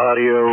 Audio.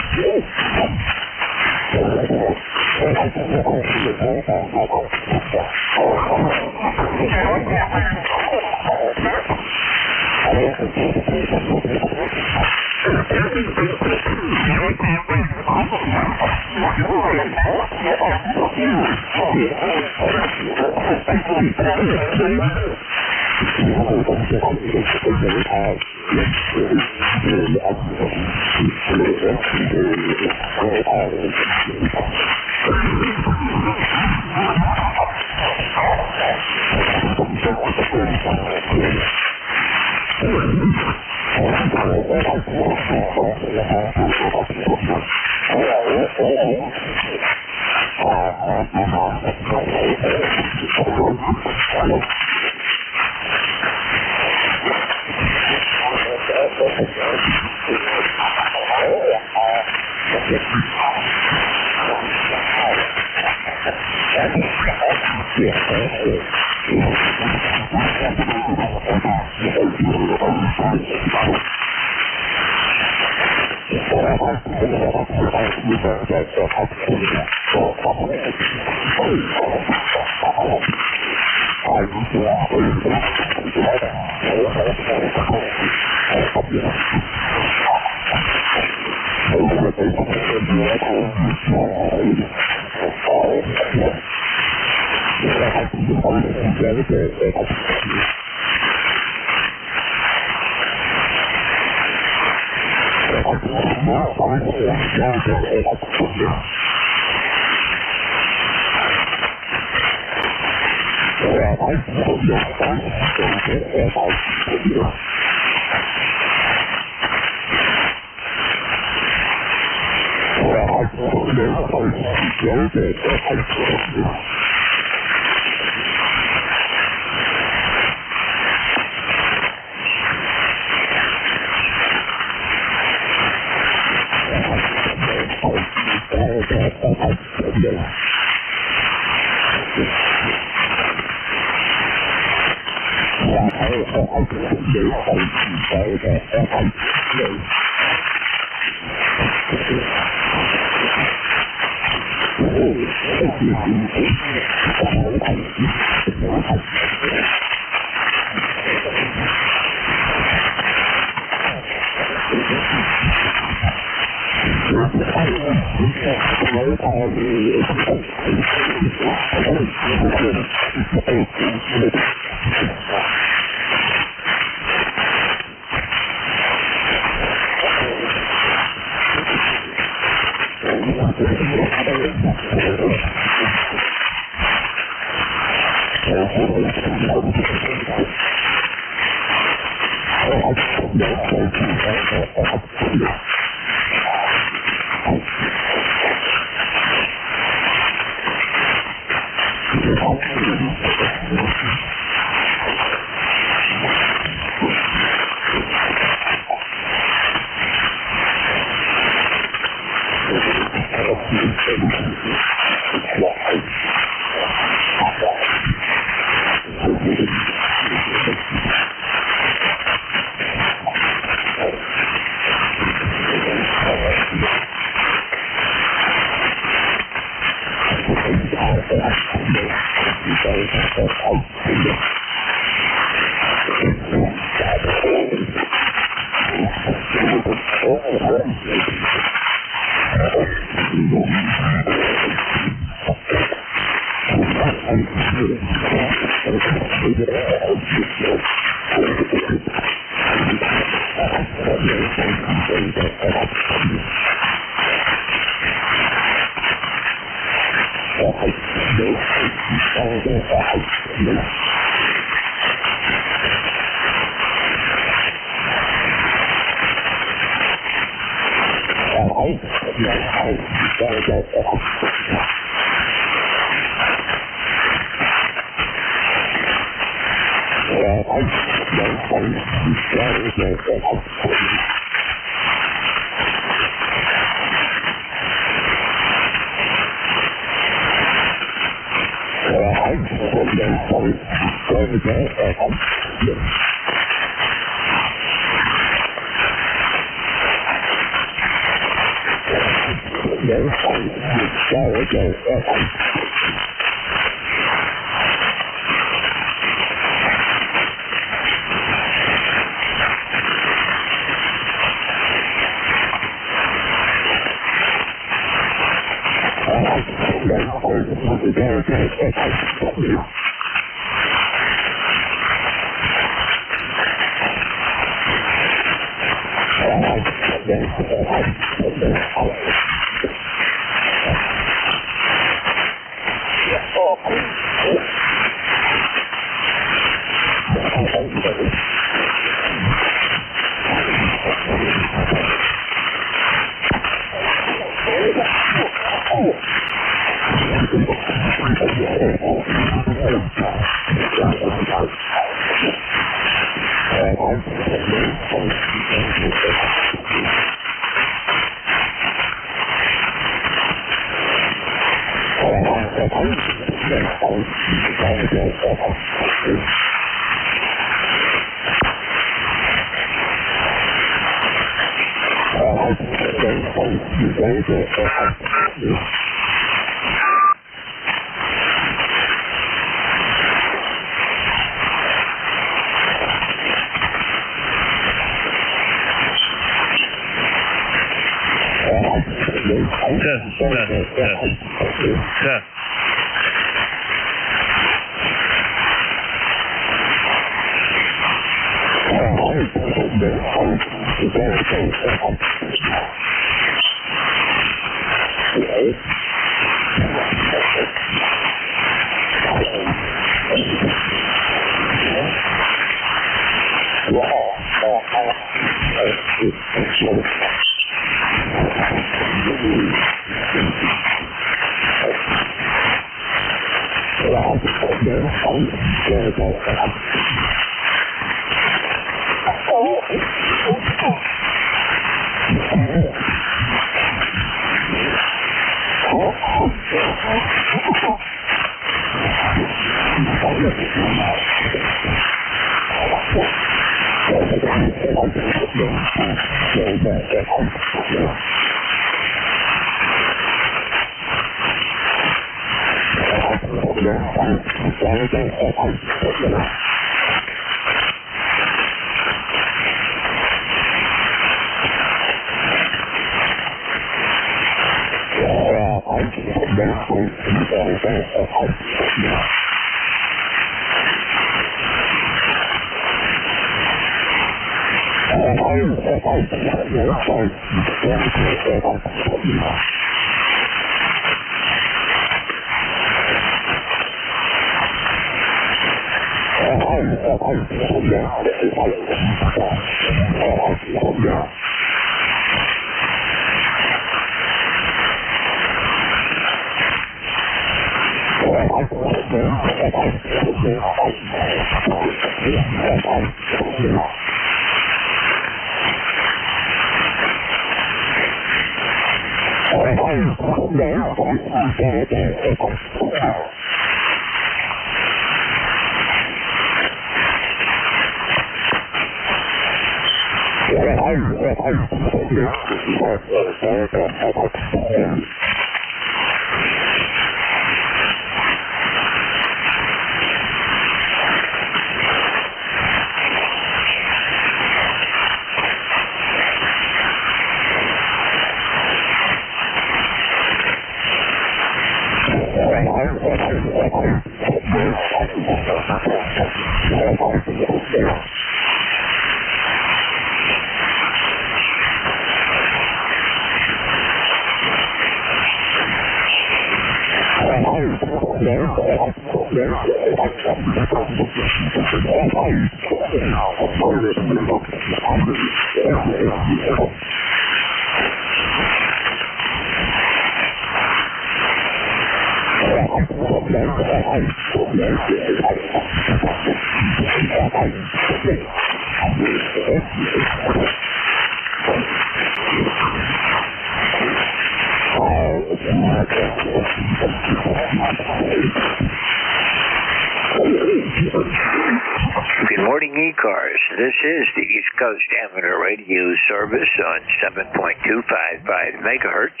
Good morning, ECARS. This is the East Coast Amateur Radio Service on 7.255 megahertz.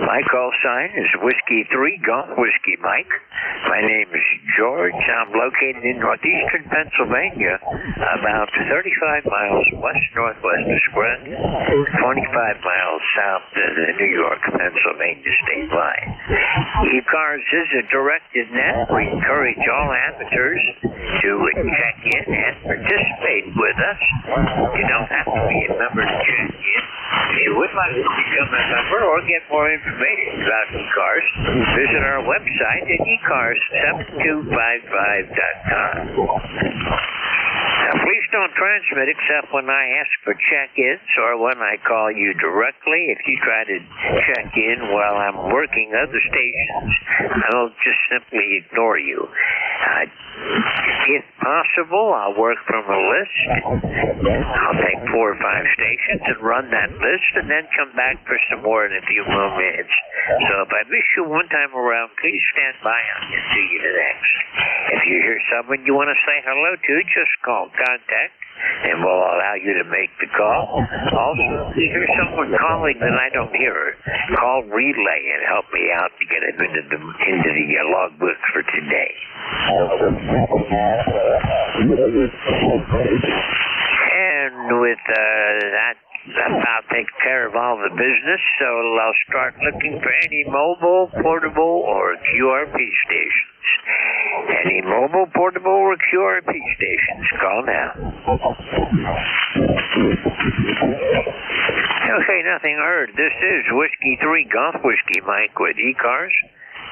My call sign is Whiskey 3 Golf Whiskey Mike. My name is George. I'm located in northeastern Pennsylvania, about 35 miles west-northwest of Scranton, 25 miles south of the New York-Pennsylvania state line. ECARS is a directed net. We encourage all amateurs to check in and participate with us. You don't have to be a member to check in. If you would like to become a member or get more information about ECARS, visit our website at ECARS7255.com. Now, please don't transmit except when I ask for check-ins or when I call you directly. If you try to check in while I'm working other stations, I'll just simply ignore you. If possible, I'll work from a list. I'll take 4 or 5 stations and run that list and then come back for some more in a few more minutes. So if I miss you one time around, please stand by. I'll get to you next. If you hear someone you want to say hello to, just call contact and we'll allow you to make the call. Also, if you hear someone calling that I don't hear, call relay and help me out to get him into the logbook for today. And with that about takes care of all the business, so I'll start looking for any mobile, portable, or QRP stations. Any mobile, portable, or QRP stations, call now. Okay, nothing heard. This is Whiskey 3 Golf Whiskey Mike with ECARS.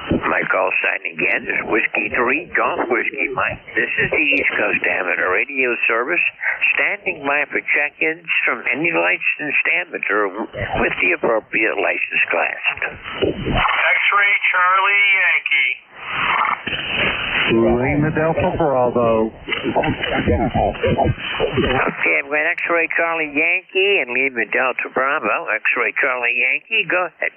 My call sign again is Whiskey 3 Golf Whiskey Mike. This is the East Coast Amateur Radio Service, standing by for check-ins from any licensed amateur with the appropriate license class. X-Ray Charlie Yankee. Lima Delta Bravo. Okay, I've got X-Ray Charlie Yankee and Lima Delta Bravo. X-Ray Charlie Yankee, go ahead.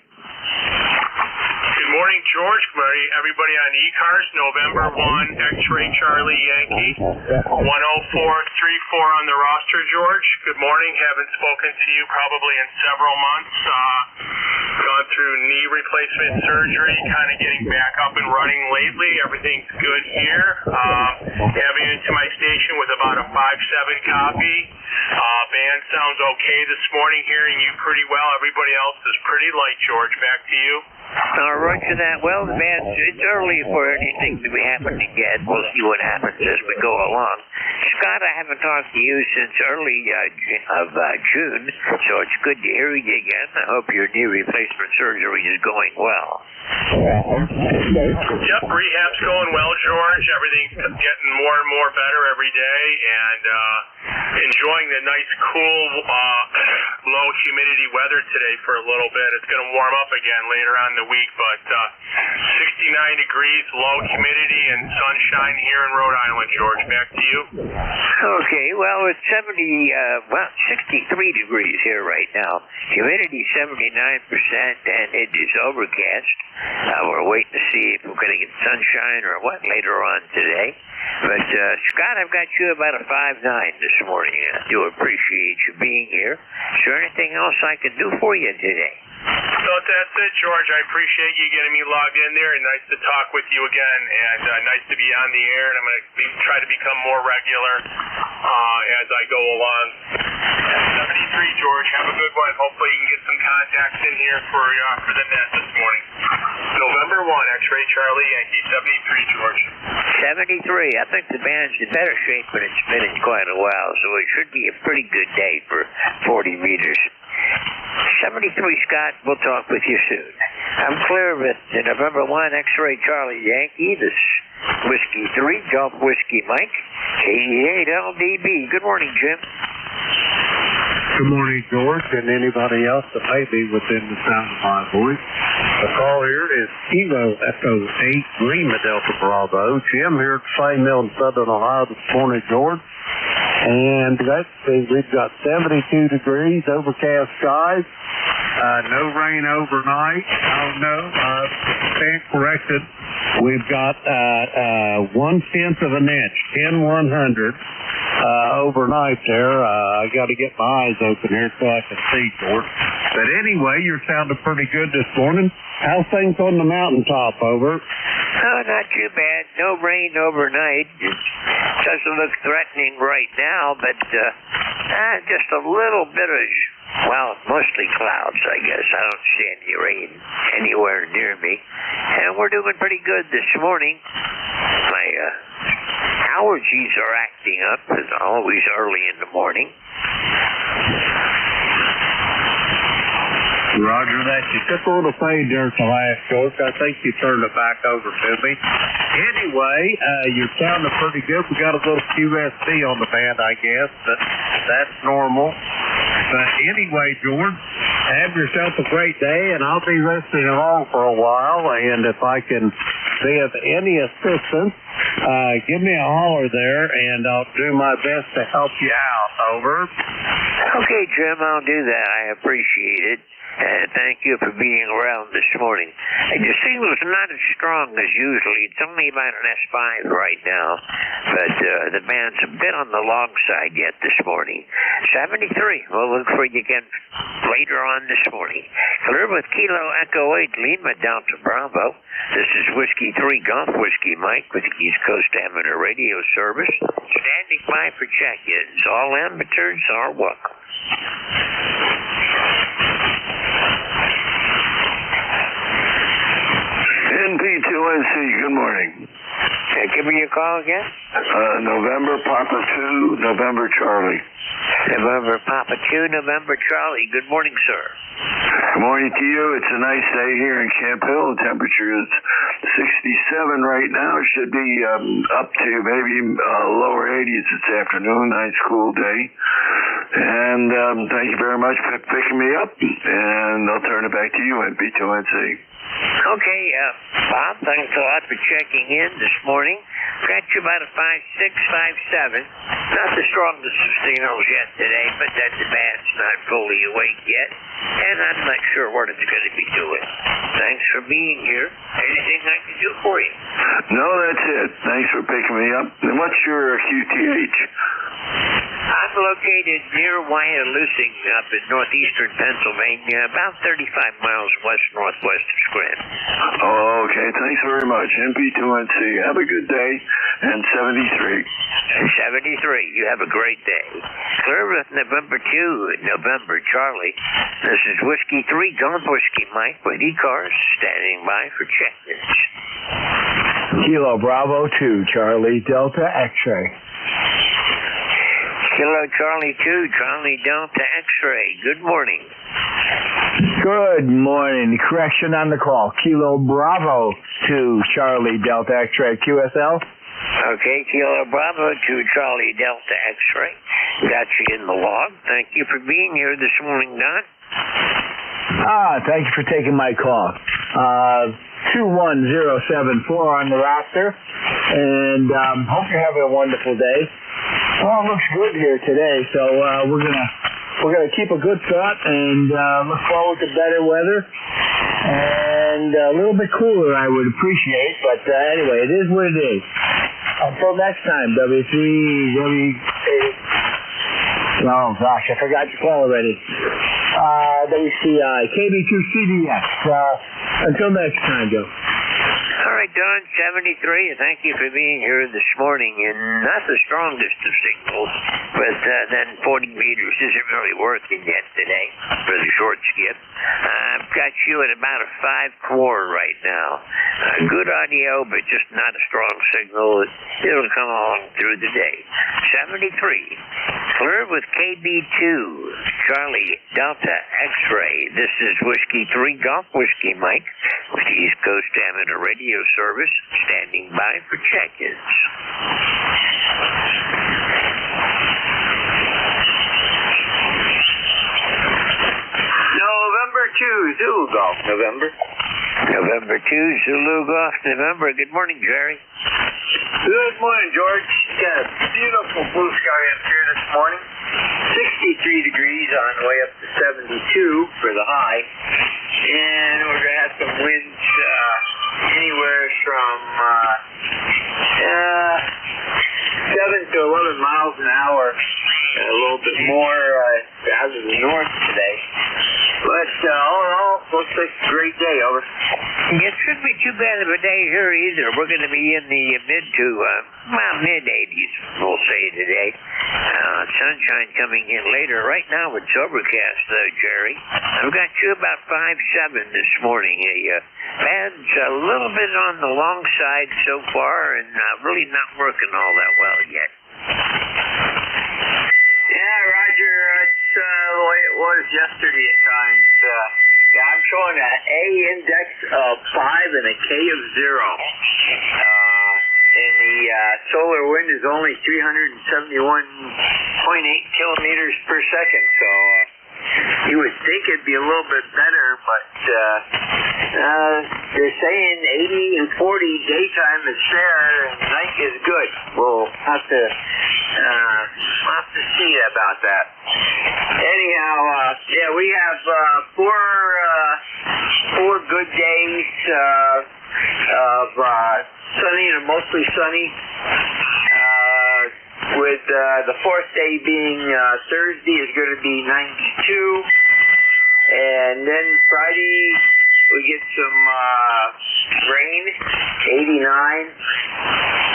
Good morning, George. Good morning, everybody on ECARS, November 1, X-Ray Charlie Yankee, 10434 on the roster, George. Good morning. Haven't spoken to you probably in several months. Gone through knee replacement surgery, kind of getting back up and running lately. Everything's good here. Having into my station with about a 5.7 copy. Band sounds okay this morning, hearing you pretty well. Everybody else is pretty light, George. Back to you. Roger that. Well, man, it's early for anything that we happen to get. We'll see what happens as we go along. Scott, I haven't talked to you since early June, so it's good to hear you again. I hope your knee replacement surgery is going well. Yep, rehab's going well, George. Everything's getting more and more better every day, and enjoying the nice, cool, low humidity weather today for a little bit. It's going to warm up again later on in the week, but 69 degrees, low humidity, and sunshine here in Rhode Island, George. Back to you. Okay, well, it's 63 degrees here right now. Humidity 79%, and it is overcast. We're waiting to see if we're going to get sunshine or what later on today. But, Scott, I've got you about a 5'9" this morning. I do appreciate you being here. Is there anything else I can do for you today? So that's it, George. I appreciate you getting me logged in there, and nice to talk with you again, and nice to be on the air, and I'm going to try to become more regular as I go along. 73, George. Have a good one. Hopefully you can get some contacts in here for the net this morning. November 1, X-Ray Charlie Yankee, 73, George. 73. I think the band's in better shape than it's been in quite a while, so it should be a pretty good day for 40 meters. 73, Scott. We'll talk with you soon. I'm clear with the November 1 X-Ray Charlie Yankee. This Whiskey 3, Golf Whiskey Mike, 88 LDB. Good morning, Jim. Good morning, George, and anybody else that may be within the sound of my voice. The call here is Kilo Echo 8, Green Delta Bravo. Jim here at Flame Mill in Southern Ohio this morning, George. And let's see, we've got 72 degrees, overcast skies, no rain overnight. Oh no, stand corrected. We've got 1/10 of an inch, 10/100 overnight there. I got to get my eyes open here so I can see, George. But anyway, you're sounding pretty good this morning. How's things on the mountaintop, over? Oh, not too bad. No rain overnight. It doesn't look threatening right now, but just a little bit of, well, mostly clouds, I guess. I don't see any rain anywhere near me. And we're doing pretty good this morning. My allergies are acting up, as always, early in the morning. Roger that. You took a little fade there at the last, George. I think you turned it back over to me. Anyway, you're sounding pretty good. We got a little QSC on the band, I guess, but that's normal. But anyway, George, have yourself a great day, and I'll be listening along for a while. And if I can be of any assistance, give me a holler there, and I'll do my best to help you out. Over. Okay, Jim, I'll do that. I appreciate it. And thank you for being around this morning. The signal's not as strong as usually. It's only about an S5 right now. But the band's a bit on the long side yet this morning. 73. We'll look for you again later on this morning. Clear with Kilo Echo 8, Lima Delta Bravo. This is Whiskey 3 Golf Whiskey Mike with the East Coast Amateur Radio Service. Standing by for check-ins. All amateurs are welcome. NP2NC, good morning. Give me your call again. November Papa 2, November Charlie. November Papa 2, November Charlie. Good morning, sir. Good morning to you. It's a nice day here in Camp Hill. The temperature is 67 right now. It should be up to maybe lower 80s this afternoon. Nice cool day. And thank you very much for picking me up, and I'll turn it back to you, NP2NC. Okay, Bob, thanks a lot for checking in this morning. Got you about a 5.6, 5.7. Not the strongest of signals yet today, but that the bat's not fully awake yet, and I'm not sure what it's going to be doing. Thanks for being here. Anything I can do for you? No, that's it. Thanks for picking me up. And what's your QTH? I'm located near Wyalusing up in northeastern Pennsylvania, about 35 miles west-northwest of Scranton. Oh, okay. Thanks very much. NP2NC. Have a good day. And 73. 73. You have a great day. Clear with November 2, November Charlie. This is Whiskey 3, Golf Whiskey Mike with ECARS, standing by for check-ins. Kilo Bravo 2, Charlie Delta X-ray. Kilo Charlie 2, Charlie Delta X-ray. Good morning. Good morning. Correction on the call. Kilo Bravo 2, Charlie Delta X-ray. QSL? Okay, Kilo Bravo 2, Charlie Delta X-ray. Got you in the log. Thank you for being here this morning, Don. Thank you for taking my call. 21074 on the roster, and hope you're having a wonderful day. Well, it looks good here today, so we're gonna keep a good thought and look forward to better weather and a little bit cooler. I would appreciate, but anyway, it is what it is. Until next time, oh gosh, I forgot your call already. WCI, KB2CDX. Until next time, Joe. All right, Don, 73. Thank you for being here this morning. And not the strongest of signals, but then 40 meters isn't really working yet today for the short skip. I've got you at about a 5.4 right now. Good audio, but just not a strong signal. It'll come along through the day. 73. Clear with KB2, Charlie Delta X-ray. This is Whiskey 3, Golf Whiskey Mike with the East Coast Amateur Radio Service, standing by for check-ins. November 2, Zulu Golf, November. November 2, Zulu Golf, November. Good morning, Jerry. Good morning, George. Got a beautiful blue sky up here this morning. 63 degrees on the way up to 72 for the high. And we're going to have some winds anywhere from 7 to 11 miles an hour. A little bit more out of the north today. But all in all, looks like a great day, over. It shouldn't be too bad of a day here either. We're going to be in the mid-80s, we'll say today. Sunshine coming in later. Right now it's overcast, though, Jerry. I've got you about 5.7 this morning. Bad's a little bit on the long side so far, and really not working all that well yet. Yeah, Roger, it's the way it was yesterday at times. I'm showing an A index of 5 and a K of 0. And the solar wind is only 371.8 kilometers per second, so you would think it'd be a little bit better, but they're saying 80 and 40 daytime is fair and night is good. We'll have to see about that. Anyhow, we have four good days of sunny to mostly sunny, with the fourth day being Thursday is going to be 92, and then Friday we get some rain, 89,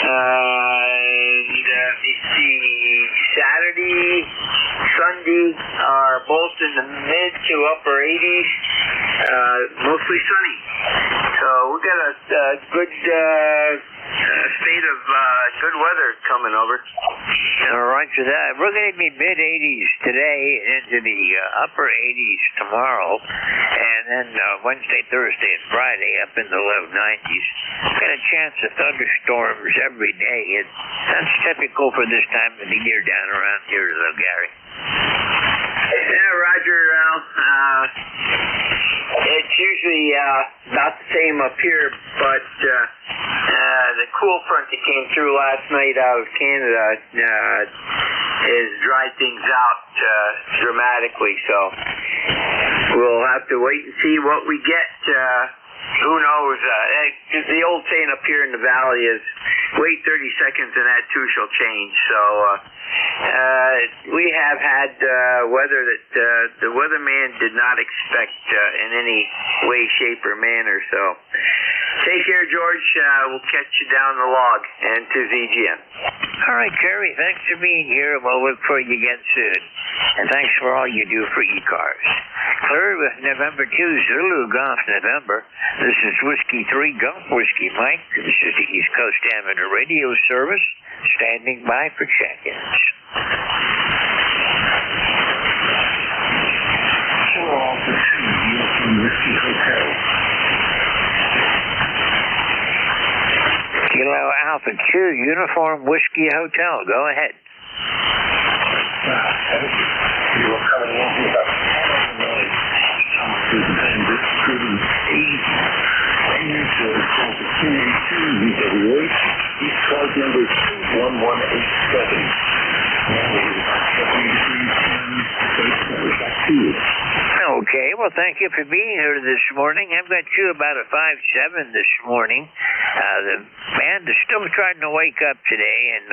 and let me see, Saturday, Sunday are both in the mid to upper 80s, mostly sunny. So we got a good state of good weather coming over. All right, so that we're going to be mid-80s today, into the upper 80s tomorrow, and then Wednesday, Thursday, and Friday up in the low 90s. Got a chance of thunderstorms every day, and that's typical for this time of the year down around here, though, Gary. it's usually about the same up here, but the cool front that came through last night out of Canada has dried things out dramatically, so we'll have to wait and see what we get. Who knows? The old saying up here in the valley is, wait 30 seconds and that too shall change. So we have had weather that the weatherman did not expect in any way, shape, or manner. So take care, George. We'll catch you down the log and to ZGM. All right, Jerry, thanks for being here, and we'll look for you again soon. And thanks for all you do for ECARS. Clear with November 2, Zulu Golf November. This is Whiskey 3 Golf Whiskey Mike. This is the East Coast Amateur Radio Service, standing by for check-ins. Kilo Alpha 2 Uniform Whiskey Hotel. Go ahead. You were coming in here about East Coast number 1187. Okay, well, thank you for being here this morning. I've got you about a 5-7 this morning. The band is still trying to wake up today, and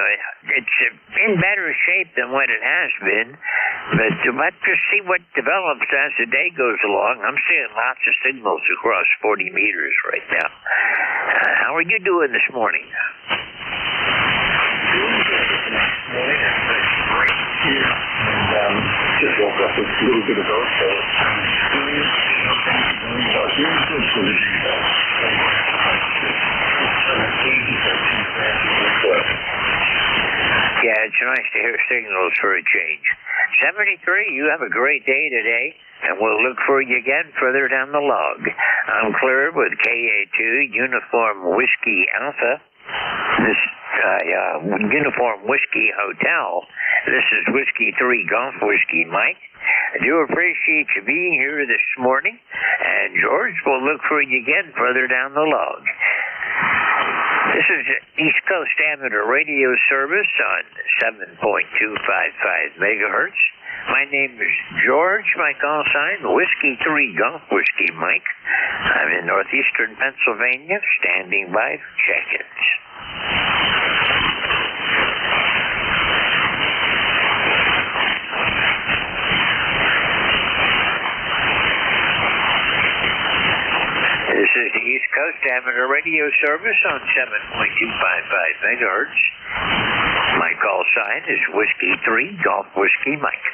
it's in better shape than what it has been. But let's just see what develops as the day goes along. I'm seeing lots of signals across 40 meters right now. How are you doing this morning? Just woke up with a little bit of those, so yeah, it's nice to hear signals for a change. 73, you have a great day today, and we'll look for you again further down the log. I'm Clear with KA2 Uniform Whiskey Alpha. This Uniform Whiskey Hotel. This is Whiskey 3 Golf Whiskey Mike. I do appreciate you being here this morning, and George will look for you again further down the log. This is East Coast Amateur Radio Service on 7.255 megahertz. My name is George. My call sign, Whiskey 3 Golf Whiskey Mike. I'm in northeastern Pennsylvania, standing by for check-ins. This is the East Coast Amateur Radio Service on 7.255 megahertz. My call sign is Whiskey 3 Golf Whiskey Mike.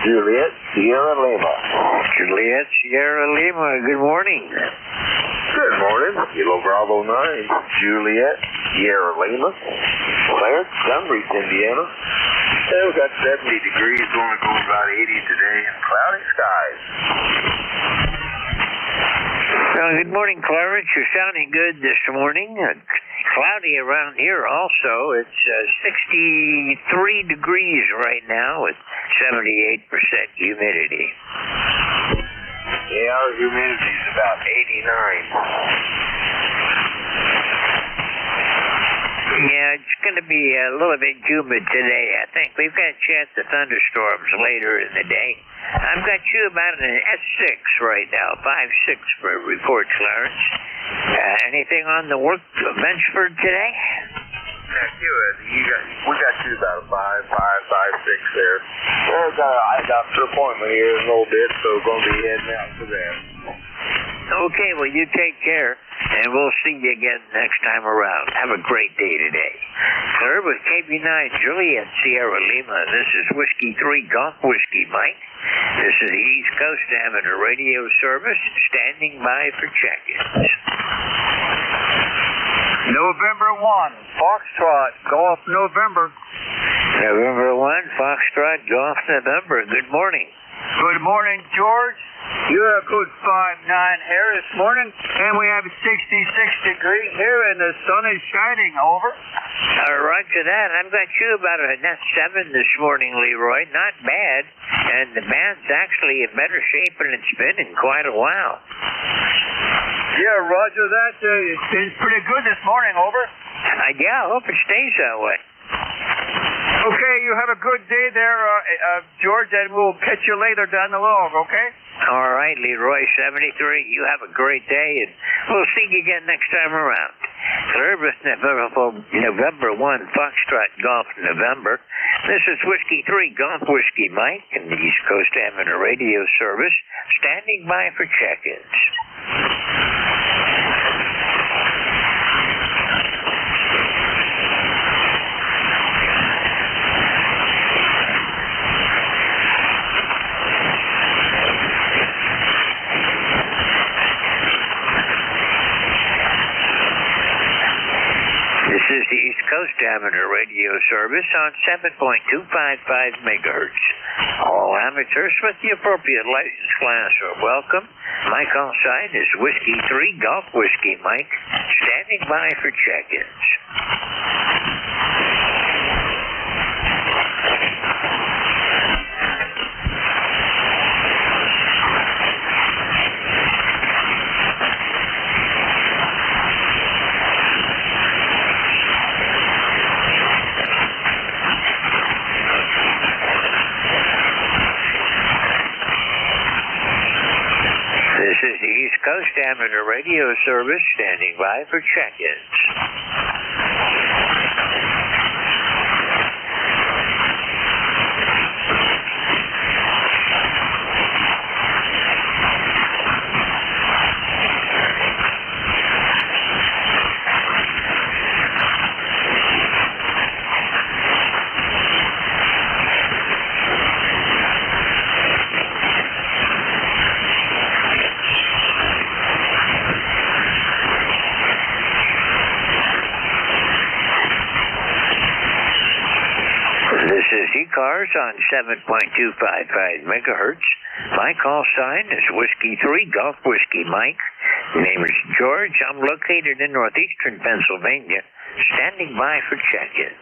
Juliet Sierra Lima. Juliet Sierra Lima, good morning. Good morning. Kilo Bravo 9. Juliet Sierra Lima. Clarence, Dumfries, Indiana. Yeah, we got 70 degrees, going to go about 80 today, and cloudy skies. Well, good morning, Clarence. You're sounding good this morning. Cloudy around here also. It's 63 degrees right now with 78% humidity. Yeah, our humidity is about 89. Yeah, it's going to be a little bit humid today. I think we've got a chance of thunderstorms later in the day. I've got you about an S6 right now, 5-6 for a report, Clarence. Anything on the work bench for today? We got you about a 5-6 there. Well, I got an appointment here in a little bit, so we're going to be heading out to them. Okay, well, you take care, and we'll see you again next time around. Have a great day today. Clear with KB9 Juliet Sierra Lima. This is Whiskey 3 Golf Whiskey Mike. This is the East Coast Amateur Radio Service, standing by for check-ins. November 1, Foxtrot, Golf November. November 1, Foxtrot, Golf November. Good morning. Good morning, George. You're a good 5'9" here this morning, and we have 66 degrees here, and the sun is shining. Over. Roger that. I've got you about a net 7 this morning, Leroy. Not bad. And the band's actually in better shape than it's been in quite a while. Yeah, roger that. It's pretty good this morning. Over. Yeah, I hope it stays that way. Okay, you have a good day there, George, and we'll catch you later down the log, okay? All right, Leroy 73, you have a great day, and we'll see you again next time around. Service November 1, Foxtrot Golf November. This is Whiskey 3, Golf Whiskey Mike, and the East Coast Amateur Radio Service, standing by for check-ins. This is the East Coast Amateur Radio Service on 7.255 megahertz. All amateurs with the appropriate license class are welcome. My call sign is Whiskey 3 Golf Whiskey Mike, standing by for check-ins. This is the East Coast Amateur Radio Service, standing by for check-ins. This is ECARS on 7.255 megahertz. My call sign is Whiskey 3 Golf Whiskey Mike. Name is George. I'm located in northeastern Pennsylvania, standing by for check-ins.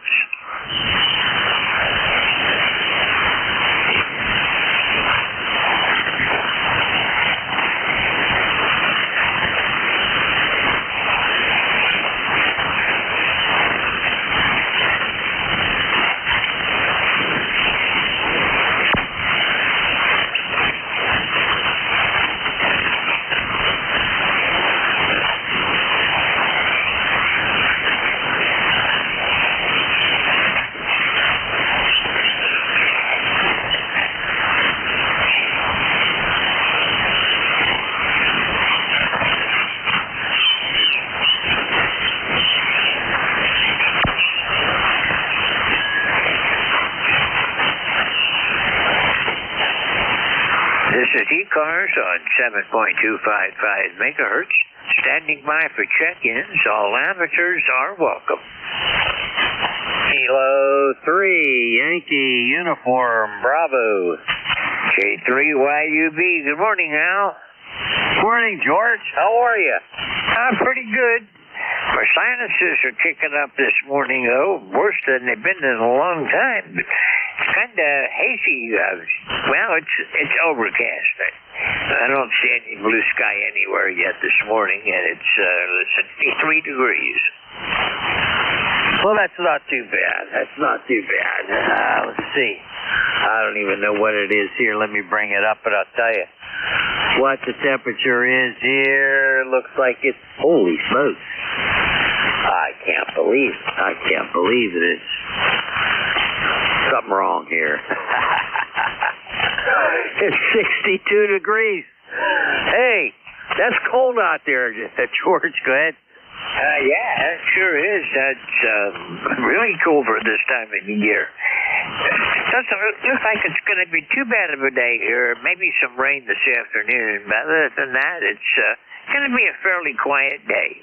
This is ECARS on 7.255 megahertz, standing by for check-ins. All amateurs are welcome. Kilo 3, Yankee Uniform, Bravo. J3YUB, good morning, Al. Morning, George. How are you? I'm pretty good. My sinuses are kicking up this morning, though, worse than they've been in a long time. But it's kind of hazy. Well, it's overcast. I don't see any blue sky anywhere yet this morning, and it's 63 degrees. Well, that's not too bad. That's not too bad. Let's see. I don't even know what it is here. Let me bring it up, but I'll tell you what the temperature is here. Looks like it's, holy smokes. I can't believe it. It's something wrong here. It's 62 degrees. Hey, that's cold out there, George. Go ahead. Yeah, it sure is. That's really cool for this time of the year. Doesn't look like it's going to be too bad of a day here. Maybe some rain this afternoon, but other than that, it's going to be a fairly quiet day.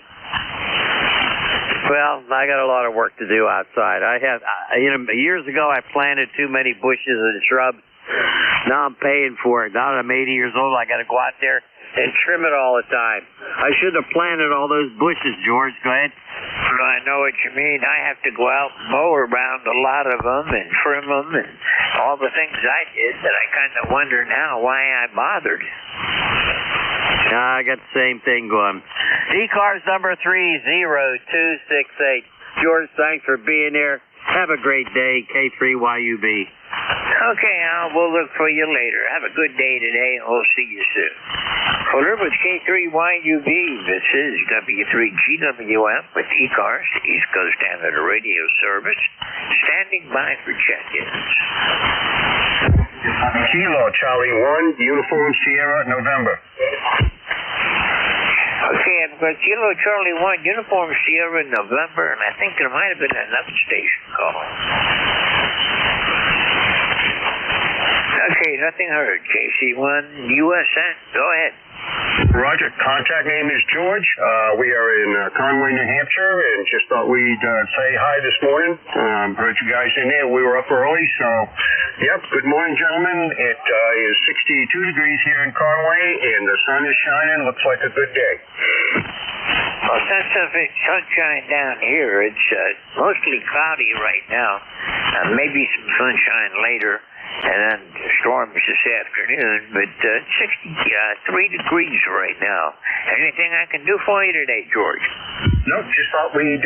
Well, I got a lot of work to do outside. Years ago I planted too many bushes and shrubs. Now I'm paying for it. Now that I'm 80 years old, I got to go out there and trim it all the time. I should have planted all those bushes, George. Go ahead. Well, I know what you mean. I have to go out and mow around a lot of them and trim them and all the things I did that I kind of wonder now why I bothered. I got the same thing going. ECARS number 30268. George, thanks for being here. Have a great day, K3YUB. Okay, Al, we'll look for you later. Have a good day today, and we'll see you soon. For with K3YUB, this is W3GWM with ECARS, the East Coast Amateur Radio Service, standing by for check-ins. Kilo Charlie 1, Uniform Sierra, November. Okay, I've got Kilo Charlie 1, Uniform Sierra, November, and I think there might have been another station call. Okay, nothing heard. KC1, USN, go ahead. Roger. Contact name is George. We are in Conway, New Hampshire, and just thought we'd say hi this morning. Heard you guys in there. We were up early, so, yep. Good morning, gentlemen. It is 62 degrees here in Conway, and the sun is shining. Looks like a good day. Well, since it's sunshine down here, it's mostly cloudy right now. Maybe some sunshine later. And then storms this afternoon, but 63 degrees right now. Anything I can do for you today, George? Nope, just thought we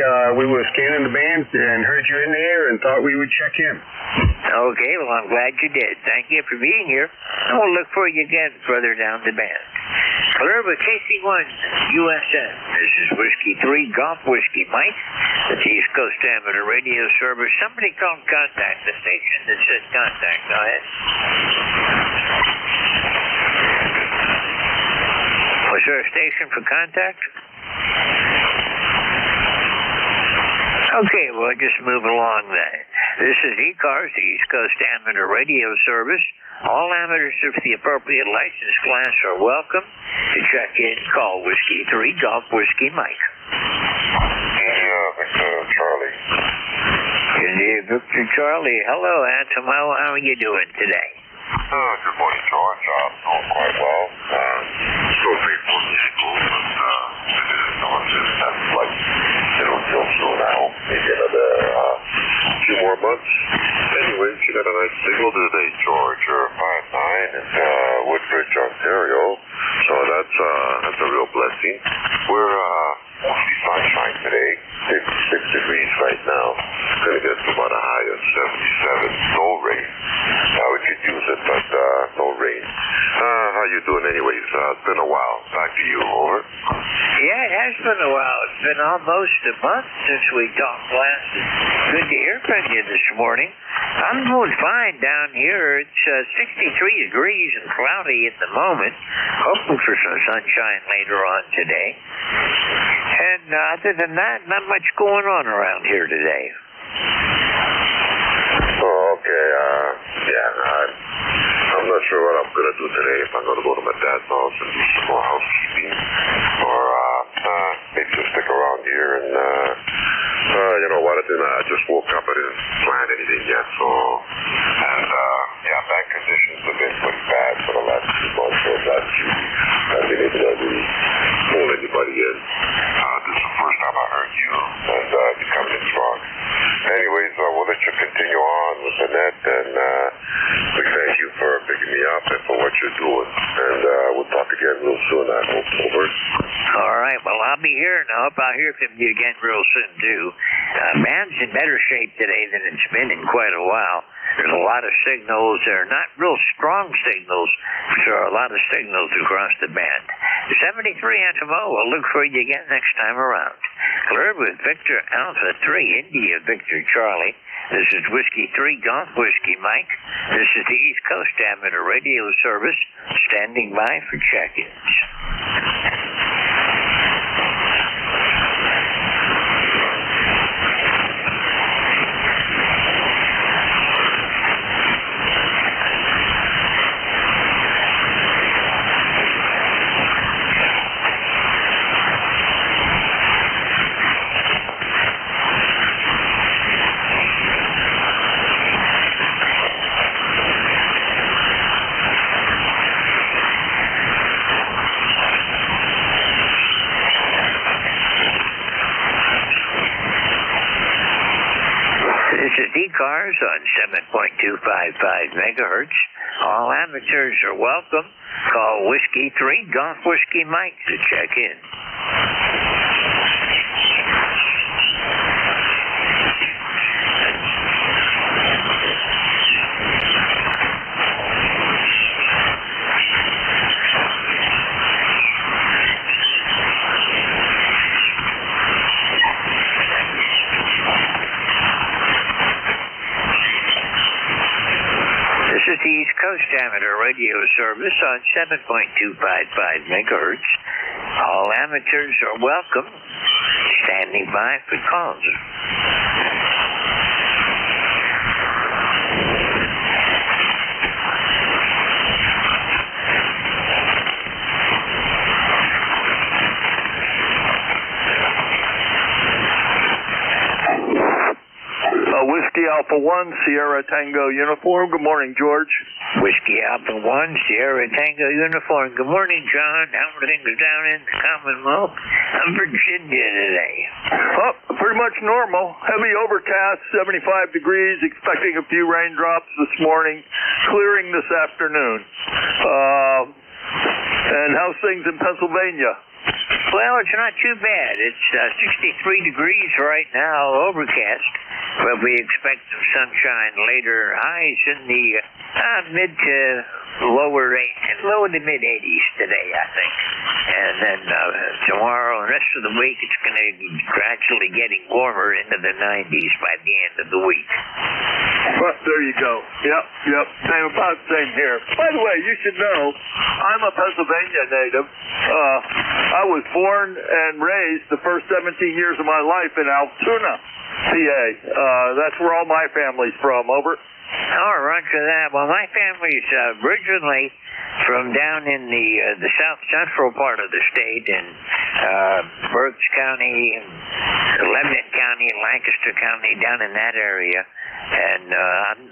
were scanning the band and heard you in there and thought we would check in. Okay, well, I'm glad you did. Thank you for being here. And we'll look for you again further down the band. Clear with KC1, USN. This is Whiskey 3, Golf Whiskey Mike. That's East Coast Amateur Radio Service. Somebody called Contact, the station that says Contact. Go ahead. Was there a station for Contact? Okay, we'll just move along then. This is ECARS, the East Coast Amateur Radio Service. All amateurs of the appropriate license class are welcome to check in. Call Whiskey 3, Golf Whiskey Mike. Victor Charlie. India, Victor Charlie. Hello, Antimo. How are you doing today? Good morning, George. I'm doing quite well. Still faithful to Eagle, but that's like, it'll feel soon, I hope. Maybe another few more months. Anyways, you got a nice signal today, George. You're 5'9" in Woodbridge, Ontario. So that's a real blessing. We're mostly sunshine today. 56 degrees right now. Gonna get to about a high of 77. No rain. We could use it, but no rain. How you doing anyways? It's been a while. Back to you, over. Yeah, it has been a while. It's been almost a month since we talked last. Good to hear from you this morning. I'm doing fine down here. It's 63 degrees and cloudy at the moment. Hoping for some sunshine later on today. And other than that, not much going on around here today. Oh, okay. I'm not sure what I'm gonna do today. If I'm gonna go to my dad's house and do some more housekeeping, or maybe just stick around here and you know what? I just woke up. I didn't plan anything yet, so bank conditions have been pretty bad for the last 2 months. So I've been able to really pull anybody in. This is the first time I heard you, and you coming in strong. Anyways, we'll let you continue on with the net, and we thank you for picking me up and for what you're doing. And we'll talk again real soon, I hope. Over. All right, well, I'll be here, and I hope I'll hear from you again real soon, too. Band's in better shape today than it's been in quite a while. There's a lot of signals. They're not real strong signals, but there are a lot of signals across the band. 73 Antimo, we'll look for you again next time around. Cleared with Victor Alpha 3, India Victor Charlie. This is Whiskey 3, Golf Whiskey Mike. This is the East Coast Amateur Radio Service, standing by for check-ins. 7.255 megahertz. All amateurs are welcome. Call Whiskey 3 Golf Whiskey Mike to check in. This is the East Coast Amateur Radio Service on 7.255 megahertz. All amateurs are welcome. Standing by for calls. Whiskey Alpha 1, Sierra Tango Uniform. Good morning, George. Whiskey Alpha 1, Sierra Tango Uniform. Good morning, John. How are things down in the Commonwealth of Virginia today? Oh, pretty much normal. Heavy overcast, 75 degrees, expecting a few raindrops this morning, clearing this afternoon. And how's things in Pennsylvania? Well, it's not too bad. It's 63 degrees right now, overcast, but we expect some sunshine later. Highs in the mid to low to mid 80s today, I think. And then tomorrow and the rest of the week, it's going to be gradually getting warmer into the 90s by the end of the week. Well, there you go. Yep. About the same here. By the way, you should know, I'm a Pennsylvania native. I was born and raised the first 17 years of my life in Altoona, PA. That's where all my family's from. Over. Oh, roger that. Well, my family's originally from down in the south central part of the state in Berks County, Lebanon County, Lancaster County, down in that area. And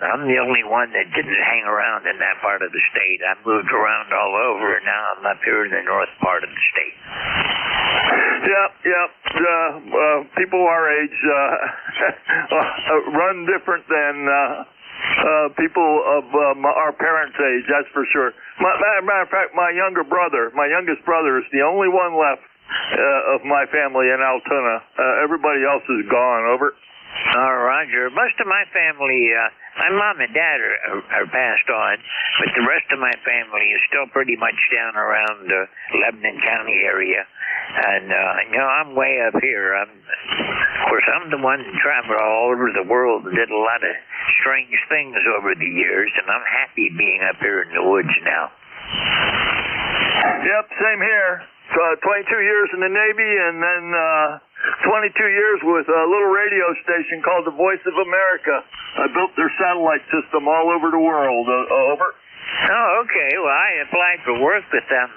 I'm the only one that didn't hang around in that part of the state. I moved around all over, and now I'm up here in the north part of the state. Yep. People our age run different than people of our parents' age, that's for sure. Matter of fact, my youngest brother is the only one left of my family in Altoona. Everybody else is gone. Over. Oh, Roger. Most of my family, my mom and dad are passed on, but the rest of my family is still pretty much down around Lebanon County area. And, I'm way up here. Of course, I'm the one who traveled all over the world and did a lot of strange things over the years, and I'm happy being up here in the woods now. Yep, same here. 22 years in the Navy, and then 22 years with a little radio station called the Voice of America. I built their satellite system all over the world. Over. Oh, okay. Well, I applied for work with them,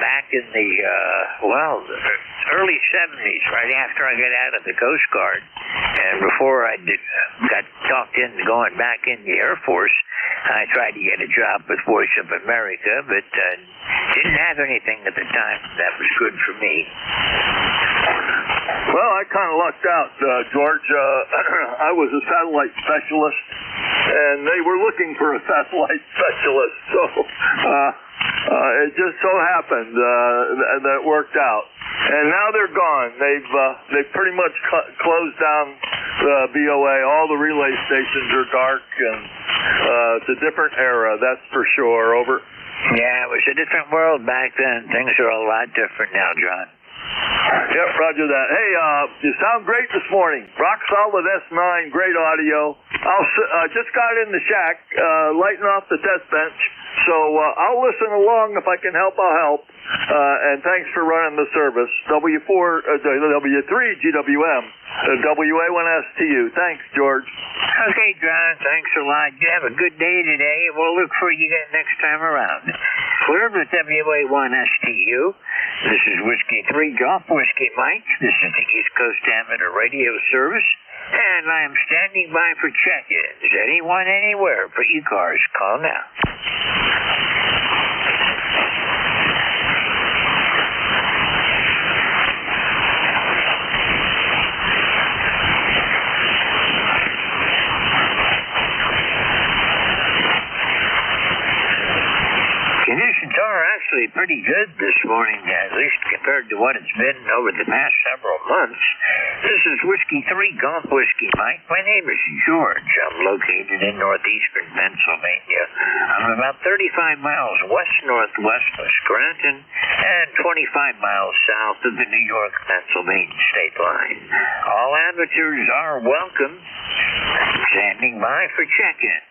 back in the early 70s, right after I got out of the Coast Guard. And before I got talked into going back in the Air Force, I tried to get a job with Voice of America, but didn't have anything at the time that was good for me. Well, I kind of lucked out, George. I was a satellite specialist, and they were looking for a satellite specialist, so it just so happened that it worked out. And now they're gone. They've pretty much closed down the BOA. All the relay stations are dark, and it's a different era, that's for sure. Over. Yeah, it was a different world back then. Things are a lot different now, John. Yep, roger that. Hey, you sound great this morning. Rock solid S9, great audio. I just got in the shack, lighting off the test bench, so I'll listen along. If I can help, I'll help. And thanks for running the service. W3 GWM, WA1STU. Thanks, George. Okay, John, thanks a lot. You have a good day today. We'll look for you next time around. We're with WA1STU. This is Whiskey 3 Golf Whiskey Mike. This is the East Coast Amateur Radio Service, and I am standing by for check-ins. Anyone, anywhere for ECARS, call now. actually pretty good this morning, at least compared to what it's been over the past several months. This is Whiskey 3 Golf Whiskey Mike. My name is George. I'm located in northeastern Pennsylvania. I'm about 35 miles west-northwest of Scranton and 25 miles south of the New York-Pennsylvania state line. All amateurs are welcome. Standing by for check-ins.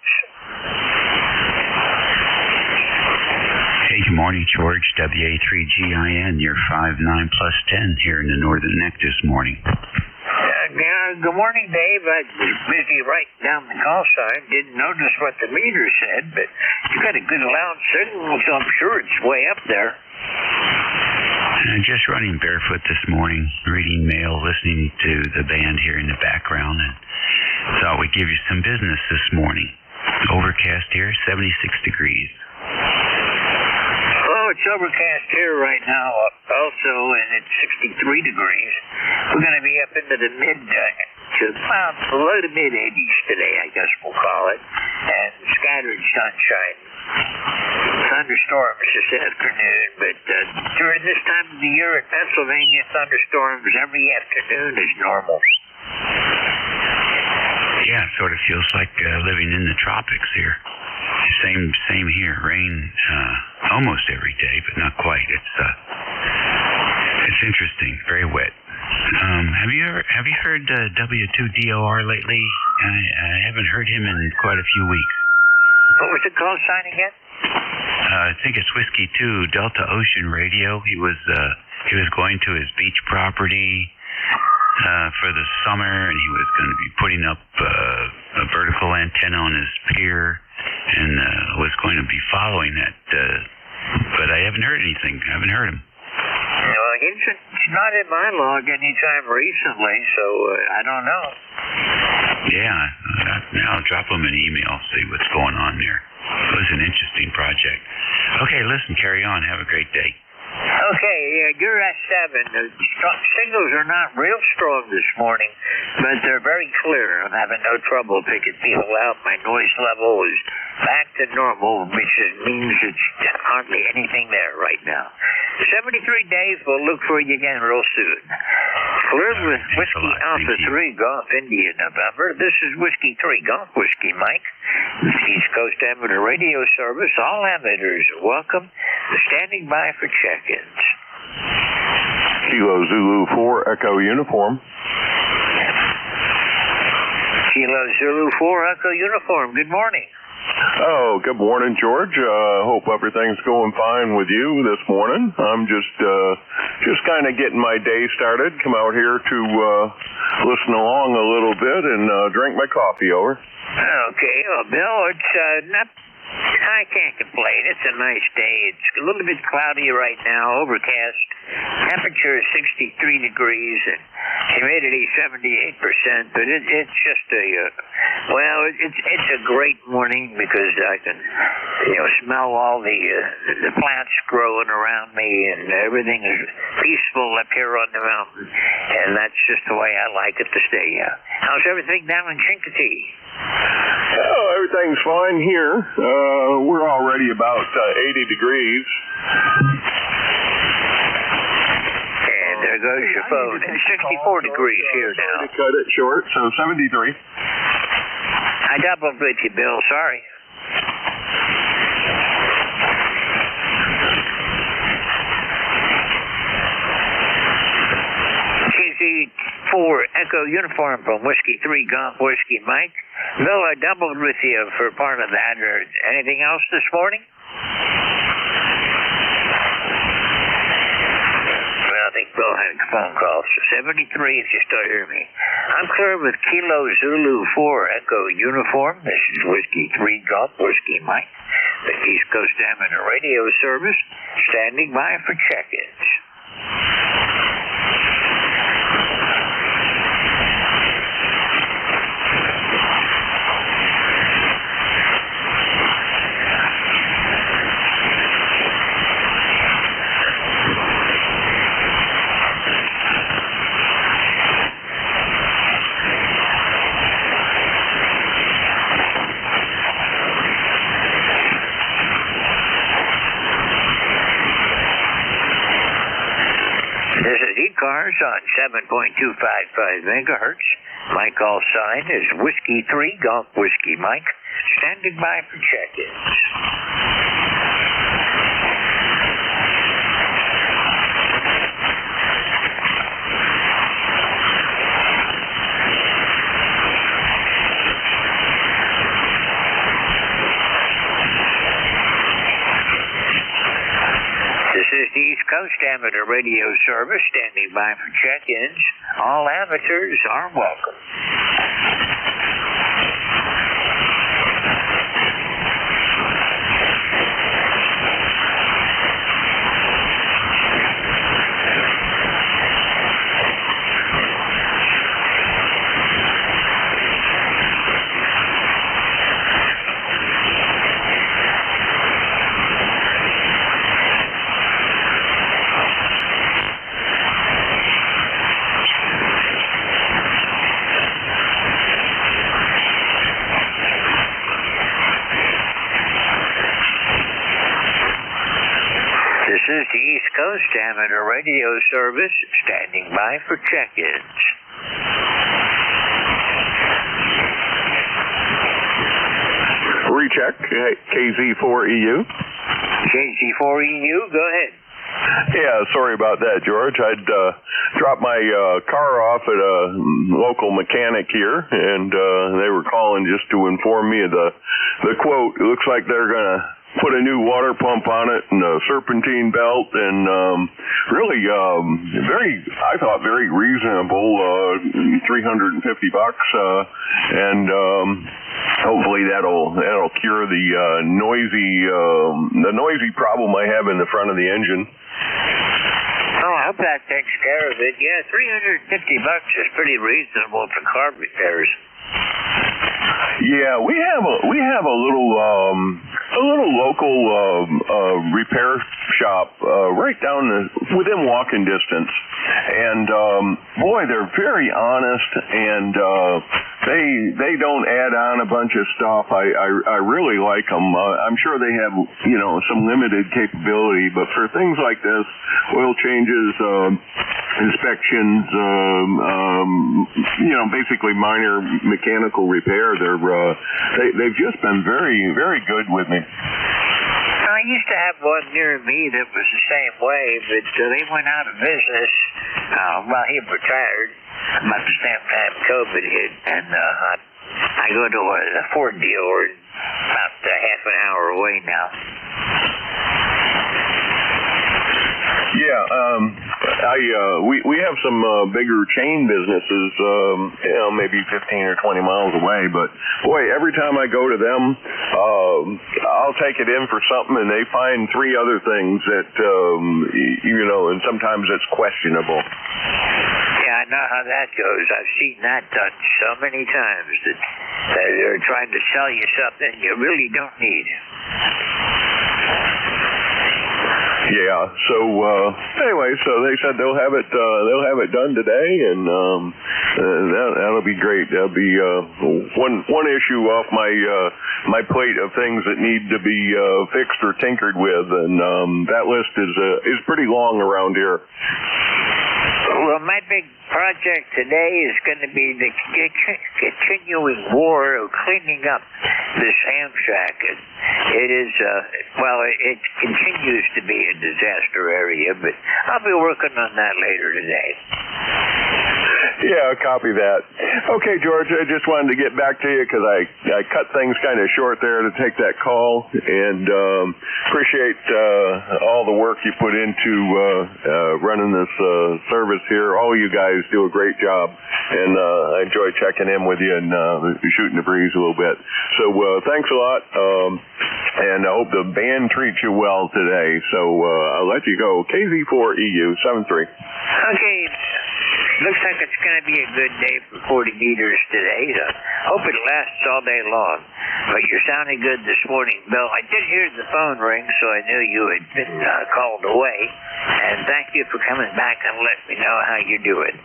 Hey, good morning, George. WA3GIN, you're 5'9+10" here in the Northern Neck this morning. Good morning, Dave. I was busy writing down the call sign. Didn't notice what the meter said, but you got a good loud signal, so I'm sure it's way up there. Just running barefoot this morning, reading mail, listening to the band here in the background, and thought we'd give you some business this morning. Overcast here, 76 degrees. Oh, it's overcast here right now also, and it's 63 degrees. We're going to be up into the below the mid-80s today, I guess we'll call it, and scattered sunshine. Thunderstorms this afternoon, but during this time of the year in Pennsylvania, thunderstorms every afternoon is normal. Yeah, it sort of feels like living in the tropics here. Same here. Rain almost every day, but not quite. It's interesting. Very wet. Have you heard W2DOR lately? I haven't heard him in quite a few weeks. What was the call sign again? I think it's Whiskey 2 Delta Ocean Radio. He was going to his beach property for the summer, and he was going to be putting up a vertical antenna on his pier, and was going to be following that. But I haven't heard anything. I haven't heard him. Well, he's not in my log anytime recently, so I don't know. Yeah, I'll drop him an email, see what's going on there. It was an interesting project. Okay, listen, carry on. Have a great day. Okay, you're at 7. The signals are not real strong this morning, but they're very clear. I'm having no trouble picking people out. My noise level is back to normal, which means it's hardly anything there right now. 73 Dave, we'll look for you again real soon. Cleared with Whiskey Alpha 3 Golf India November. This is Whiskey 3 Golf Whiskey Mike. East Coast Amateur Radio Service. All amateurs are welcome. Standing by for check-ins. Kilo Zulu 4 Echo Uniform. Kilo Zulu 4 Echo Uniform. Good morning. Oh, good morning, George. Hope everything's going fine with you this morning. I'm just kind of getting my day started. Come out here to listen along a little bit and drink my coffee over. Okay, well, Bill, it's not. I can't complain. It's a nice day. It's a little bit cloudy right now, overcast. Temperature is 63 degrees and humidity 78%. But it's just it's a great morning because I can, smell all the plants growing around me, and everything is peaceful up here on the mountain. And that's just the way I like it to stay. How's everything down in Chincoteague? Oh, everything's fine here. We're already about 80 degrees. And there goes your phone. It's 64 degrees here now. To cut it short, so 73. I doubled with you, Bill. Sorry. KZ4 Echo Uniform from Whiskey 3 Golf Whiskey Mike. Bill, I doubled with you for part of that. Or anything else this morning? Well, I think Bill had a phone call. So 73 if you still hear me. I'm clear with Kilo Zulu 4 Echo Uniform. This is Whiskey 3 Golf Whiskey Mike. The East Coast Amateur Radio Service. Standing by for check-ins. ECARS on 7.255 megahertz. My call sign is Whiskey 3 Golf Whiskey Mike, standing by for check-ins. This is the East Coast Amateur Radio Service, standing by for check-ins. All amateurs are welcome. This is the East Coast Amateur Radio Service, standing by for check-ins. Recheck, KZ4EU. KZ4EU, go ahead. Yeah, sorry about that, George. I'd dropped my car off at a local mechanic here, and they were calling just to inform me of the quote. It looks like they're going to put a new water pump on it and a serpentine belt, and really I thought very reasonable, $350, and hopefully that'll cure the noisy problem I have in the front of the engine. Oh, I hope that takes care of it. Yeah, $350 is pretty reasonable for car repairs. Yeah, we have a little local repair shop right down within walking distance, and boy, they're very honest, and they don't add on a bunch of stuff. I really like them. I'm sure they have some limited capability, but for things like this, oil changes, inspections, basically minor mechanical repair, they've just been very, very good with me. I used to have one near me that was the same way, but they went out of business. He retired about the same time COVID hit, and I go to a Ford dealer about half an hour away now. Yeah, we have some bigger chain businesses, maybe 15 or 20 miles away, but boy, every time I go to them, I'll take it in for something, and they find three other things that, and sometimes it's questionable. Yeah, I know how that goes. I've seen that done so many times that they're trying to sell you something you really don't need. Yeah. So anyway, so they said they'll have it done today, and that'll be great. That'll be one issue off my plate of things that need to be fixed or tinkered with, and that list is pretty long around here. Well, my big project today is going to be the continuing war of cleaning up this Amtrak. It is, it continues to be a disaster area, but I'll be working on that later today. Yeah, copy that. Okay, George, I just wanted to get back to you because I cut things kind of short there to take that call, and appreciate all the work you put into running this service here. All you guys do a great job, and I enjoy checking in with you and shooting the breeze a little bit. So thanks a lot, and I hope the band treats you well today. So I'll let you go. KZ4EU 73. Okay. Looks like it's going to be a good day for 40 meters today. Hope it lasts all day long. But you're sounding good this morning, Bill. I did hear the phone ring, so I knew you had been called away. And thank you for coming back and letting me know how you're doing.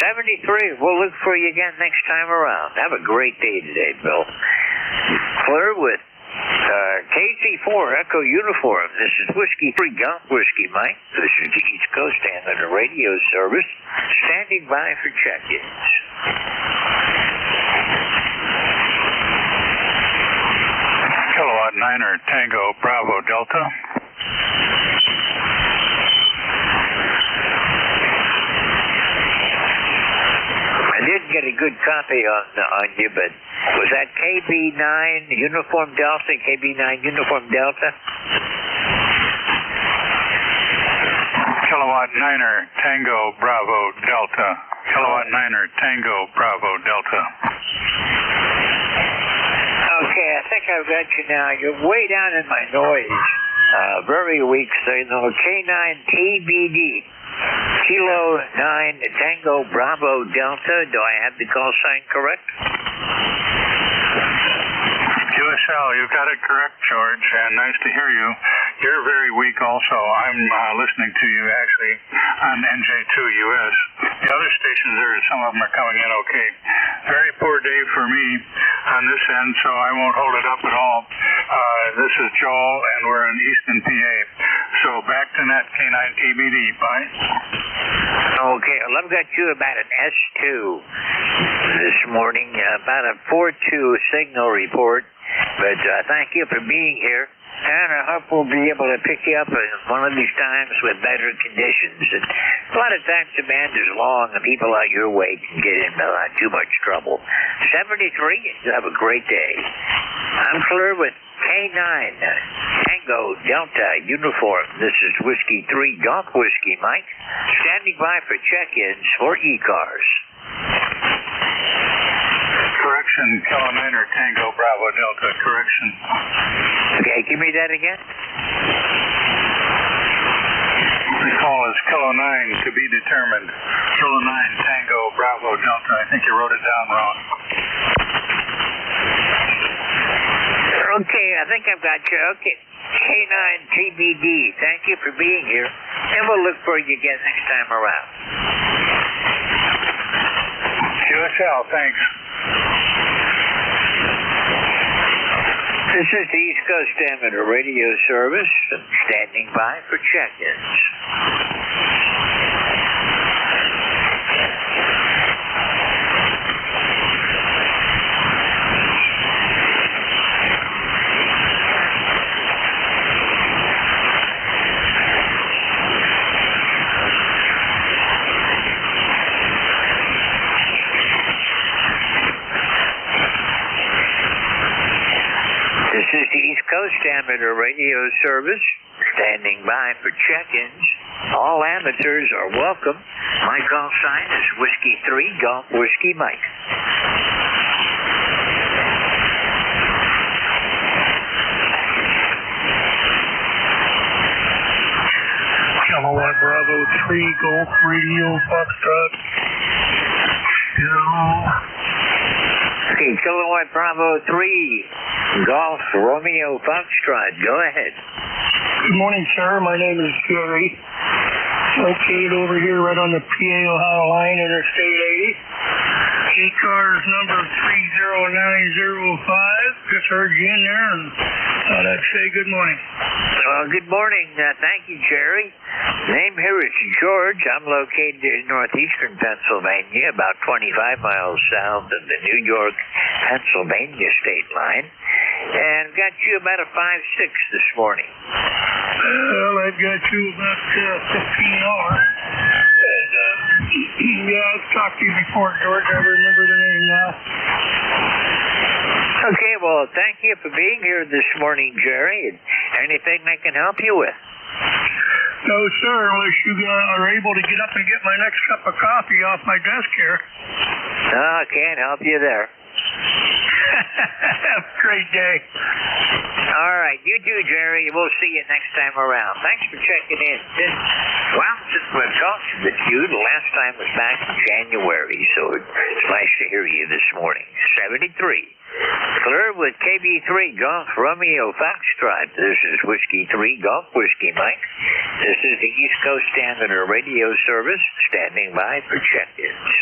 73, we'll look for you again next time around. Have a great day today, Bill. Clear with KZ Whiskey 4, Echo Uniform. This is Whiskey 3, Golf Whiskey Mike. This is the East Coast Amateur Radio Service. Standing by for check-ins. Kilowatt 9er Tango Bravo Delta. I didn't get a good copy on you, but was that KB9 Uniform Delta? KB9 Uniform Delta? Kilowatt 9er Tango Bravo Delta. Kilowatt 9er Tango Bravo Delta. Okay, I think I've got you now. You're way down in my noise. Very weak signal. K9 TBD. Kilo 9 Tango Bravo Delta. Do I have the call sign correct? QSL, you got it correct, George, and nice to hear you. You're very weak also. I'm listening to you actually on NJ2US. The other stations there, some of them are coming in okay. Very poor day for me on this end, so I won't hold it up at all. This is Joel, and we're in Easton, PA. So back to net K9 TBD. Bye. Okay, well, I've got you about an S2 this morning, about a 4-2 signal report. But thank you for being here, and I hope we'll be able to pick you up one of these times with better conditions. And a lot of times the band is long, and people out your way can get in too much trouble. 73, you have a great day. I'm clear with K9 Tango Delta Uniform. This is Whiskey 3 Golf Whiskey Mike, standing by for check-ins for ECARS. Correction, Kilo 9er Tango Bravo Delta, correction. Okay, give me that again. The call is Kilo 9 to be determined. Kilo 9 Tango Bravo Delta. I think you wrote it down wrong. Okay, I think I've got you. Okay, K9 TBD. Thank you for being here, and we'll look for you again next time around. QSL, thanks. This is the East Coast Amateur Radio Service, standing by for check-ins. This is the East Coast Amateur Radio Service, standing by for check-ins. All amateurs are welcome. My call sign is Whiskey 3 Golf Whiskey Mike. Kilowatt Bravo 3 Golf Radio Foxtrot. Okay, Kilowatt Bravo 3 Golf Romeo Foxtrot. Go ahead. Good morning, sir. My name is Jerry. Located over here right on the PA Ohio line, Interstate 80. ECARS number 30905. Just heard you in there and thought I'd say good morning. Well, good morning. Thank you, Jerry. Name here is George. I'm located in northeastern Pennsylvania, about 25 miles south of the New York-Pennsylvania state line. And got you about a 5-6 this morning. Well, I've got you about 15 hours. And, yeah, I've talked to you before, George. I remember the name now. Okay, well, thank you for being here this morning, Jerry. And anything I can help you with? No, sir, unless you are able to get up and get my next cup of coffee off my desk here. No, I can't help you there. Have a great day. All right, you too, Jerry. We'll see you next time around. Thanks for checking in. Well, since we've talked with you, the last time was back in January, so it's nice to hear you this morning. 73. Clear with KB3 Golf Romeo Foxtrot. This is Whiskey 3 Golf Whiskey Mike. This is the East Coast Amateur Radio Service, standing by for check-ins.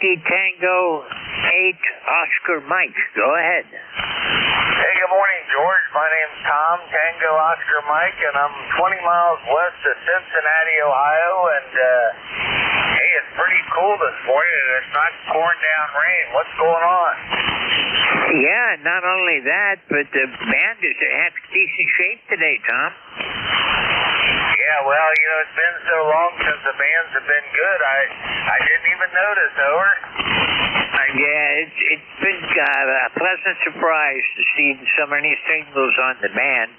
Whiskey Tango 8 Oscar Mike. Go ahead. Hey, good morning, George. My name's Tom, Tango Oscar Mike, and I'm 20 miles west of Cincinnati, Ohio, and hey, it's pretty cool this morning, and it's not pouring down rain. What's going on? Yeah, not only that, but the band is in half decent shape today, Tom. Yeah, well, you know, it's been so long since the bands have been good, I didn't even notice, over. Yeah, it's been a pleasant surprise to see so many signals on the band.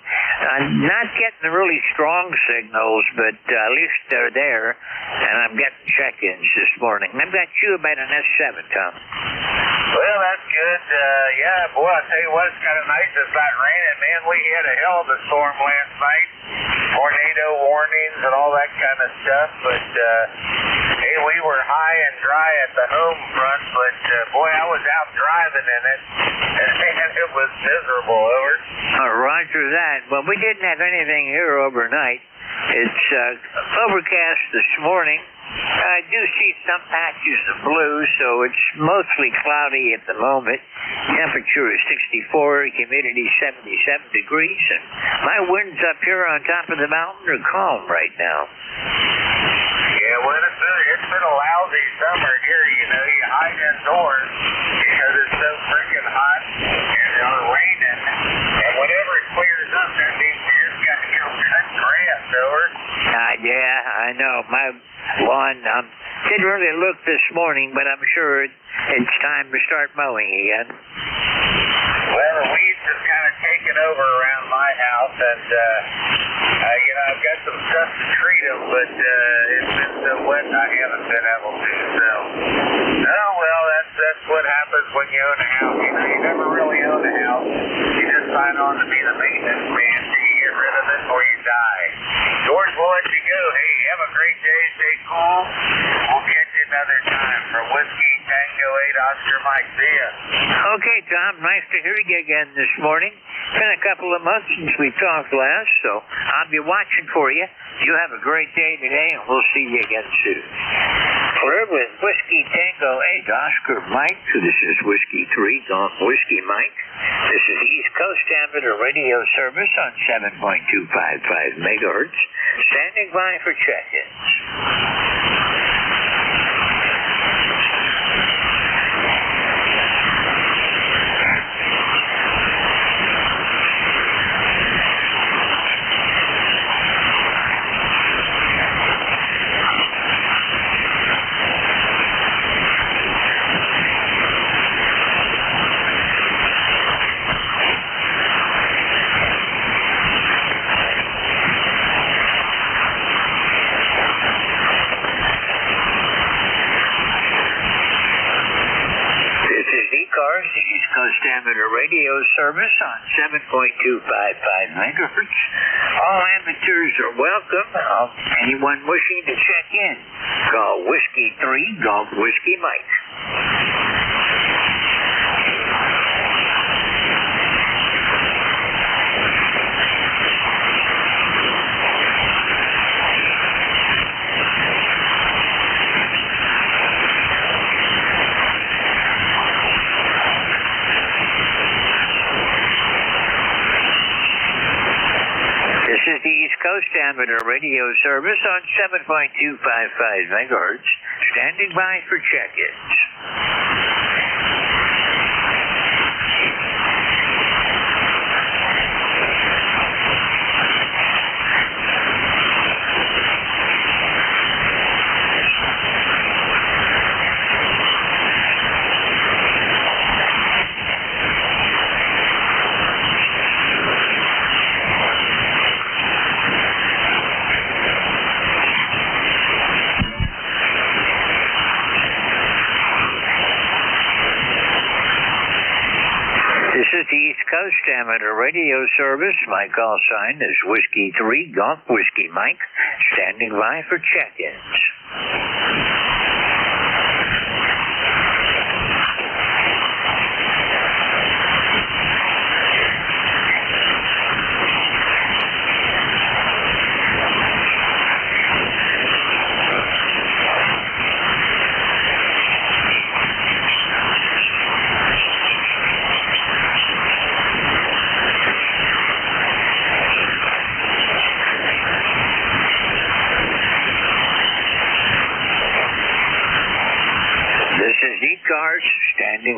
Not getting the really strong signals, but at least they're there, and I'm getting check-ins this morning. I've got you about an S7, Tom. Well, that's good. Yeah, boy, I tell you what, it's kind of nice it's not raining. Man, we had a hell of a storm last night. Tornado warnings and all that kind of stuff. But, hey, we were high and dry at the home front. But, boy, I was out driving in it. And it was miserable, over. Roger that. Well, we didn't have anything here overnight. It's overcast this morning. I do see some patches of blue, so it's mostly cloudy at the moment. Temperature is 64, humidity 77 degrees, and my winds up here on top of the mountain are calm right now. Yeah, well, it's been a lousy summer here. You know, you hide indoors because it's so freaking hot and it's raining. And whenever it clears up, that means you just got to go cut grass, over. Yeah, I know. My lawn didn't really look this morning, but I'm sure it's time to start mowing again. Well, the weeds have kind of taken over around my house, and, you know, I've got some stuff to treat them, but it's been so wet I haven't been able to, so. Oh, well, that's what happens when you own a house. You know, you never really own a house. You just sign on to be the maintenance man till you get rid of it or you die. George, we'll let you go. Hey, have a great day. Stay cool. We'll catch you another time for Whiskey Tango 8 Oscar Mike. See ya. Okay, Tom. Nice to hear you again this morning. It's been a couple of months since we talked last, so I'll be watching for you. You have a great day today, and we'll see you again soon. We're with Whiskey Tango 8 Oscar Mike. This is Whiskey 3 Golf Whiskey Mike. This is East Coast Amateur Radio Service on 7.255 megahertz. Standing by for check-ins. ECARS, the East Coast Amateur Radio Service on 7.255 megahertz. All amateurs are welcome. Anyone wishing to check in, call Whiskey 3 Golf Whiskey Mike. This is the East Coast Amateur Radio Service on 7.255 megahertz. Standing by for check-ins. This is the East Coast Amateur Radio Service. My call sign is Whiskey 3 Golf Whiskey Mike. Standing by for check-ins.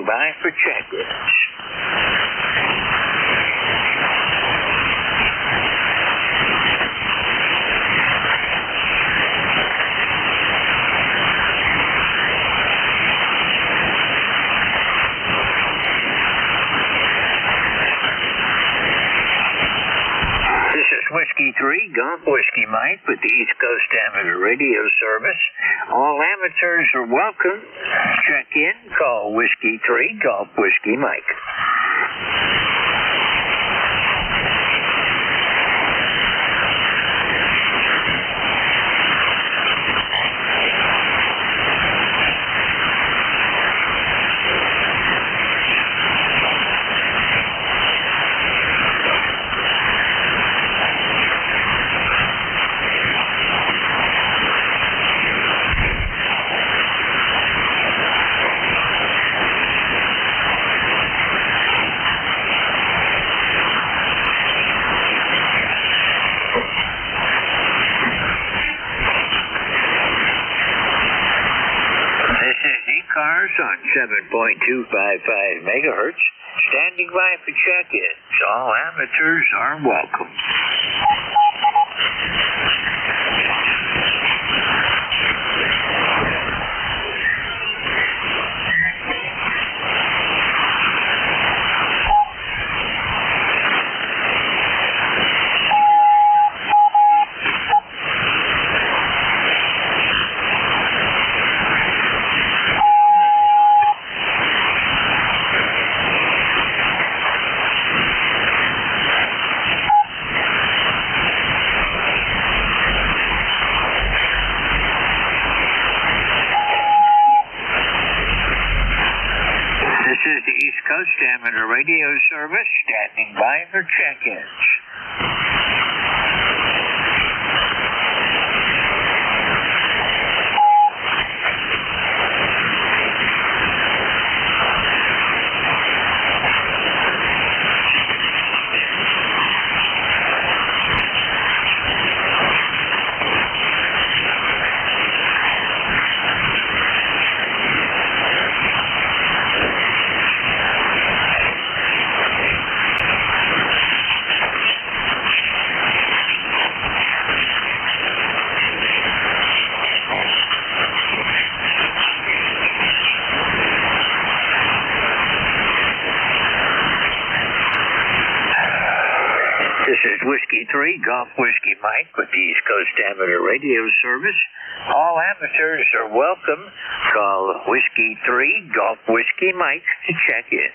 Standing by for check-ins. Whiskey 3, Golf Whiskey Mike with the East Coast Amateur Radio Service. All amateurs are welcome. Check in, call Whiskey 3, Golf Whiskey Mike. ECARS on 7.255 megahertz, standing by for check-ins. All amateurs are welcome. This is the East Coast Amateur Radio Service, standing by for check-ins. This is Whiskey 3, Golf Whiskey Mike with the East Coast Amateur Radio Service. All amateurs are welcome. Call Whiskey 3, Golf Whiskey Mike to check in.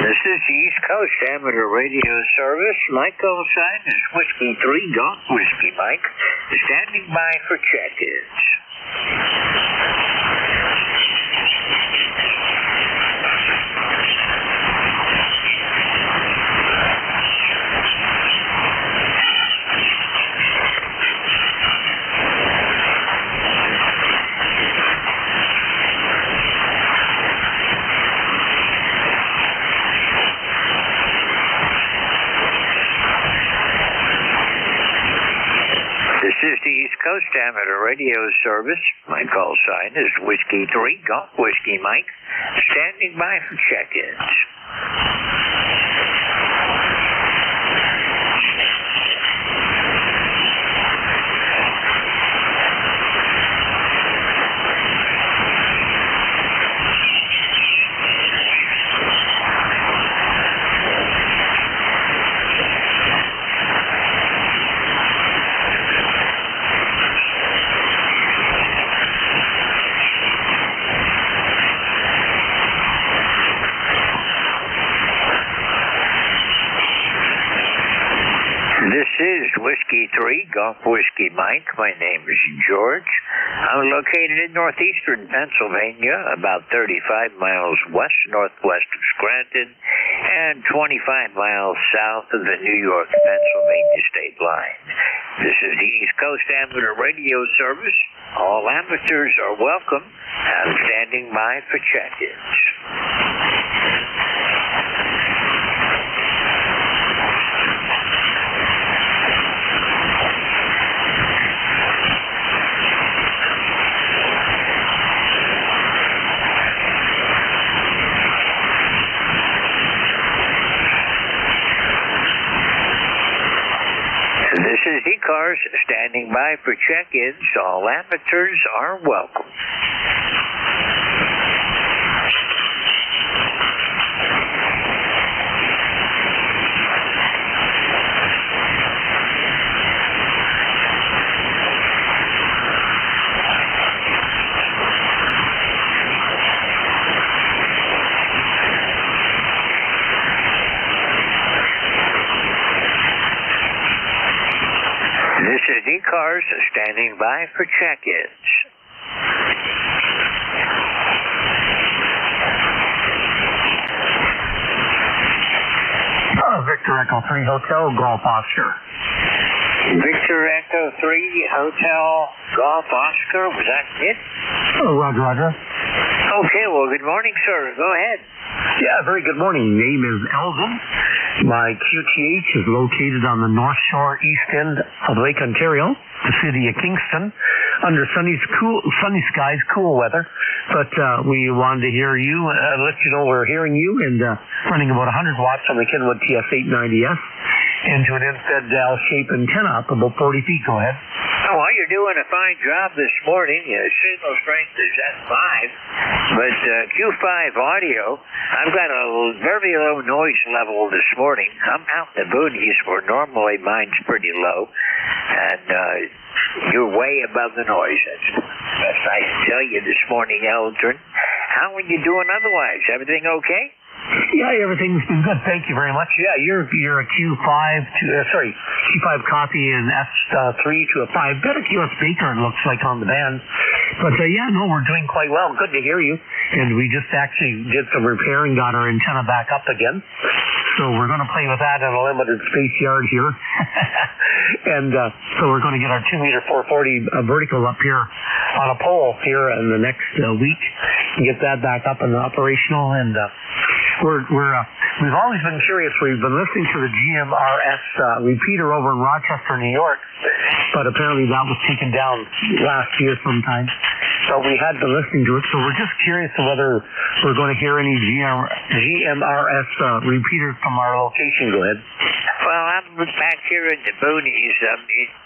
This is the East Coast Amateur Radio Service. My call sign is Whiskey 3, Golf Whiskey Mike, standing by for check-ins. This is the East Coast Amateur Radio Service. My call sign is Whiskey 3, Golf Whiskey Mike, standing by for check-ins. Golf Whiskey Mike. My name is George. I'm located in northeastern Pennsylvania, about 35 miles west-northwest of Scranton, and 25 miles south of the New York-Pennsylvania state line. This is the East Coast Amateur Radio Service. All amateurs are welcome. I'm standing by for check-ins. This is ECARS standing by for check-ins. All amateurs are welcome. This is ECARS standing by for check-ins. Victor Echo 3 Hotel, Golf Oscar. Victor Echo 3 Hotel Golf Oscar, was that it? Oh, Roger. Okay, well, good morning, sir. Go ahead. Yeah, very good morning. Name is Elgin. My QTH is located on the North Shore east end of Lake Ontario, the city of Kingston, under sunny skies, cool weather. But we wanted to hear you, let you know we're hearing you, and running about 100 watts on the Kenwood TS890S into an instead L-shaped antenna up about 40 feet. Go ahead. Oh, well, you're doing a fine job this morning. Signal strength is F5, but Q5 audio, I've got a very low noise level this morning. I'm out in the boonies where normally mine's pretty low, and you're way above the noise. That's best I can tell you this morning, Eldrin. How are you doing otherwise? Everything okay? Yeah, everything's been good. Thank you very much. Yeah, you're a Q5 copy and S3 to a 5. Better QS speaker, it looks like, on the band. But yeah, no, we're doing quite well. Good to hear you. And we just actually did some repair and got our antenna back up again. So we're going to play with that in a limited space yard here. And so we're going to get our 2-meter 440 vertical up here on a pole here in the next week and get that back up and operational. And we've always been curious. We've been listening to the GMRS repeater over in Rochester, New York, but apparently that was taken down last year sometime. So we had been listening to it. So we're just curious of whether we're going to hear any GMRS repeaters from our location. Go ahead. Well, I'm back here in the boonies.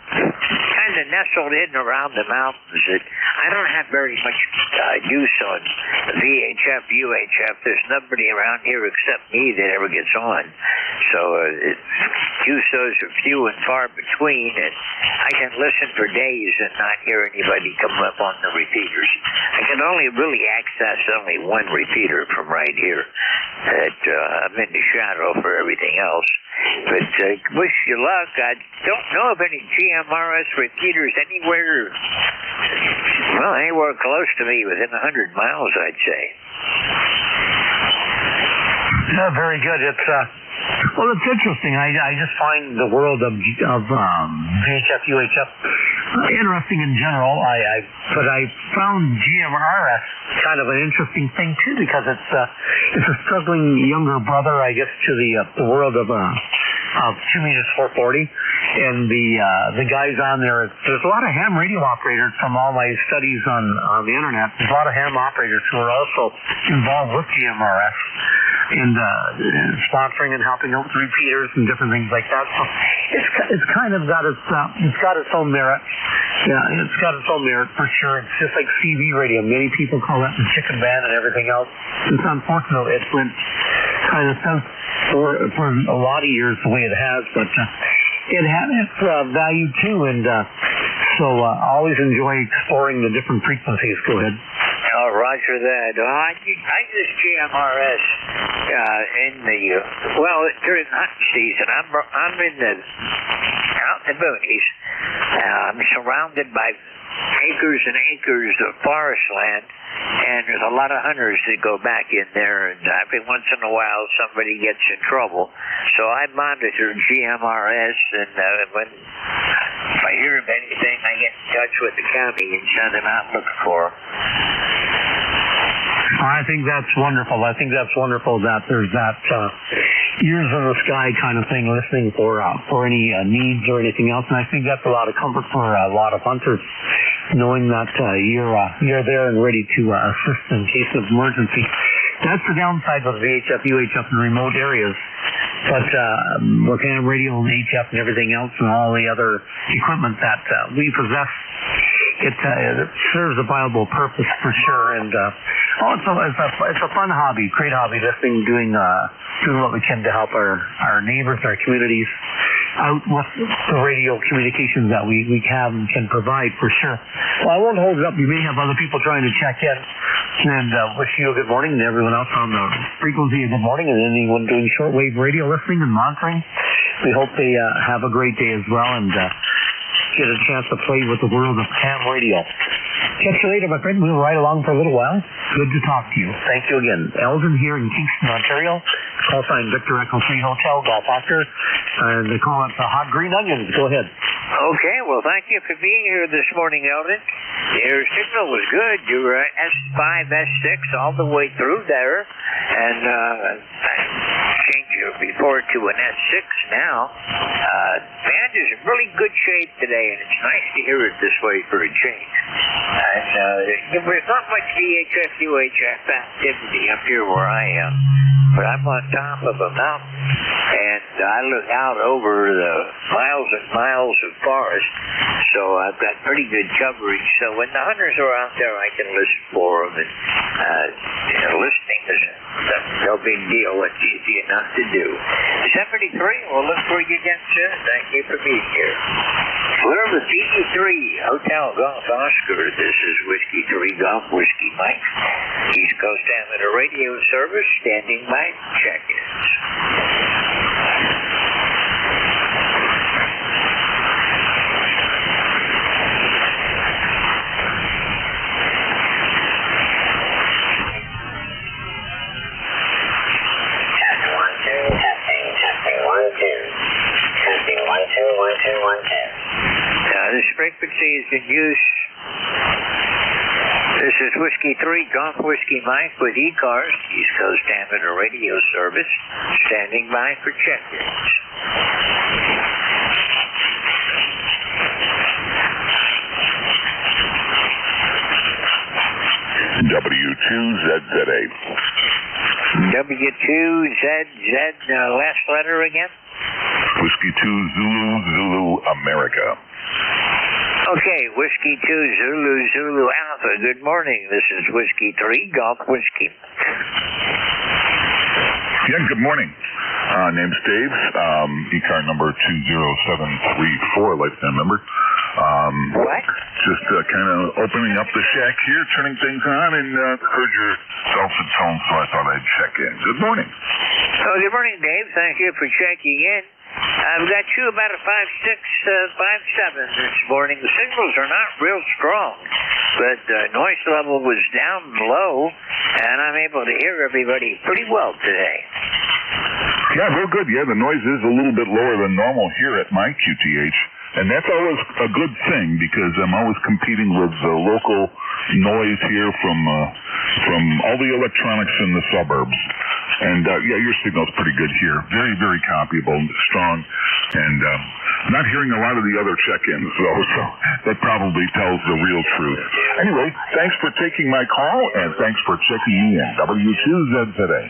Kind of nestled in around the mountains. I don't have very much use on VHF, UHF. There's nobody around here except me that ever gets on. So QSOs are few and far between, and I can listen for days and not hear anybody come up on the repeaters. I can only really access only one repeater from right here. I'm in the shadow for everything else. But wish you luck. I don't know of any GMRS repeaters anywhere close to me, within 100 miles, I'd say. Yeah, very good. Well, it's interesting. I just find the world of VHF, UHF interesting in general. But I found GMRS kind of an interesting thing too, because it's a struggling younger brother, I guess, to the world of 2 meters 440, and the guys on there. There's a lot of ham radio operators from all my studies on the internet. There's a lot of ham operators who are also involved with GMRS and sponsoring and helping out with repeaters and different things like that. So it's kind of got its own merit. Yeah, it's got its own merit for sure. It's just like CV radio. Many people call that the chicken band and everything else. It's unfortunate it went kind of since for a lot of years the way it has, but it had its value too, and so I always enjoy exploring the different frequencies. Go ahead. Oh, roger that. I use GMRS in the during hunting season. I'm in the out in the boonies. I'm surrounded by acres and acres of forest land, and there's a lot of hunters that go back in there, and every once in a while somebody gets in trouble. So I monitor GMRS, and if I hear of anything, I get in touch with the county and send them out looking for them. I think that's wonderful. I think that's wonderful that there's that ears in the sky kind of thing, listening for any needs or anything else. And I think that's a lot of comfort for a lot of hunters, knowing that you're there and ready to assist in case of emergency. That's the downside of VHF, UHF in remote areas. But with ham radio and HF and everything else and all the other equipment that we possess, it serves a viable purpose for sure. And also, it's a fun hobby, great hobby, listening, doing what we can to help our neighbors, our communities out with the radio communications that we have and can provide for sure. Well, I won't hold it up. You may have other people trying to check in, and wish you a good morning, and everyone else on the frequency a good morning, and anyone doing shortwave radio listening and monitoring. We hope they have a great day as well, and get a chance to play with the world of ham radio. Catch you later, my friend. We'll ride along for a little while. Good to talk to you. Thank you again. Eldon here in Kingston, Ontario. Call sign Victor Echo 3 Hotel, Golf Oscar. And they call it the Hot Green Onions. Go ahead. Okay, well, thank you for being here this morning, Eldon. Your signal was good. You were S5, S6 all the way through there. And I changed your report to an S6 now. Band is in really good shape today, and it's nice to hear it this way for a change. And there's not much VHF, UHF activity up here where I am, but I'm on top of a mountain, and I look out over the miles and miles of forest, so I've got pretty good coverage. So when the hunters are out there, I can listen for them, and listening is no big deal. It's easy enough to do. 73, we'll look for you again soon. Thank you for being here. We're with DE3 Hotel Golf Oscar. This is Whiskey 3 Golf Whiskey Mike. East Coast Amateur Radio Service, standing by check-ins. This frequency is in use. This is Whiskey 3 Golf Whiskey Mike with ECARS, East Coast Amateur Radio Service, standing by for check-ins. W2ZZA. W2ZZ, last letter again? Whiskey 2 Zulu America. Okay, Whiskey 2 Zulu Alpha. Good morning. This is Whiskey 3 Golf Whiskey. Yeah, good morning. Name's Dave. ECAR number 20734, lifetime member. What? Just kind of opening up the shack here, turning things on, and heard your dulcet tones, so I thought I'd check in. Good morning. Oh, good morning, Dave. Thank you for checking in. I've got you about a 5.6, 5.7 this morning. The signals are not real strong, but noise level was down low, and I'm able to hear everybody pretty well today. Yeah, real good. Yeah, the noise is a little bit lower than normal here at my QTH. And that's always a good thing because I'm always competing with local noise here from all the electronics in the suburbs. And yeah, your signal's pretty good here. Very, very copyable, strong, and not hearing a lot of the other check-ins though, so that probably tells the real truth. Anyway, thanks for taking my call, and thanks for checking me in. W2Z today.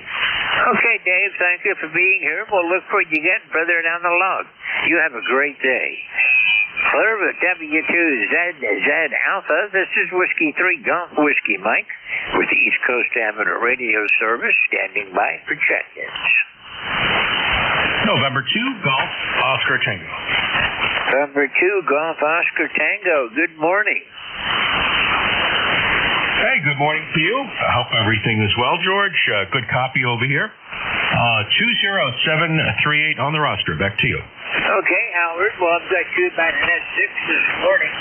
Okay, Dave, thank you for being here. We'll look for you again further down the log. You have a great day. Clear with W2ZZ Alpha. This is Whiskey 3 Golf Whiskey Mike with the East Coast Amateur Radio Service, standing by for check-ins. November 2 Golf Oscar Tango. November 2 Golf Oscar Tango. Good morning. Hey, good morning to you. I hope everything is well, George. Good copy over here. 20738 on the roster. Back to you. Okay, Howard. Well, I've got you about an S6 this morning.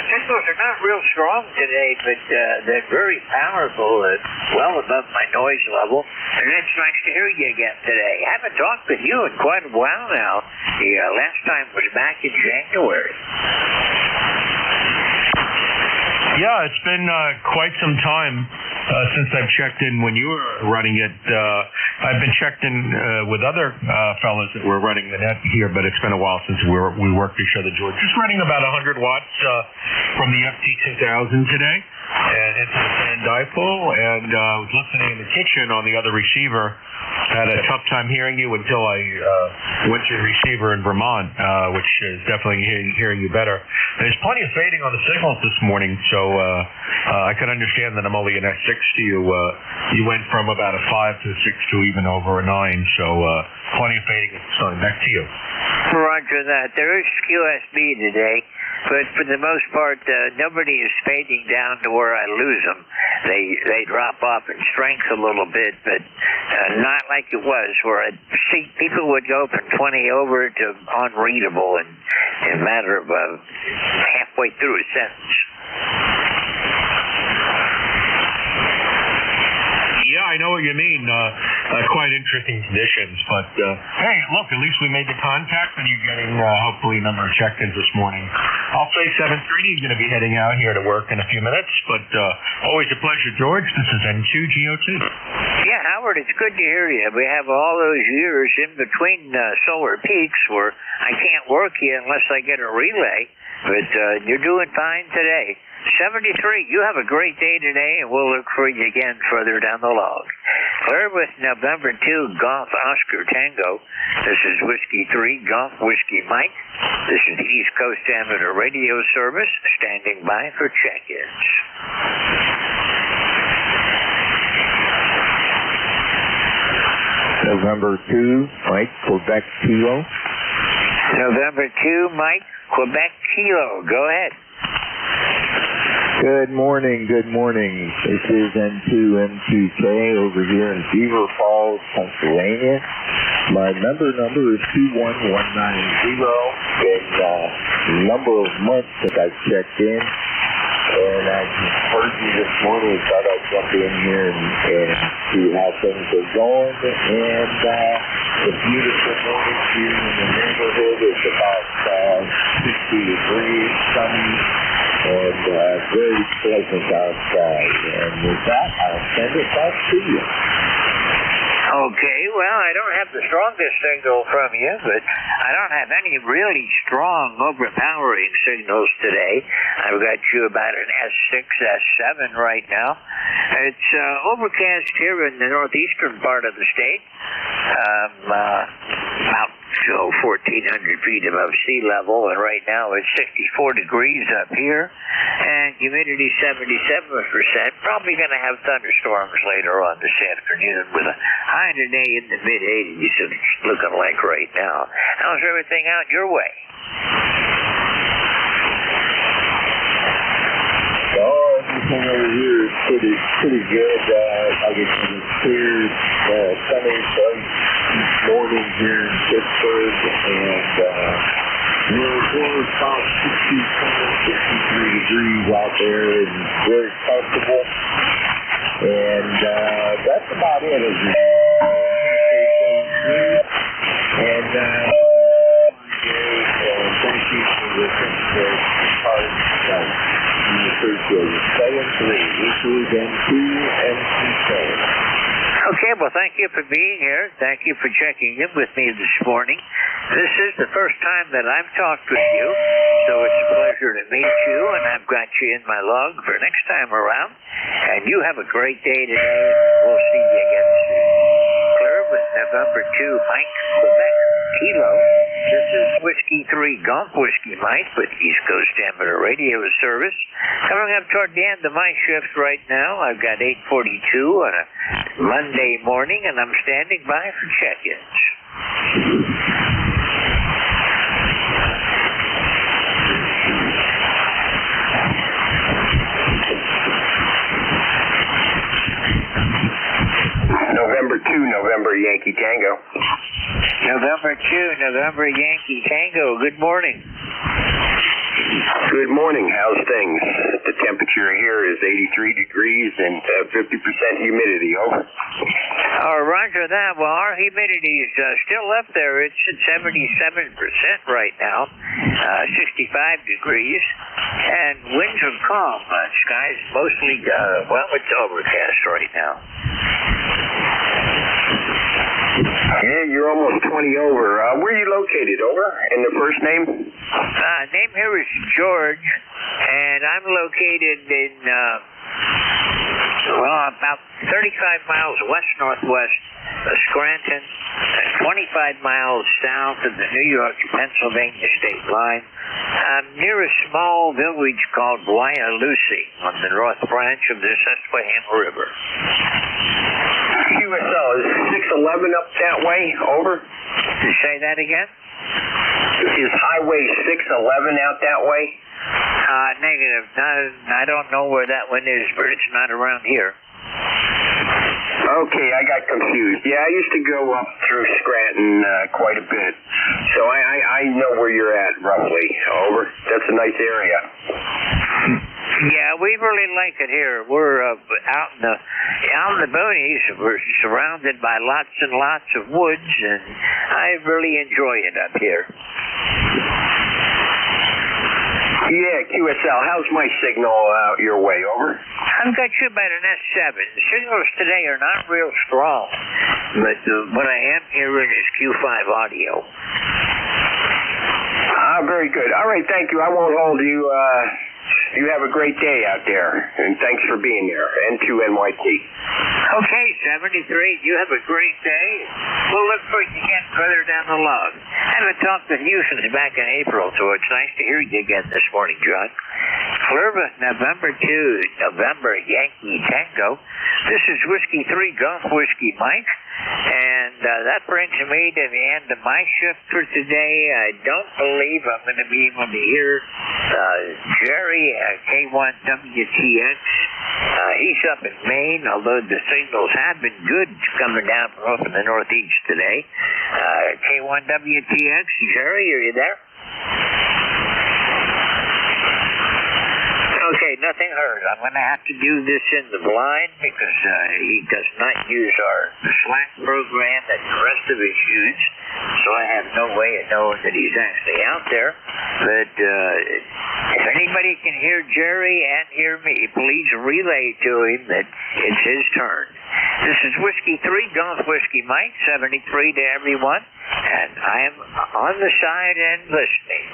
Signals are not real strong today, but they're very powerful and well above my noise level. And it's nice to hear you again today. I haven't talked with you in quite a while now. The last time was back in January. Yeah, it's been quite some time since I've checked in when you were running it. I've been checked in with other fellas that were running the net here, but it's been a while since we worked each other, George. Just running about 100 watts from the FT2000 today and into the San Dipole, and was listening in the kitchen on the other receiver. Had a tough time hearing you until I went to the receiver in Vermont, which is definitely hearing you better. There's plenty of fading on the signals this morning, so I can understand that I'm only an S6 to you. You went from about a 5 to a 6 to even over a 9, so plenty of fading. So back to you. Roger that. There is QSB today, but for the most part, nobody is fading down to where I lose them. They drop off in strength a little bit, but not like it was where I'd see people would go from 20 over to unreadable in a matter of halfway through a sentence. Yeah, I know what you mean. Quite interesting conditions, but hey, look, at least we made the contact, and you're getting hopefully a number of check-ins this morning. I'll say 7:30 is going to be heading out here to work in a few minutes, but always a pleasure, George. This is N2GO2. Yeah, Howard, it's good to hear you. We have all those years in between solar peaks where I can't work you unless I get a relay, but you're doing fine today. 73, you have a great day today, and we'll look for you again further down the log. Clear with November 2, Golf Oscar Tango. This is Whiskey 3, Golf Whiskey Mike. This is the East Coast Amateur Radio Service, standing by for check-ins. November 2, Mike, Quebec Kilo. November 2, Mike, Quebec Kilo. Go ahead. Good morning, good morning. This is N2M2K over here in Beaver Falls, Pennsylvania. My number is 21190. Been a number of months that I've checked in, and I heard you this morning. Thought I'd jump in here and see how things are going. And the beautiful morning here in the neighborhood is about 60 degrees, sunny, and very pleasant outside. And with that, I'll send it back to you. Okay, well, I don't have the strongest signal from you, but I don't have any really strong, overpowering signals today. I've got you about an S6, S7 right now. It's overcast here in the northeastern part of the state, about 1,400 feet above sea level, and right now it's 64 degrees up here, and humidity 77%. Probably going to have thunderstorms later on this afternoon with a high today in the mid-80s, and it's looking like right now. How's everything out your way? Oh, everything over here is pretty good. I get some clear, sunny, bright morning here in Pittsburgh, and we're about 63 degrees out there, and very comfortable. And that's about it. And thank you for the part of the show. We appreciate it. 7-3. This is N2MCK. Okay, well, thank you for being here. Thank you for checking in with me this morning. This is the first time that I've talked with you, so it's a pleasure to meet you, and I've got you in my log for next time around. And you have a great day today, and we'll see you again soon. Clear with November 2, Mike, Quebec Kilo. This is Whiskey 3, Golf Whiskey Mike with East Coast Amateur Radio Service. Coming up toward the end of my shift right now, I've got 8:42 on a Monday morning, and I'm standing by for check-ins. November 2, November Yankee Tango. November number 2, November Yankee Tango. Good morning. Good morning. How's things? The temperature here is 83 degrees and 50% humidity. Over. Roger that. Well, our humidity is still up there. It's at 77% right now, 65 degrees, and winds are calm. Skies mostly, it's overcast right now. Yeah, you're almost 20 over. Where are you located, over? And the first name? Name here is George, and I'm located in, about 35 miles west-northwest of Scranton, 25 miles south of the New York-Pennsylvania state line. I'm near a small village called Wyalusing on the north branch of the Susquehanna River. QSL, is 611 up that way? Over. You say that again? Is Highway 611 out that way? Negative. I don't know where that one is, but it's not around here. Okay, I got confused. Yeah, I used to go up through Scranton quite a bit, so I know where you're at roughly. Over. That's a nice area. Yeah, we really like it here. We're out in the boonies. We're surrounded by lots and lots of woods, and I really enjoy it up here. Yeah, QSL, how's my signal out your way? Over. I've got you about an S7. The signals today are not real strong, but what I am hearing is Q5 audio. Very good. All right, thank you. I won't hold you. You have a great day out there, and thanks for being there. N2NYT. Okay, 73. You have a great day. We'll look for you again further down the log. I haven't talked with you since back in April, so it's nice to hear you again this morning, John. Clerva, November 2, November Yankee Tango. This is Whiskey 3 Golf Whiskey Mike. And that brings me to the end of my shift for today. I don't believe I'm going to be able to hear Jerry at K1WTX. He's up in Maine, although the signals have been good coming down from up in the northeast today. K1WTX, Jerry, are you there? Okay, nothing heard. I'm going to have to do this in the blind because he does not use the Slack program that the rest of us use, so I have no way of knowing that he's actually out there. But if anybody can hear Jerry and hear me, please relay to him that it's his turn. This is Whiskey 3, Golf Whiskey Mike, 73 to everyone, and I am on the side and listening.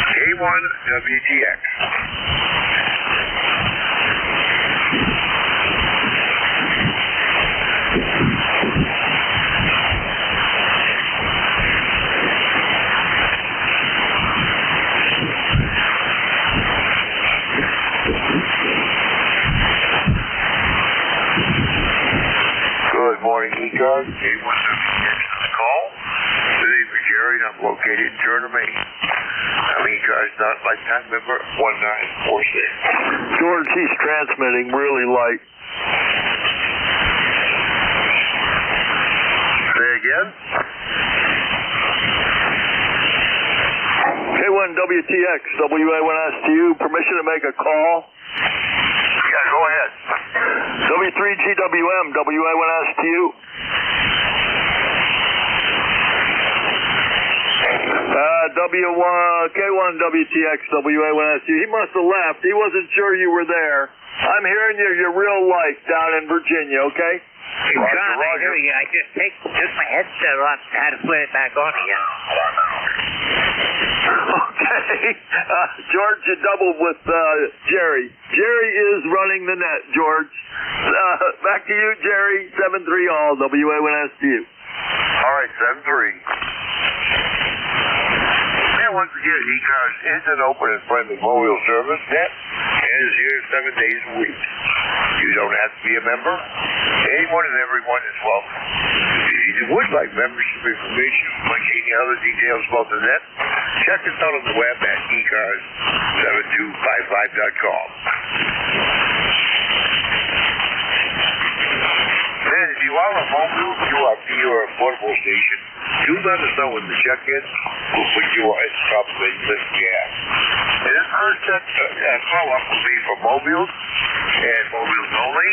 K1WTX. Good morning, ECARS. K1WTX on the call. Today for Jerry, and I'm located in Turner, Maine. ECARS lifetime member 1946. George, he's transmitting really light. Say again? K1WTX, WA1S to you. Permission to make a call? Yeah, go ahead. W3GWM, WA1S to you. K1WTX, WA1S to you. He must have left. He wasn't sure you were there. I'm hearing you. You're real light down in Virginia, okay? John, I hear you. I just took my headset off and had to put it back on again. Okay. George, you doubled with Jerry. Jerry is running the net, George. Back to you, Jerry. 7-3 all. WA1S to you. All right, 7-3. And once again, ECARS is an open and friendly mobile service that is here 7 days a week. You don't have to be a member. Anyone and everyone is welcome. If you would like membership information, like any other details about the net, check us out on the web at ECARS7255.com. Then, if you are a mobile QRP or a portable station, do let us know in the check-in. We'll put you at the top of the list we have. And this first call-up will be for mobiles and mobiles only.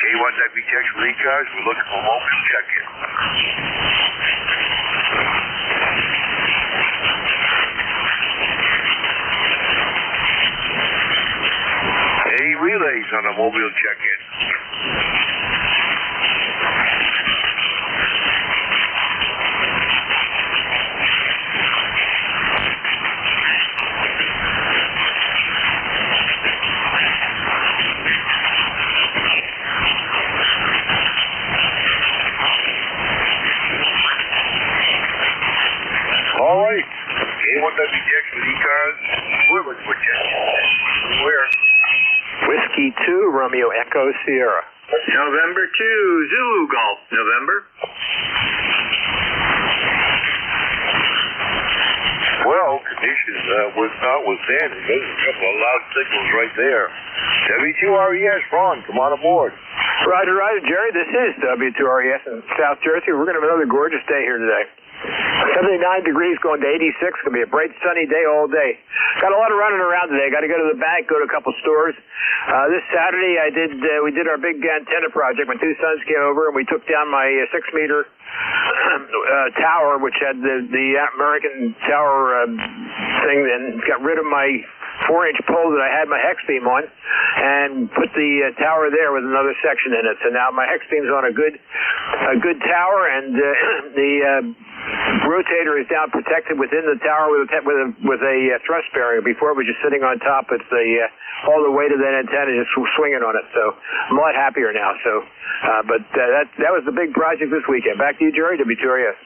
K1W text with ECARS. We're looking for mobile check-in. Any relays on a mobile check-in? All right. K1WTX with ECARS. We're looking for check-in. Where? Whiskey 2, Romeo Echo Sierra. November 2, Zulu Golf, November. Well, conditions notwithstanding, there's a couple of loud signals right there. W2RES, Ron, come on aboard. Roger, Jerry. This is W2RES in South Jersey. We're going to have another gorgeous day here today. 79 degrees going to 86. Going to be a bright, sunny day all day. Got a lot of running around today. Got to go to the bank, go to a couple stores. This Saturday, we did our big antenna project. My two sons came over, and we took down my 6-meter tower, which had the American tower thing, and got rid of my 4-inch pole that I had my hex beam on, and put the tower there with another section in it. So now my hex beam's on a good tower, and the rotator is down protected within the tower with a thrust barrier. Before it was just sitting on top. It's all the weight of that antenna just swinging on it. So I'm a lot happier now. So, that was the big project this weekend. Back to you, Jerry. W2RES.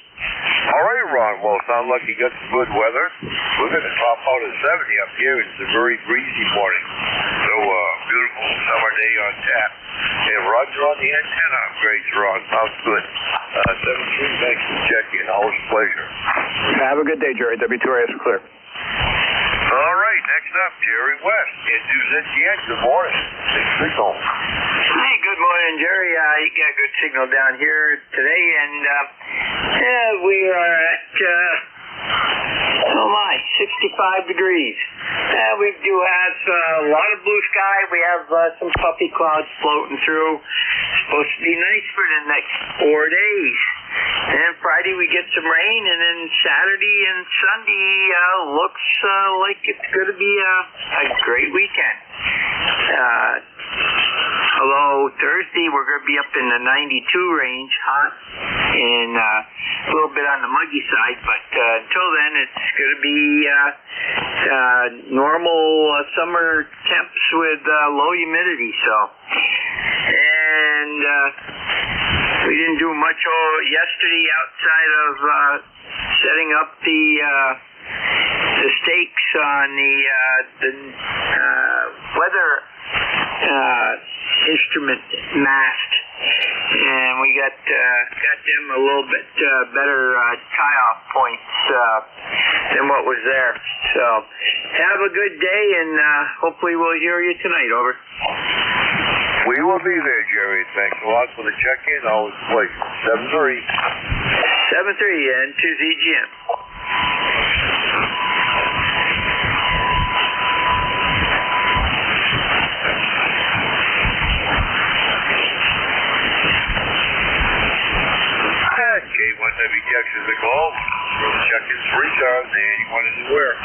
All right, Ron. Well, sounds like you got some good weather. We're going to top out at 70 up here. It's a very breezy morning. So, beautiful summer day on tap. And Roger on the antenna upgrades, Ron. Sounds good. 73, thanks for checking. Always a pleasure. Have a good day, Jerry. W2RES are clear. All right, next up, Jerry West. Good morning. Big signal. Hey, good morning, Jerry. You got a good signal down here today, and we are at 65 degrees. We do have a lot of blue sky. We have some puffy clouds floating through. It's supposed to be nice for the next 4 days. And Friday we get some rain, and then Saturday and Sunday looks like it's going to be a great weekend. Although Thursday we're going to be up in the 92 range, hot, and a little bit on the muggy side, but until then it's going to be normal summer temps with low humidity. So, and we didn't do much yesterday outside of setting up the stakes on the weather instrument mast, and we got them a little bit better tie-off points than what was there. So have a good day, and hopefully we'll hear you tonight. Over. We will be there, Jerry. Thanks a lot for the check-in. Always a pleasure. 7-3 and to ZGM. K1WTX is the call. Check-in 3 stars, anyone anywhere.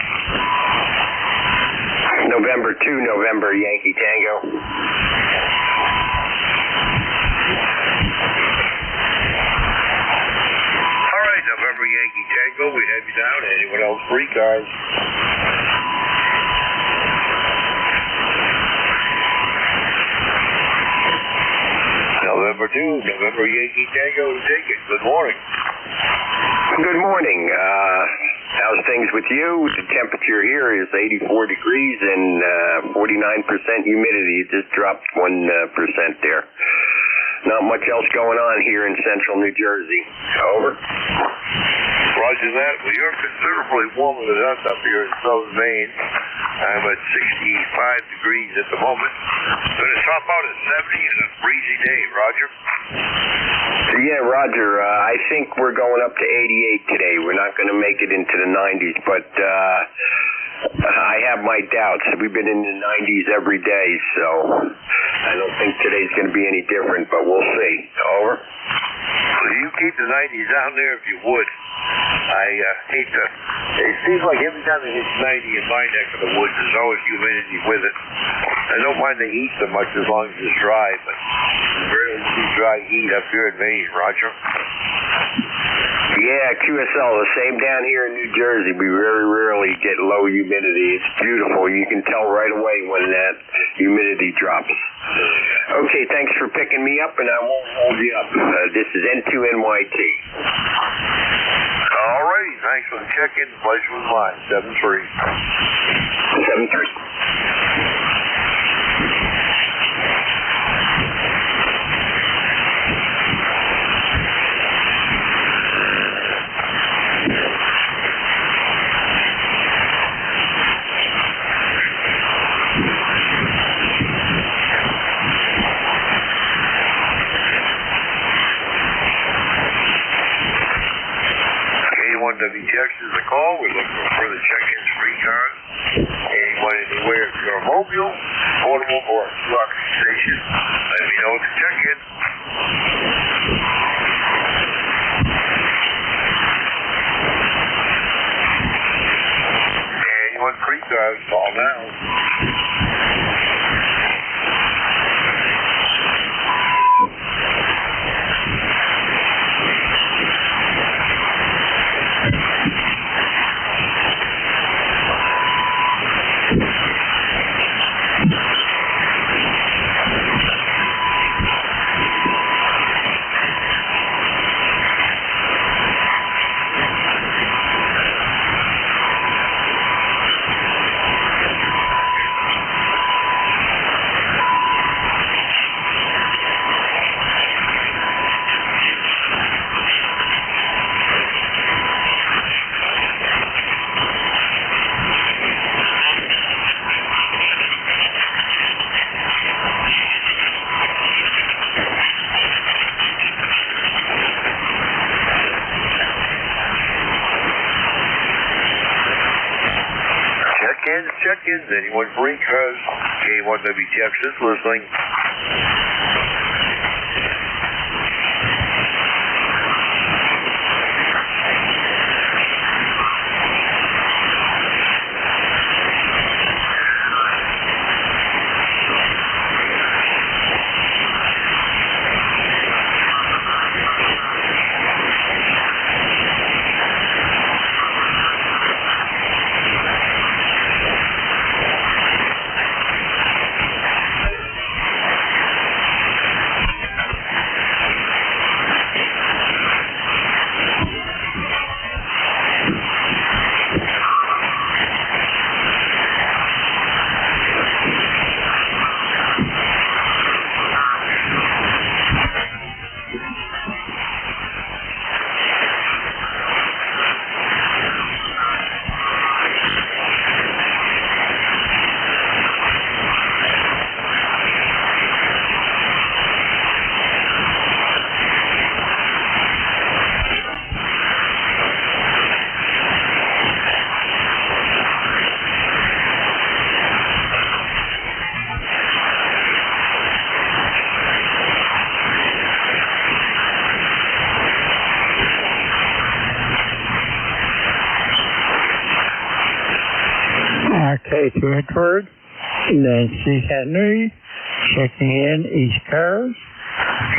November 2, November Yankee Tango. All right, November Yankee Tango, we have you down. Anyone else? 3 cars. November 2, November Yankee Tango, take it. Good morning. Good morning. How's things with you? The temperature here is 84 degrees and 49% humidity. It just dropped 1% there. not much else going on here in central New Jersey. Over. Roger that. Well, you're considerably warmer than us up here in southern Maine. I'm at 65 degrees at the moment. Going to top out at 70 and a breezy day, Roger. Yeah, Roger. I think we're going up to 88 today. We're not going to make it into the 90s, but I have my doubts. We've been in the 90s every day, so I don't think today's going to be any different, but we'll see. Over. Well, you keep the 90s down there if you would. I hate to... It seems like every time it hits 90 in my neck of the woods, there's always humidity with it. I don't mind the heat so much as long as it's dry, but you rarely see dry heat up here in Maine, Roger. Yeah, QSL, the same down here in New Jersey. We very rarely get low humidity. It's beautiful. You can tell right away when that humidity drops. Okay, thanks for picking me up, and I won't hold you up. This is N2NYT. All righty, thanks for the check-in. The pleasure was mine. 7-3. 7-3. WTX is the call. We're looking for further check-ins for ECARS. Anyone anywhere, if you're mobile, portable, or docking station, let me know to check in. Anyone for ECARS, call now. Check-ins, anyone for ECARS, K1WTX is listening. K2 Edward, Nancy Henry, checking in ECARS,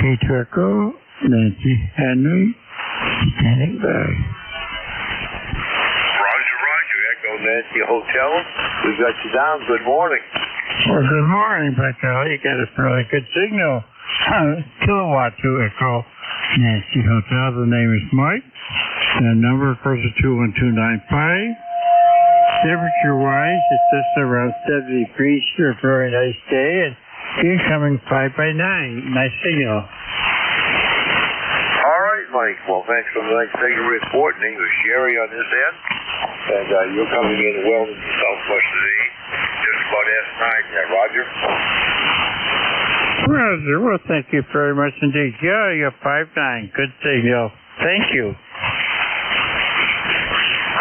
K2 Echo, Nancy Henry, standing by. Roger, Echo Nancy Hotel. We've got you down. Good morning. Well, good morning, Echo. You got a really good signal. Kilowatt 2 Echo, Nancy Hotel. The name is Mike. The number, of course, is 21295. Temperature-wise, it's just around 70 degrees. A very nice day, and incoming 5 by 9. Nice signal. right. Well, thanks for the nice figure report. Name is Sherry on this end. And you're coming in well in southwest today. Just about S9 there, Roger. Roger. Well, thank you very much indeed. Yeah, you're 5-9. Good signal. Thank you.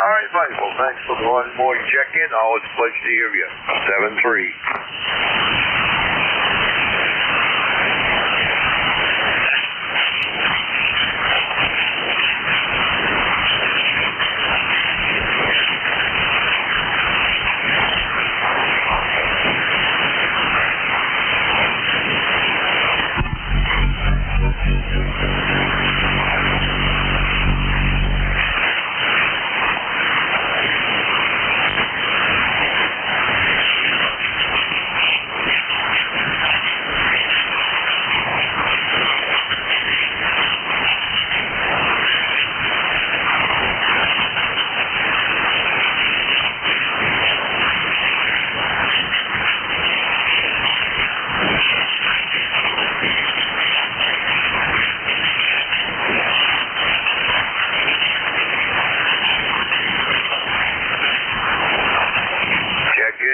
All right, buddy. Well, thanks for the one morning check-in. Always a pleasure to hear you. 7-3.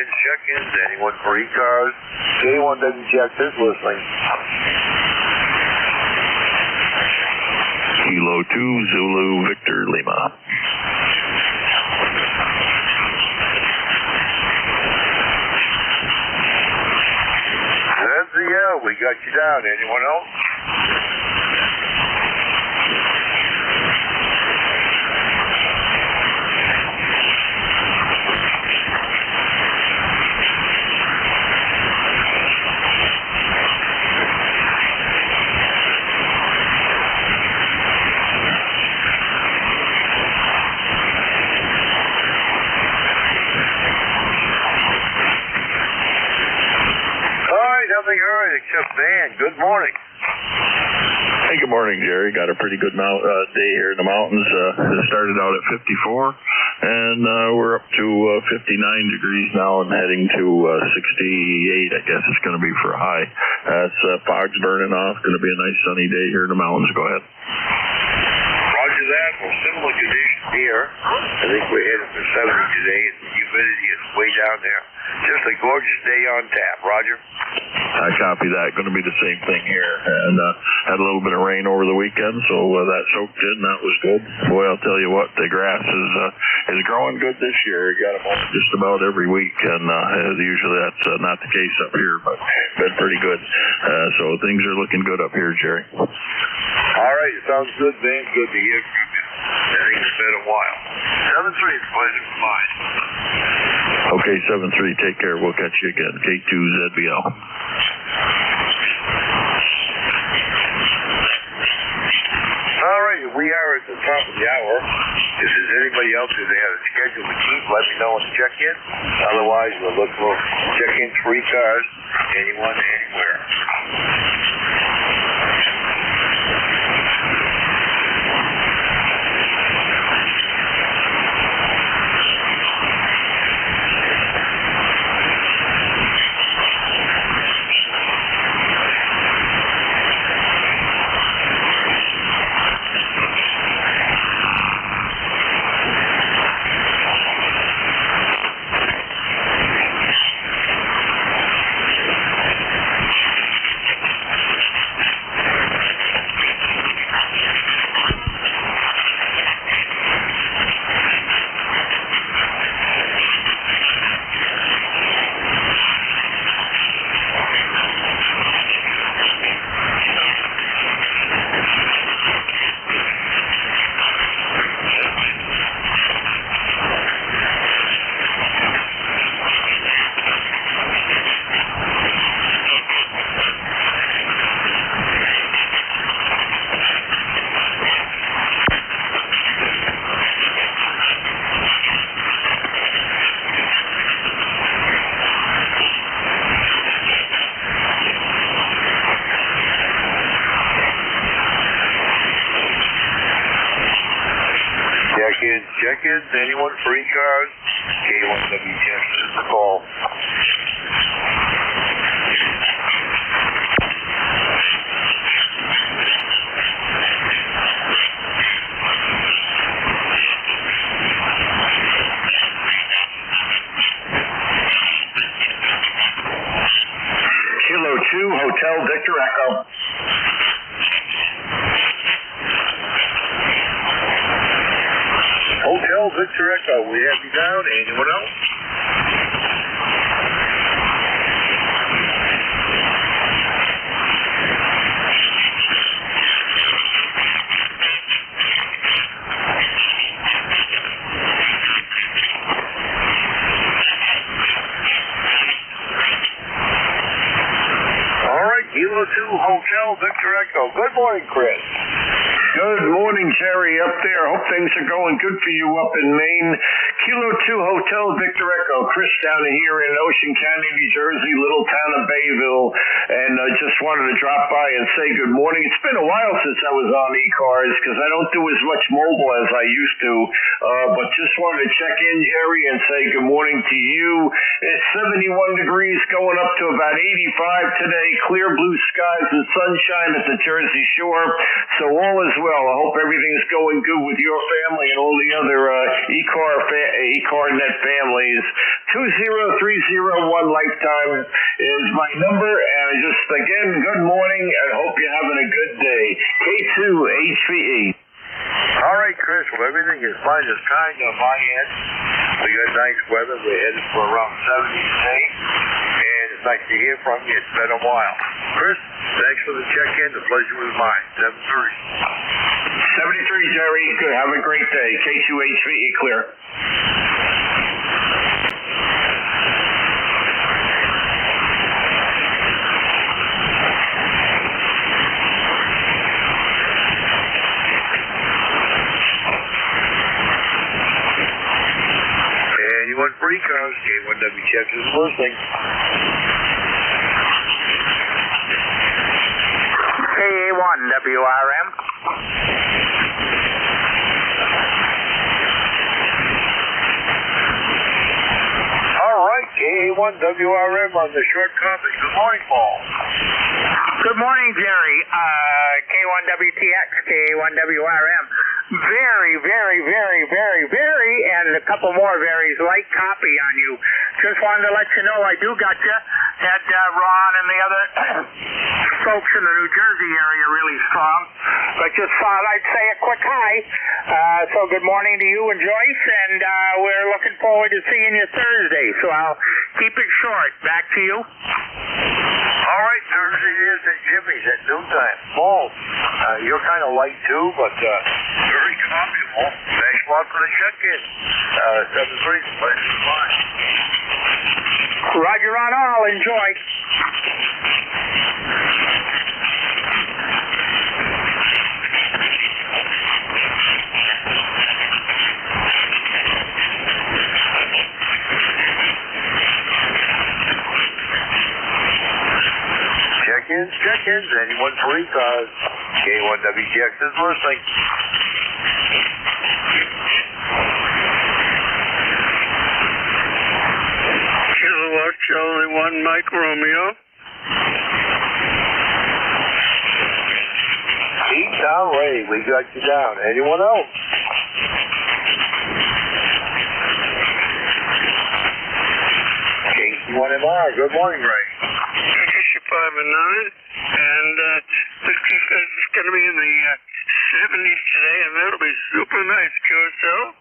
Check-ins, anyone for ECARS? Anyone doesn't check this listening. Kilo 2, Zulu, Victor, Lima. That's the L. We got you down. Anyone else? Nothing heard except Van. Good morning. Hey, good morning, Jerry. Got a pretty good day here in the mountains. It started out at 54, and we're up to 59 degrees now and heading to 68. I guess it's going to be for a high. It's fog's burning off. Going to be a nice sunny day here in the mountains. Go ahead. Roger that. Well, similar conditions here. I think we're heading for 70 today, and the humidity is way down there. Just a gorgeous day on tap. Roger. I copy that. Going to be the same thing here. And had a little bit of rain over the weekend, so that soaked in. That was good. Boy, I'll tell you what, the grass is growing good this year. You got them on just about every week, and usually that's not the case up here, but been pretty good. So things are looking good up here, Jerry. All right. Sounds good, Van. Good to hear from you. I think it's been a while. 7-3 is a pleasure of mine. Okay, 7-3. Take care. We'll catch you again. K2ZBL. All right, we are at the top of the hour. If there's anybody else who they have a schedule to keep, let me know and check in. Otherwise, we'll look for check-in 3 cars, anyone, anywhere. Check-ins, anyone for ECARS? K1WTF, this is the call. Victor Echo, we have you down. Anyone else? Kilo 2 Hotel Victor Echo. Good morning, Chris. Good morning, Jerry, up there. Hope things are going good for you up in Maine. Kilo 2 Hotel Victor Echo. Chris down here in Ocean County, New Jersey, little town of Bayville. And I just wanted to drop by and say good morning. It's been a while since I was on ECARS because I don't do as much mobile as I used to. But just wanted to check in, Jerry, and say good morning to you. It's 71 degrees going up to about 85 today. Clear blue skies and sunshine at the Jersey Shore. So all is well. I hope everything's going good with your family and all the other ECARNet families. 20301 Lifetime is my number. And just, again, good morning and hope you're having a good day. K2 HVE. All right, Chris. Well, everything is fine. It's kind on my end. We got nice weather. We're headed for around 70 today. And it's nice to hear from you. It's been a while. Chris, thanks for the check-in. The pleasure was mine. 73, Jerry. Good. Have a great day. K2 HVE clear. Anyone for ECARS, K1W checks is listening. K1WRM. All right, K1WRM on the short copy. Good morning, Paul. Good morning, Jerry. K1WTX, K1WRM. Very, and a couple more varies, light copy on you. Just wanted to let you know I do got you. Had Ron and the other folks in the New Jersey area really strong. But just thought I'd say a quick hi. So good morning to you and Joyce, and we're looking forward to seeing you Thursday. So I'll keep it short. Back to you. All right, Thursday is at Jimmy's at noontime. Paul, you're kind of light too, but very comfortable. Thanks a lot for the check-in. 7-3, pleasure is mine. Roger on all. Enjoy. Check-ins. Anyone for ECARS? K1WTX is listening. Kilowatt Charlie 1 Mike Romeo. Town Ray, we got you down. Anyone else? K1MR, good morning, Ray. 5 and 9, and it's going to be in the 70s today, and that'll be super nice. QSL?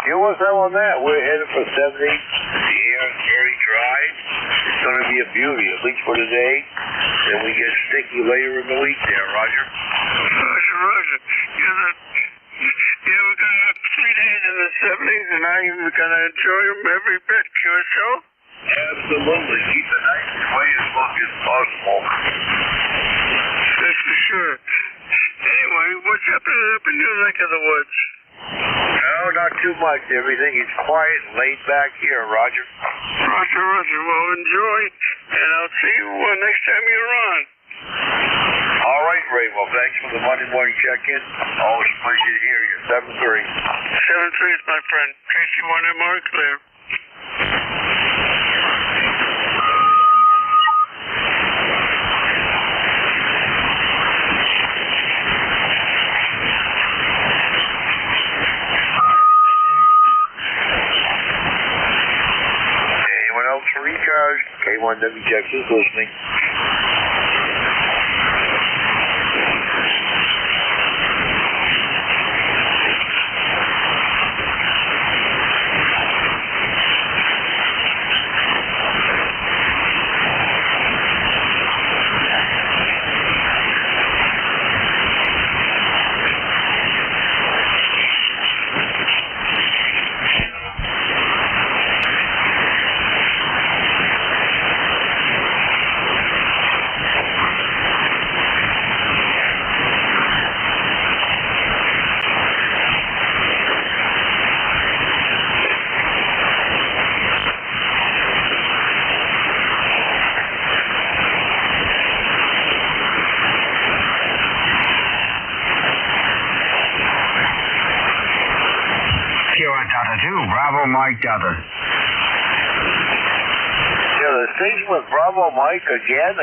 QSL on that. We're headed for 70. The air is very dry. It's going to be a beauty, at least for today. Then we get sticky later in the week there, Roger. Roger. Yeah, we're going to have 3 days in the 70s, and I'm going to enjoy them every bit. QSL? Absolutely. Keep the night away as long as possible. That's for sure. Anyway, what's happening up in your neck of the woods? No, not too much. Everything is quiet and laid back here, Roger. Roger. Well, enjoy, and I'll see you next time you're on. All right, Ray. Well, thanks for the Monday morning check-in. Always a pleasure to hear you. 7-3. 7-3 is my friend. KC1MR clear. ECARS, K1WTX is listening. 2, Bravo Mike Delta. Yeah, the station with Bravo Mike again.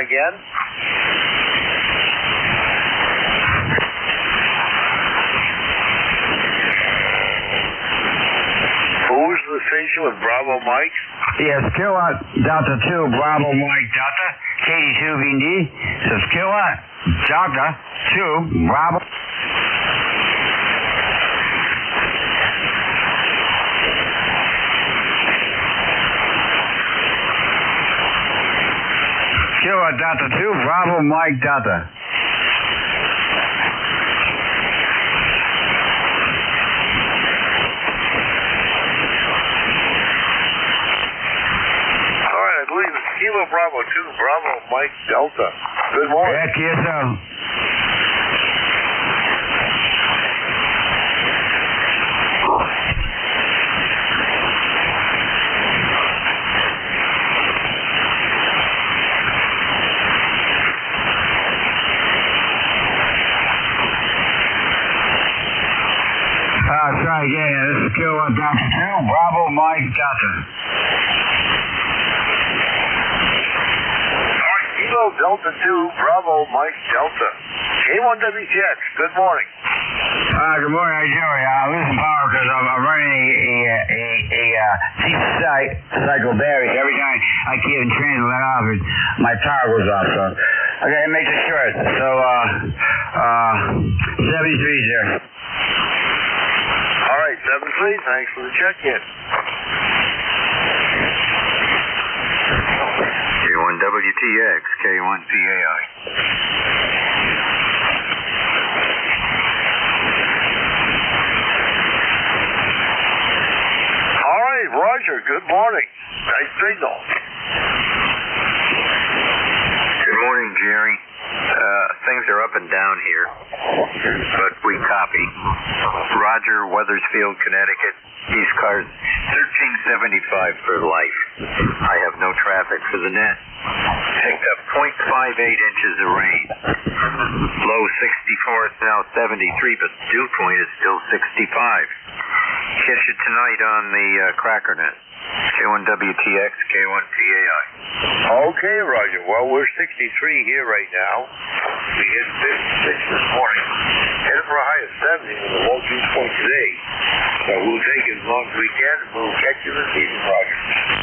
Who's the station with Bravo Mike? Yes, Kilowatt Delta 2, Bravo Mike Delta, KD2VD. So Kilowatt Delta 2, Bravo. Kilowatt Delta 2, Bravo Mike Delta. Kilo Bravo 2, Bravo Mike Delta. Good morning. Yeah, KSL. Try again. This is Kilowatt Delta 2, Bravo Mike Delta. Kilo Delta 2, Bravo Mike Delta. K1WTX, good morning. Good morning. How you doing? I'm losing power because I'm running a deep cycle battery. Every time I keep in train and let off, my power goes off. So I gotta make it short. So 73 there. All right, 73. Thanks for the check-in. K1WTX, K1PAI. All right, Roger, good morning. Nice signal. Good morning, Jerry. Things are up and down here, but we copy. Roger, Weathersfield, Connecticut. ECARS 1375 for life. I have no traffic for the net. Picked up 0.58 inches of rain. Low 64, it's now 73, but dew point is still 65. Catch you tonight on the Cracker Net. K1WTX, K1PAI. Okay, Roger. Well, we're 63 here right now. We hit 56 this morning. Headed for a high of 70 with a low dew point today. So we'll take it as long as we can, and we'll catch you this evening, Roger.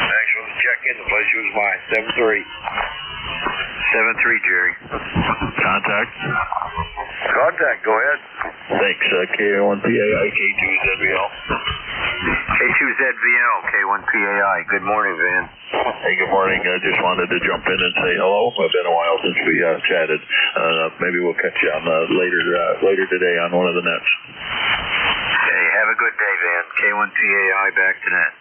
Thanks for the check-in. The pleasure was mine. 73. 73, Jerry. Contact, go ahead. Thanks, K1PAI, K2ZVL. K2ZVL, K1PAI. Good morning, Van. Hey, good morning. I just wanted to jump in and say hello. It's been a while since we chatted. Maybe we'll catch you on later today on one of the nets. Hey, have a good day, Van. K1PAI, back to net.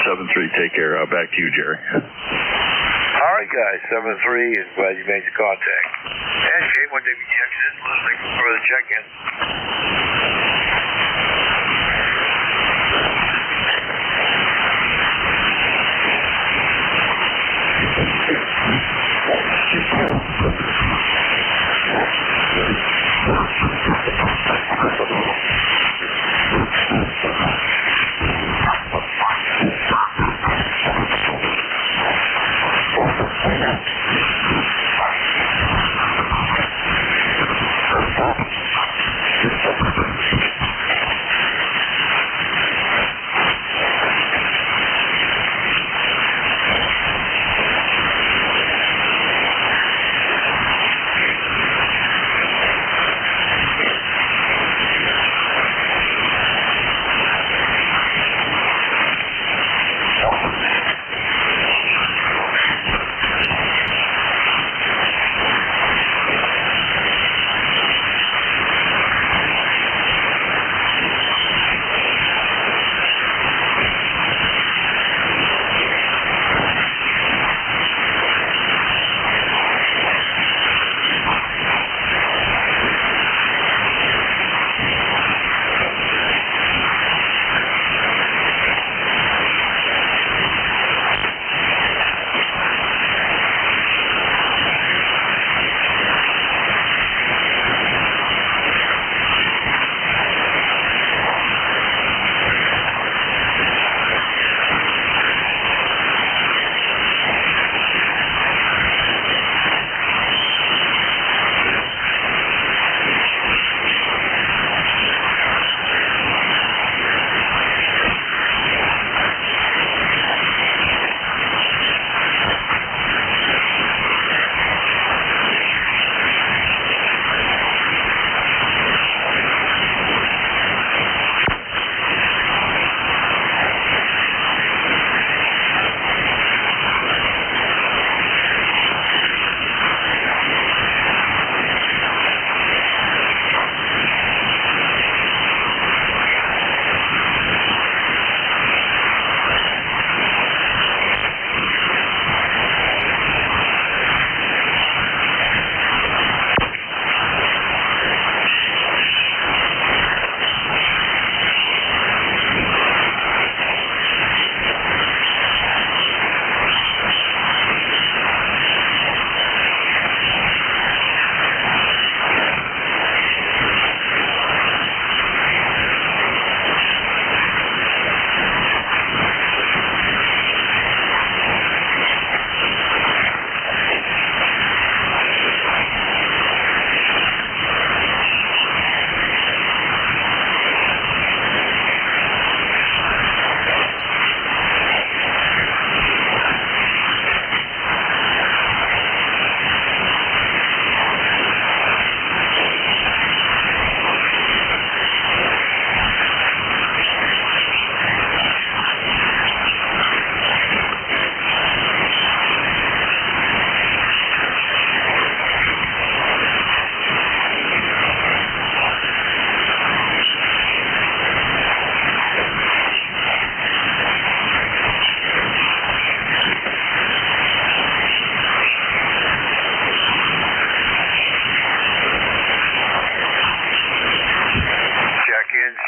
7-3, take care. Back to you, Jerry. All right, guys. 7-3, and glad you made the contact. And K1WTX is listening for the check-in.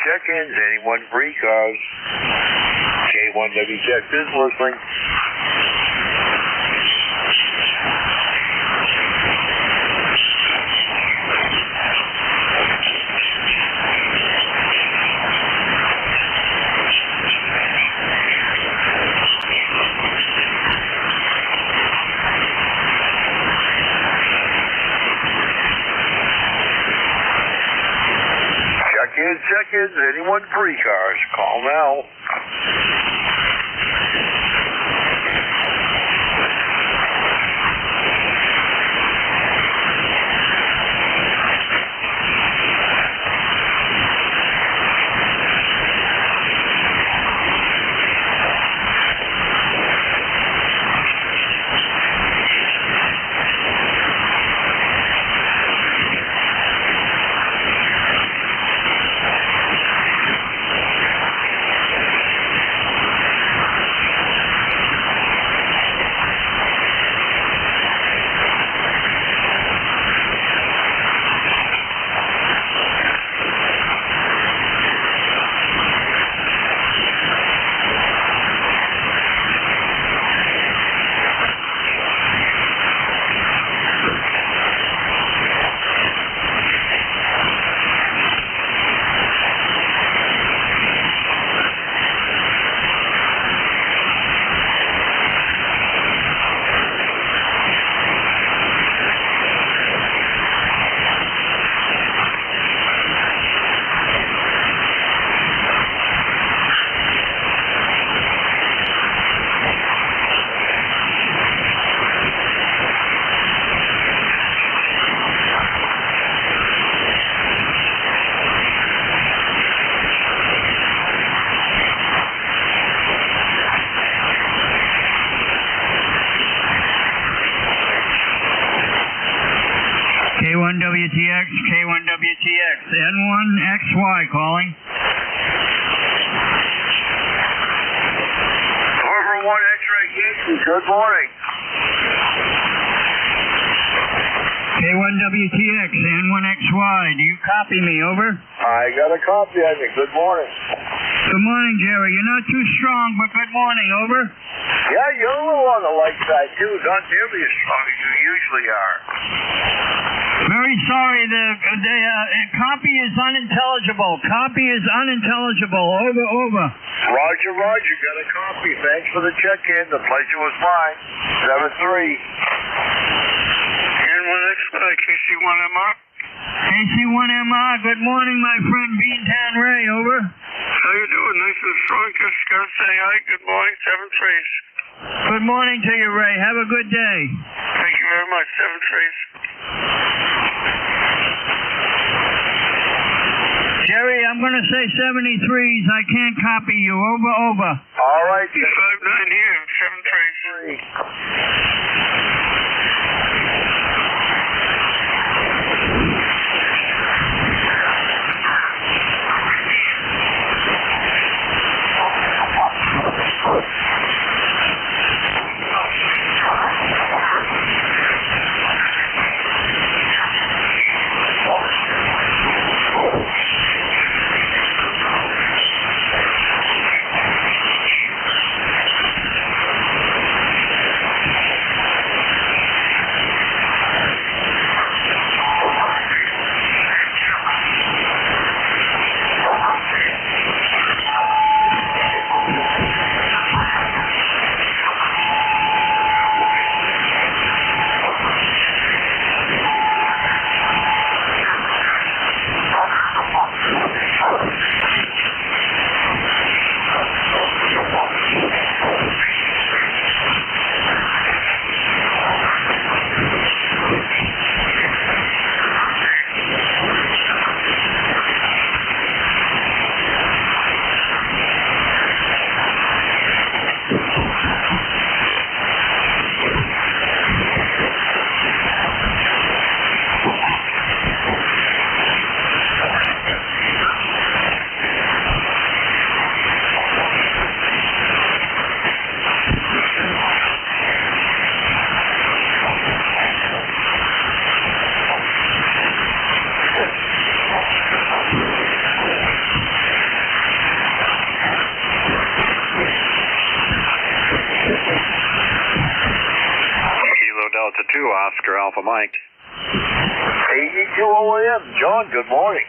check-ins. Anyone for ECARS? K1WTX is listening. Check-ins. Anyone for ECARS? Call now. K1WTX, K1WTX, N1XY calling. Over 1 X-ray Yankee, good morning. K1WTX, N1XY, do you copy me, over? I got a copy of you, good morning. Good morning, Jerry. You're not too strong, but good morning, over? Yeah, you're a little on the light side, too. Not nearly as strong as you usually are. Very sorry, the copy is unintelligible. Copy is unintelligible. Over. Roger. Got a copy. Thanks for the check-in. The pleasure was mine. 7-3. N1XY, KC1MR. KC1MR, good morning, my friend Beantown Ray, over. How you doing? Nice and strong. Just gotta say hi. Good morning, 7-3. Good morning to you, Ray. Have a good day. Thank you very much, 7-3. Jerry, I'm going to say 73s. I can't copy you. Over. All right. 5-9 here, 7-3. Oscar Alpha Mike. 82 OAM. John, good morning.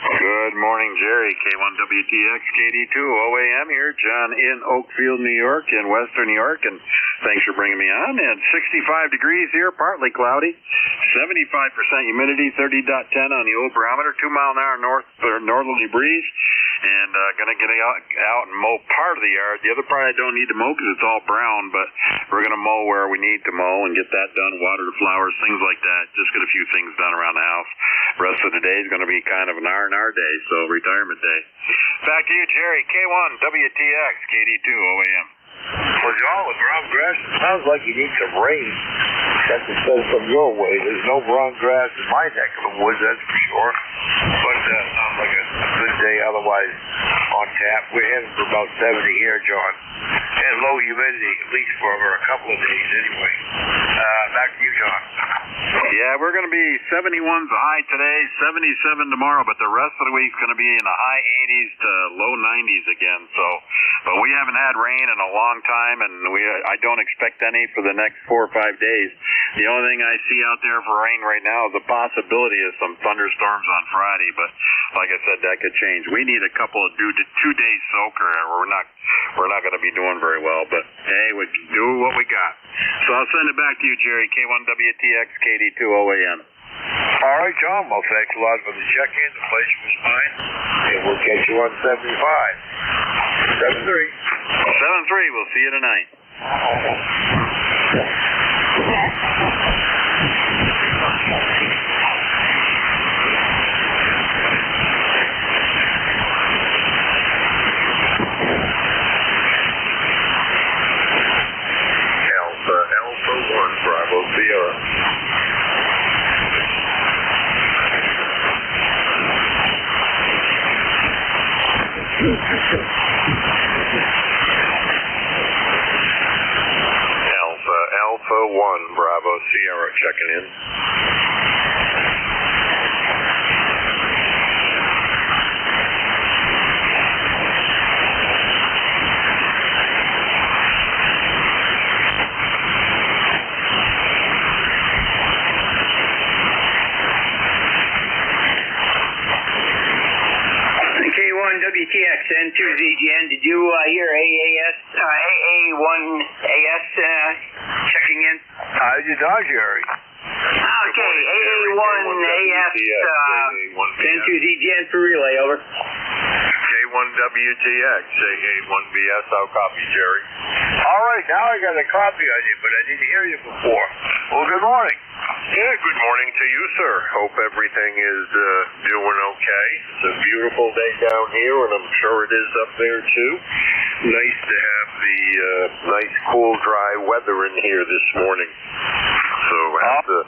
Good morning, Jerry. K1WTX, KD2 OAM here. John in Oakfield, New York, in Western New York, and thanks for bringing me on. And 65 degrees here, partly cloudy, 75% humidity, 30.10 on the old barometer, 2 mile an hour northerly breeze, and going to get out and mow part of the yard. The other part I don't need to mow because it's all brown, but we're going to mow where we need to mow and get that done, water the flowers, things like that. Just get a few things done around the house. The rest of the day is going to be kind of an R&R day, so retirement day. Back to you, Jerry. K1WTX, KD2 OAM. Well, John, with brown grass, it sounds like you need some rain. That's what it says from your way. There's no brown grass in my neck of the woods, that's for sure. But sounds like a good day otherwise on tap. We're heading for about 70 here, John. And low humidity, at least for a couple of days anyway. Back to you, John. Yeah, we're going to be 71's the high today, 77 tomorrow, but the rest of the week's going to be in the high 80s to low 90s again. But we haven't had rain in a long time, and I don't expect any for the next 4 or 5 days. The only thing I see out there for rain right now is the possibility of some thunderstorms on Friday, but like I said, that could change. We need a couple of 2-day soaker, or we're not going to be doing very well, but hey, we do what we got. So I'll send it back to you, Jerry. K1WTX, KD2 OAM. All right, John. Well, thanks a lot for the check-in. The pleasure was mine. And we'll catch you on 75. 7-3. 7-3. We'll see you tonight. Alpha 1, Bravo Sierra. Alpha 1, Bravo Sierra, checking in. K1WTX N2ZGN, did you hear AA1AS checking in? I did not, Jerry. Okay, AA1AS N2ZGN for relay, over. K1WTX, AA1BS, I'll copy, Jerry. All right, now I got a copy on you, but I didn't hear you before. Well, good morning. Yeah, good morning to you, sir. Hope everything is doing okay. It's a beautiful day down here, and I'm sure it is up there, too. Nice to have the nice, cool, dry weather in here this morning. So I have to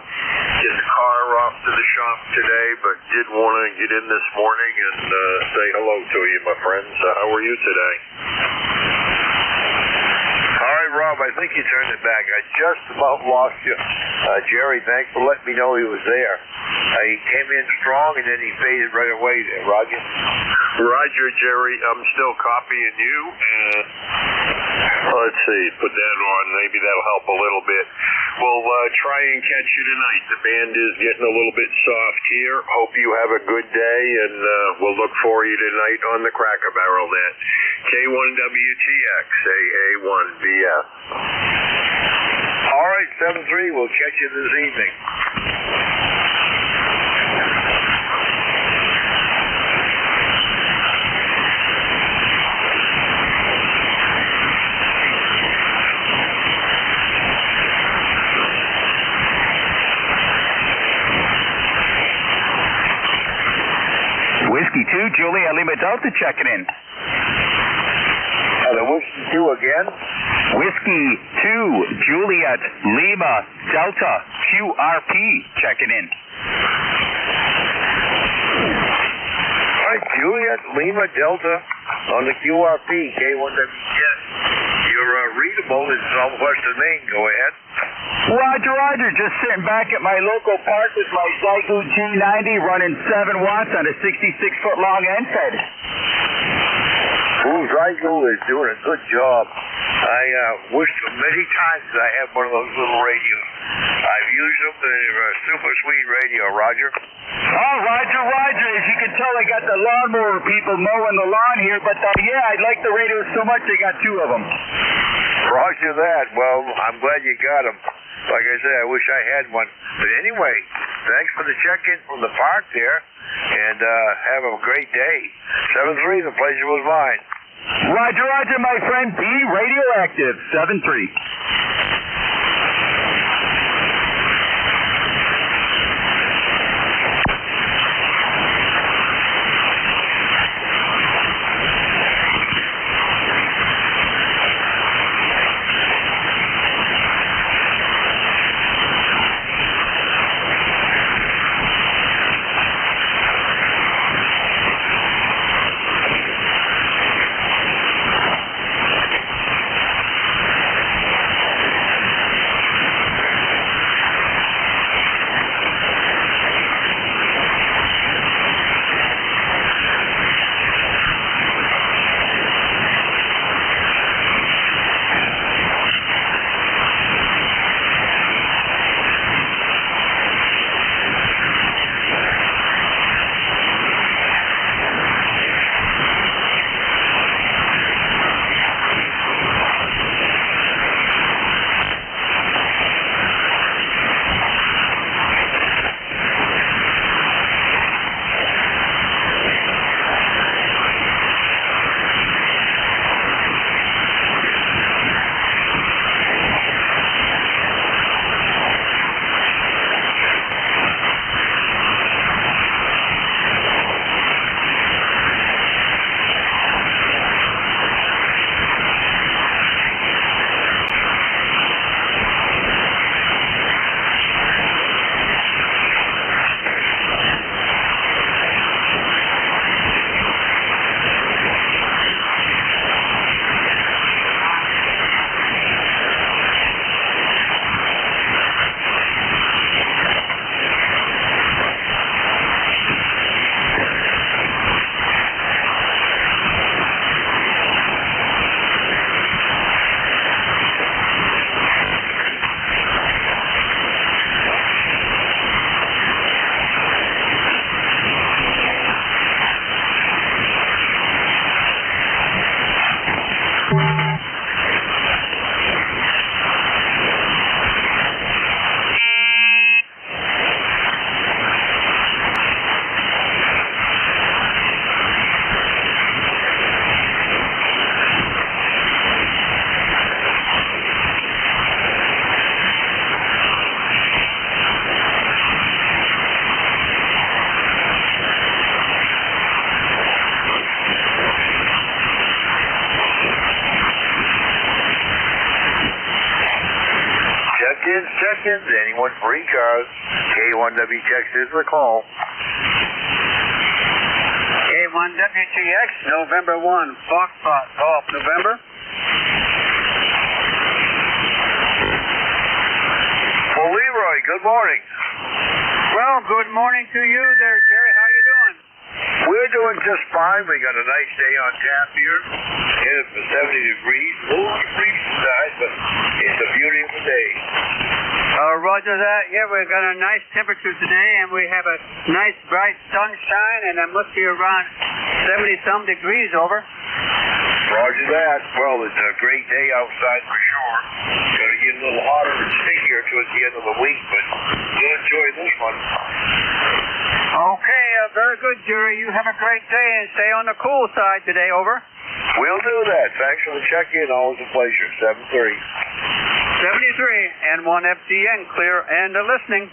get the car off to the shop today, but did want to get in this morning and say hello to you, my friends. How are you today? All right, Rob, I think you turned it back. I just about lost you. Jerry, thanks for letting me know he was there. He came in strong, and then he faded right away there. Roger? Roger, Jerry. I'm still copying you. Let's see, put that on. Maybe that'll help a little bit. We'll try and catch you tonight. The band is getting a little bit soft here. Hope you have a good day, and we'll look for you tonight on the Cracker Barrel net. K1WTX, AA1BS. All right, 7-3. We'll catch you this evening. Whiskey 2, Julia Lima Delta checking in. The Whiskey 2 again? Whiskey 2, Juliet Lima Delta QRP checking in. All right, Juliet Lima Delta on the QRP, K1WTX. You're readable in southwestern Maine. Go ahead. Roger. Just sitting back at my local park with my Zygo G90 running 7 watts on a 66-foot long end fed. Zygo is doing a good job. I wished many times I had one of those little radios. I've used them. They're super sweet radio, Roger. Oh, Roger. As you can tell, I got the lawnmower people mowing the lawn here, but yeah, I like the radios so much they got two of them. Roger that. Well, I'm glad you got them. Like I said, I wish I had one. But anyway, thanks for the check-in from the park there, and have a great day. 7-3, the pleasure was mine. Roger, my friend. Be radioactive. 7-3. Check-ins, anyone for ECARS, K1WTX is the call. K1WTX, November 1, Foxtrot, Golf, November. Well, Leroy, good morning. Well, good morning to you there, Jerry. How you doing? We're doing just fine. We got a nice day on tap here. Headed for 70 degrees. A little on the freezing side, but it's a beautiful day. Roger that. Yeah, we've got a nice temperature today, and we have a nice bright sunshine, and it must be around 70-some degrees over. Roger that. Well, it's a great day outside for sure. Going to get a little hotter and stickier towards the end of the week, but we'll enjoy this one. Okay, very good, Jerry. You have a great day, and stay on the cool side today, over. We'll do that. Thanks for the check-in. Always a pleasure. 7-3. 73 and 1 FDN, clear and listening.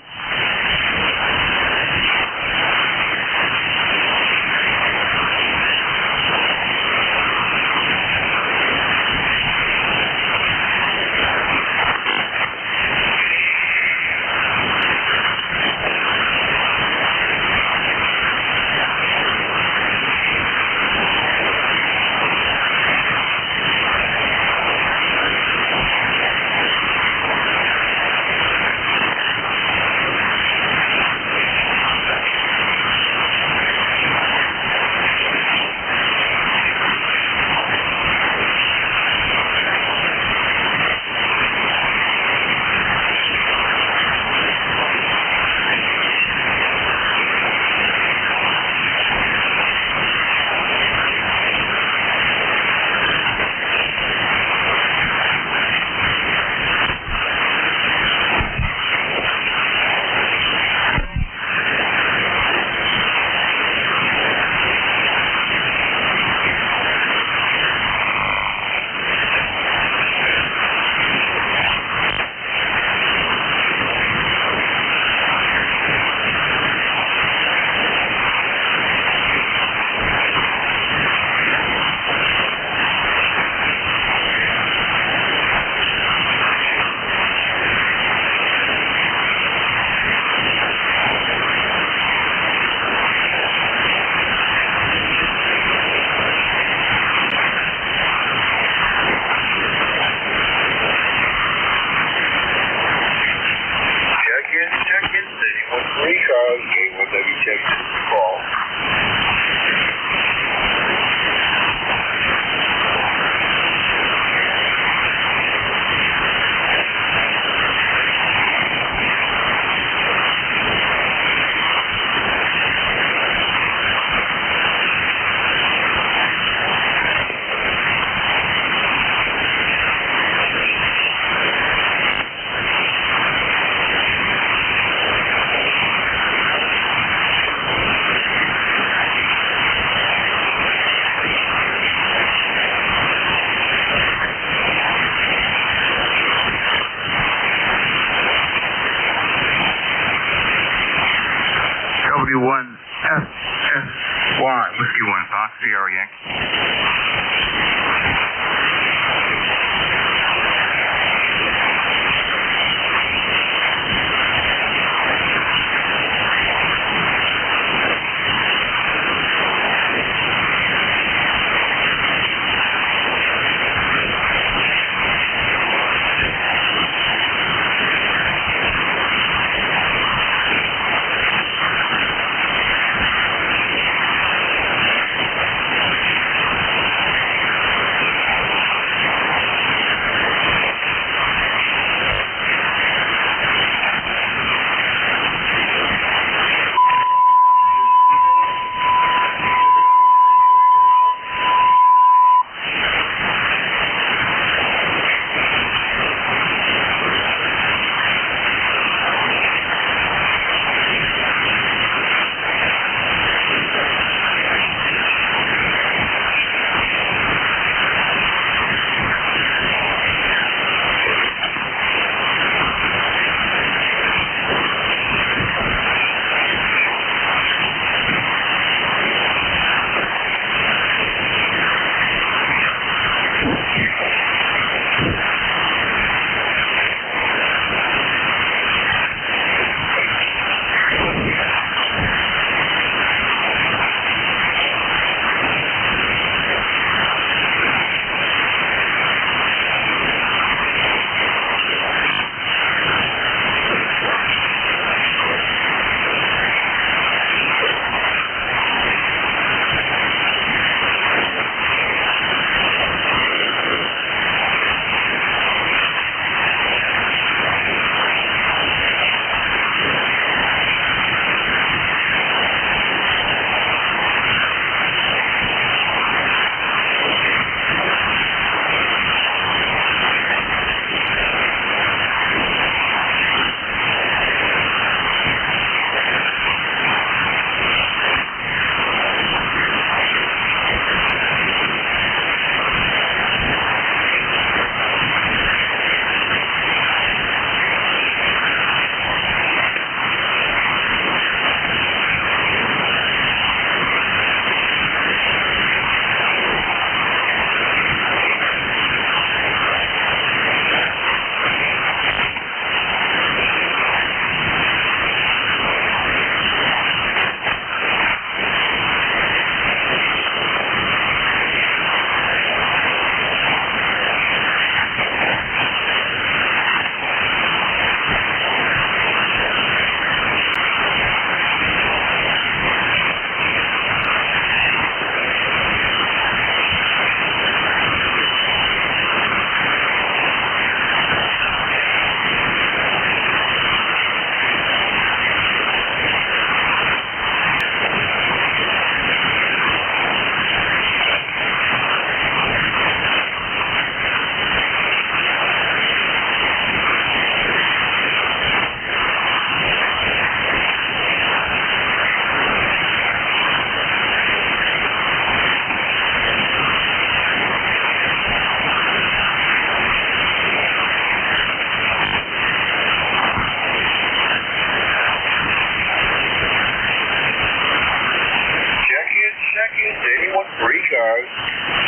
ECARS,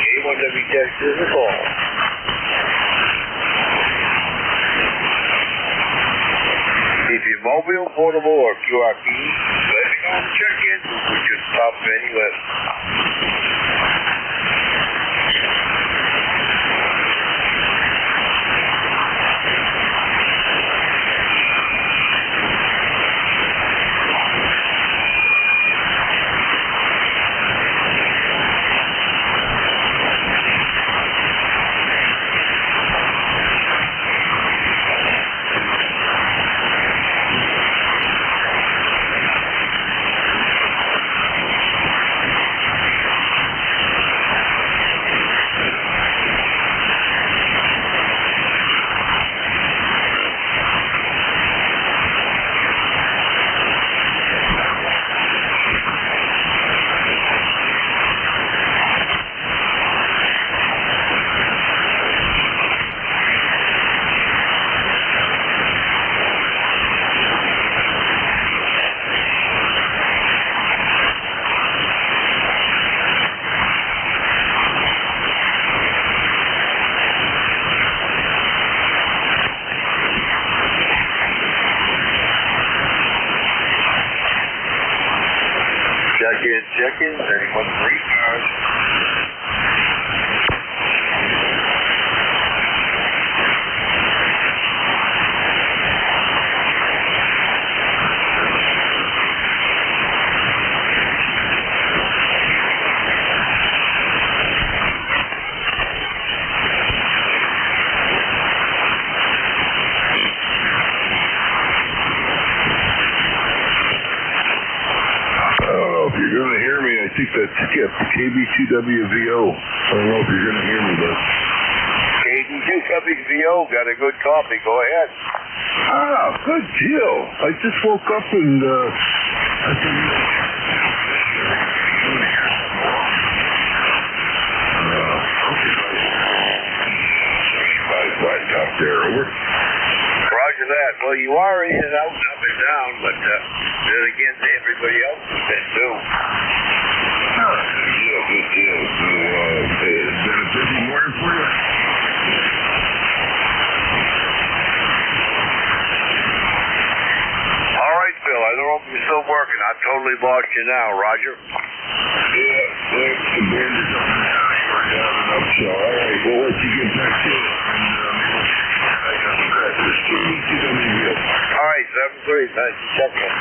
K1WTX is a call. If you're mobile, portable, or QRP, let me know on the check-in. We'll put you at the top of any list. Skip, KB2WVO. I don't know if you're going to hear me, but... KB2WVO, got a good coffee. Go ahead. Ah, good deal. I just woke up and, I think... Up there, over. Roger that. Well, you are in and out, up and down, but then again, everybody else has been too. Yeah, good deal. So, has been a busy morning for you? All right, Phil. I don't know if you're still working. I totally lost you now, Roger. Yeah, thanks. The band is up and down. You're having an up show. All right, we'll let you get back to it. All right, 7-3. Thanks for checking.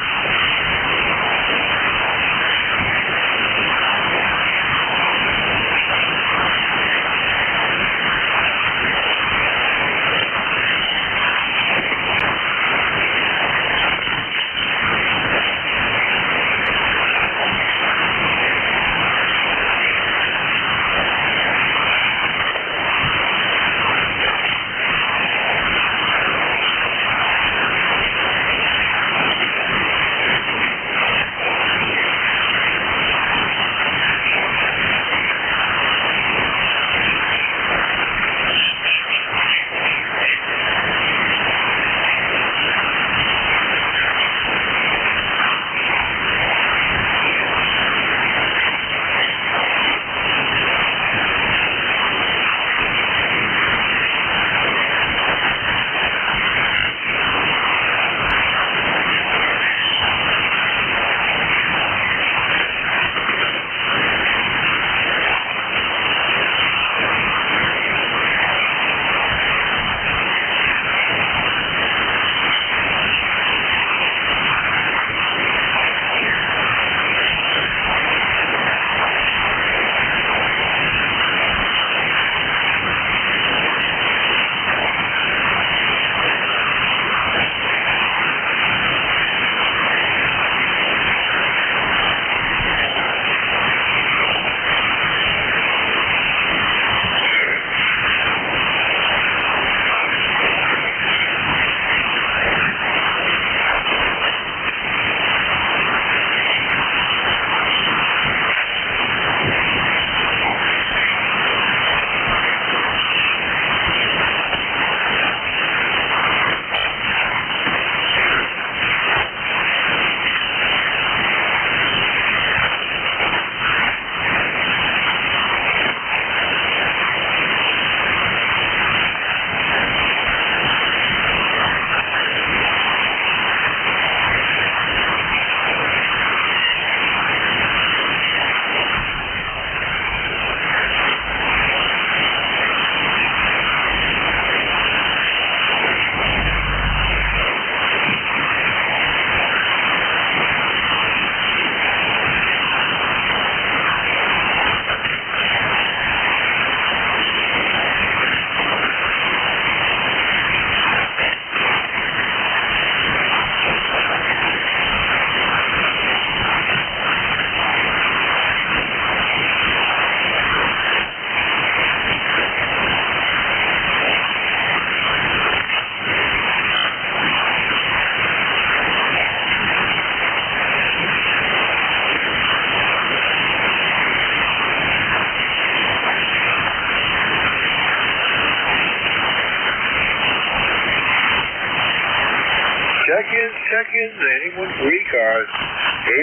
Check-ins, anyone for ECARS.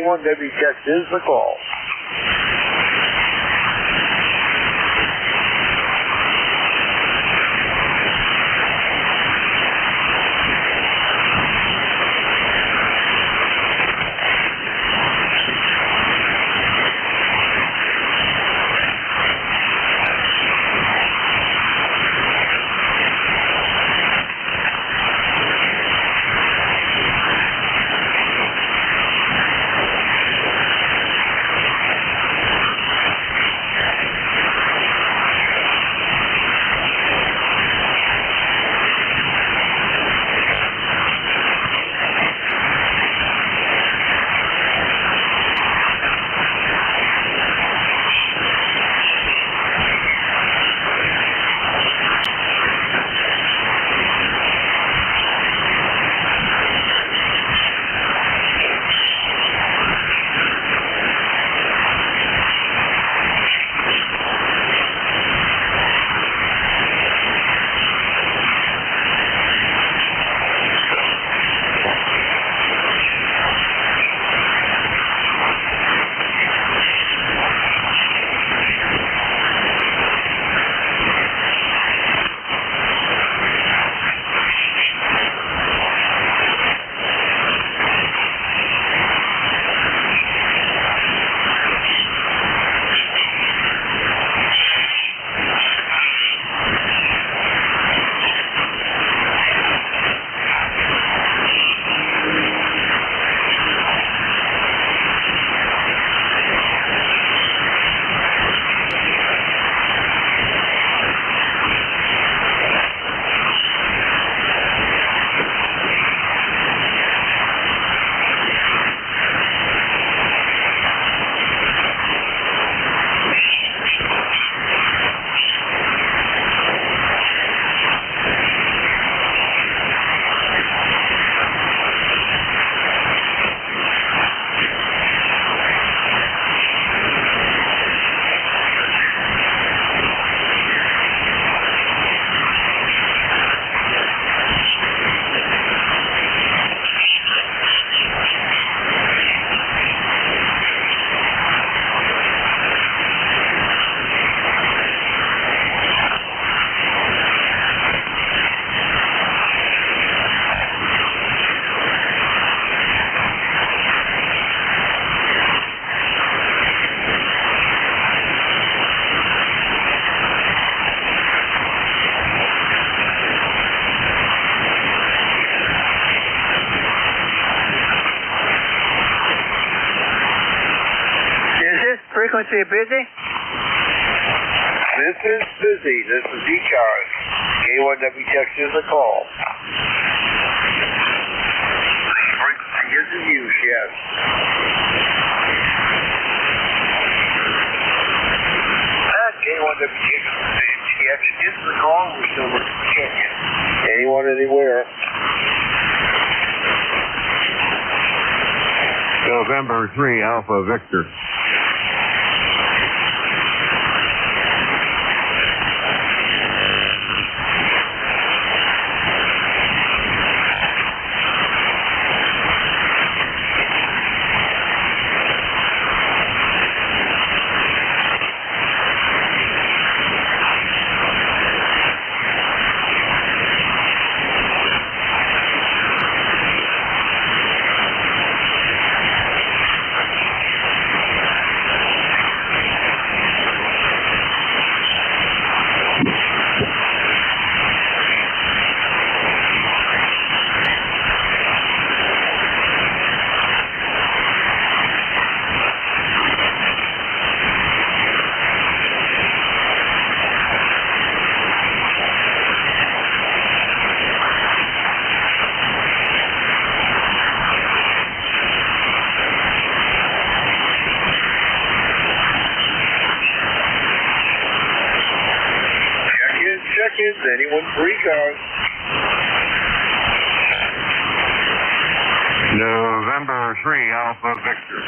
A1W checks is the call. frequency busy? This is busy. This is ECARS. K1W text is a call. Frequency is in use, yes. K1W text is the call. We're still looking for check-in. Anyone, anywhere. November 3, Alpha Victor. Check-ins, anyone for ECARS? November 3, Alpha Victor.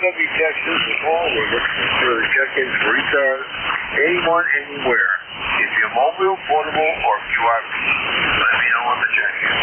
W Texas is all. We're looking for check-ins for ECARS. Anyone, anywhere. If you mobile, portable, or QRP. Let me know on the check in.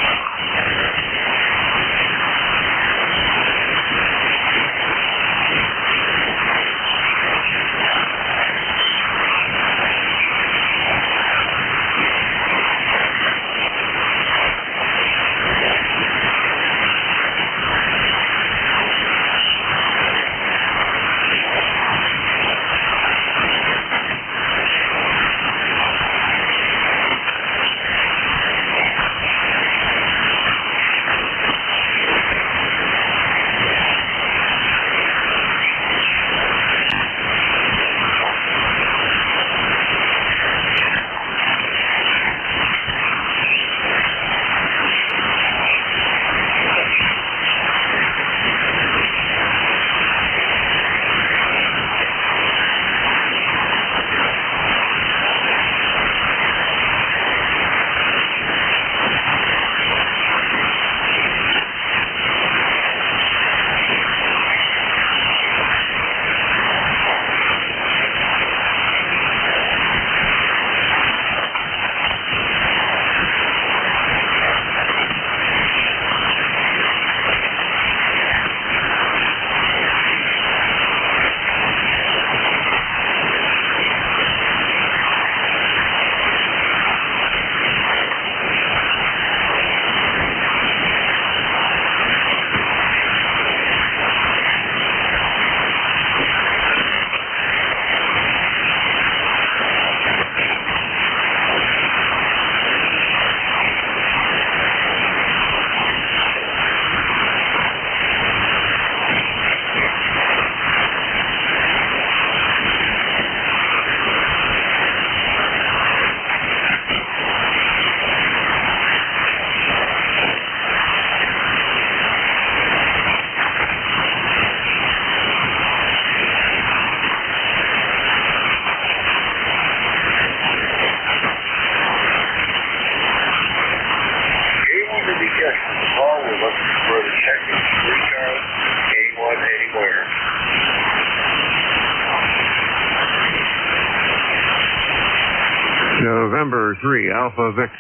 November 3, Alpha Victor.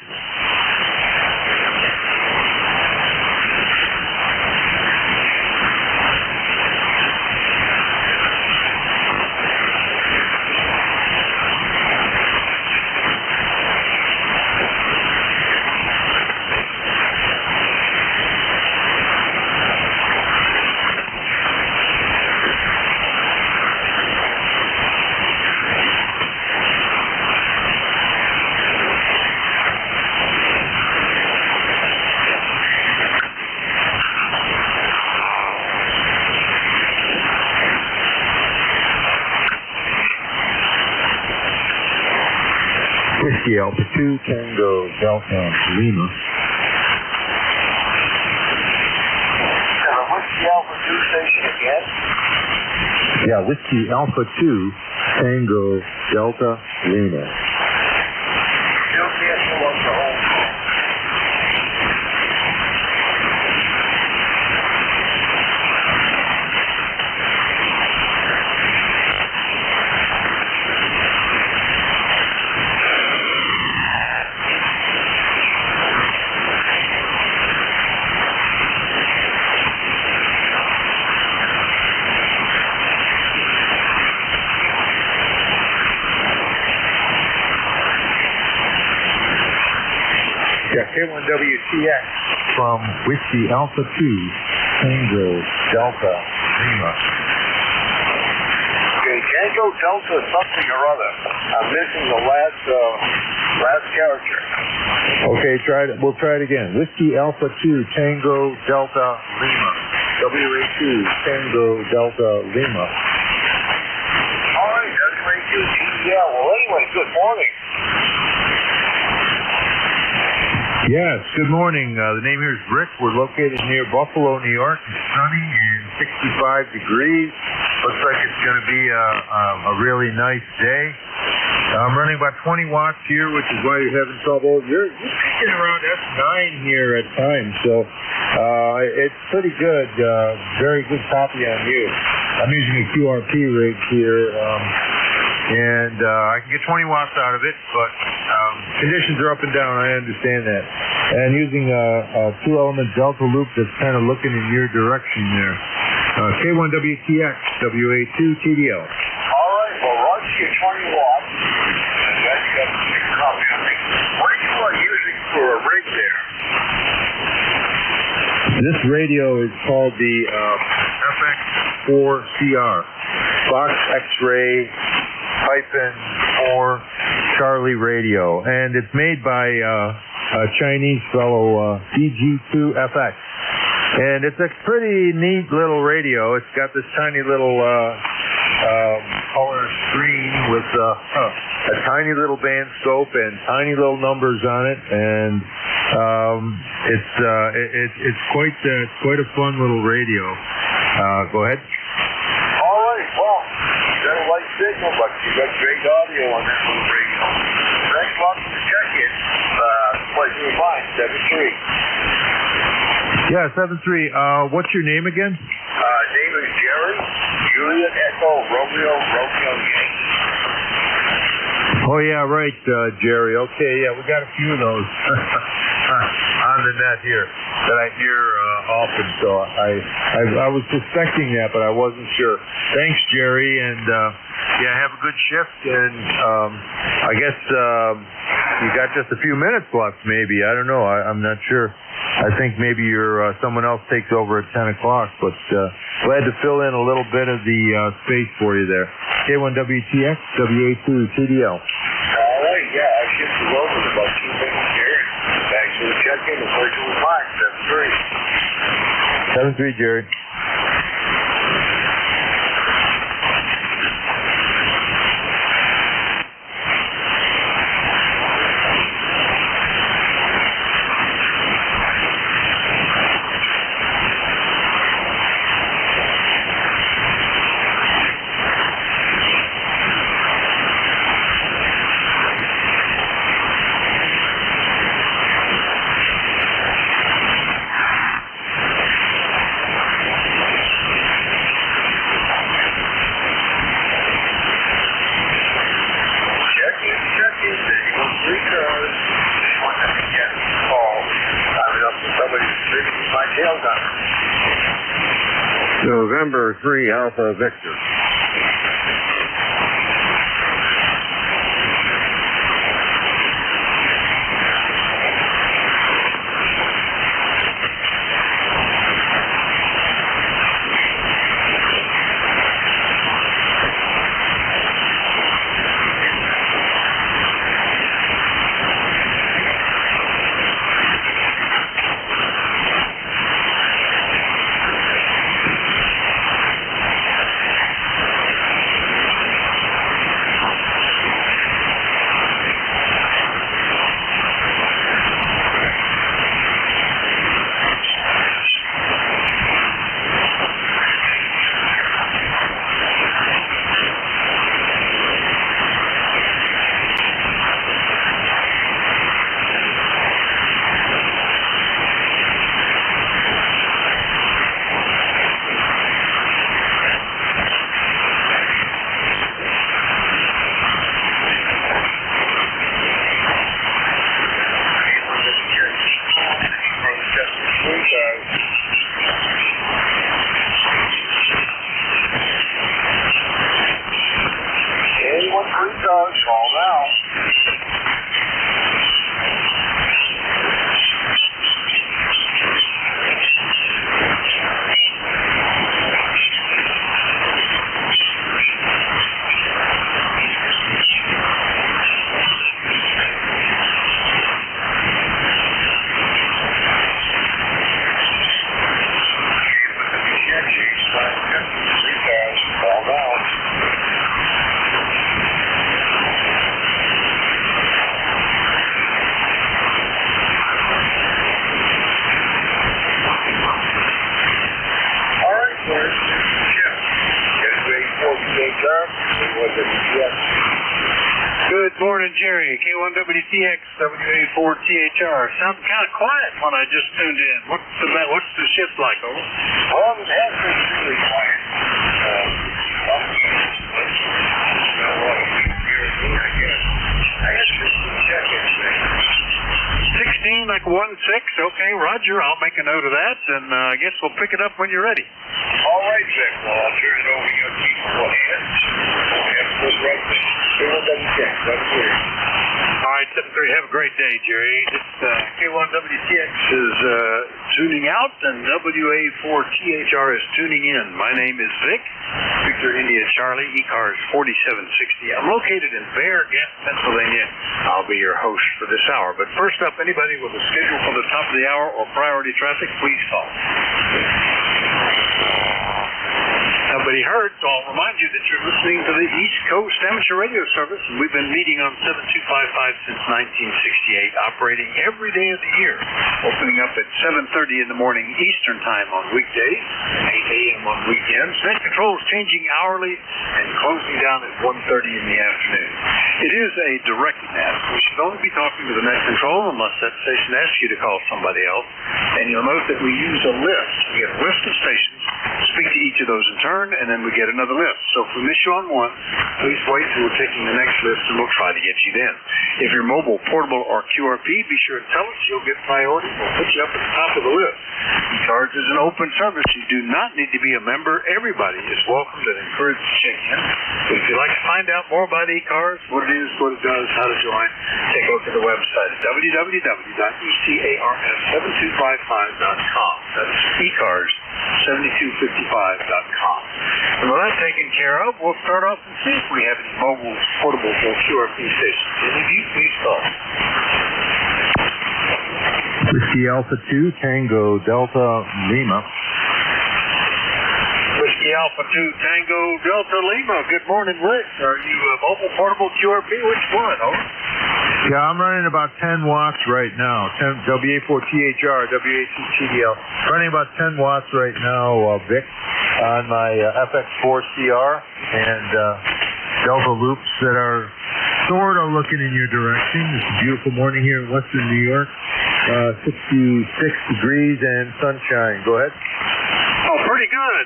Whiskey Alpha 2, Tango Delta Lima. Whiskey Alpha 2 station again? Yeah, Whiskey Alpha 2, Tango Delta Lima. Still cancel up the whole thing. Yeah, K1WTX from Whiskey Alpha 2, Tango Delta Lima. Okay, Tango Delta something or other. I'm missing the last character. Okay, we'll try it again. Whiskey Alpha 2, Tango Delta Lima. WA2, Tango Delta Lima. All right, WA2, yeah. Well, anyway, good morning. Yes, good morning. The name here is Rick. We're located near Buffalo, New York. It's sunny and 65 degrees. Looks like it's going to be a really nice day. I'm running about 20 watts here, which is why you're having trouble. You're peaking around S9 here at times, so it's pretty good. Very good copy on you. I'm using a QRP rig here, and I can get 20 watts out of it, but conditions are up and down. I understand that. And using a two-element delta loop that's kind of looking in your direction there. K1WTX, WA2TDL. All right, well, Roger, you're 20 watts. And then you got a big copy on me. What are you using for a rig there? This radio is called the FX4CR, Fox X-Ray -4 Charlie radio, and it's made by a Chinese fellow, DG2FX. And it's a pretty neat little radio. It's got this tiny little color screen with a tiny little band scope and tiny little numbers on it, and it's quite a fun little radio. Go ahead. All right, well, you got a light signal, but you got great audio on that little radio. Thanks a lot for the check-in. Pleasure of mine, 7-3. Yeah, 7-3. What's your name again? Name is Jerry. Juliet Echo Romeo Yankee. Oh yeah, right, Jerry. Okay, yeah, we got a few of those on the net here that I hear often. So I was suspecting that, but I wasn't sure. Thanks, Jerry, and yeah, have a good shift. And I guess you got just a few minutes left, maybe. I don't know. I'm not sure. I think maybe someone else takes over at 10 o'clock, but glad to fill in a little bit of the space for you there. K1WTX, WA2TDL. All right, yeah, I shifted over in about 2 minutes here. Thanks for the check-in. The pleasure was mine, 7-3. 7-3, Jerry. November 3 Alpha Victor. Good morning, Jerry. K1WTX, WA4THR. Sounded kind of quiet when I just tuned in. What's the shift like, over? Well, it has been really quiet. I guess. I had to check it. Vic 16. Okay, Roger, I'll make a note of that, and I guess we'll pick it up when you're ready. All right, Vic. Well, I'll turn it over to your people hands. Have a good rest. All right, 7-3. Have a great day, Jerry. This K1WTX is tuning out, and WA4THR is tuning in. My name is Vic, Victor India Charlie, ECARS 4760. I'm located in Bear Gap, Pennsylvania. I'll be your host for this hour. But first up, anybody with a schedule for the top of the hour or priority traffic, please call. Nobody heard, so I'll remind you that you're listening to the East Coast Amateur Radio Service, and we've been meeting on 7255 since 1968, operating every day of the year, opening up at 7:30 in the morning Eastern Time on weekdays, 8 a.m. on weekends. Net control is changing hourly and closing down at 1:30 in the afternoon. It is a direct net. We should only be talking to the net control unless that station asks you to call somebody else. And you'll note that we use a list. We get a list of stations, speak to each of those in turn, and then we get another list. So if we miss you on one, please wait till we're taking the next list, and we'll try to get you then. If you're mobile, portable, or QRP, be sure to tell us. You'll get priority. We'll put you up at the top of the list. ECARS is an open service. You do not need to be a member. Everybody is welcome and encouraged to check in. If you'd like to find out more about ECARS, what it is, what it does, how to join, take a look at the website at www.ECARS7255.com. That's ECARS7255.com. And with that taken care of, we'll start off and see if we have any mobile, portable, or QRP stations. Any of you, please call. Whiskey Alpha 2, Tango Delta Lima. Whiskey Alpha 2, Tango Delta Lima. Good morning, Rick. Are you mobile, portable, QRP? Which one? Over. Yeah, I'm running about 10 watts right now. 10 WA4THR, WA2TDL. Running about 10 watts right now, Vic, on my FX4CR and Delta loops that are sort of looking in your direction. It's a beautiful morning here in western New York. 66 degrees and sunshine. Go ahead. Oh, pretty good.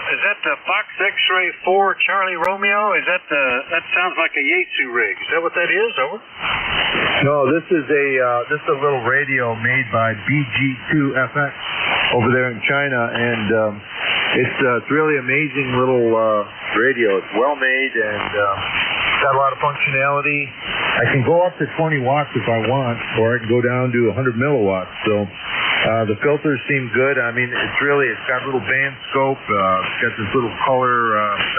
Is that the Fox X-Ray 4 Charlie Romeo? Is that that sounds like a Yaesu rig. Is that what that is? Over. No, this is a little radio made by BG2FX over there in China, and it's really amazing little radio. It's well made and got a lot of functionality. I can go up to 20 watts if I want, or I can go down to 100 milliwatts. So the filters seem good. I mean, it's got a little band scope. It's got this little color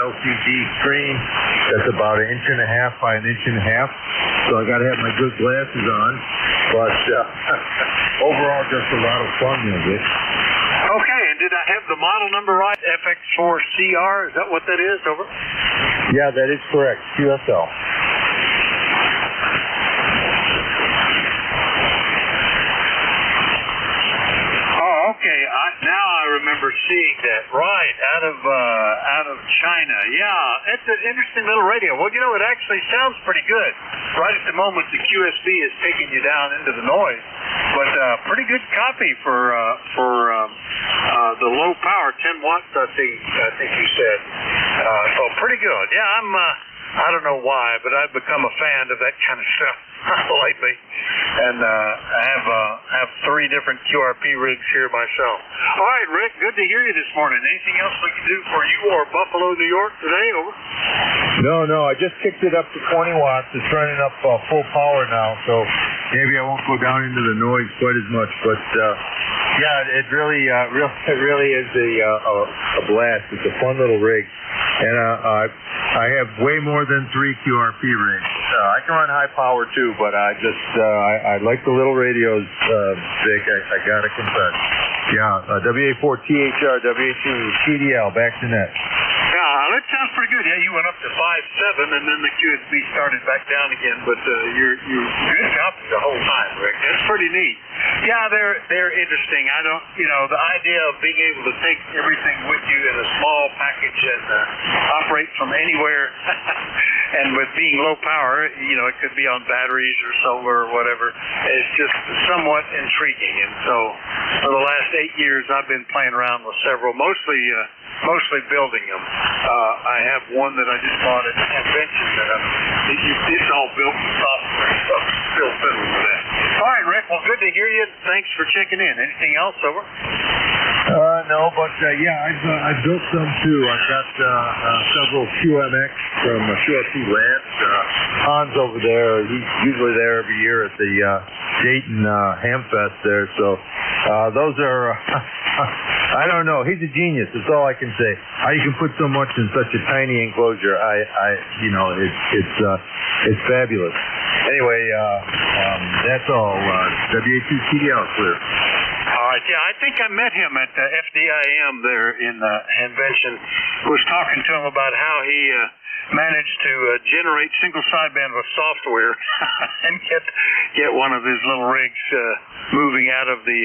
LCD screen that's about 1.5 inches by 1.5 inches. So I got to have my good glasses on. But overall, just a lot of fun with it. Okay, and did I have the model number right? FX4CR, is that what that is? Over. Yeah, that is correct. QSL. Okay, now I remember seeing that. Right, out of China. Yeah, it's an interesting little radio. Well, you know, it actually sounds pretty good. Right at the moment, the QSB is taking you down into the noise, but pretty good copy for the low power, 10 watts. I think you said. So pretty good. Yeah, I don't know why, but I've become a fan of that kind of stuff lately, and I have 3 different QRP rigs here myself. All right, Rick, good to hear you this morning. Anything else we can do for you or Buffalo, New York today? Over. No, I just kicked it up to 20 watts. It's running up full power now, so maybe I won't go down into the noise quite as much. But yeah, it really is a blast. It's a fun little rig, and I have way more than 3 QRP rigs. I can run high power too, but I like the little radios, Vic. I gotta confess. Yeah, WA4THR, WA2TDL, back to net. Yeah, that sounds pretty good. Yeah, you went up to 5.7, and then the QSB started back down again. But you're good copy the whole time, Rick. That's pretty neat. Yeah, they're interesting. I don't, the idea of being able to take everything with you in a small package and operate from anywhere, and with being low power, it could be on batteries or solar or whatever. It's just somewhat intriguing. And so for the last 8 years, I've been playing around with several, mostly building them. I have one that I just bought at the convention that it's all built in software, so I'm still fiddling with that. All right, Rick. Well, good to hear you. Thanks for checking in. Anything else, over? No, but I built some too. I've got several QMX from QFC Ranch. Hans over there, he's usually there every year at the Dayton Hamfest there. So those are, I don't know. He's a genius. That's all I can say. How you can put so much in such a tiny enclosure, it's fabulous. Anyway, that's all. WA2TDL clear. All right, yeah, I think I met him at FDIM there in Invention. Was talking to him about how he managed to generate single sideband with software and get one of his little rigs moving out of the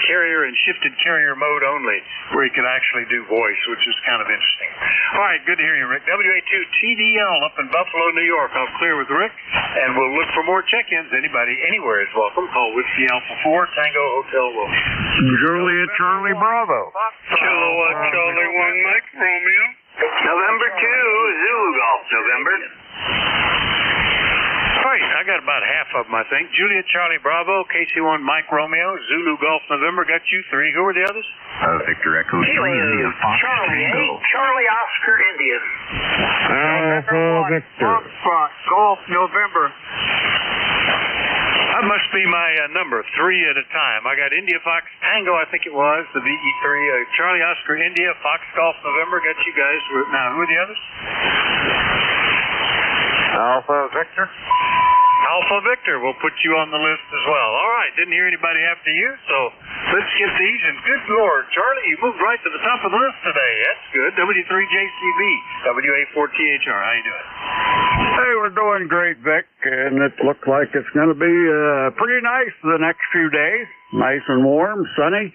carrier and shifted carrier mode only, where he could actually do voice, which is kind of interesting. All right, good to hear you, Rick. WA2TDL up in Buffalo, New York. I'll clear with Rick, and we'll look for more check-ins. Anybody anywhere is welcome. Call Whiskey Alpha 4 Tango Hotel Wilson. Juliet Charlie Bravo. Kilowatt Charlie 1 Mike Romeo. November 2, Zulu Golf, November. All right, I got about half of them, I think. Juliet Charlie Bravo, KC1 Mike Romeo, Zulu Golf November. Got you 3. Who were the others? Victor Echo 3, India Fox Charlie Tango. 8, Charlie Oscar India. Victor. Golf November. That must be my number, 3 at a time. I got India Fox Tango, I think it was, the VE3. Charlie Oscar India, Fox Golf November. Got you guys. Now, who are the others? Alpha Victor. Alpha Victor. We'll put you on the list as well. All right. Didn't hear anybody after you, so let's get these. And good Lord, Charlie, you moved right to the top of the list today. That's good. W3JCB, WA4THR. How you doing? Hey, we're doing great, Vic, and it looks like it's going to be pretty nice the next few days. Nice and warm, sunny.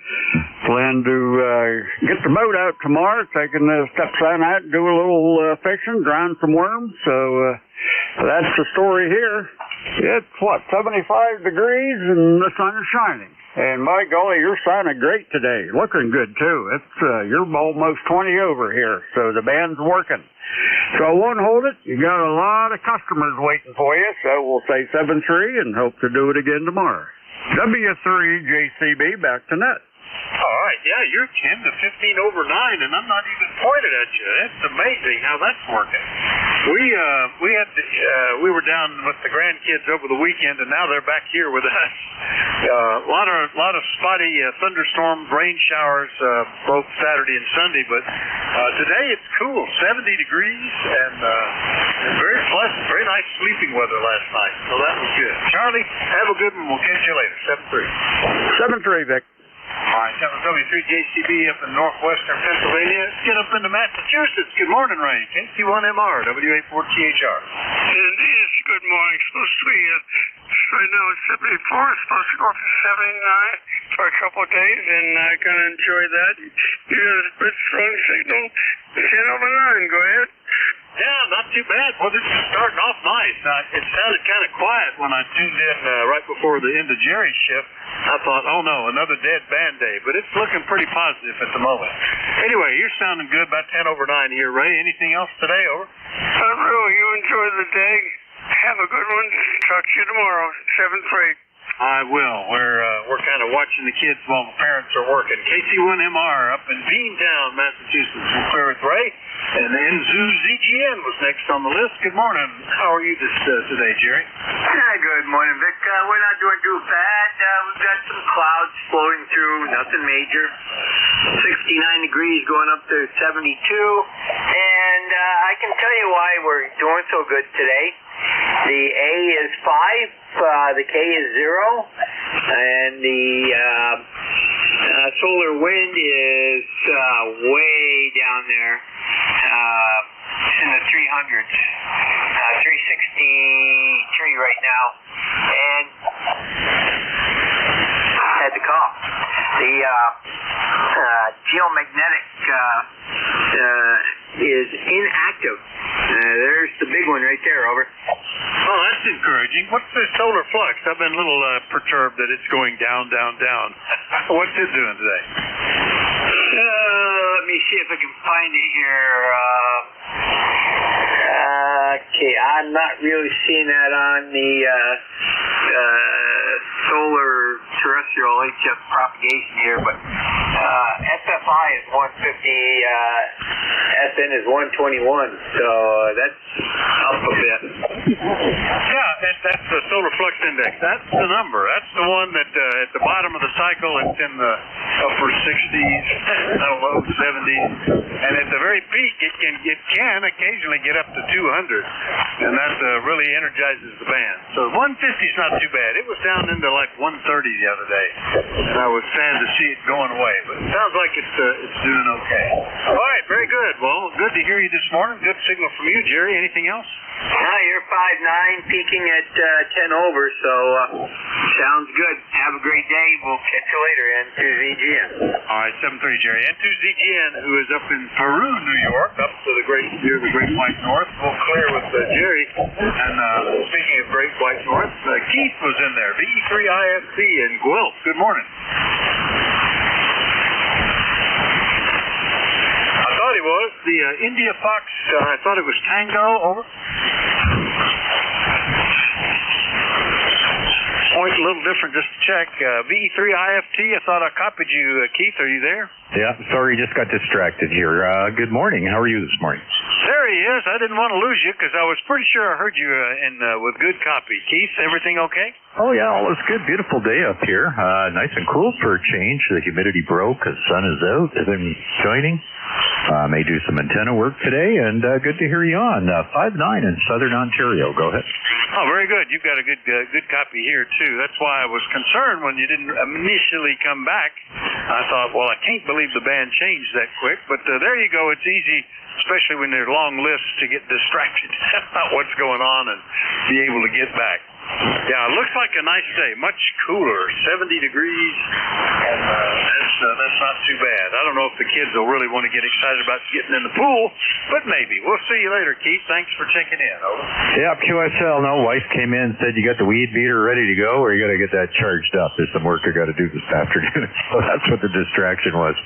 Plan to get the boat out tomorrow, taking the stepson out and do a little fishing, drown some worms. So that's the story here. It's, 75 degrees and the sun is shining. And my golly, you're sounding great today. Looking good, too. It's you're almost 20 over here, so the band's working. So I won't hold it. You got a lot of customers waiting for you, so we'll say 7-3 and hope to do it again tomorrow. W3JCB, back to net. All right, yeah, you're 10 to 15 over 9, and I'm not even pointed at you. That's amazing how that's working. We were down with the grandkids over the weekend, and now they're back here with us. A lot of spotty thunderstorms, rain showers, both Saturday and Sunday, but today it's cool, 70 degrees, and very pleasant, very nice sleeping weather last night. So that was good. Charlie, have a good one. We'll catch you later. 7-3, Vic. All right, that was W3JCB up in northwestern Pennsylvania. Let's get up into Massachusetts. Good morning, Ray. KC1MR, WA4THR. Indeed, good morning. Supposed to be, right now it's 74. It's supposed to go up to 79 for a couple of days, and I'm going to enjoy that. You got a good strong signal. 10 over 9, go ahead. Yeah, not too bad. Well, this is starting off nice. It sounded kind of quiet when I tuned in right before the end of Jerry's shift. I thought, oh no, another dead band day. But it's looking pretty positive at the moment. Anyway, you're sounding good, about 10 over 9 here, Ray. Anything else today, over? Really, you enjoy the day. Have a good one. Talk to you tomorrow, 7-3. I will. We're kind of watching the kids while the parents are working. KC1MR up in Beantown, Massachusetts. We'll clear with Ray. And then ZGN was next on the list. Good morning. How are you today, Jerry? Good morning, Vic. We're not doing too bad. We've got some clouds flowing through, nothing major. 69 degrees going up to 72. And I can tell you why we're doing so good today. The A is 5, the K is 0, and the solar wind is way down there. It's in the 300s, 363 right now, and had to call. The geomagnetic is inactive. There's the big one right there, over. Oh, that's encouraging. What's the solar flux? I've been a little perturbed that it's going down, down, down. What's it doing today? Let me see if I can find it here. Okay, I'm not really seeing that on the solar terrestrial HF propagation here, but SFI is 150, SN is 121, so that's up a bit. Yeah, that's the solar flux index. That's the number. That's the one that at the bottom of the cycle, it's in the upper 60s, low 70s, and at the very peak, it can occasionally get up to 200, and that really energizes the band. So 150 is not too bad. It was down into like 130 the other day, and I was sad to see it going away, but it sounds like it's doing okay. All right, very good. Well, good to hear you this morning. Good signal from you, Jerry. Anything else? You're 5'9", peaking at 10 over, so sounds good. Have a great day. We'll catch you later, N2ZGN. All right, 7-3, Jerry. N2ZGN, who is up in Peru, New York, up to the Great White North. We'll clear with Jerry. And speaking of Great White North, Keith was in there, VE3IFC in Guelph. Good morning. I thought he was. The India Fox, I thought it was Tango, over. Point a little different, just to check. VE3IFT, I thought I copied you, Keith. Are you there? Yeah, sorry, just got distracted here. Good morning. How are you this morning? There he is. I didn't want to lose you because I was pretty sure I heard you with good copy. Keith, everything okay? Oh, yeah, all is good. Beautiful day up here. Nice and cool for a change. The humidity broke. The sun is out. I've been joining. May do some antenna work today, and good to hear you on. 5'9" in Southern Ontario. Go ahead. Oh, very good. You've got a good copy here, too. That's why I was concerned when you didn't initially come back. I thought, well, I can't believe the band changed that quick. But there you go. It's easy, especially when there are long lists, to get distracted about what's going on and be able to get back. Yeah, it looks like a nice day. Much cooler, 70 degrees, and that's not too bad. I don't know if the kids will really want to get excited about getting in the pool, but maybe. We'll see you later, Keith. Thanks for checking in. Over. Yeah, QSL. No, wife came in and said, you got the weed beater ready to go, or you got to get that charged up? There's some work I got to do this afternoon. So that's what the distraction was.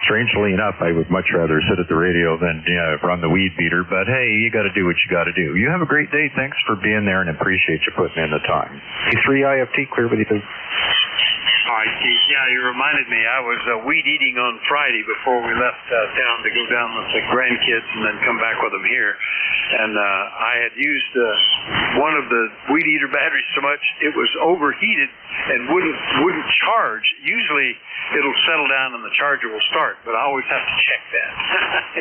Strangely enough, I would much rather sit at the radio than run the weed beater, but hey, you got to do what you got to do. You have a great day. Thanks for being there, and appreciate you putting in the time. E3IFT, clear with you, too. All right, Keith. Yeah, you reminded me. I was weed eating on Friday before we left town to go down with the grandkids and then come back with them here. And I had used one of the weed eater batteries so much it was overheated and wouldn't charge. Usually it'll settle down and the charger will start, but I always have to check that.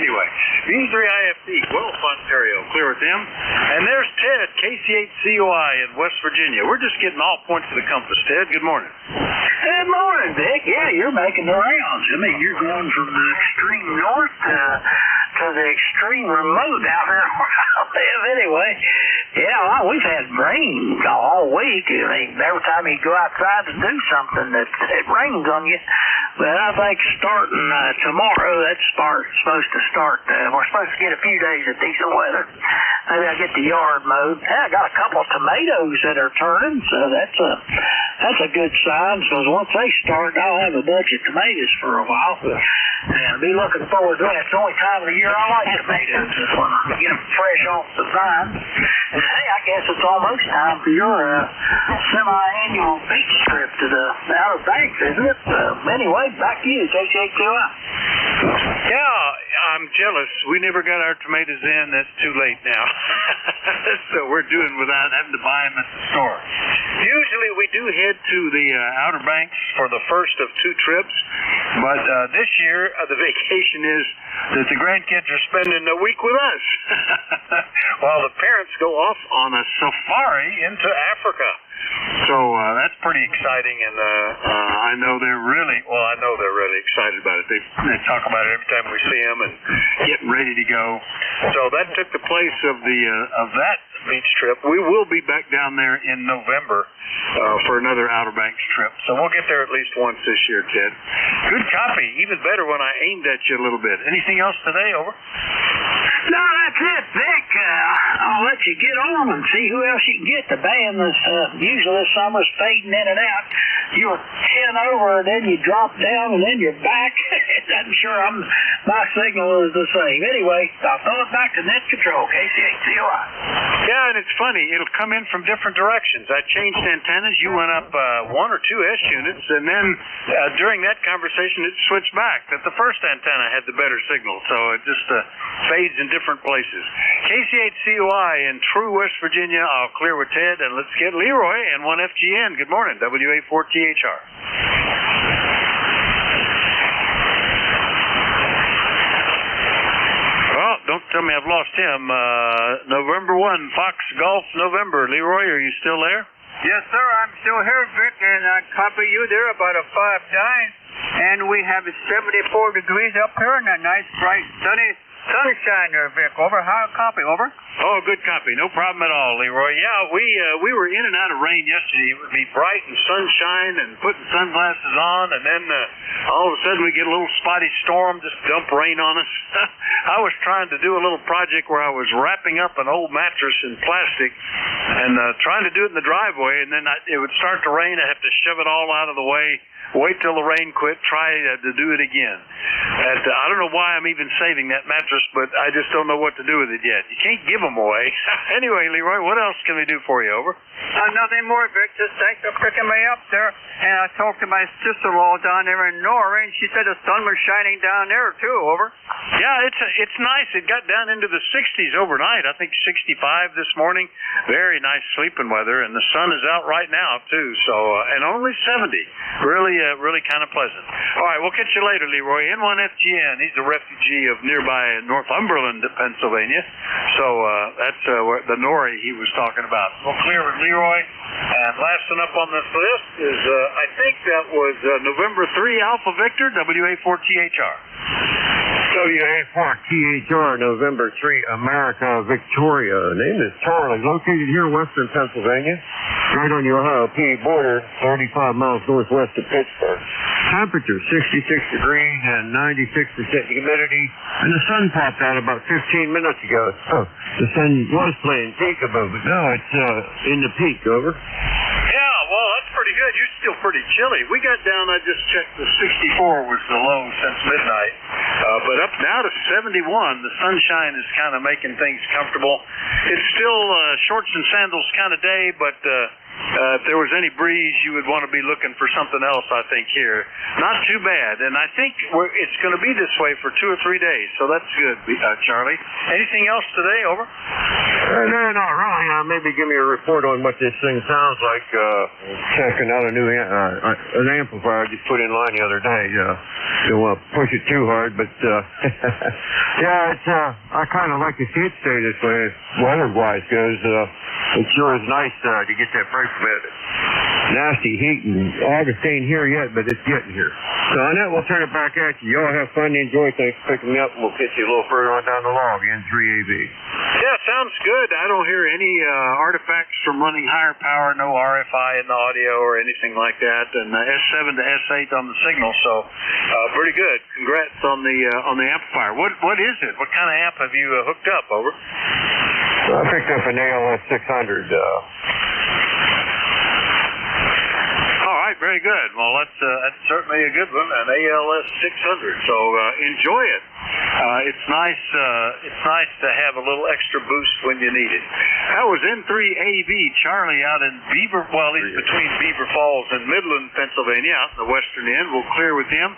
Anyway, V3IFT, Guelph, Ontario, clear with them. And there's Ted, KC8COI in West Virginia. We're just getting all points of the compass. Ted, good morning. Good morning, Dick. Yeah, you're making the rounds. I mean, you're going from the extreme north to the extreme remote out there where I live anyway. Yeah, well, we've had rain all week. I mean, every time you go outside to do something, it rains on you. But I think starting tomorrow, that's supposed to start. We're supposed to get a few days of decent weather. Maybe I'll get the yard mowed. I got a couple of tomatoes that are turning, so that's a good sign, because once they start, I'll have a bunch of tomatoes for a while. And I'll be looking forward to that. It's the only time of the year I like tomatoes, is when I get them fresh off the vine. And hey, I guess it's almost time for your semi-annual beach trip to the Outer Banks, isn't it? Anyway, back to you, KC8COI. Yeah, I'm jealous. We never got our tomatoes in. That's too late now. So we're doing without having to buy them at the store. Usually we do head to the Outer Banks for the first of two trips, but this year the vacation is that the grandkids are spending a week with us while the parents go off on a safari into Africa. So that's pretty exciting, and I know they're really excited about it. They talk about it every time we see them and getting ready to go. So that took the place of that beach trip. We will be back down there in November for another Outer Banks trip. So we'll get there at least once this year, Ted. Good copy. Even better when I aimed at you a little bit. Anything else today? Over. No, that's it, Vic. I'll let you get on and see who else you can get. The band is usually this summer's fading in and out. You were 10 over, and then you drop down, and then you're back. I'm sure my signal is the same. Anyway, I'll throw it back to net control, KCHCOI. Yeah, and it's funny. It'll come in from different directions. I changed antennas. You went up 1 or 2 S units, and then during that conversation, it switched back. That the first antenna had the better signal, so it just fades in different places. KCHCOI in True, West Virginia. I'll clear with Ted, and let's get Leroy and 1FGN. Good morning, WA4THR. Well, don't tell me I've lost him. November 1, Fox Golf November. Leroy, are you still there? Yes, sir. I'm still here, Vic, and I copy you there about a 5-9. And we have 74 degrees up here and a nice, bright, sunny sunshine there, Vic. Over. How copy? Over. Oh, good copy. No problem at all, Leroy. Yeah, we were in and out of rain yesterday. It would be bright and sunshine and putting sunglasses on, and then all of a sudden we get a little spotty storm, just dump rain on us. I was trying to do a little project where I was wrapping up an old mattress in plastic and trying to do it in the driveway, and then it would start to rain. I have to shove it all out of the way, wait till the rain quit, try to do it again. And I don't know why I'm even saving that mattress, but I just don't know what to do with it yet. You can't give them away. Anyway, Leroy, what else can we do for you? Over. Nothing more, Vic. Just thanks for picking me up there. And I talked to my sister-in-law down there in Norway, and she said the sun was shining down there too. Over. Yeah, it's nice. It got down into the 60s overnight. I think 65 this morning. Very nice sleeping weather, and the sun is out right now too. So and only 70. Really kind of pleasant. All right, we'll catch you later, Leroy. N1FGN. He's a refugee of nearby Northumberland, Pennsylvania. So that's the Nori he was talking about. We'll clear with Leroy. And last one up on this list is, I think that was November 3 Alpha Victor, WA4THR. WA4THR, November 3, America, Victoria. Name is Charlie, located here in western Pennsylvania, right on the Ohio-PA border, 35 miles northwest of Pittsburgh. Temperature, 66 degrees and 96% humidity, and the sun popped out about 15 minutes ago. Oh, the sun was playing peekaboo, but now it's in the peak. Over. Yeah, well, that's pretty good. You're still pretty chilly. We got down, I just checked, the 64 was the low since midnight. But up now to 71. The sunshine is kind of making things comfortable. It's still shorts and sandals kind of day, but if there was any breeze, you would want to be looking for something else, I think, here. Not too bad. And I think it's going to be this way for 2 or 3 days, so that's good, Charlie. Anything else today? Over? No, not really. Maybe give me a report on what this thing sounds like. Checking out a new an amplifier I just put in line the other day. Don't want to push it too hard, but yeah, it's I kind of like to see it stay this way, weather-wise, because it sure is nice to get that break from it. Nasty heat, and August ain't here yet, but it's getting here. So on that, we'll turn it back at you. Y'all have fun and enjoy. Thanks for picking me up, and we'll catch you a little further on down the log, N3AV. Yeah, sounds good. I don't hear any artifacts from running higher power, no RFI in the audio or anything like that, and S7 to S8 on the signal, so pretty good. Congrats on the amplifier. What is it? What kind of amp have you hooked up? Over. I picked up an ALS 600. All right, very good. Well, that's certainly a good one, an ALS 600. So enjoy it. It's nice. It's nice to have a little extra boost when you need it. That was N3AV Charlie out in Beaver. Well, he's between Beaver Falls and Midland, Pennsylvania, out in the western end. We'll clear with him.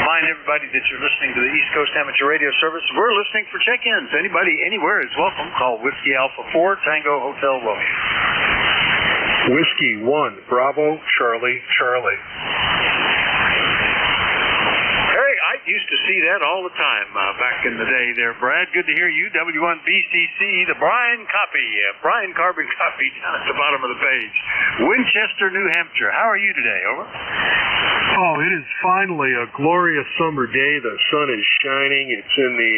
Remind everybody that you're listening to the East Coast Amateur Radio Service. We're listening for check-ins. Anybody anywhere is welcome. Call Whiskey Alpha 4 Tango Hotel Romeo. Whiskey 1 Bravo Charlie Charlie. I used to see that all the time back in the day there, Brad. Good to hear you. W1BCC, the Brian Carbon copy down at the bottom of the page. Winchester, New Hampshire. How are you today? Over. Oh, it is finally a glorious summer day. The sun is shining. It's in the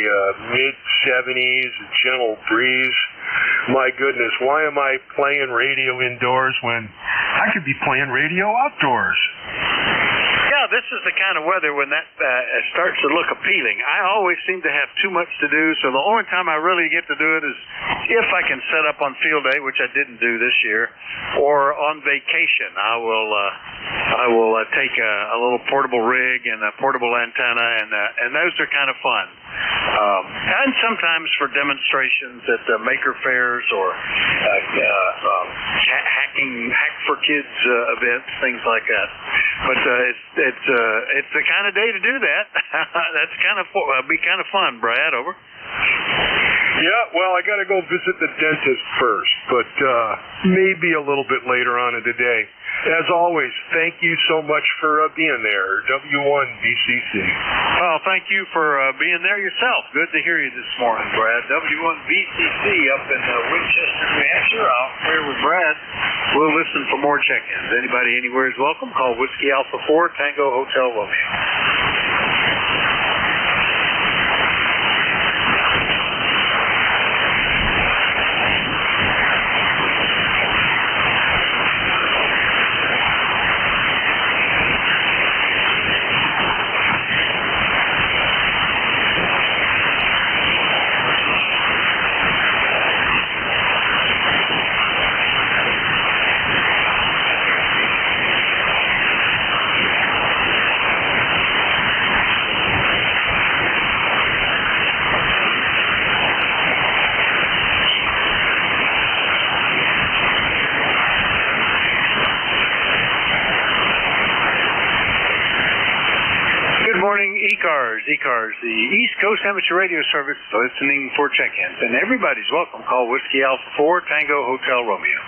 mid-70s, a gentle breeze. My goodness, why am I playing radio indoors when I could be playing radio outdoors? Yeah, this is the kind of weather when that starts to look appealing. I always seem to have too much to do, so the only time I really get to do it is if I can set up on field day, which I didn't do this year, or on vacation. I will take a little portable rig and a portable antenna, and those are kind of fun. And sometimes for demonstrations at maker fairs or hack for kids events, things like that. But it's the kind of day to do that. That's be kind of fun. Brad, over. Yeah, well, I got to go visit the dentist first, but maybe a little bit later on in the day. As always, thank you so much for being there, W1BCC. Well, thank you for being there yourself. Good to hear you this morning, Brad. W1BCC up in Winchester, New Hampshire. I'm here with Brad. We'll listen for more check-ins. Anybody anywhere is welcome. Call Whiskey Alpha 4 Tango Hotel Romeo. ECARS, the East Coast Amateur Radio Service, listening for check-ins. And everybody's welcome. Call Whiskey Alpha 4 Tango Hotel Romeo.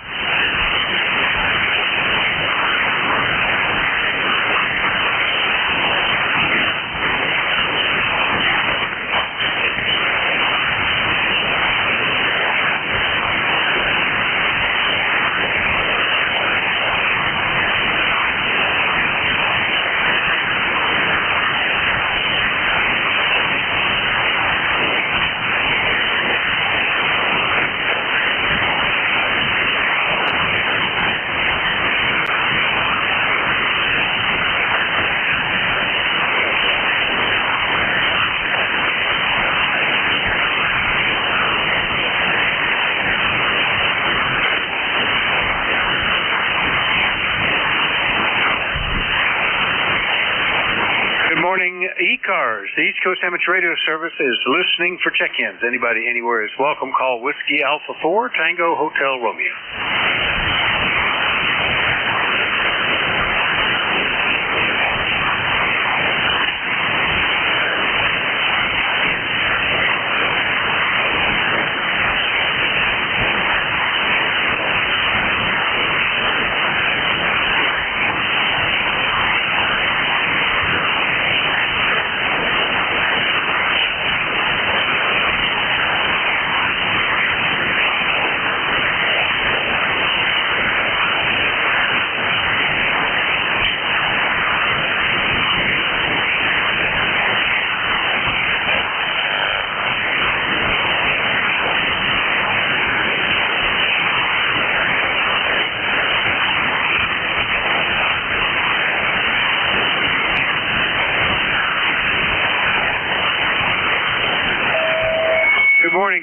ECARS, the East Coast Amateur Radio Service, is listening for check-ins. Anybody anywhere is welcome. Call Whiskey Alpha 4 Tango Hotel Romeo.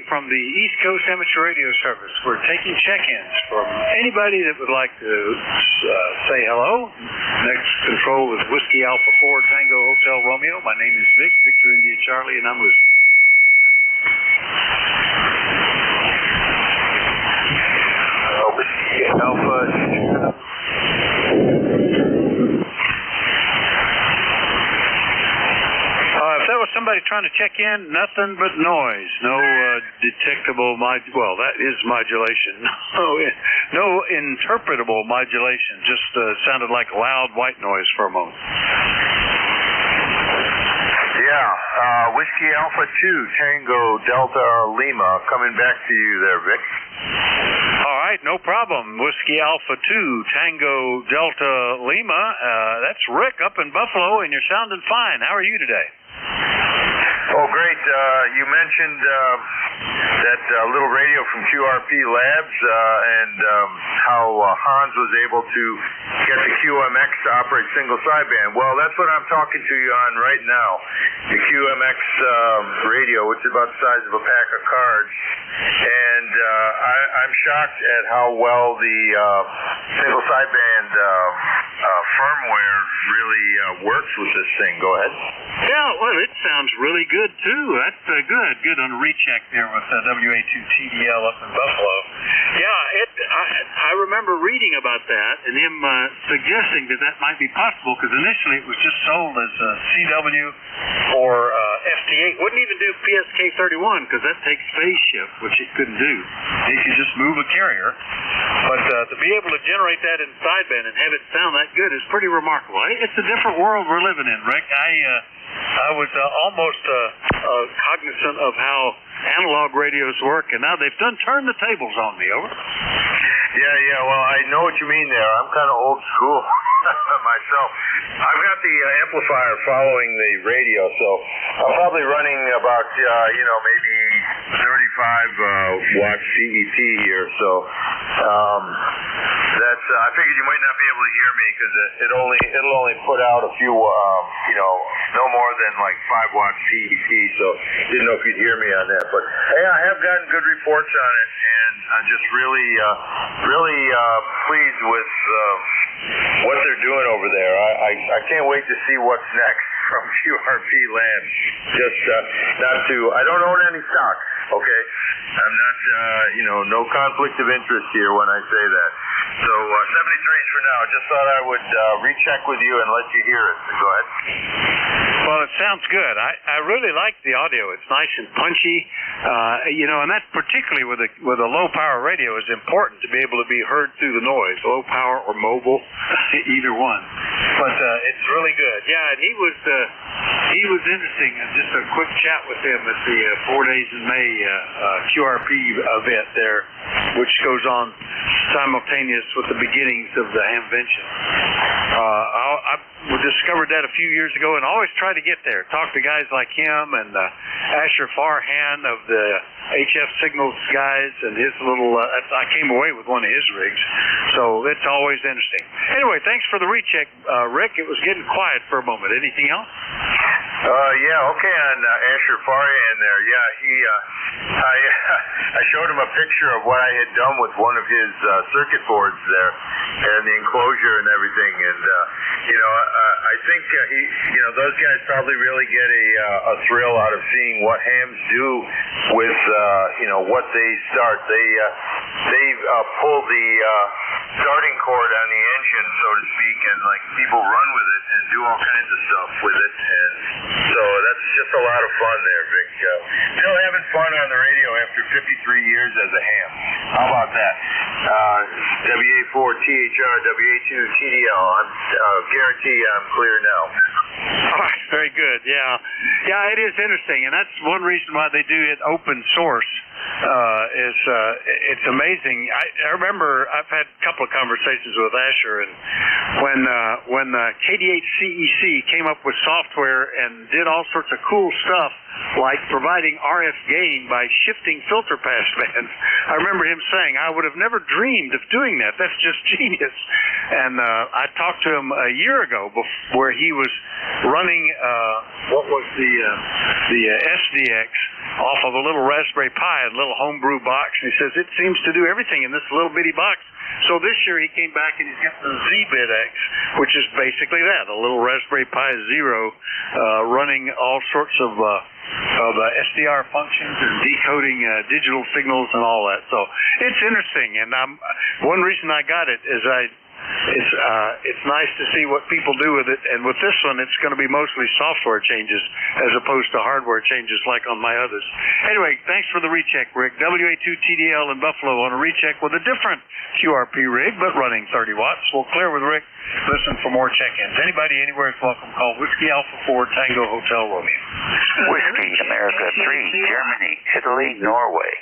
From the East Coast Amateur Radio Service, we're taking check-ins from anybody that would like to say hello. Next control is Whiskey Alpha 4 Tango Hotel Romeo. My name is Vic, Victor India Charlie, and I'm listening. Whiskey Alpha. If that was somebody trying to check in, nothing but noise. No detectable well, that is modulation. No interpretable modulation. Just sounded like loud white noise for a moment. Yeah, Whiskey Alpha 2, Tango Delta Lima, coming back to you there, Vic. All right, no problem. Whiskey Alpha 2, Tango Delta Lima. That's Rick up in Buffalo, and you're sounding fine. How are you today? Oh, great. You mentioned that little radio from QRP Labs and how Hans was able to get the QMX to operate single sideband. Well, that's what I'm talking to you on right now. The QMX radio, which is about the size of a pack of cards. And I'm shocked at how well the single sideband firmware really works with this thing. Go ahead. Yeah, well, it sounds really good, too. That's good. Good on a recheck there with WA2TDL up in Buffalo. Yeah, I remember reading about that and him suggesting that might be possible because initially it was just sold as a CW or FT8. Wouldn't even do PSK31 because that takes phase shift, which it couldn't do. It could just move a carrier. But to be able to generate that in sideband and have it sound that good is pretty remarkable. It's a different world we're living in, Rick. I was almost cognizant of how analog radios work, and now they've turned the tables on me. Over. Yeah, well, I know what you mean there. I'm kind of old school myself. I've got the amplifier following the radio, so I'm probably running about, maybe 35 watts CET here, so that's, I figured you might not be able to hear me because it'll only put out a few, no more than like 5 watts CET, so didn't know if you'd hear me on that, but hey, I have gotten good reports on it, and I'm just really pleased with what they're doing over there. I can't wait to see what's next from QRP Labs. Just I don't own any stock, okay? I'm not, no conflict of interest here when I say that. So 73s for now. Just thought I would recheck with you and let you hear it. So go ahead. Well, it sounds good. I really like the audio. It's nice and punchy, and that's particularly with a low power radio is important to be able to be heard through the noise, low power or mobile, either one. But it's really good. Yeah, and he was interesting. Just a quick chat with him at the 4 Days in May QRP event there, which goes on simultaneous with the beginnings of the Hamvention. I discovered that a few years ago and always try to get there. Talk to guys like him and Asher Farhan of the HF Signals guys and his little, I came away with one of his rigs. So it's always interesting. Anyway, thanks for the recheck, Rick. It was getting quiet for a moment. Anything else? Okay, on Asher Farhan there. Yeah, I showed him a picture of what I had done with one of his circuit boards there and the enclosure and everything. And, I think, those guys probably really get a thrill out of seeing what hams do with, what they start. They pull the starting cord on the engine, so to speak, and like people run with it and do all kinds of stuff with it. And so that's just a lot of fun there, Vic. Still having fun on the radio after 53 years as a ham. How about that? WA4THR, WA2TDL. I guarantee I'm clear now. All right, very good. Yeah, it is interesting, and that's one reason why they do it open source. It's amazing. I remember I've had a couple of conversations with Asher, and when KD8CEC came up with software and did all sorts of cool stuff, like providing RF gain by shifting filter pass bands. I remember him saying, I would have never dreamed of doing that. That's just genius. And I talked to him a year ago where he was running, the SDX off of a little Raspberry Pi, a little homebrew box. And he says, it seems to do everything in this little bitty box. So this year he came back and he's got the ZBitX, which is basically that, a little Raspberry Pi Zero running all sorts of SDR functions and decoding digital signals and all that. So it's interesting, and one reason I got it is it's nice to see what people do with it, and with this one it's going to be mostly software changes as opposed to hardware changes like on my others. Anyway, thanks for the recheck, Rick. WA2TDL in Buffalo on a recheck with a different QRP rig, but running 30 watts. We'll clear with Rick. Listen for more check-ins. Anybody anywhere is welcome. Call Whiskey Alpha 4 Tango Hotel Romeo. Whiskey America 3, Germany, Italy, Norway.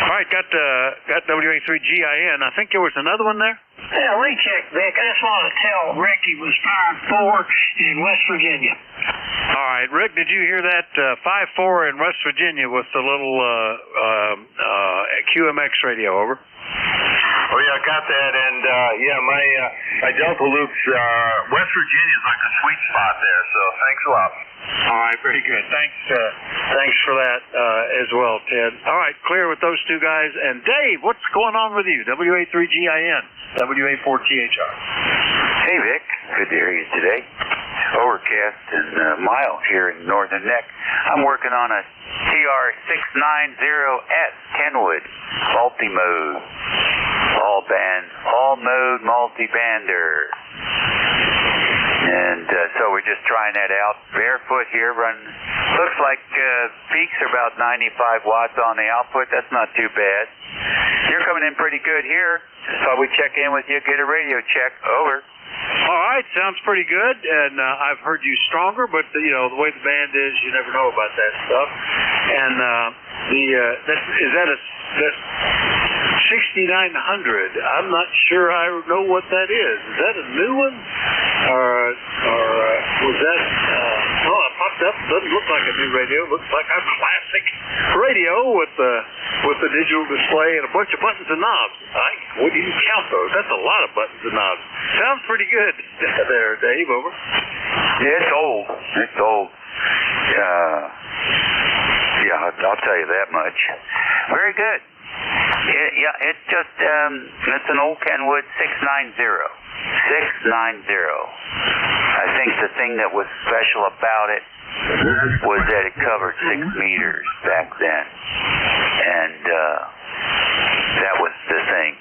All right, got WA3GIN. I think there was another one there. Yeah, recheck, Vic. I just want to tell Rick he was firing 4 in West Virginia. All right, Rick, did you hear that 5-4 in West Virginia with the little QMX radio? Over. Oh yeah, I got that, and my Delta loops, West Virginia's like a sweet spot there. So thanks a lot. All right, very good. Thanks for that as well, Ted. All right, clear with those two guys. And Dave, what's going on with you? WA3GIN, WA4THR. Hey, Vic. Good to hear you today. Overcast and mild here in Northern Neck. I'm working on a TR690S Kenwood multi-mode, all mode multi-bander. And so we're just trying that out. Barefoot here, looks like peaks are about 95 watts on the output. That's not too bad. You're coming in pretty good here. Just thought we'd check in with you, get a radio check. Over. All right, sounds pretty good, and I've heard you stronger, but the way the band is, you never know about that stuff. And is that a 6900? I'm not sure I know what that is. Is that a new one, or was that? Well, it popped up. Doesn't look like a new radio. Looks like a classic radio with the digital display and a bunch of buttons and knobs. What do you count those? That's a lot of buttons and knobs. Sounds pretty good there, Dave. Over. Yeah, it's old. It's old. Yeah, I'll tell you that much. Very good. It's just it's an old Kenwood 690. I think the thing that was special about it was that it covered 6 meters back then, and that was the thing.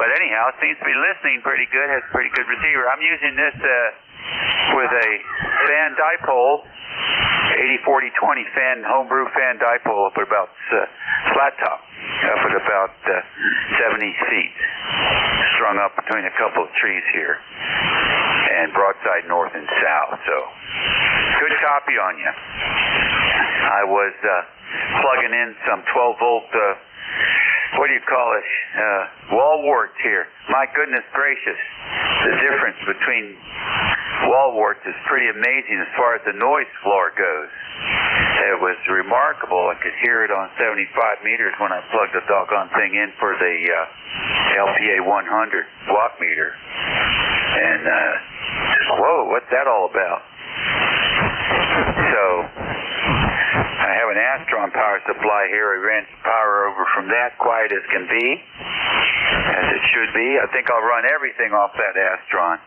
But anyhow, it seems to be listening pretty good. Has a pretty good receiver. I'm using this with a fan dipole, 80-40-20 fan, homebrew fan dipole up at about flat top, up at about 70 feet, strung up between a couple of trees here, and broadside north and south. So good copy on you. I was plugging in some 12-volt. What do you call it? Wall warts here. My goodness gracious, the difference between wall warts is pretty amazing as far as the noise floor goes. It was remarkable. I could hear it on 75 meters when I plugged the doggone thing in for the LPA 100 watt meter. And just, whoa, what's that all about? So I have an Astron power supply here. I ran some power over from that, quiet as can be, as it should be. I think I'll run everything off that Astron.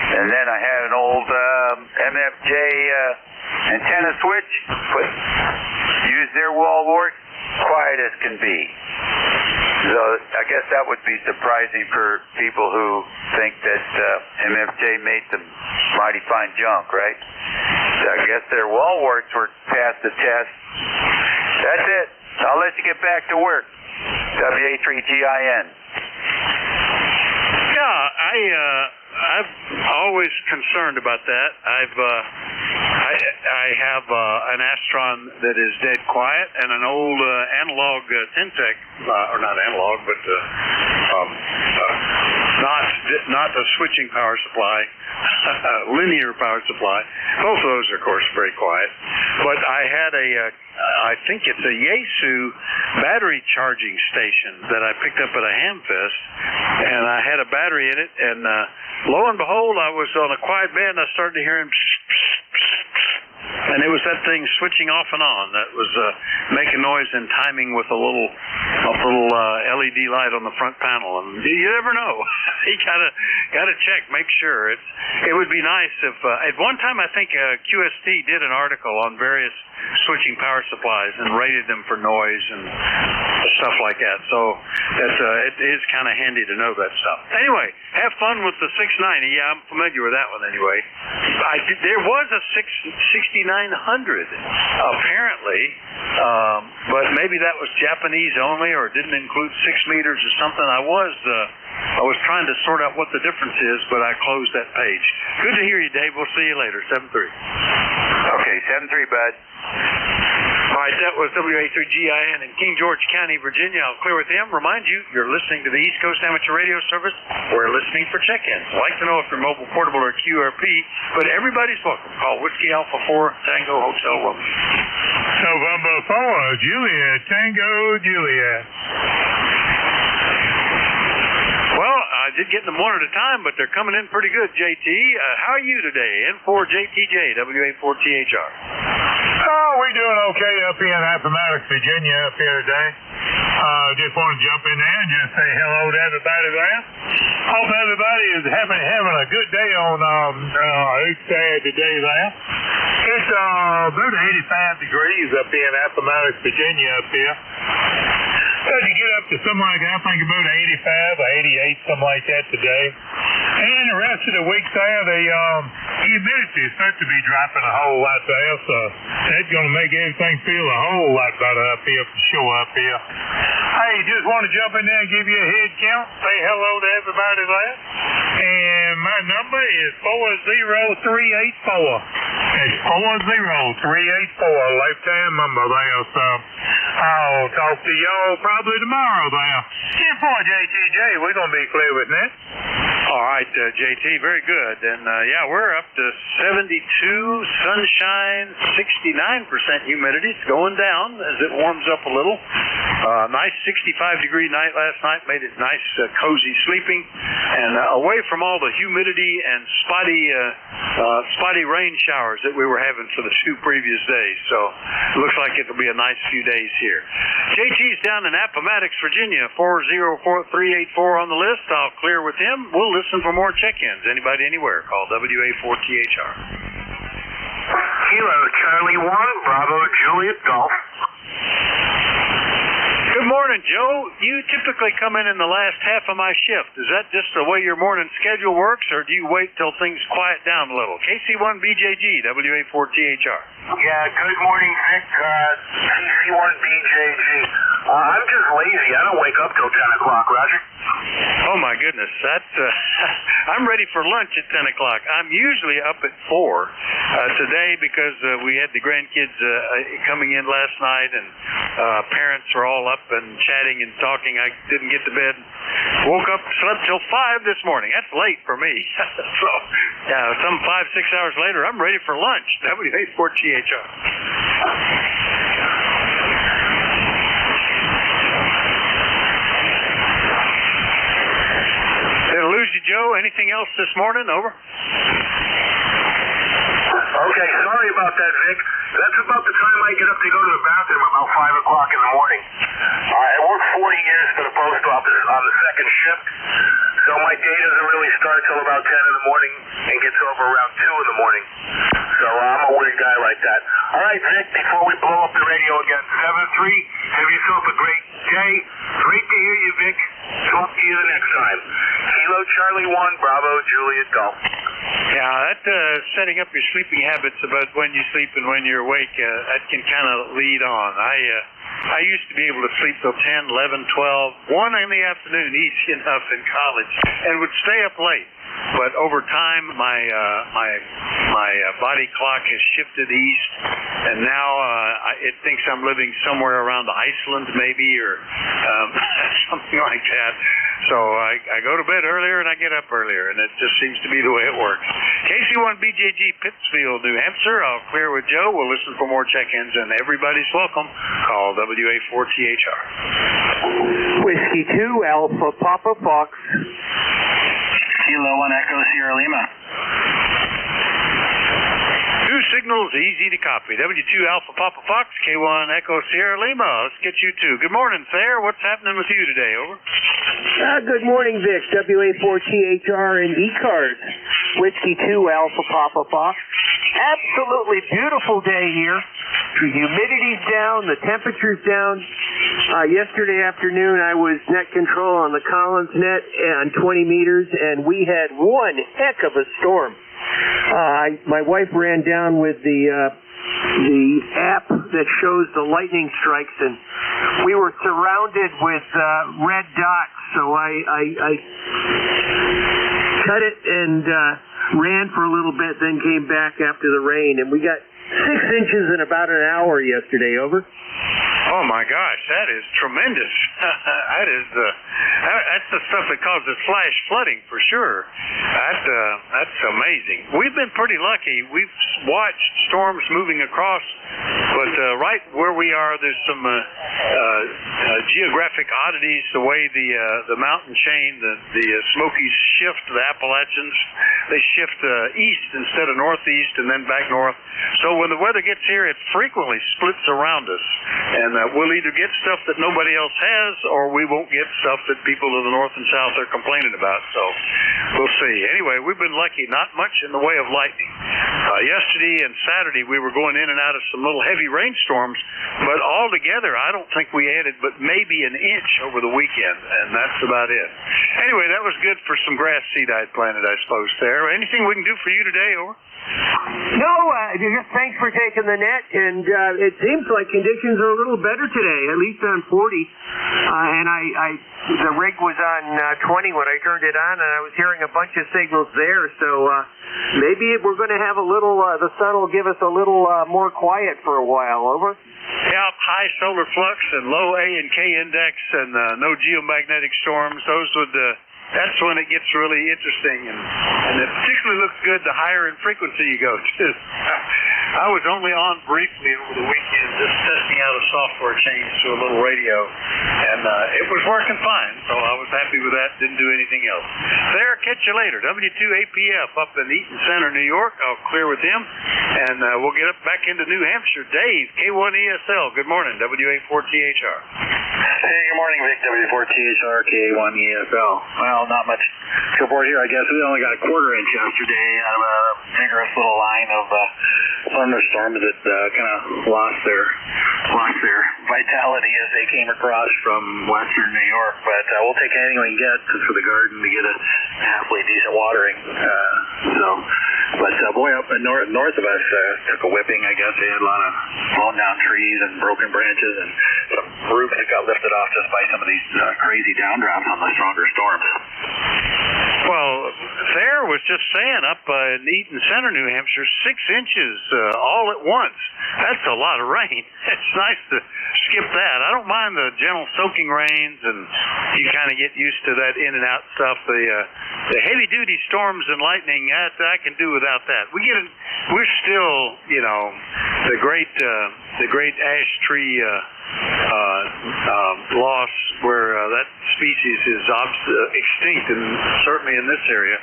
And then I had an old MFJ antenna switch, use their wall wart, quiet as can be. So I guess that would be surprising for people who think that MFJ made some mighty fine junk, right? So I guess their wall warts were past the test. That's it. I'll let you get back to work. WA3GIN. Yeah, I'm always concerned about that. I have an Astron that is dead quiet and an old analog Syntec, or not analog, but not a switching power supply, linear power supply. Both of those, of course, very quiet. But I had I think it's a Yaesu battery charging station that I picked up at a Hamfest, and I had a battery in it, and lo and behold, I was on a quiet band. I started hearing psst, psst, psst, psst, and it was that thing switching off and on. That was making noise and timing with a little LED light on the front panel. And you never know. You gotta check, make sure. It would be nice if at one time I think QST did an article on various switching power supplies and rated them for noise and stuff like that. So it is kind of handy to know that stuff. Anyway, have fun with the 690. Yeah, I'm familiar with that one anyway. There was a 6900 apparently, but maybe that was Japanese only or didn't include 6 meters or something. I was trying to sort out what the difference is, but I closed that page. Good to hear you, Dave. We'll see you later. 7-3. Okay, 7-3, bud. All right, that was WA3GIN in King George County, Virginia. I'll clear with him. Remind you, you're listening to the East Coast Amateur Radio Service. We're listening for check-ins. I'd like to know if you're mobile, portable, or QRP, but everybody's welcome. Call Whiskey Alpha 4 Tango Hotel Romeo. November 4, Juliet, Tango, Juliet. Well, I did get them one at a time, but they're coming in pretty good, JT. How are you today? N4JTJ, WA4THR. Oh, we're doing okay up here in Appomattox, Virginia, up here today. Just want to jump in there and just say hello to everybody there. Hope everybody is having a good day on each day today there. It's about 85 degrees up here in Appomattox, Virginia, up here. You get up to something like that, I think about 85 or 88, something like that today. And the rest of the week there, the humidity is supposed to be dropping a whole lot there, so that's going to make everything feel a whole lot better up here for sure up here. Hey, just want to jump in there and give you a head count, say hello to everybody there. And my number is 40384. It's 40384, lifetime number there, so I'll talk to y'all probably tomorrow there. N4 JTJ, we're going to be clear with that. All right, JT, very good. And, yeah, we're up to 72, sunshine, 69% humidity. It's going down as it warms up a little. Nice 65-degree night last night made it nice, cozy sleeping. And away from all the humidity and spotty rain showers that we were having for the 2 previous days. So it looks like it'll be a nice few days here. JT's down in Appomattox, Virginia, 40384 on the list. I'll clear with him. We'll listen for more check-ins. Anybody anywhere, call WA4THR. Kilo Charlie 1, Bravo Juliet Golf. Good morning, Joe. You typically come in the last half of my shift. Is that just the way your morning schedule works, or do you wait till things quiet down a little? KC1BJG, WA4THR. Yeah, good morning, Vic. KC1BJG. I'm just lazy. I don't wake up till 10 o'clock, Roger. Oh, my goodness. That's I'm ready for lunch at 10 o'clock. I'm usually up at 4 today because we had the grandkids coming in last night, and parents were all up and chatting and talking. I didn't get to bed. Woke up, slept till 5 this morning. That's late for me. So, yeah, some 5-6 hours later, I'm ready for lunch. WA4THR. Did I lose you, Joe? Anything else this morning? Over. Okay, sorry about that, Vic. That's about the time I get up to go to the bathroom about 5 o'clock in the morning. I work 40 years for the post office on the second shift, so my day doesn't really start till about 10 in the morning and gets over around 2 in the morning. So I'm a weird guy like that. All right, Vic, before we blow up the radio again, 7-3, have yourself a great day. Great to hear you, Vic. Talk to you the next time. Kilo Charlie 1, Bravo Juliet Golf. Yeah, that setting up your sleeping habits about when you sleep and when you're awake, that can kind of lead on. I used to be able to sleep till 10, 11, 12, 1 in the afternoon, easy enough in college, and would stay up late. But over time, my body clock has shifted east, and now it thinks I'm living somewhere around Iceland, maybe, or something like that. So I go to bed earlier and I get up earlier, and it just seems to be the way it works. KC1BJG, Pittsfield, New Hampshire. I'll clear with Joe. We'll listen for more check-ins, and everybody's welcome. Call WA4THR. Whiskey 2, Alpha Papa Fox. Kilo 1 Echo Sierra Lima. 2 signals, easy to copy. W2 Alpha Papa Fox, K1 Echo Sierra Lima. Let's get you 2. Good morning, Thayer. What's happening with you today? Over. Good morning, Vic. WA4THR and ECARS. Whiskey 2 Alpha Papa Fox. Absolutely beautiful day here. The humidity's down, the temperature's down. Yesterday afternoon, I was net control on the Collins net on 20 meters, and we had one heck of a storm. My wife ran down with the app that shows the lightning strikes, and we were surrounded with red dots. So I cut it and ran for a little bit, then came back after the rain, and we got 6 inches in about an hour yesterday, over. Oh my gosh, that is tremendous. That's the stuff that causes flash flooding for sure. That's amazing. We've been pretty lucky. We've watched storms moving across, but right where we are, there's some geographic oddities. The way the mountain chain, the Smokies shift, the Appalachians, they shift east instead of northeast, and then back north. So when the weather gets here, it frequently splits around us, and we'll either get stuff that nobody else has, or we won't get stuff that people to the north and south are complaining about. So we'll see. Anyway, we've been lucky. Not much in the way of lightning. Yesterday and Saturday, we were going in and out of some little heavy rainstorms, but altogether, I don't think we added but maybe an inch over the weekend, and that's about it. Anyway, that was good for some grass seed I'd planted, I suppose, there. Anything we can do for you today, over? No, just thanks for taking the net, and it seems like conditions are a little better today, at least on 40. And the rig was on 20 when I turned it on, and I was hearing a bunch of signals there. So maybe we're going to have a little. The sun will give us a little more quiet for a while. Over. Yeah, high solar flux and low A and K index, and no geomagnetic storms. Those would. That's when it gets really interesting, and it particularly looks good the higher in frequency you go to. I was only on briefly over the weekend just testing out a software change to a little radio, and it was working fine, so I was happy with that, didn't do anything else. There, catch you later. W2APF up in Eaton Center, New York. I'll clear with him, and we'll get up back into New Hampshire. Dave, K1ESL, good morning, WA4THR. Hey, good morning, Vic, W4THR, K1ESL. Well, not much to report here, I guess. We only got a quarter inch yesterday out of a vigorous little line of thunderstorms that kind of lost their vitality as they came across from western New York. But we'll take anything we can get for the garden to get a halfway decent watering. But boy, up in north of us took a whipping. I guess they had a lot of blown down trees and broken branches and some roofs that got lifted off just by some of these crazy downdrafts on the stronger storms. Well, Thayer was just saying up in Eaton Center, New Hampshire, 6 inches all at once. That's a lot of rain. It's nice to skip that. I don't mind the gentle soaking rains, and you kind of get used to that in and out stuff. The heavy duty storms and lightning, I can do without that. We're still, the great ash tree loss where that species is extinct, and certainly in this area.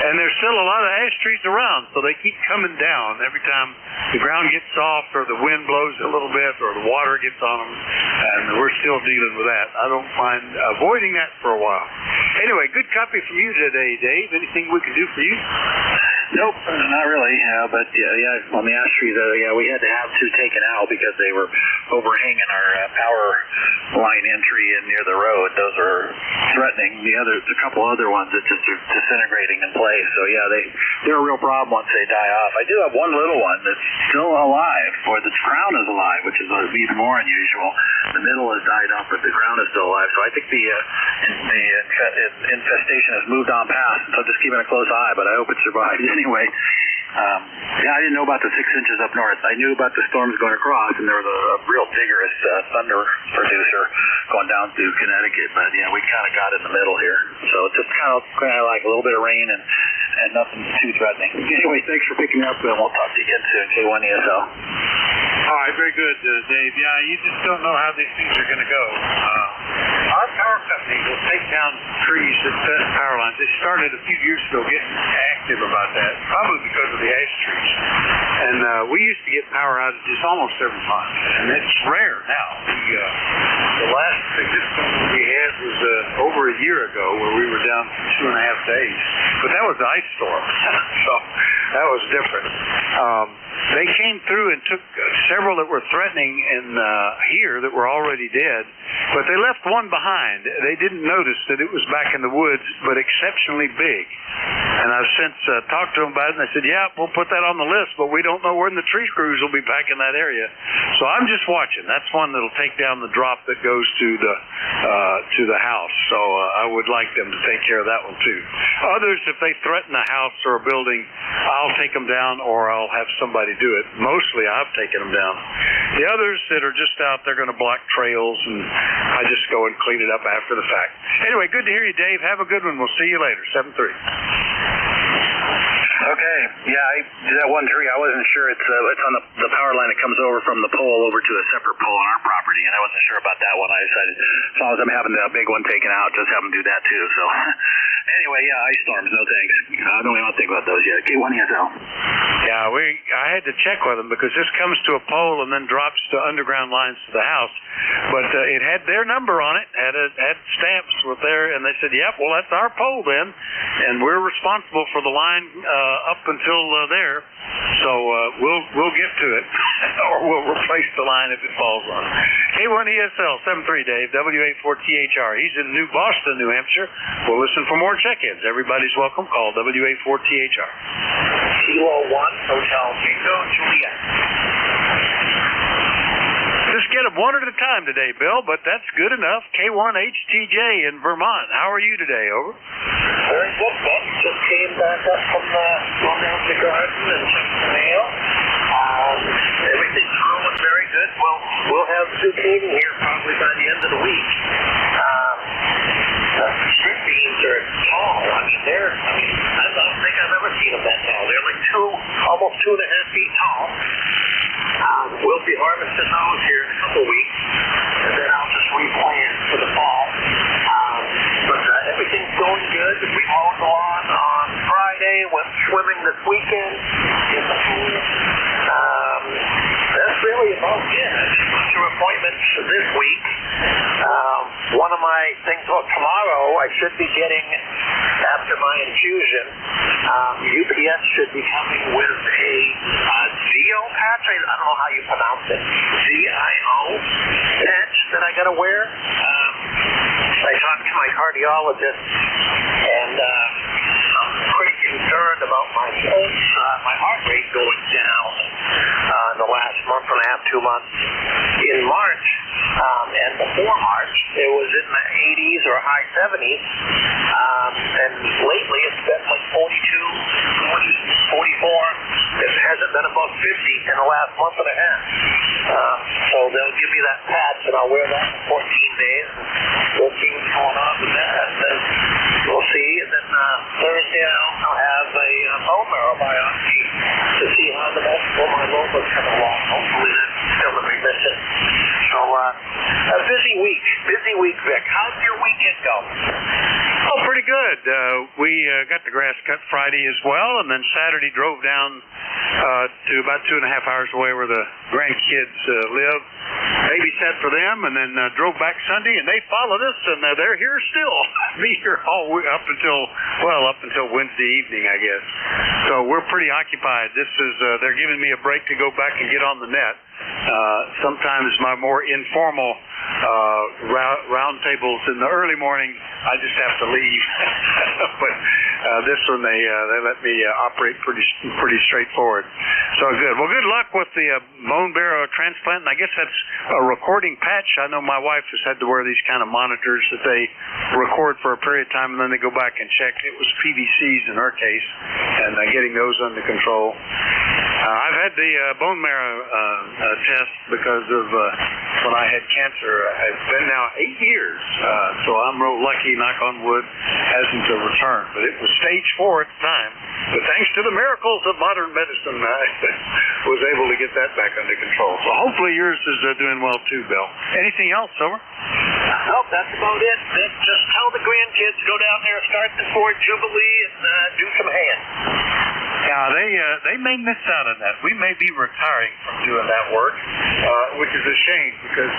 And there's still a lot of ash trees around, so they keep coming down every time the ground gets soft or the wind blows a little bit or the water gets on them, and we're still dealing with that. I don't mind avoiding that for a while. Anyway, good copy from you today, Dave. Anything we can do for you? Nope, not really. But yeah, on the ash trees, we had to have two taken out because they were overhanging our power line entry in near the road. Those are threatening. There's a couple other ones that just are disintegrating in place. So yeah, they're a real problem once they die off. I do have one little one that's still alive, or the crown is alive, which is even more unusual. The middle has died off, but the crown is still alive. So I think the infestation has moved on past. So I'm just keeping a close eye, but I hope it survives anyway. I didn't know about the 6 inches up north. I knew about the storms going across, and there was a real vigorous thunder producer going down through Connecticut. But yeah, we kind of got in the middle here, so it's just kind of like a little bit of rain and nothing too threatening. Anyway, thanks for picking me up, and we'll talk to you again soon. K1ESL. All right, very good, Dave. Yeah, you just don't know how these things are going to go. Our power company will take down trees that fence power lines. They started a few years ago getting active about that, probably because of the ash trees. And we used to get power outages almost every month, and it's rare now. The last significant one we had was over a year ago, where we were down for 2.5 days. But that was an ice storm, so that was different. They came through and took several that were threatening here that were already dead, but they left one behind. They didn't notice that it was back in the woods, but exceptionally big. And I've since talked to them about it, and they said, yeah, we'll put that on the list, but we don't know when the tree crews will be back in that area. So I'm just watching. That's one that'll take down the drop that goes to the house. So I would like them to take care of that one too. Others, if they threaten a house or a building, I'll take them down or I'll have somebody do it. Mostly I've taken them down. The others that are just out, they're going to block trails, and I just go and clean it up after the fact. Anyway, good to hear you, Dave. Have a good one. We'll see you later. 7-3. Okay. Yeah, that one tree, I wasn't sure. It's on the power line that comes over from the pole over to a separate pole on our property, and I wasn't sure about that one. I decided as long as I'm having the big one taken out, just have them do that too. So anyway, yeah, ice storms, no thanks. I don't even want to think about those yet. K1ESL. Yeah, I had to check with them because this comes to a pole and then drops to underground lines to the house. But it had their number on it, had stamps with there, and they said, yep, well, that's our pole then, and we're responsible for the line up until there. So we'll get to it, or we'll replace the line if it falls on it. K1ESL 73, Dave, WA4THR. He's in New Boston, New Hampshire. We'll listen for more check-ins. Everybody's welcome. Call WA4THR. Kilo 1, Hotel Tango, Juliet. Just get them one at a time today, Bill, but that's good enough. K1HTJ in Vermont. How are you today? Over. Very good, Ben. Just came back up from going down to the garden and checked the mail. Everything's growing very good. We'll have zucchini here probably by the end of the week. String beans are tall. I don't think I've ever seen them that tall. They're like almost 2.5 feet tall. We'll be harvesting those here in a couple weeks, and then I'll just replant for the fall. But everything's going good. We mowed the lawn on Friday, went swimming this weekend in the pool. That's really about it. I just went through appointments this week. One of my things, tomorrow I should be getting, after my infusion, UPS should be coming with a Zio patch. I don't know how you pronounce it. Z-I-O patch that I got to wear. I talked to my cardiologist, and I'm pretty concerned about my pulse, my heart rate going down in the last month and a half, 2 months. In March, and before March, it was in the 80s or high 70s, and lately it's been like 42, 40, 44. It hasn't been above 50 in the last month and a half. So they'll give me that patch, and I'll wear that for 14 days, and we'll see what's going on with that, and then we'll see. And then Thursday I'll have a bone marrow biopsy to see how the my lupus coming along. Hopefully that's still a big mission. So a busy week, Vic. How'd your weekend go? Oh, pretty good. We got the grass cut Friday as well, and then Saturday drove down to about 2.5 hours away where the grandkids live. Babysat for them, and then drove back Sunday, and they followed us, and they're here still. Be here all week, up until Wednesday evening, I guess. So we're pretty occupied. This is they're giving me a break to go back and get on the net. Sometimes my more informal round tables in the early morning, I just have to leave. But this one they let me operate pretty straightforward. So good. Well, good luck with the bone marrow transplant. And I guess that's a recording patch. I know my wife has had to wear these kind of monitors that they record for a period of time and then they go back and check. It was PVCs in her case, and getting those under control. I've had the bone marrow test because of when I had cancer. It's been now 8 years, so I'm real lucky, knock on wood, hasn't returned. But it was stage 4 at the time. But thanks to the miracles of modern medicine, I was able to get that back under control. So hopefully yours is doing well too, Bill. Anything else, over? Nope, that's about it. Just tell the grandkids, go down there, start the Ford Jubilee, and do some hay. Yeah, they may miss out on that. We may be retiring from doing that work, which is a shame because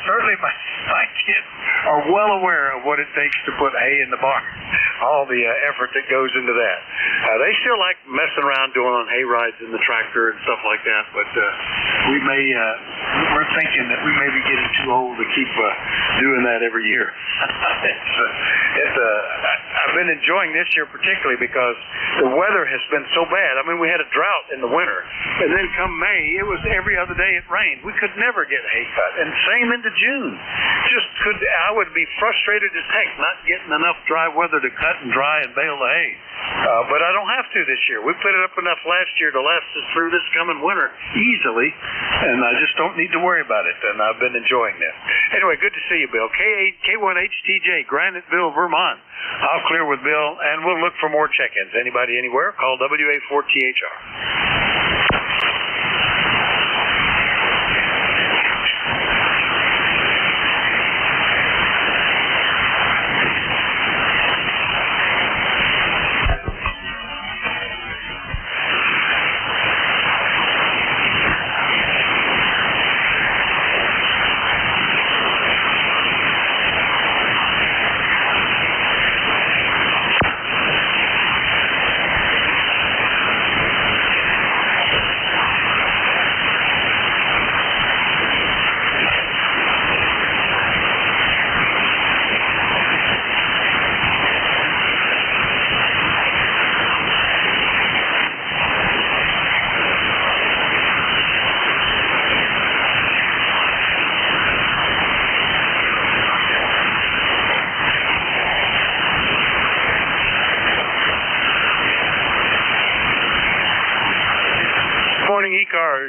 certainly my kids are well aware of what it takes to put hay in the barn, all the effort that goes into that. They still like messing around doing on hay rides in the tractor and stuff like that, but we may we're thinking that we may be getting too old to keep doing that every year. I've been enjoying this year particularly because the weather has been so bad. I mean, we had a drought in the winter, and then come May, it was every other day it rained. We could never get hay cut, and same into June. I would be frustrated as heck not getting enough dry weather to cut and dry and bale the hay. But I don't have to this year. We put it up enough last year to last us through this coming winter easily, and I just don't need to worry about it, and I've been enjoying that. Anyway, good to see you, Bill. K1HTJ, Graniteville, Vermont. I'll clear with Bill, and we'll look for more check-ins. Anybody anywhere, call WA4THR.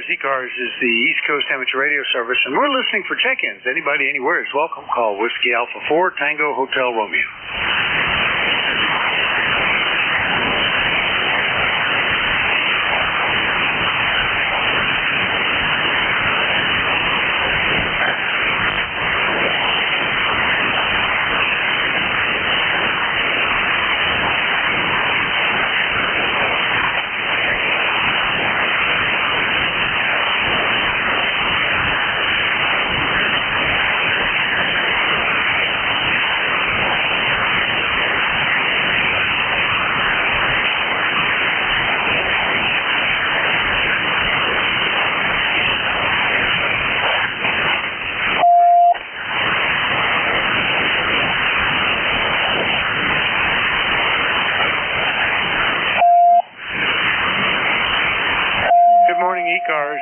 ECARS is the East Coast Amateur Radio Service, and we're listening for check-ins. Anybody anywhere is welcome. Call Whiskey Alpha 4 Tango Hotel Romeo.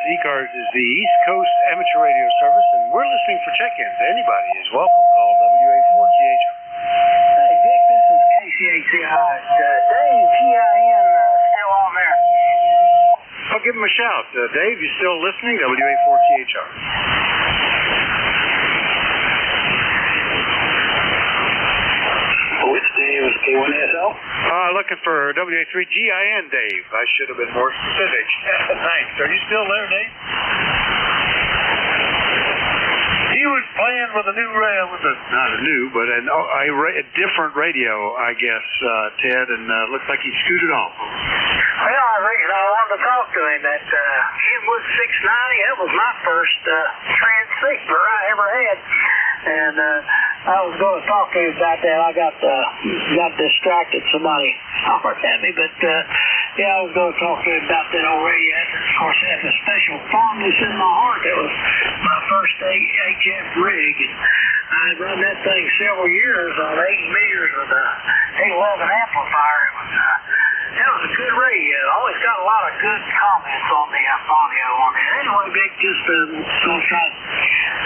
ECARS is the East Coast Amateur Radio Service, and we're listening for check-ins. Anybody is welcome. Call WA4THR. Hey, Vic, this is KCHCI. Dave, GIN, still on there? I'll give him a shout. Dave, you still listening? WA4THR. Which Dave is K1SL? Looking for WA3GIN, Dave. I should have been more specific. Thanks. Are you still there, Dave? He was playing with a new not a new, but a different radio, I guess, Ted, and looks like he scooted off. Well, I wanted to talk to him. That Kenwood 690, that was my first transceiver I ever had. And I was going to talk to him about that. I got distracted. Somebody hollered at me, but I was going to talk to him about that old radio. Of course, it has a special fondness in my heart. It was my first HF rig, and I run that thing several years on 8 meters with a 811 amplifier. It was a good radio. I always got a lot of good comments on the audio on it. Anyway, Vic, just going to try to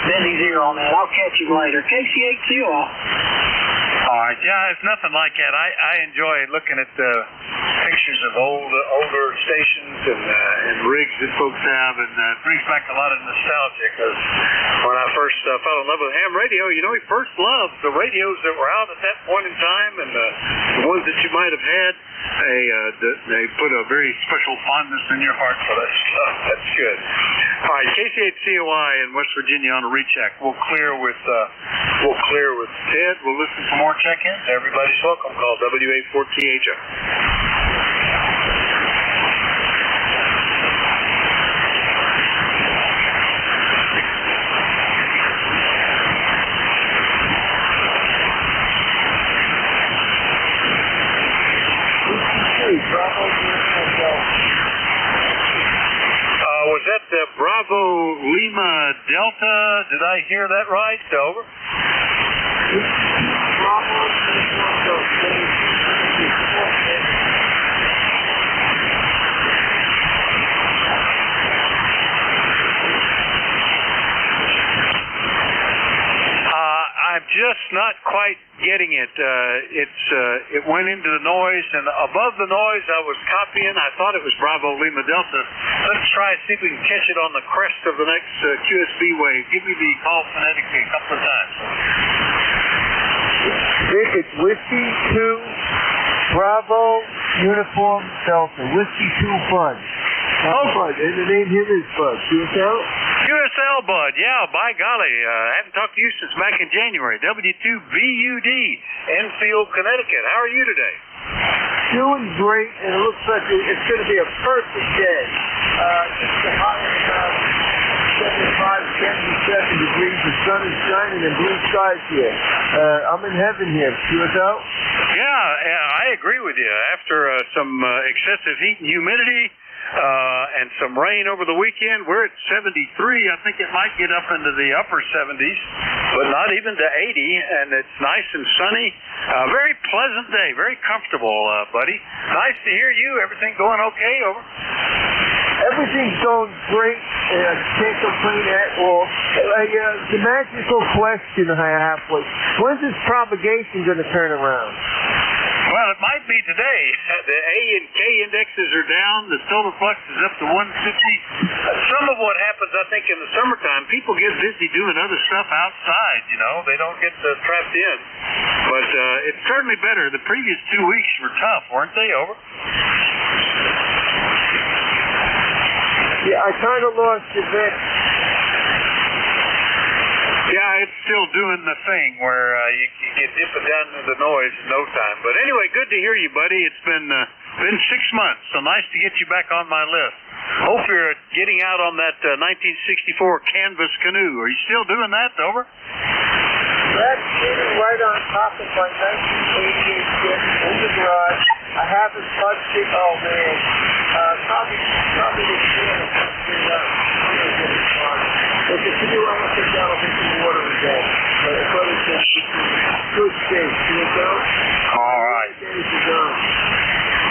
bend his ear on that. I'll catch him later. KC8CO. All right. Yeah, it's nothing like that. I enjoy looking at the pictures of older stations and rigs that folks have, and it brings back a lot of nostalgia, because when I first fell in love with ham radio, he first loved the radios that were out at that point in time, and the ones that you might have had. They put a very special fondness in your heart for that stuff. That's good. All right, KC8COI in West Virginia on a recheck. We'll clear with Ted. We'll listen for more check-ins. Everybody's welcome. Call WA4THR. Was that Bravo Lima Delta. Did I hear that right? Over. I'm just not quite getting it. It went into the noise, and above the noise I was copying. I thought it was Bravo Lima Delta. Let's try and see if we can catch it on the crest of the next QSB wave. Give me the call phonetically a couple of times. Vic, it's Whiskey 2, Bravo, Uniform, Delta. Whiskey 2, Bud. Bud, and the name here is Bud. QSL? QSL, Bud. Yeah, by golly. I haven't talked to you since back in January. W2BUD, Enfield, Connecticut. How are you today? Doing great, and it looks like it's going to be a perfect day. Just a high of 75, 77 degrees. The sun is shining and blue skies here. I'm in heaven here. QSL? Yeah, I agree with you. After some excessive heat and humidity, and some rain over the weekend, we're at 73. I think it might get up into the upper 70s, but not even to 80, and it's nice and sunny. Very pleasant day, very comfortable, buddy. Nice to hear you. Everything going okay? Over. Everything's going great. Can't complain at all. The magical question I have was, when's this propagation going to turn around? Well, it might be today. The A and K indexes are down. The solar flux is up to 150. Some of what happens, I think, in the summertime, people get busy doing other stuff outside, you know. They don't get trapped in. But it's certainly better. The previous 2 weeks were tough, weren't they? Over. Yeah, I kind of lost you, Vic. Yeah, it's still doing the thing where you get dipping down into the noise in no time. But anyway, good to hear you, buddy. It's been 6 months, so nice to get you back on my list. Hope you're getting out on that 1964 canvas canoe. Are you still doing that? Over. That's sitting right on top of my 1988 ship in the garage. I haven't touched it. Oh man, probably the If it's to do, I'm going to take down a bit of water today. But it's good shape. You know? All right.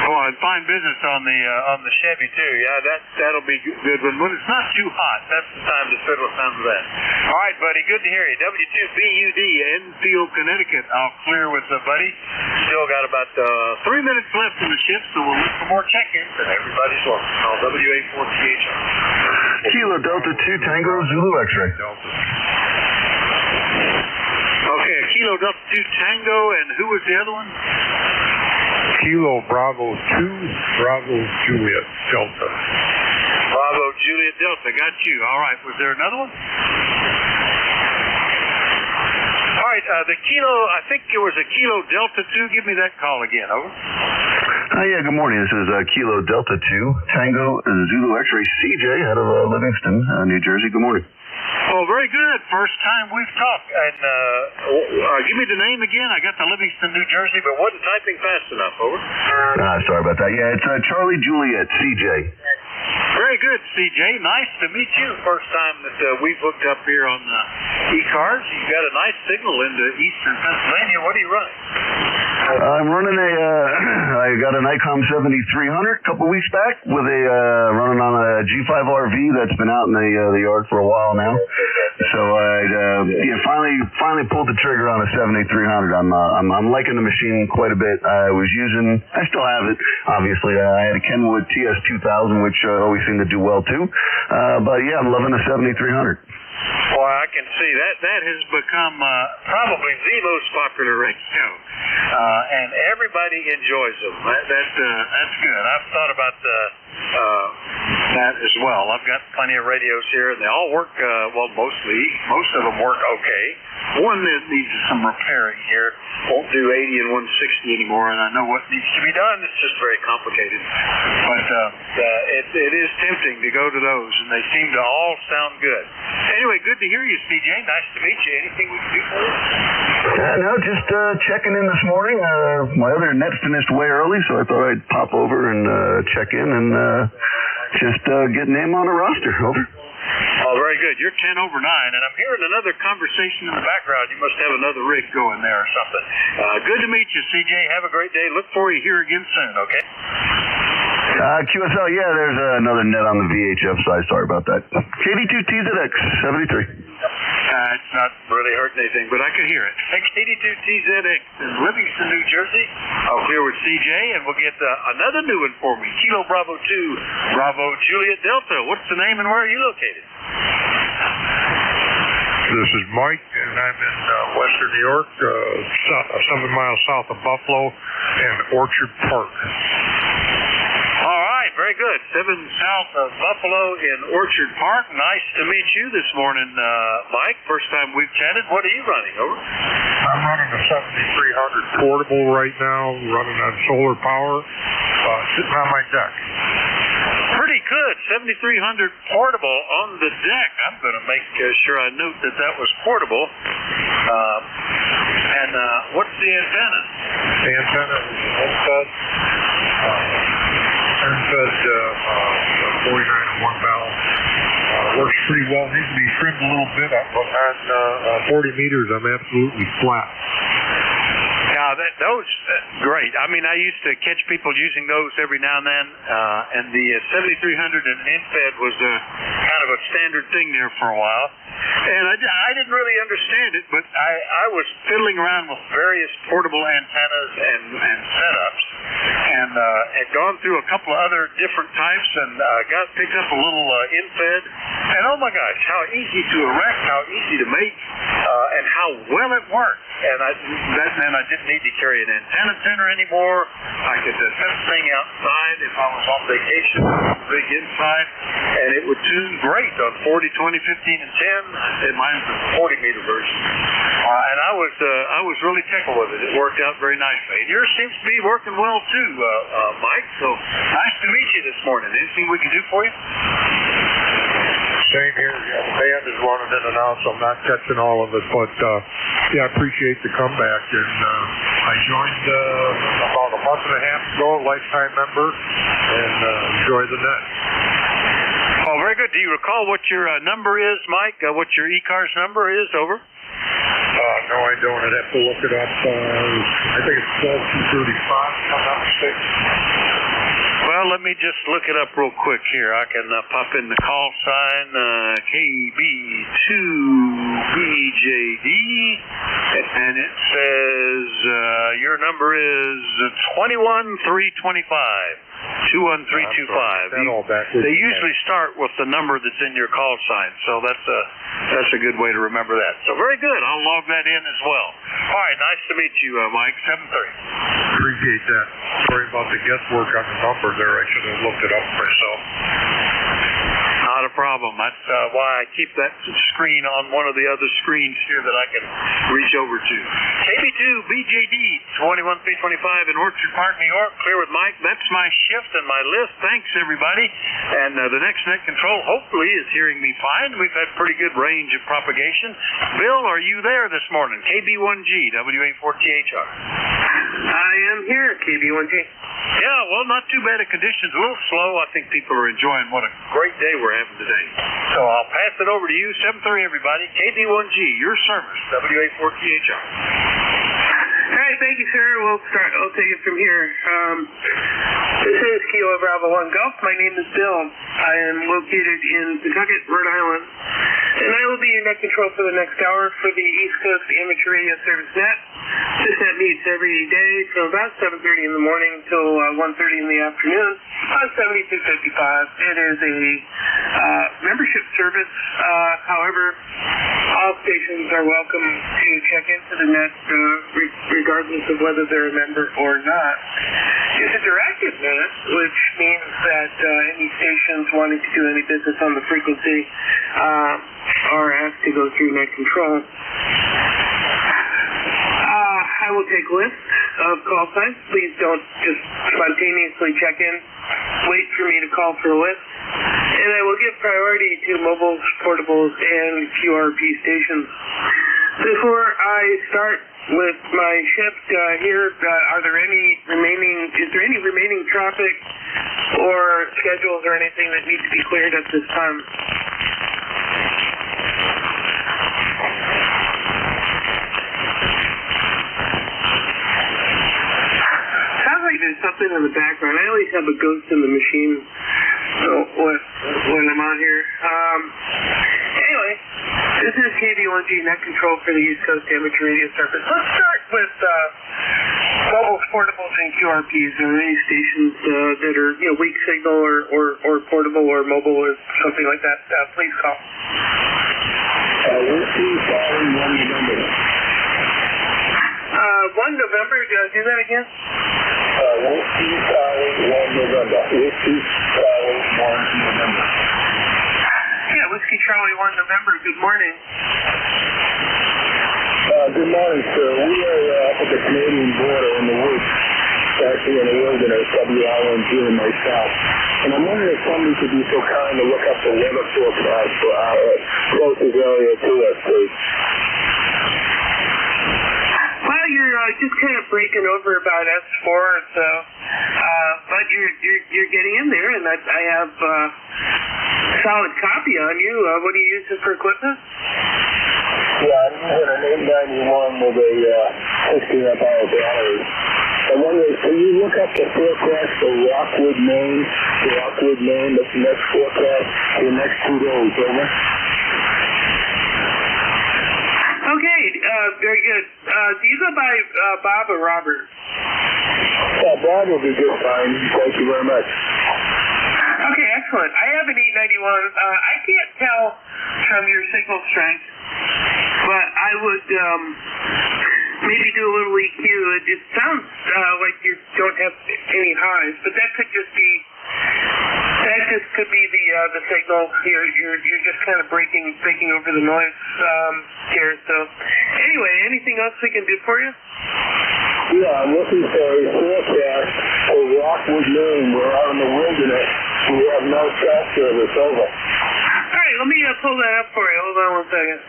Oh, and fine business on the Chevy too. Yeah, that'll be good. When it's not too hot, that's the time to fiddle with some of that. All right, buddy. Good to hear you. W2BUD, Enfield, Connecticut. I'll clear with buddy. Still got about 3 minutes left in the shift, so we'll look for more check-ins. And everybody's welcome. Call WA4THR. Kilo Delta 2 Tango Zulu X-ray. Okay, Kilo Delta 2 Tango, and who was the other one? Kilo Bravo 2, Bravo Juliet Delta. Bravo Juliet Delta, got you. All right, was there another one? All right, the Kilo, I think it was a Kilo Delta 2. Give me that call again, over. Yeah, good morning. This is Kilo Delta 2 Tango Zulu X-ray CJ out of Livingston, New Jersey. Good morning. Oh, very good. First time we've talked. And give me the name again. I got the Livingston, New Jersey, but wasn't typing fast enough. Over. Sorry about that. Yeah, it's Charlie Juliet, CJ. Very good, CJ. Nice to meet you. First time that we've hooked up here on the ECARS. You've got a nice signal into eastern Pennsylvania. What are you running? I'm running I got an ICOM 7300 a couple weeks back with running on a G5 RV that's been out in the yard for a while now. So I finally pulled the trigger on a 7300. I'm liking the machine quite a bit. I still have it, obviously. I had a Kenwood TS 2000, which always seemed to do well too. But yeah, I'm loving the 7300. Well, I can see that has become probably the most popular radio, and everybody enjoys them. That's good. I've thought about that as well. I've got plenty of radios here, and they all work most of them work okay. One that needs some repairing here won't do 80 and 160 anymore, and I know what needs to be done. It's just very complicated, but it is tempting to go to those, and they seem to all sound good. Anyway, good to hear you, CJ. Nice to meet you. Anything we can do for you? No, just checking in this morning. My other net finished way early, so I thought I'd pop over and check in and just get name on the roster. Over. Oh, Oh, very good. You're 10 over 9, and I'm hearing another conversation in the background. You must have another rig going there or something. Good to meet you, CJ. Have a great day. Look for you here again soon, okay? QSL, yeah, there's another net on the VHF side. Sorry about that. KD2TZX 73. It's not really hurting anything, but I could hear it. KD2TZX in Livingston, New Jersey. I'll clear with CJ, and we'll get another new one for me. Kilo Bravo 2, Bravo Juliet Delta. What's the name and where are you located? This is Mike, and I'm in western New York, 7 miles south of Buffalo and Orchard Park. All right, very good. 7 south of Buffalo in Orchard Park. Nice to meet you this morning, Mike. First time we've chatted. What are you running, over? I'm running a 7300 portable right now, running on solar power, sitting on my deck. Pretty good. 7300 portable on the deck. I'm going to make sure I note that that was portable. And what's the antenna? The antenna is HomeFed. HomeFed 49 and 1 valve. Works pretty well. Needs to be trimmed a little bit. But on 40 meters, I'm absolutely flat. Now, those, great. I mean, I used to catch people using those every now and then, and the 7300 and InFed was kind of a standard thing there for a while. And I didn't really understand it, but I was fiddling around with various portable antennas and setups, and had gone through a couple of other different types, and picked up a little InFed, and oh my gosh, how easy to erect, how easy to make, and how well it worked. And that meant I didn't need to carry an antenna center anymore. I could set the thing outside if I was on vacation, rig inside, and it would tune great on 40, 20, 15, and 10. And mine's the 40 meter version. And I was really tickled with it. It worked out very nicely. And yours seems to be working well too, Mike. So nice to meet you this morning. Anything we can do for you? Same here. Yeah, the band is running in and out, so I'm not catching all of it. But I appreciate the comeback. And I joined about a month and a half ago, lifetime member, and enjoy the net. Oh, very good. Do you recall what your number is, Mike? What your ECARS number is, over? No, I don't. I'd have to look it up. I think it's 12235, if I'm not mistaken. Well, let me just look it up real quick here. I can pop in the call sign, KB2BJD, and it says your number is 21325. 21325. They usually start with the number that's in your call sign, so that's a good way to remember that. So very good. I'll log that in as well. All right, nice to meet you, Mike. 730. Appreciate that. Sorry about the guesswork on the number there. I should have looked it up myself. Not a problem. That's why I keep that screen on one of the other screens here that I can reach over to. KB2BJD 21325 in Orchard Park, New York. Clear with Mike. That's my shift and my list. Thanks, everybody. And the next net control hopefully is hearing me fine. We've had pretty good range of propagation. Bill, are you there this morning? KB1G, WA4THR. I am here, KB1G. Yeah, well, not too bad of conditions. A little slow. I think people are enjoying what a great day we're having today. So I'll pass it over to you. 730, everybody. KB1G, your service, WA4THR. All right, thank you, sir. We'll start. I'll take it from here. This is Kilo Bravo 1 Golf. My name is Bill. I am located in Pawtucket, Rhode Island, and I will be your net control for the next hour for the East Coast Amateur Radio Service Net. This net meets every day from about 7:30 in the morning till 1:30 in the afternoon on 7255. It is a membership service. However, all stations are welcome to check into the net regardless of whether they're a member or not. It's a directed net, which means that any stations wanting to do any business on the frequency are asked to go through net control. I will take lists of call signs. Please don't just spontaneously check in. Wait for me to call for a list. And I will give priority to mobiles, portables, and QRP stations. Before I start with my shift here, is there any remaining traffic or schedules or anything that needs to be cleared at this time? Sounds like there's something in the background. I always have a ghost in the machine when I'm on here. Anyway, this is KV1G Net Control for the East Coast Amateur Radio Service. Let's start with mobiles, portables, and QRPs. Are there any stations that are weak signal or portable or mobile or something like that? Please call. Whiskey Charlie 1 November. 1 November, do that again? Whiskey Charlie 1 November. Whiskey Charlie 1 November. Yeah, Whiskey Charlie 1 November. Good morning. Good morning, sir. We are up at the Canadian border in the woods, actually in the wilderness, WING and myself. And I'm wondering if somebody could be so kind to look up the weather forecast for our closest area to us, please. Well, you're just kind of breaking over about S4 or so, but you're getting in there, and I have solid copy on you. What are you using for equipment? Yeah, I'm using an 891 with a 16 amp hour battery. I'm wondering, can you look up the forecast for Rockwood, Maine? Rockwood, Maine, that's the next forecast for the next 2 days, over? Okay, very good. Do you go by Bob or Robert? Bob will be just fine. Thank you very much. Okay, excellent. I have an 891. I can't tell from your signal strength, but I would maybe do a little EQ. It sounds like you don't have any highs, but that could just be the signal. You're just kind of breaking over the noise here. So anyway, anything else we can do for you? Yeah, I'm looking for a forecast for Rockwood, Maine. We're out in the wilderness. We have no cell service, over. All right, let me pull that up for you. Hold on 1 second.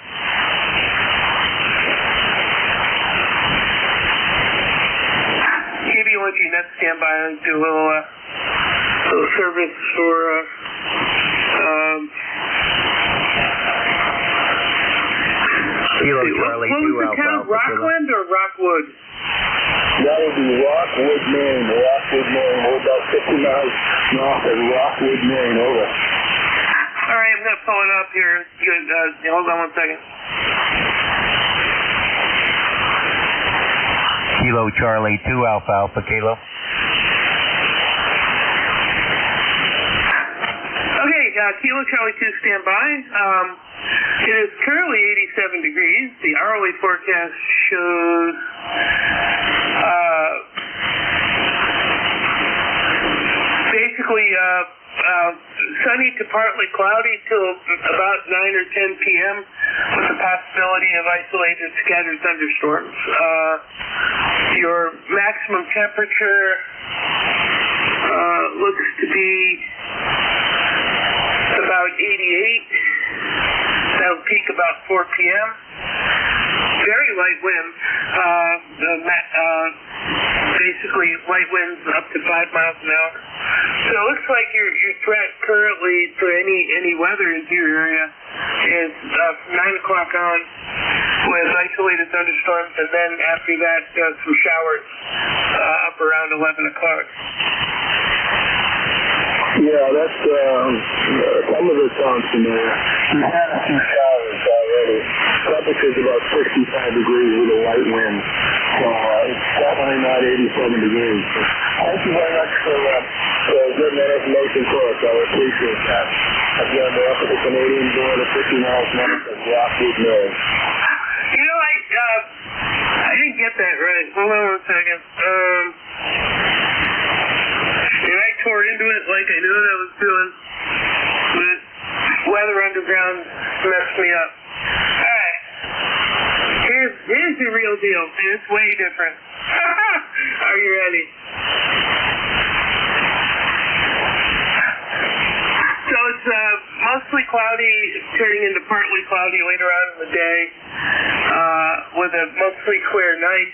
KV1G Net standby. I'll do a little service for Kilo Charlie 2 Alpha. What was the town? Rockland or Rockwood? That would be Rockwood, Maine. Rockwood, Maine. We're about 50 miles north of Rockwood, Maine, over. All right, I'm going to pull it up here. Good. Hold on 1 second. Kilo Charlie 2 Alpha Alpha Kilo. Okay, Kilo Charlie 2 standby. It is currently 87 degrees. The hourly forecast shows basically sunny to partly cloudy till about 9 or 10 p.m. with the possibility of isolated scattered thunderstorms. Your maximum temperature looks to be about 88. That'll peak about 4 p.m. Very light wind. Basically light winds up to 5 miles an hour. So it looks like your threat currently for any weather in your area is from 9 o'clock on with isolated thunderstorms, and then after that some showers up around 11 o'clock. Yeah, that's some of it's on familiar. We've had a few showers already. Temperature's about 65 degrees with a light wind. So it's definitely not 87 degrees. Thank you very much for getting that information for us. I appreciate that. Again, we're up at the Canadian border, 50 miles north of Rockwood, Maine. You know, I didn't get that right. Hold on 1 second. And I tore into it like I knew what I was doing. But Weather Underground messed me up. Alright. Here's the real deal. It's way different. Are you ready? So it's mostly cloudy, turning into partly cloudy later on in the day, with a mostly clear night.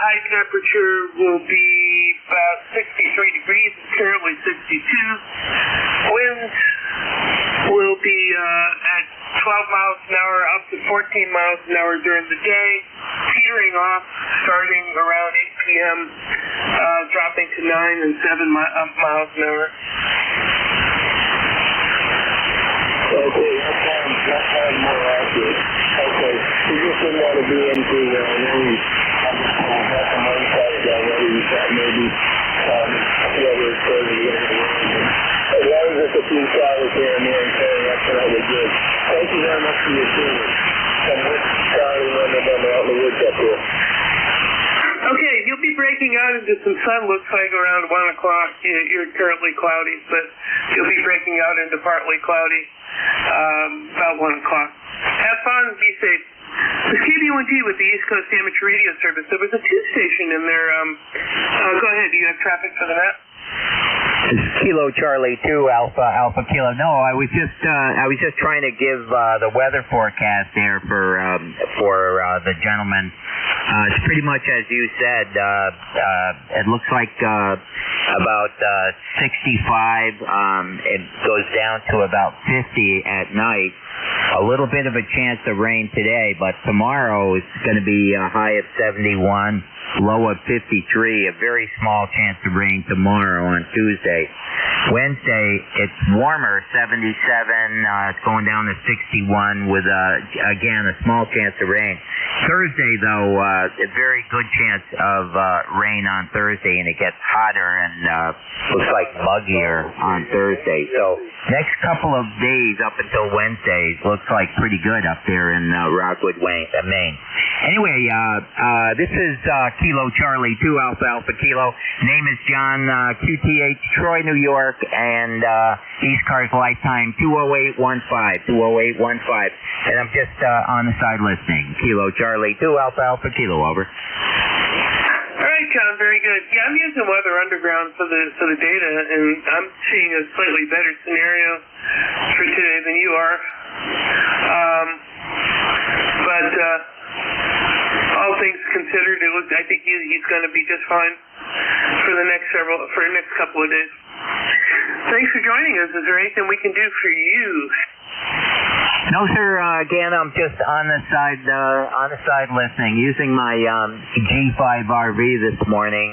High temperature will be about 63 degrees, currently 62. Winds will be miles an hour up to 14 miles an hour during the day, petering off starting around 8 p.m., dropping to 9 and 7 miles an hour. Okay, that sounds more accurate. Okay, we just didn't want to be into any some insight already. We thought maybe the other further as long as it's a few showers here and there and carrying up to that was good. Thank you very much for your service. Some wood showering on November out in the woods up here. Okay, you'll be breaking out into some sun, looks like around 1 o'clock. You're currently cloudy, but you'll be breaking out into partly cloudy about 1 o'clock. Have fun, be safe. This is KB1G with the East Coast Amateur Radio Service. There was a tube station in there. Go ahead, do you have traffic for the map? This is Kilo Charlie 2 Alpha Kilo. No, I was just trying to give the weather forecast there for the gentleman. It's pretty much as you said. It looks like about 65. It goes down to about 50 at night. A little bit of a chance of rain today, but tomorrow it's going to be a high of 71, low of 53. A very small chance of rain tomorrow on Tuesday. Wednesday, it's warmer, 77. It's going down to 61 with, again, a small chance of rain. Thursday, though, a very good chance of rain on Thursday, and it gets hotter and looks like muggier on Thursday. So next couple of days up until Wednesday looks like pretty good up there in Rockwood, Maine. Anyway, this is Kilo Charlie 2 Alpha Kilo. Name is John, QTH, Troy, New York, and ECARS lifetime 20815, 20815. And I'm just on the side listening. Kilo Charlie 2 Alpha Kilo, over. All right, John, very good. Yeah, I'm using Weather Underground for the data, and I'm seeing a slightly better scenario for today than you are. But all things considered, I think he's going to be just fine for the next couple of days. Thanks for joining us. Is there anything we can do for you? No, sir. Again, I'm just on the side listening, using my G5 RV this morning.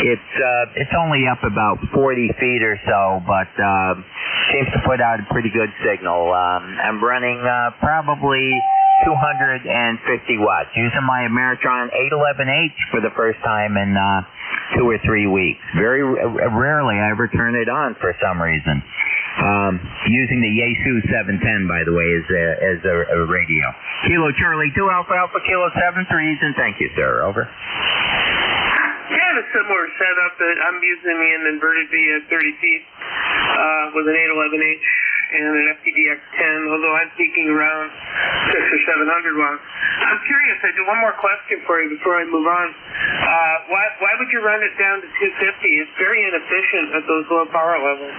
It's only up about 40 feet or so, but seems to put out a pretty good signal. I'm running probably 250 watts, using my Ameritron 811H for the first time in 2 or 3 weeks. Very rarely I ever turn it on for some reason. Using the Yaesu 710, by the way, as a radio. Kilo Charlie 2 Alpha Kilo 73s, and thank you, sir. Over. I have a similar setup that I'm using an inverted V at 30 feet with an 811H and an FTDX10, although I'm peaking around 600 or 700 watts. I'm curious, I do one more question for you before I move on. Why would you run it down to 250? It's very inefficient at those low power levels.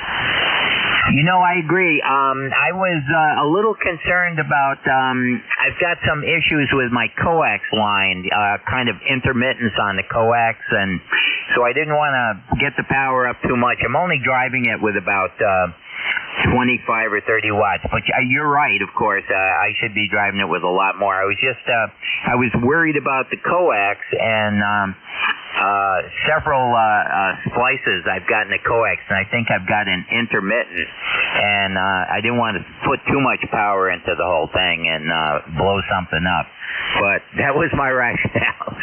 You know, I agree. I was a little concerned about, I've got some issues with my coax line, kind of intermittence on the coax, and so I didn't want to get the power up too much. I'm only driving it with about 25 or 30 watts, but you're right, of course. I should be driving it with a lot more. I was worried about the coax, and several splices I've got in the coax, and I think I've got an intermittent, and I didn't want to put too much power into the whole thing and blow something up. But that was my rationale.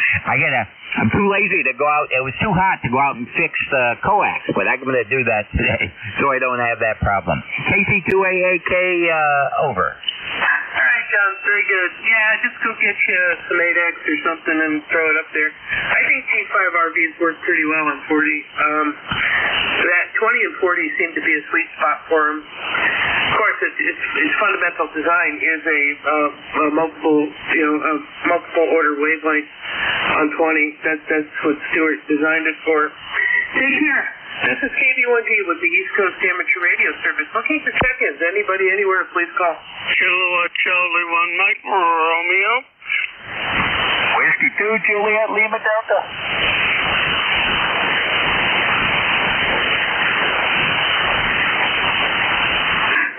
I'm too lazy to go out. It was too hot to go out and fix the coax, but I'm going to do that today so I don't have that problem. KC2AAK, over. All right, John, very good. Yeah, just go get you some 8X or something and throw it up there. I think G5 RVs work pretty well on 40. That 20 and 40 seem to be a sweet spot for them. Of course, its fundamental design is a multiple order wavelength on 20. That's what Stewart designed it for. Take care. This is KB1G with the East Coast Amateur Radio Service. Looking for check-ins. Anybody, anywhere, please call. Kilo Charlie 1 Mike Romeo. Whiskey 2 Juliet Lima Delta.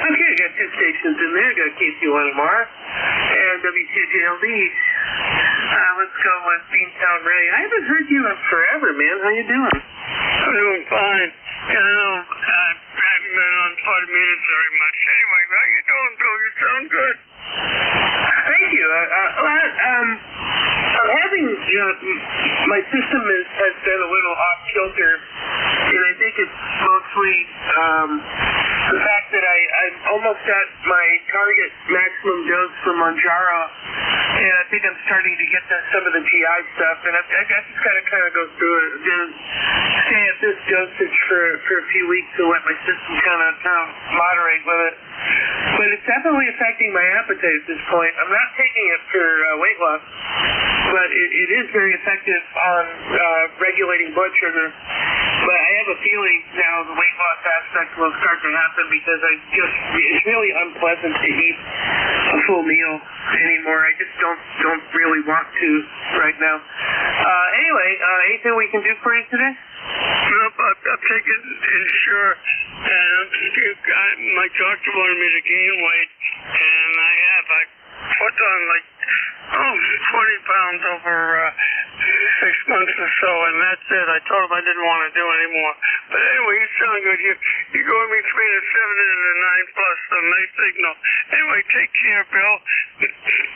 Okay, I got two stations in in there. Got KC1MR and W2JLD. Let's go with Beantown Ray. I haven't heard you in forever, man. How you doing? I'm doing fine. You know, I haven't been on 40 minutes very much. Anyway, how you doing, Bill? You sound good. Thank you. I'm having, my system has been a little off kilter, and I think it's mostly the fact that I almost got my target maximum dose for Mounjaro, and I think I'm starting to get some of the GI stuff, and I just got to kind of go through it, then stay at this dosage for a few weeks to let my system kind of moderate with it. But it's definitely affecting my appetite at this point. I'm not taking it for weight loss, but it is very effective on regulating blood sugar. But I have a feeling now the weight loss aspect will start to happen because it's really unpleasant to eat a full meal anymore. I just don't really want to right now. Anyway, anything we can do for you today? Nope, I'm taking Ensure, and my doctor wanted me to gain weight, and I have. I put on 20 pounds over 6 months or so, and that's it. I told him I didn't want to do anymore. But anyway, you sound good. You go with me 3 to 7 and a 9 plus, a nice signal. Anyway, take care, Bill.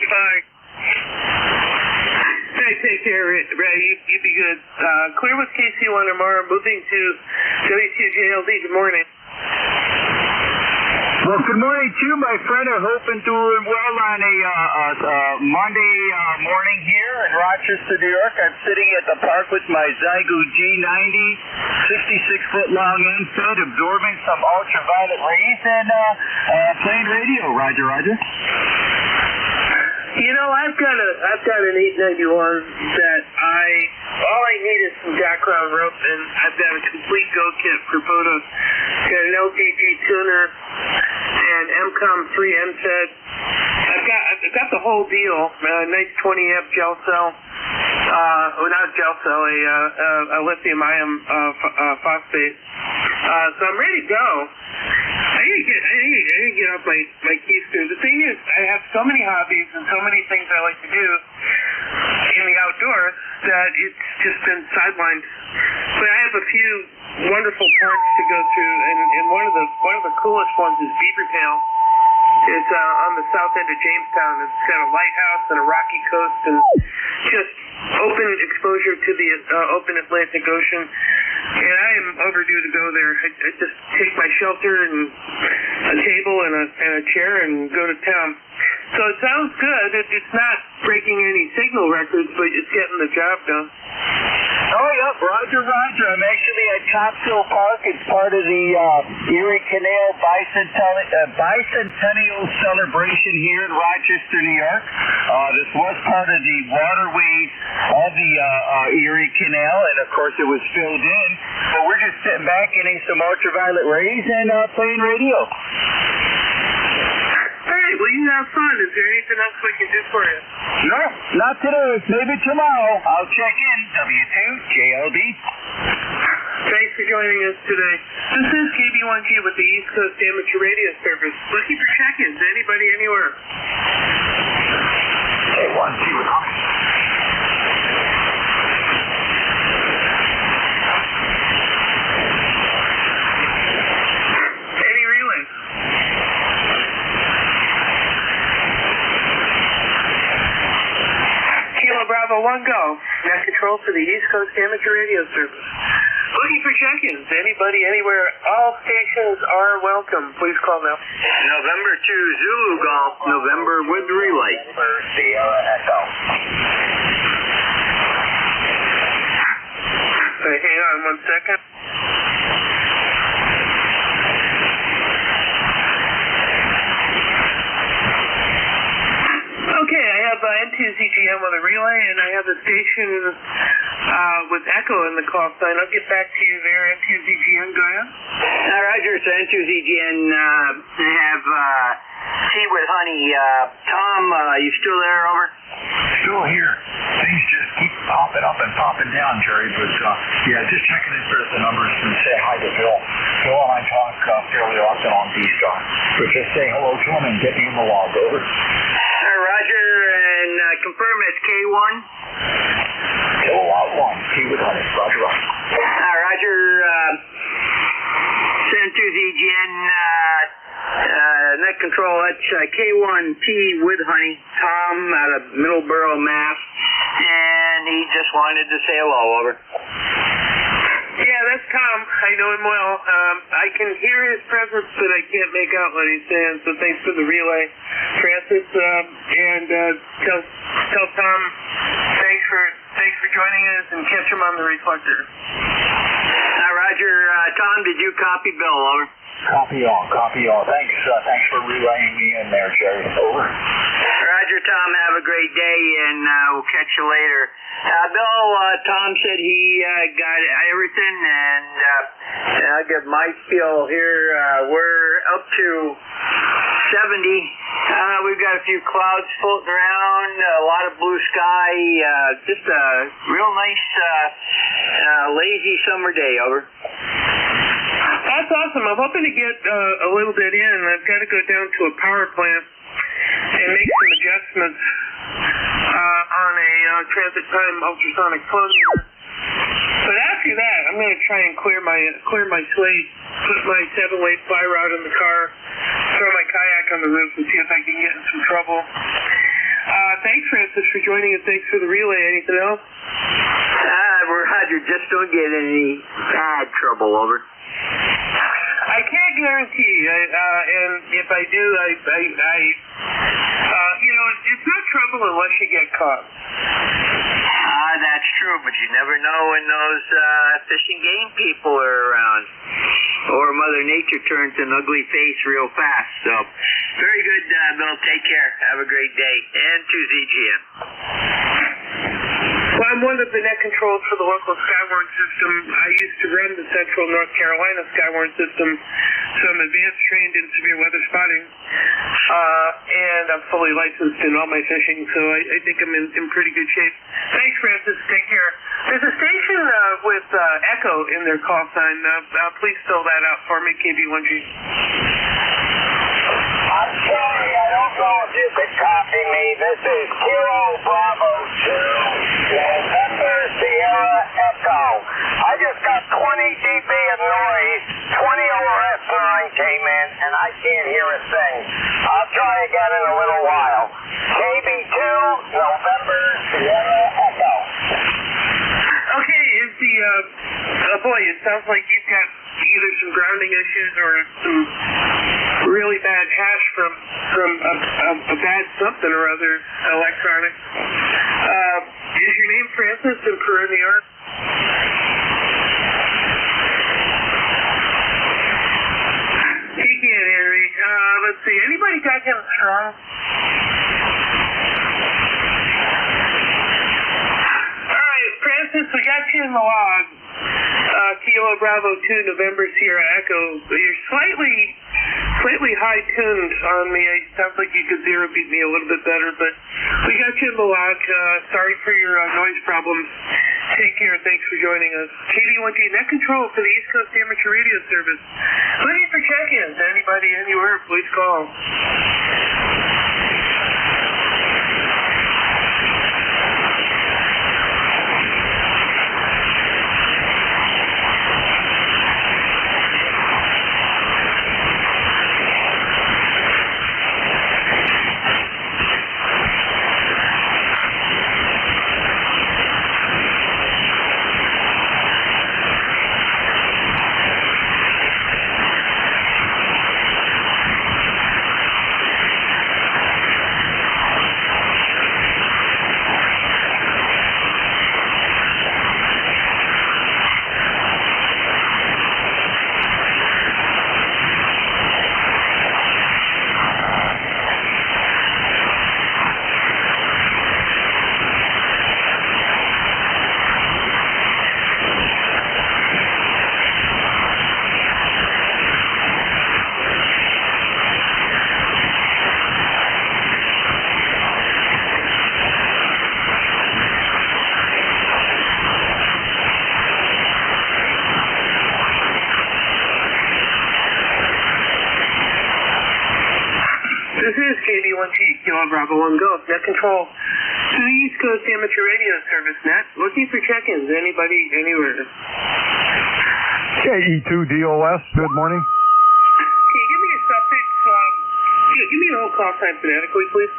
Bye. Hey, take care, Ray. You be good. Clear with KC1MR, moving to W2JLD. Good morning. Well, good morning to you, my friend. I hope you're doing well on a Monday morning here in Rochester, New York. I'm sitting at the park with my Zygo G90, 66-foot long inside, absorbing some ultraviolet rays and playing radio. Roger, Roger. You know, I've got an 891 that all I need is some background rope, and I've got a complete go kit for photos. Got an LTG tuner and MCOM 3 MFED. I've got the whole deal. Nice 20 amp gel cell. Not gel cell, a lithium ion phosphate. So I'm ready to go. I need to get off my keystone. The thing is, I have so many hobbies and so many things I like to do in the outdoors that it's just been sidelined. But I have a few wonderful parks to go to, and one of the coolest ones is Beaver Tail. It's on the south end of Jamestown. It's got a lighthouse and a rocky coast and just open exposure to the open Atlantic Ocean. And I am overdue to go there. I just take my shelter and a table and a chair and go to town. So it sounds good. It's not breaking any signal records, but it's getting the job done. Oh, yeah, Roger. I'm actually at Topsail Park. It's part of the Erie Canal Bicentennial Celebration here in Rochester, New York. This was part of the waterways of the Erie Canal, and of course it was filled in. So we're just sitting back getting some ultraviolet rays and playing radio. Hey, well, you have fun. Is there anything else we can do for you? No, not today. Maybe tomorrow. I'll check in. W2JLD. Thanks for joining us today. This is KB1G with the East Coast Amateur Radio Service. Looking for check-ins. Anybody, anywhere? K1G with Any relays? Kilo Bravo 1 go. Net control for the East Coast Amateur Radio Service. Looking for check-ins. Anybody, anywhere. All stations are welcome. Please call now. November 2 Zulu Golf, November with relay. Hang on 1 second. Okay, I have N2ZGM with a relay, and I have the station with Echo in the call sign. I'll get back to you there. N2ZGM, go ahead. Roger, it's N2ZGN. I have tea with honey. Tom, you still there? Over. Still here. Things just keep popping up and popping down, Jerry. But yeah, just checking in for the numbers and say hi to Bill. Bill and I talk fairly often on D-Star. But just say hello to him and get me in the log. Over. Roger, and confirm it's K1. Kilowatt 1. Tea with honey. Roger, Roger. Roger. Send to the GN net control. That's K1T with honey. Tom out of Middleborough, Mass. And he just wanted to say hello. Over. Yeah, that's Tom. I know him well. I can hear his presence, but I can't make out what he's saying. So thanks for the relay, Francis. And tell Tom thanks for joining us, and catch him on the reflector. Roger. Tom, did you copy Bill? Over. Copy all. Thanks for relaying me in there, Jerry. Over. Roger, Tom. Have a great day, and we'll catch you later. Bill, Tom said he got everything, and I'll give my spiel here. We're up to 70. We've got a few clouds floating around, a lot of blue sky, just a real nice, lazy summer day. Over. That's awesome. I'm hoping to get a little bit in. I've got to go down to a power plant and make some adjustments on a transit time ultrasonic flow meter. But after that, I'm going to try and clear my slate, put my 7-way fly rod in the car, throw my kayak on the roof, and see if I can get in some trouble. Thanks, Francis, for joining us. Thanks for the relay. Anything else? Roger, just don't get any bad trouble. Over. I can't guarantee, and if I do, it's no trouble unless you get caught. That's true, but you never know when those fishing game people are around, or Mother Nature turns an ugly face real fast. So, very good, Bill. Take care. Have a great day. And to ZGM. Well, I'm one of the net controls for the local Skywarn system. I used to run the Central North Carolina Skywarn system, so I'm advanced trained in severe weather spotting, and I'm fully licensed in all my fishing, so I think I'm in pretty good shape. Thanks, Francis. Take care. There's a station with Echo in their call sign. Please fill that out for me, KB1G. I'm sorry, I don't know if you could copy me. This is Kilo Bravo 2, November Sierra Echo. I just got 20 dB of noise, 20 over S9 came in, and I can't hear a thing. I'll try again in a little while. KB2, November Sierra Echo. Okay, is boy, it sounds like you've got either some grounding issues or some really bad hash from a bad something or other electronic. Is your name Francis in Peru, New York? He can't hear me. Let's see. Anybody got him strong? All right, Francis, we got you in the log. Kilo Bravo 2, November Sierra Echo. You're slightly high tuned on me. It sounds like you could zero beat me a little bit better, but we got you in the log. Sorry for your noise problems. Take care. Thanks for joining us. KD1G Net Control for the East Coast Amateur Radio Service. Looking for check-ins. Anybody anywhere, please call. This is KB1G, Kilo Bravo 1 Golf, net control to the East Coast Amateur Radio Service net. Looking for check-ins. Anybody, anywhere? KE2DOS, good morning. Can you give me a suffix? Give me the whole call sign phonetically, please.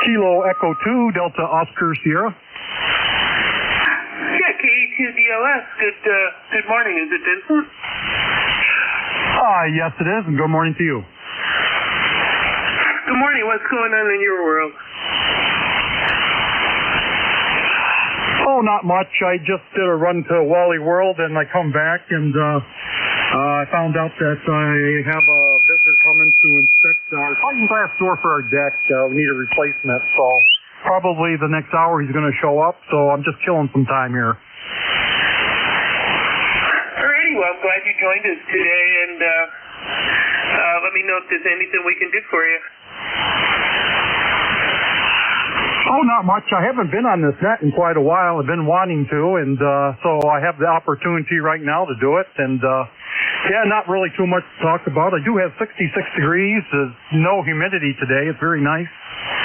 Kilo Echo 2, Delta Oscar Sierra. Yeah, KE2DOS. Good morning. Is it Vincent? Yes, it is, and good morning to you. Good morning. What's going on in your world? Oh, not much. I just did a run to Wally World, and I come back, and I found out that I have a visitor coming to inspect our sliding glass door for our deck. We need a replacement, so probably the next hour he's going to show up, so I'm just killing some time here. Alrighty, well, I'm glad you joined us today, and let me know if there's anything we can do for you. Oh, not much. I haven't been on this net in quite a while. I've been wanting to, and so I have the opportunity right now to do it. And yeah, not really too much to talk about. I do have 66 degrees. There's no humidity today. It's very nice.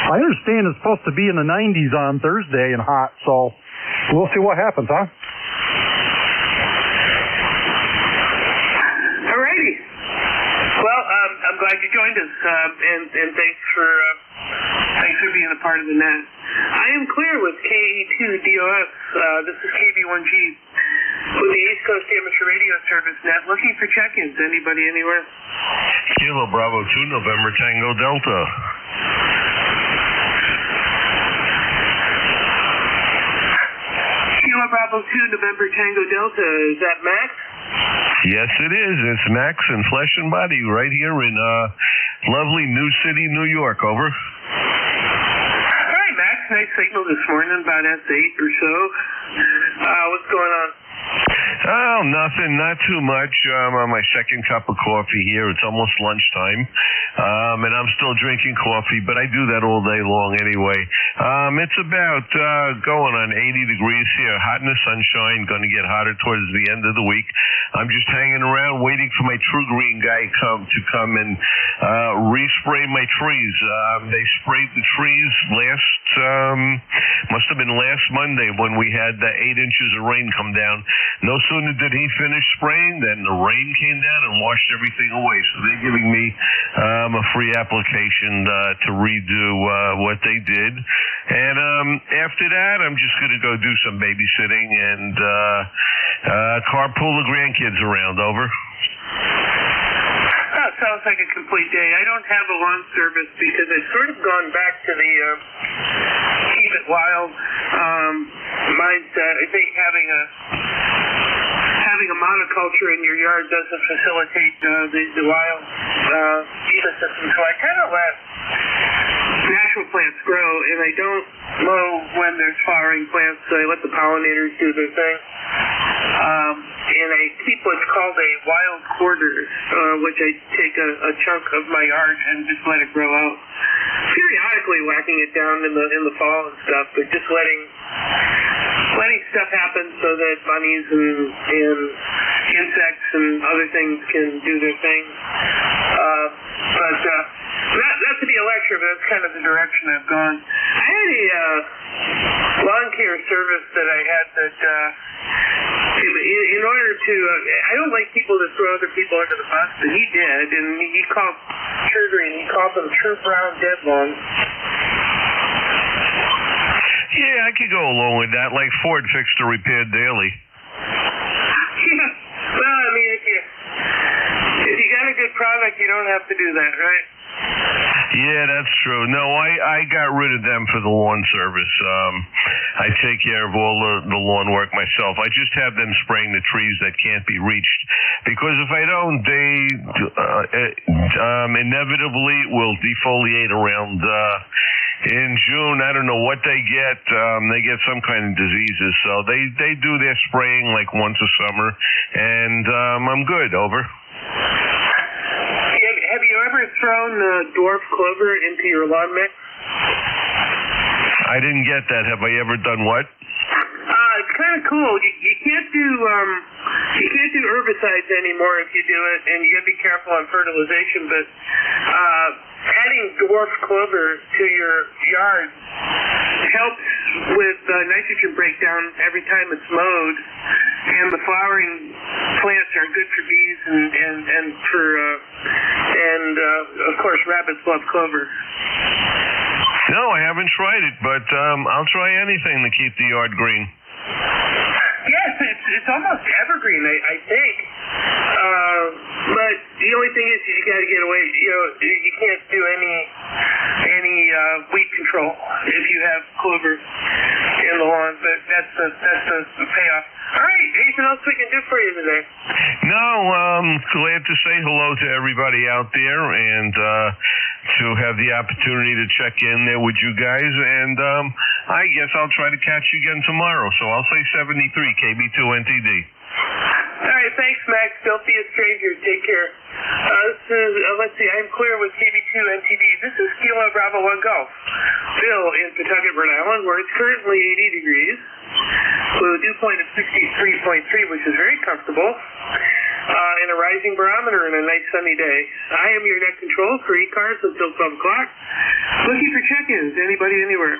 I understand it's supposed to be in the 90s on Thursday and hot, so we'll see what happens, huh? Alrighty. Well, I'm glad you joined us, and thanks for being a part of the net. I am clear with KE2DOS. This is KB1G with the East Coast Amateur Radio Service net. Looking for check-ins. Anybody, anywhere? Kilo Bravo 2, November Tango Delta. Kilo Bravo 2, November Tango Delta. Is that Max? Yes, it is. It's Max in flesh and body right here in lovely New City, New York. Over. All right, Max. Nice signal this morning, about S8 or so. What's going on? Oh, nothing. Not too much. I'm on my second cup of coffee here. It's almost lunchtime. And I'm still drinking coffee, but I do that all day long anyway. It's about going on 80 degrees here. Hot in the sunshine, going to get hotter towards the end of the week. I'm just hanging around waiting for my True Green guy to come and respray my trees. They sprayed the trees must have been last Monday when we had 8 inches of rain come down. No sooner did he finish spraying than the rain came down and washed everything away. So they're giving me a free application to redo what they did. And after that, I'm just going to go do some babysitting and carpool the grandkids around. Over. That sounds like a complete day. I don't have a lawn service because I've sort of gone back to the keep it wild mindset. I think having a monoculture in your yard doesn't facilitate the wild ecosystem. So I kind of let natural plants grow, and I don't mow when there's flowering plants, so I let the pollinators do their thing. And I keep what's called a wild quarter, which I take a chunk of my yard and just let it grow out. Periodically whacking it down in the fall and stuff, but just letting stuff happen so that bunnies and insects and other things can do their thing. But not to be a lecture, but that's kind of the direction I've gone. I had a lawn care service that I had that in order to I don't like people that throw other people under the bus, but he did, and he called True Green. He called them True Brown Dead Lawns. Yeah, I could go along with that. Like Ford fixed or repaired daily. Yeah. Well, I mean, if you got a good product, you don't have to do that, right? Yeah, that's true. No, I got rid of them for the lawn service. I take care of all the lawn work myself. I just have them spraying the trees that can't be reached. Because if I don't, they inevitably will defoliate around in June. I don't know what they get. They get some kind of diseases. So they do their spraying like once a summer. And I'm good. Over. Have you ever thrown dwarf clover into your lawn mix? I didn't get that. Have I ever done what? It's kind of cool. You can't do You can't do herbicides anymore if you do it, and you got to be careful on fertilization, but adding dwarf clover to your yard helps with nitrogen breakdown every time it's mowed, and the flowering plants are good for bees and of course rabbits love clover. No, I haven't tried it, but I'll try anything to keep the yard green. Yes, it's almost evergreen, I think. But the only thing is you got to get away. You can't do any weed control if you have clover in the lawn. But that's the payoff. All right, anything else we can do for you today? No, glad to say hello to everybody out there and to have the opportunity to check in there with you guys. And I guess I'll try to catch you again tomorrow. So I'll say 73 KB2NTD. All right, thanks, Max. Don't be a stranger. Take care. Let's see, I'm clear with KB2NTD. This is Kilo Bravo 1 Golf. Bill in Pawtucket, Rhode Island, where it's currently 80 degrees, with a dew point of 63.3, which is very comfortable, and a rising barometer and a nice sunny day. I am your net control for ECARS until 12 o'clock. Looking for check-ins. Anybody, anywhere?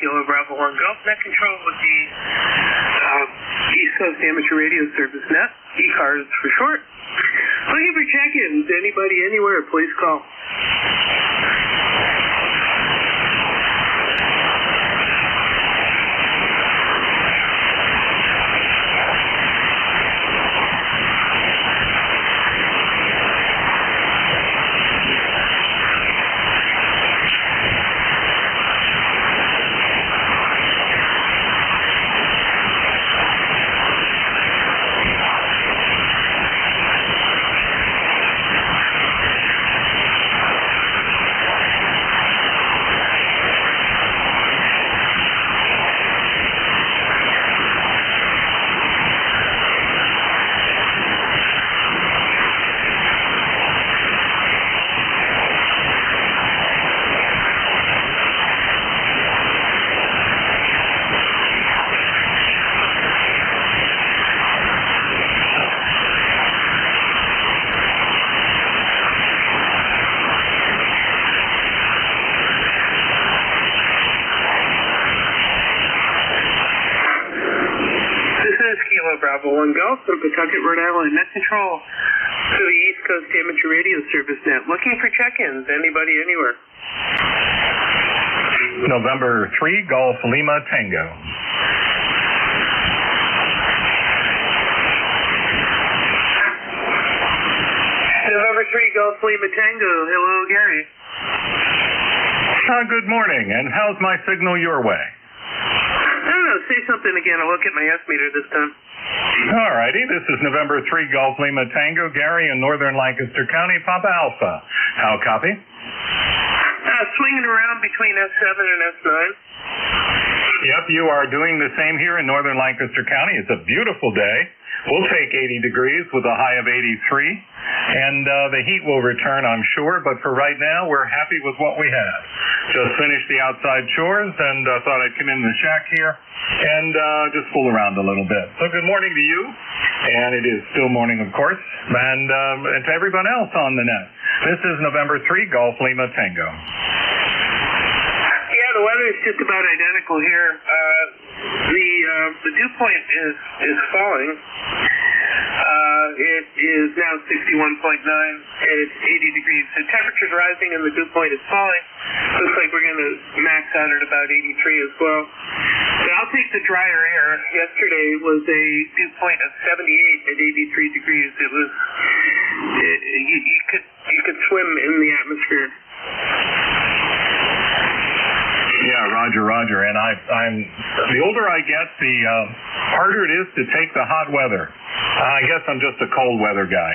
Kilo Bravo 1 Golf, net control with the East Coast Amateur Radio Service net, ECARS for short. Looking for check-ins. Anybody, anywhere, please call. Bravo 1 Golf from Pawtucket, Rhode Island. Net control to the East Coast Amateur Radio Service net. Looking for check-ins. Anybody, anywhere. November 3 Golf Lima Tango. November 3 Golf Lima Tango. Hello, Gary. Good morning, and how's my signal your way? I don't know. Say something again. I'll look at my S-meter this time. All righty. This is November 3 Golf Lima Tango, Gary in northern Lancaster County, Papa Alpha. How copy? Swinging around between S7 and S9. Yep, you are doing the same here in northern Lancaster County. It's a beautiful day. We'll take 80 degrees with a high of 83. And the heat will return, I'm sure, but for right now, we're happy with what we have. Just finished the outside chores and thought I'd come in the shack here and just fool around a little bit. So good morning to you, and it is still morning, of course, and to everyone else on the net. This is November 3, Golf Lima Tango. Yeah, the weather is just about identical here. The dew point is falling. It is now 61.9, and it's 80 degrees. The temperature's rising, and the dew point is falling. Looks like we're going to max out at about 83 as well. But I'll take the drier air. Yesterday was a dew point of 78 at 83 degrees. It was you could swim in the atmosphere. Yeah, Roger. And I'm the older I get, the harder it is to take the hot weather. I guess I'm just a cold weather guy.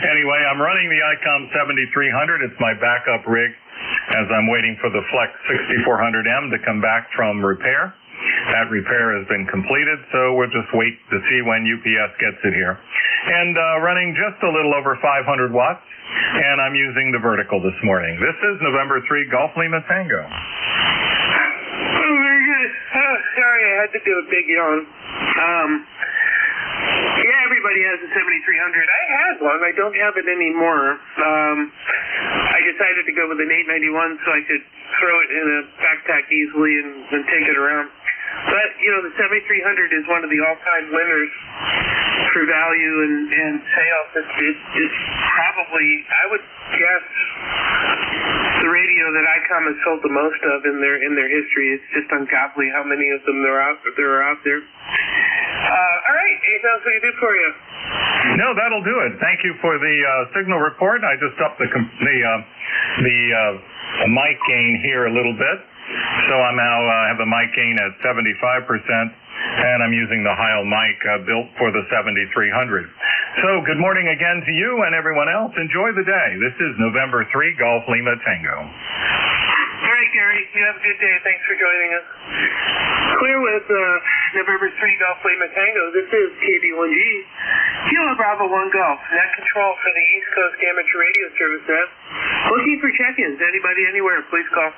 Anyway, I'm running the ICOM 7300. It's my backup rig as I'm waiting for the Flex 6400M to come back from repair. That repair has been completed, so we'll just wait to see when UPS gets it here. And running just a little over 500 watts, and I'm using the vertical this morning. This is November 3 Golf Lima Tango. Oh, very good. Sorry, I had to do a big yawn. Yeah, everybody has a 7300. I had one. I don't have it anymore. I decided to go with an 891 so I could throw it in a backpack easily and take it around. But, the 7300 is one of the all-time winners for value and sales. It's probably, I would guess, the radio that ICOM has sold the most of in their history. It's just ungodly how many of them there are out there. All right, anything else we can do for you? No, that'll do it. Thank you for the signal report. I just upped the mic gain here a little bit. So I'm now have the mic gain at 75%, and I'm using the Heil mic built for the 7300. So good morning again to you and everyone else. Enjoy the day. This is November 3 Golf Lima Tango. All right, Gary. You have a good day. Thanks for joining us. Clear with November 3 Golf Lima Tango. This is KB1G. Kilo Bravo 1 Golf. Net control for the East Coast Amateur Radio Service net. Looking for check-ins. Anybody, anywhere, please call.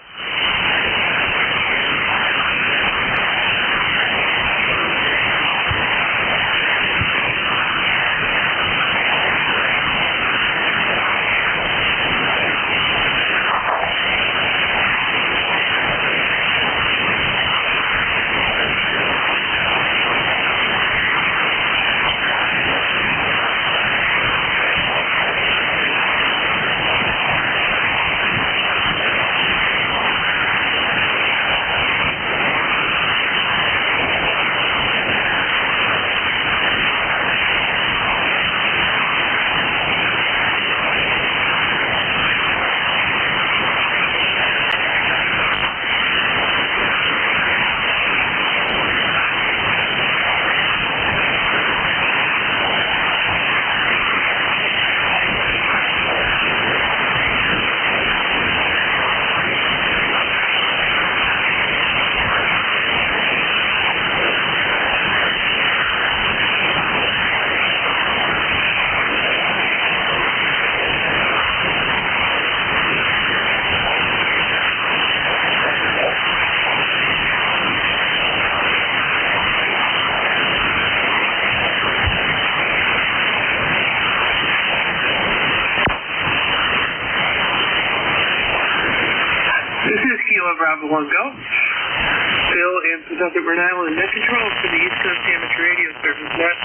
Bravo 1 Go. Bill in Pawtucket, Rhode Island. Net control for the East Coast Amateur Radio Service net.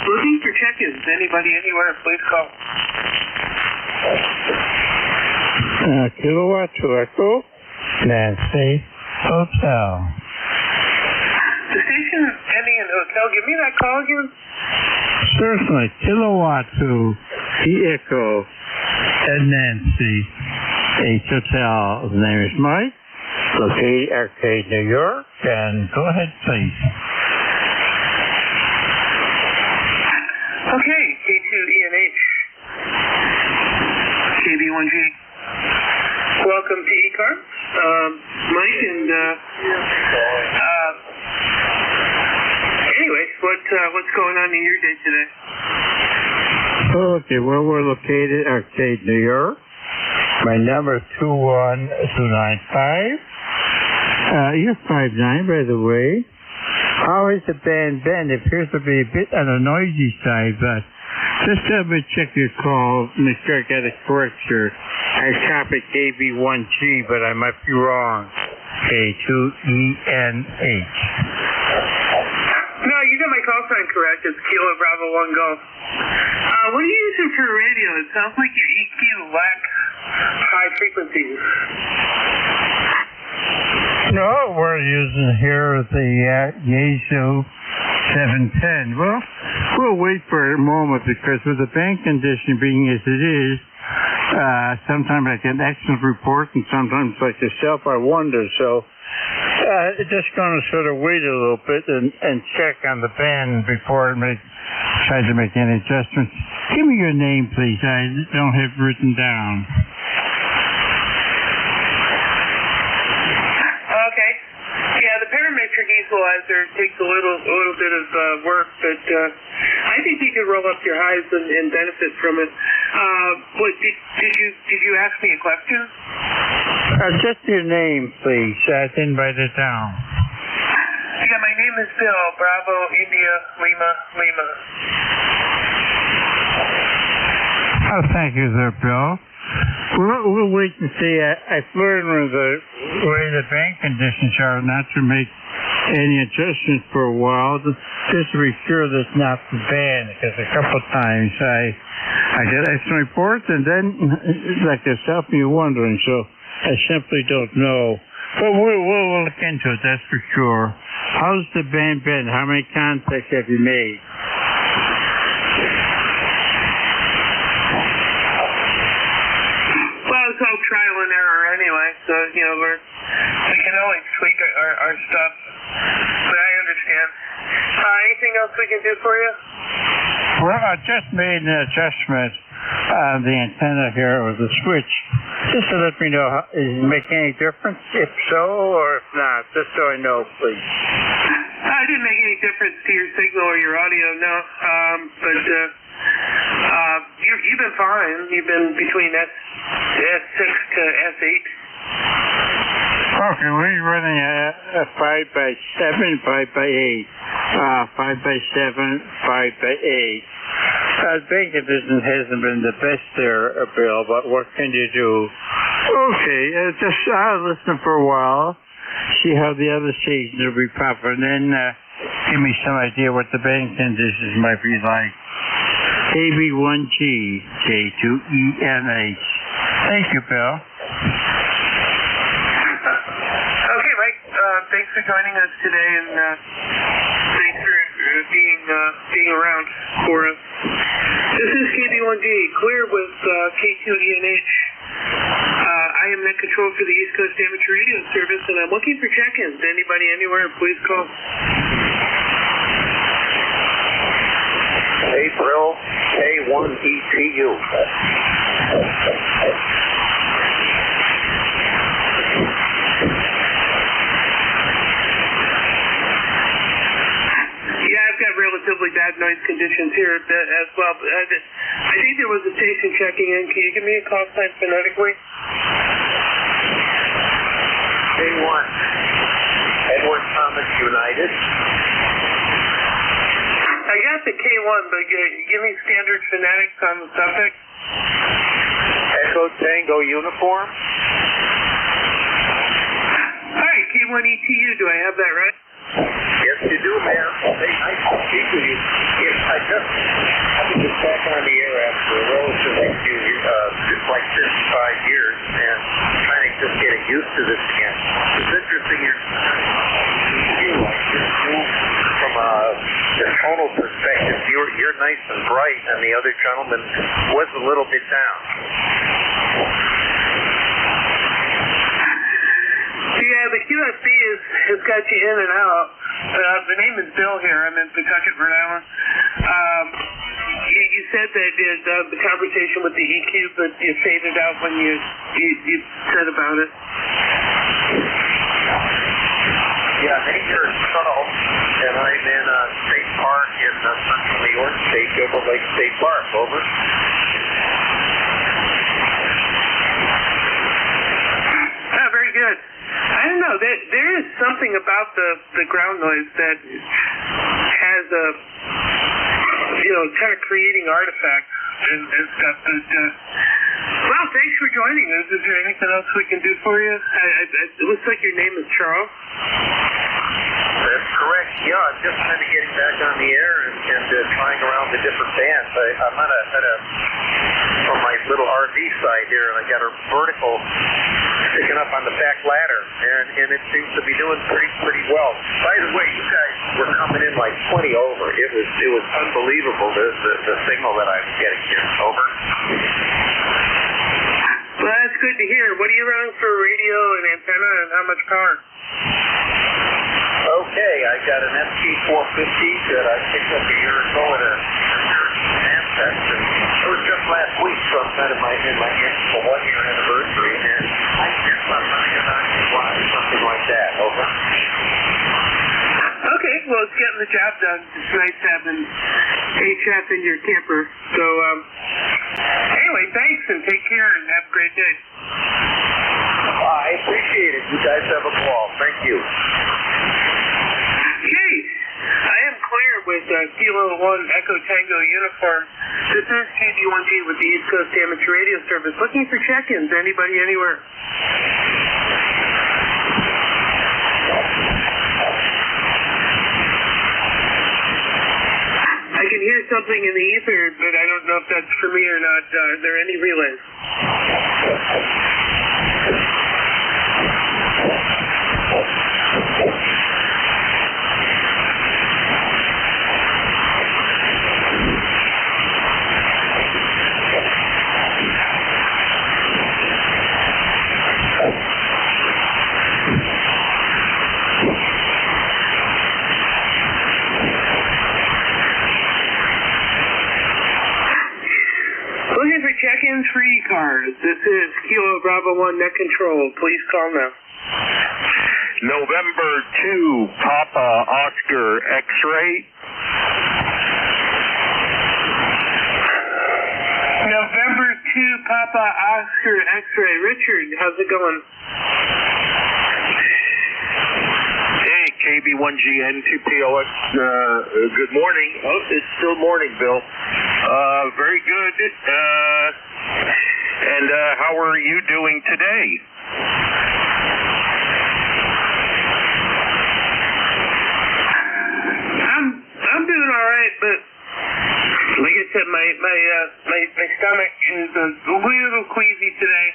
Looking for check-ins. Anybody, anywhere, please call. Kilowatt to Echo, Nancy, Hotel. The station ending in hotel. Give me that call again. Certainly. Kilowatt to Echo, and Nancy, H Hotel. The name is Mike. Located Arcade, New York. And go ahead, please. Okay, K2ENH. KB1G. Welcome to ECARS. Mike, and anyway, what's going on in the enjoying your day today? Okay, well, we're located Arcade, New York. My number is 21295. You're 5'9", by the way. How is the band been? It appears to be a bit on the noisy side, but just have me check your call, make sure I got it correct here. I copied KB1G, but I might be wrong. K2ENH. No, you got my call sign correct. It's Kilo Bravo 1 Golf. What are you using for radio? It sounds like your EQ lacks high frequencies. No, we're using here the Yaesu 710. Well, we'll wait for a moment because with the bank condition being as it is, sometimes I get excellent reports and sometimes like yourself I wonder. So just going to sort of wait a little bit and check on the band before I try to make any adjustments. Give me your name, please. I don't have it written down. Okay. Yeah, the parametric equalizer takes a little bit of work, but I think you could roll up your highs and benefit from it. What did you ask me a question? Just your name, please. I didn't write it down. Yeah, my name is Bill. Bravo, India, Lima, Lima. Oh, thank you there, Bill. We'll wait and see. I flirted with the way the bank conditions are not to make any adjustments for a while, just to be sure that it's not the band, because a couple of times I get excellent reports, and then, like yourself, you're wondering, so I simply don't know. But we'll look into it, that's for sure. How's the band been? How many contacts have you made? Well, it's all trial and error anyway, so, we can always tweak our stuff. But I understand. Anything else we can do for you? Well, I just made an adjustment on the antenna here with the switch. Just to let me know, does it make any difference? If so, or if not, just so I know, please. It didn't make any difference to your signal or your audio, no. But you've been fine. You've been between S6 to S8. Okay, we're running a 5x7, 5x8. 5x7, 5x8. The bank condition hasn't been the best there, Bill, but what can you do? Okay, just listen for a while, see how the other stations will be popping, and then give me some idea what the bank conditions might be like. KB1G, K2ENH. Thank you, Bill. Okay, Mike. Thanks for joining us today, and thanks for being around for us. This is KB1G, clear with K2ENH. I am net control for the East Coast Amateur Radio Service, and I'm looking for check-ins. Anybody anywhere, please call. April K1ETU. Relatively bad noise conditions here as well. I think there was a station checking in. Can you give me a call sign phonetically? K1 Edward Thomas United. I got the K1, but give me standard phonetics on the suffix. Echo Tango Uniform. All right, K1ETU. Do I have that right? Yes, you do, ma'am. Nice to speak with you. Yes, I've been just back on the air after a relatively few years, just like 55 years, and trying to just get used to this again. It's interesting from the tonal perspective. You're nice and bright, and the other gentleman was a little bit down. Yeah, the QSB has got you in and out. The name is Bill here. I'm in Pawtucket, Rhode Island. You said that the conversation with the EQ, but you faded out when you said about it. Yeah, nature is subtle, and I'm in a state park in central New New York State over Lake State Park. Over. Very good. I don't know. There is something about the ground noise that has a, kind of creating artifacts and stuff. Well, thanks for joining us. Is there anything else we can do for you? It looks like your name is Charles. That's correct. Yeah, I'm just kind of getting back on the air and trying around the different bands. I'm on my little RV side here, and I got a vertical sticking up on the back ladder, and it seems to be doing pretty well. By the way, you guys were coming in like 20 over. It was unbelievable the signal that I was getting here. Over. Well, that's good to hear. What are you running for radio and antenna, and how much power? Okay, I got an ST450 that I picked up a year ago at a Amtech, and it was just last week, so I'm kind of in my 1-year anniversary, and I guess I'm running a 90 watt or something like that. Over. Okay, well, it's getting the job done. It's nice having HF in your camper. So, anyway, thanks, and take care, and have a great day. I appreciate it. You guys have a ball. Thank you. Okay, I am clear with Kilo 1 Echo Tango uniform. This is KB1G with the East Coast Amateur Radio Service. Looking for check-ins. Anybody, anywhere? I can hear something in the ether, but I don't know if that's for me or not. Are there any relays? Looking for check-ins for ECARS. This is Kilo Bravo 1 Net Control. Please call now. November 2, Papa Oscar X-ray. November 2, Papa Oscar X-ray. Richard, how's it going? Hey, KB1GN2POX. Good morning. Oh, it's still morning, Bill. Very good. And how are you doing today? I'm doing all right, but like I said, my stomach is a little queasy today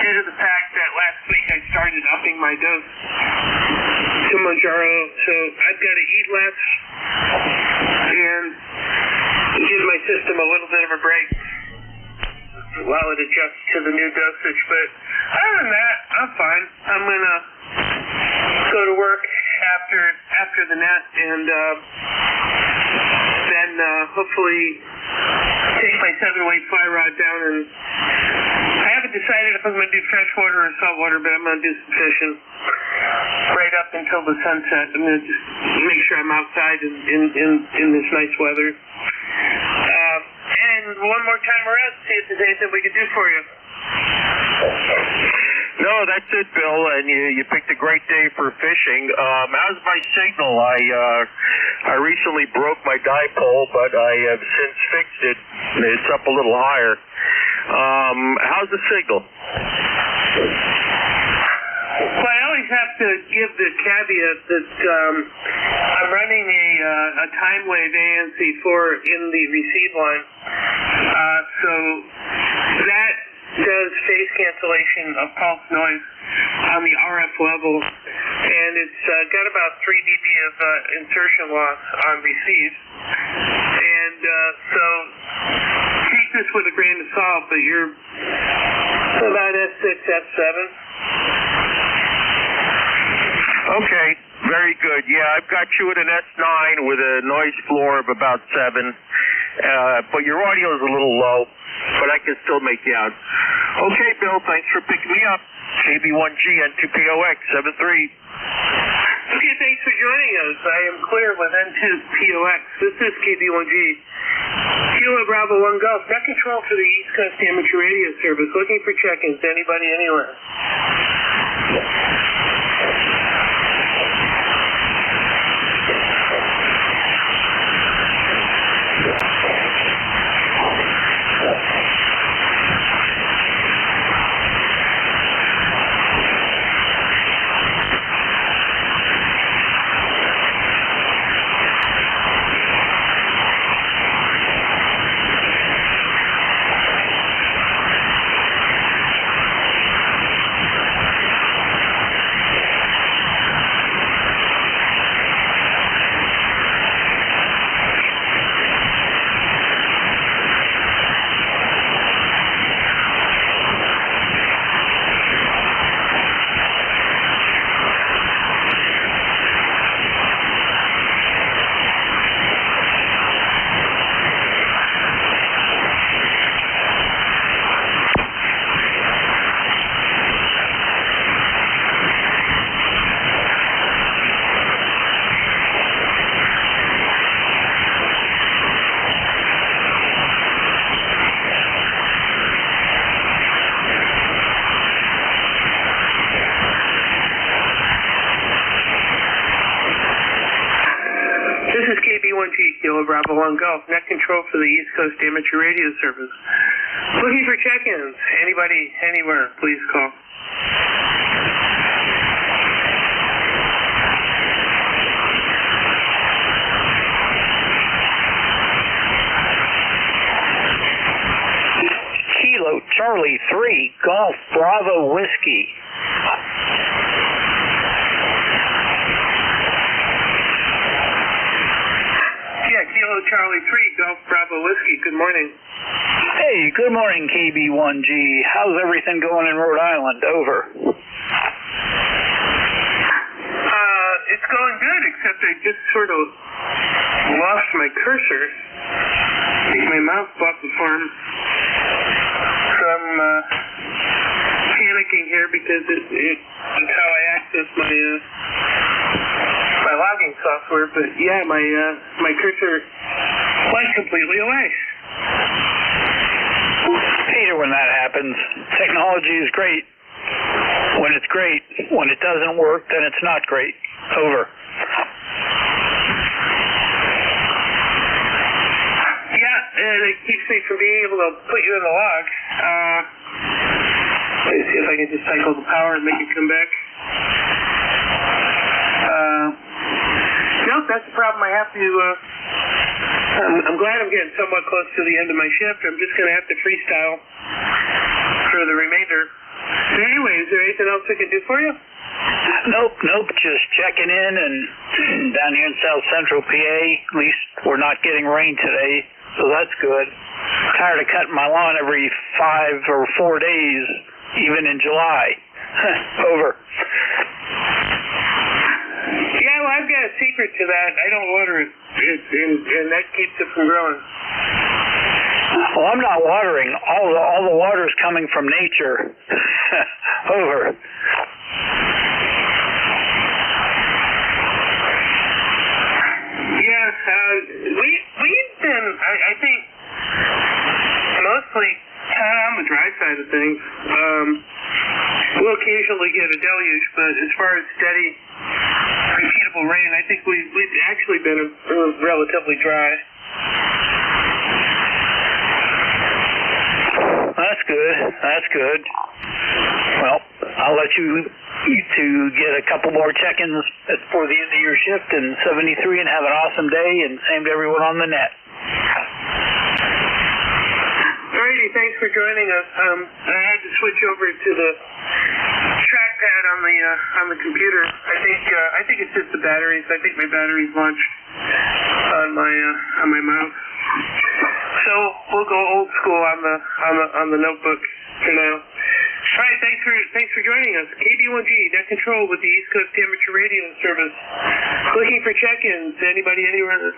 due to the fact that last week I started upping my dose to Manjaro, so I've got to eat less and give my system a little bit of a break while it adjusts to the new dosage. But other than that, I'm fine. I'm gonna go to work after the net and then hopefully take my 7-weight fly rod down, and I haven't decided if I'm going to do freshwater or saltwater, but I'm going to do some fishing right up until the sunset. I'm going to just make sure I'm outside in this nice weather. And one more time around, see if there's anything we can do for you. No, that's it, Bill, and you picked a great day for fishing. How's my signal? I recently broke my dipole, but I have since fixed it. It's up a little higher. How's the signal? Well, I always have to give the caveat that I'm running a time wave ANC4 in the receive line, so that does phase cancellation of pulse noise on the RF level, and it's got about 3 dB of insertion loss on receive, and so take this with a grain of salt, but you're about S6, S7. Okay, very good. Yeah, I've got you at an S9 with a noise floor of about 7, but your audio is a little low, but I can still make you out. Okay, Bill, thanks for picking me up. KB1G N2POX 73. Okay, thanks for joining us. I am clear with N2POX. This is KB1G. Kilo Bravo 1 Golf. Net control for the East Coast Amateur Radio Service. Looking for check-ins. Anybody, anywhere? Kilo Bravo 1 Golf. Net control for the East Coast Amateur Radio Service. Looking for check-ins. Anybody, anywhere, please call. Kilo Charlie 3 Golf Bravo Whiskey. Kilo Charlie 3 Golf Bravo Whiskey. Good morning. Hey, good morning, KB1G. How's everything going in Rhode Island? Over. It's going good, except I just sort of lost my cursor. My mouse bought the farm. So I'm panicking here because it's how I access my logging software. But yeah, my cursor went completely away. Peter, when that happens, technology is great. When it's great, when it doesn't work, then it's not great. Over. Yeah, it keeps me from being able to put you in the log. Let me see if I can just cycle the power and make it come back. Nope, that's the problem. I have to, I'm glad I'm getting somewhat close to the end of my shift. I'm just going to have to freestyle for the remainder. So anyway, is there anything else I can do for you? Nope, just checking in, and down here in South Central PA, at least we're not getting rain today, so that's good. Tired of cutting my lawn every 5 or 4 days, even in July. Over. Yeah, well, I've got a secret to that. I don't water it, and that keeps it from growing. Well, I'm not watering. All the water's coming from nature. Over. Yeah, we've been, I think, mostly on the dry side of things. We'll occasionally get a deluge, but as far as steady, repeatable rain, I think we've actually been relatively dry. That's good. Well, I'll let you two get a couple more check-ins before the end of your shift in 73 and have an awesome day, and same to everyone on the net. Alrighty, thanks for joining us. I had to switch over to the trackpad on the computer. I think it's just the batteries. I think my battery's launched on my mouse. So we'll go old school on the notebook for now. All right, thanks for joining us. KB1G, net control with the East Coast Amateur Radio Service. Looking for check-ins. Anybody, anywhere?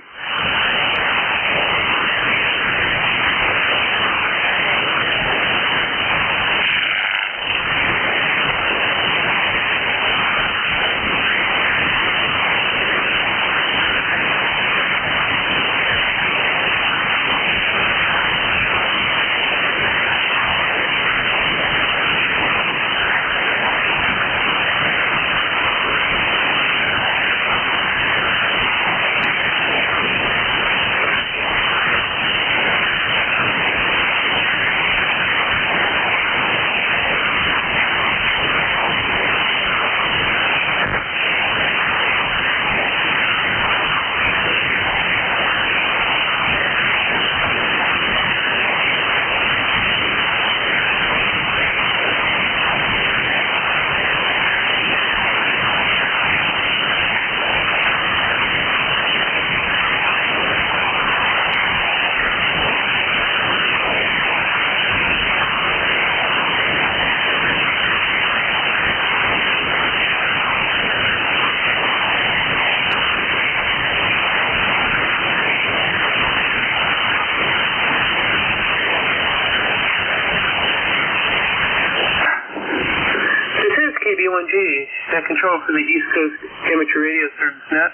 KB1G, net control for the East Coast Amateur Radio Service net.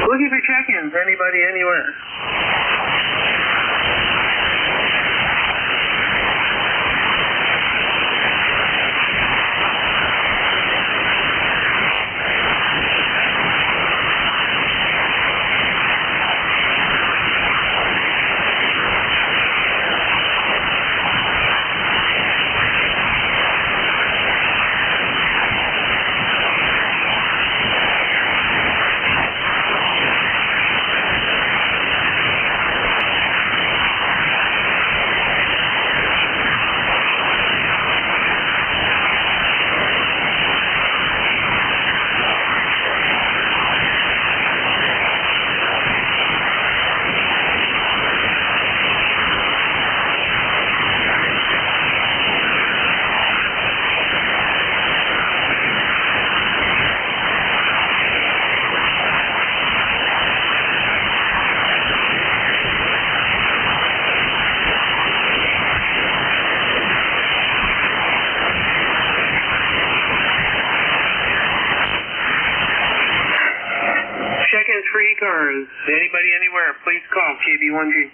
Looking for check-ins, anybody, anywhere. Check-ins for ECARS. Anybody, anywhere, please call KB1G.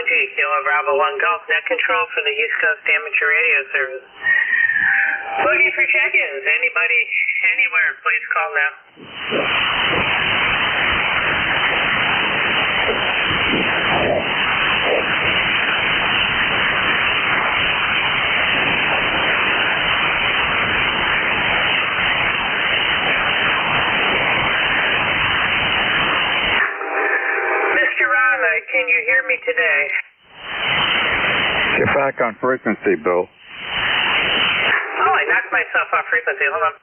Kilo Bravo 1 Golf, net control for the East Coast Amateur Radio Service. Looking for check-ins. Anybody, anywhere, please call now. Mr. Ron, can you hear me today? Get back on frequency, Bill. Oh, I knocked myself off frequency. Hold on.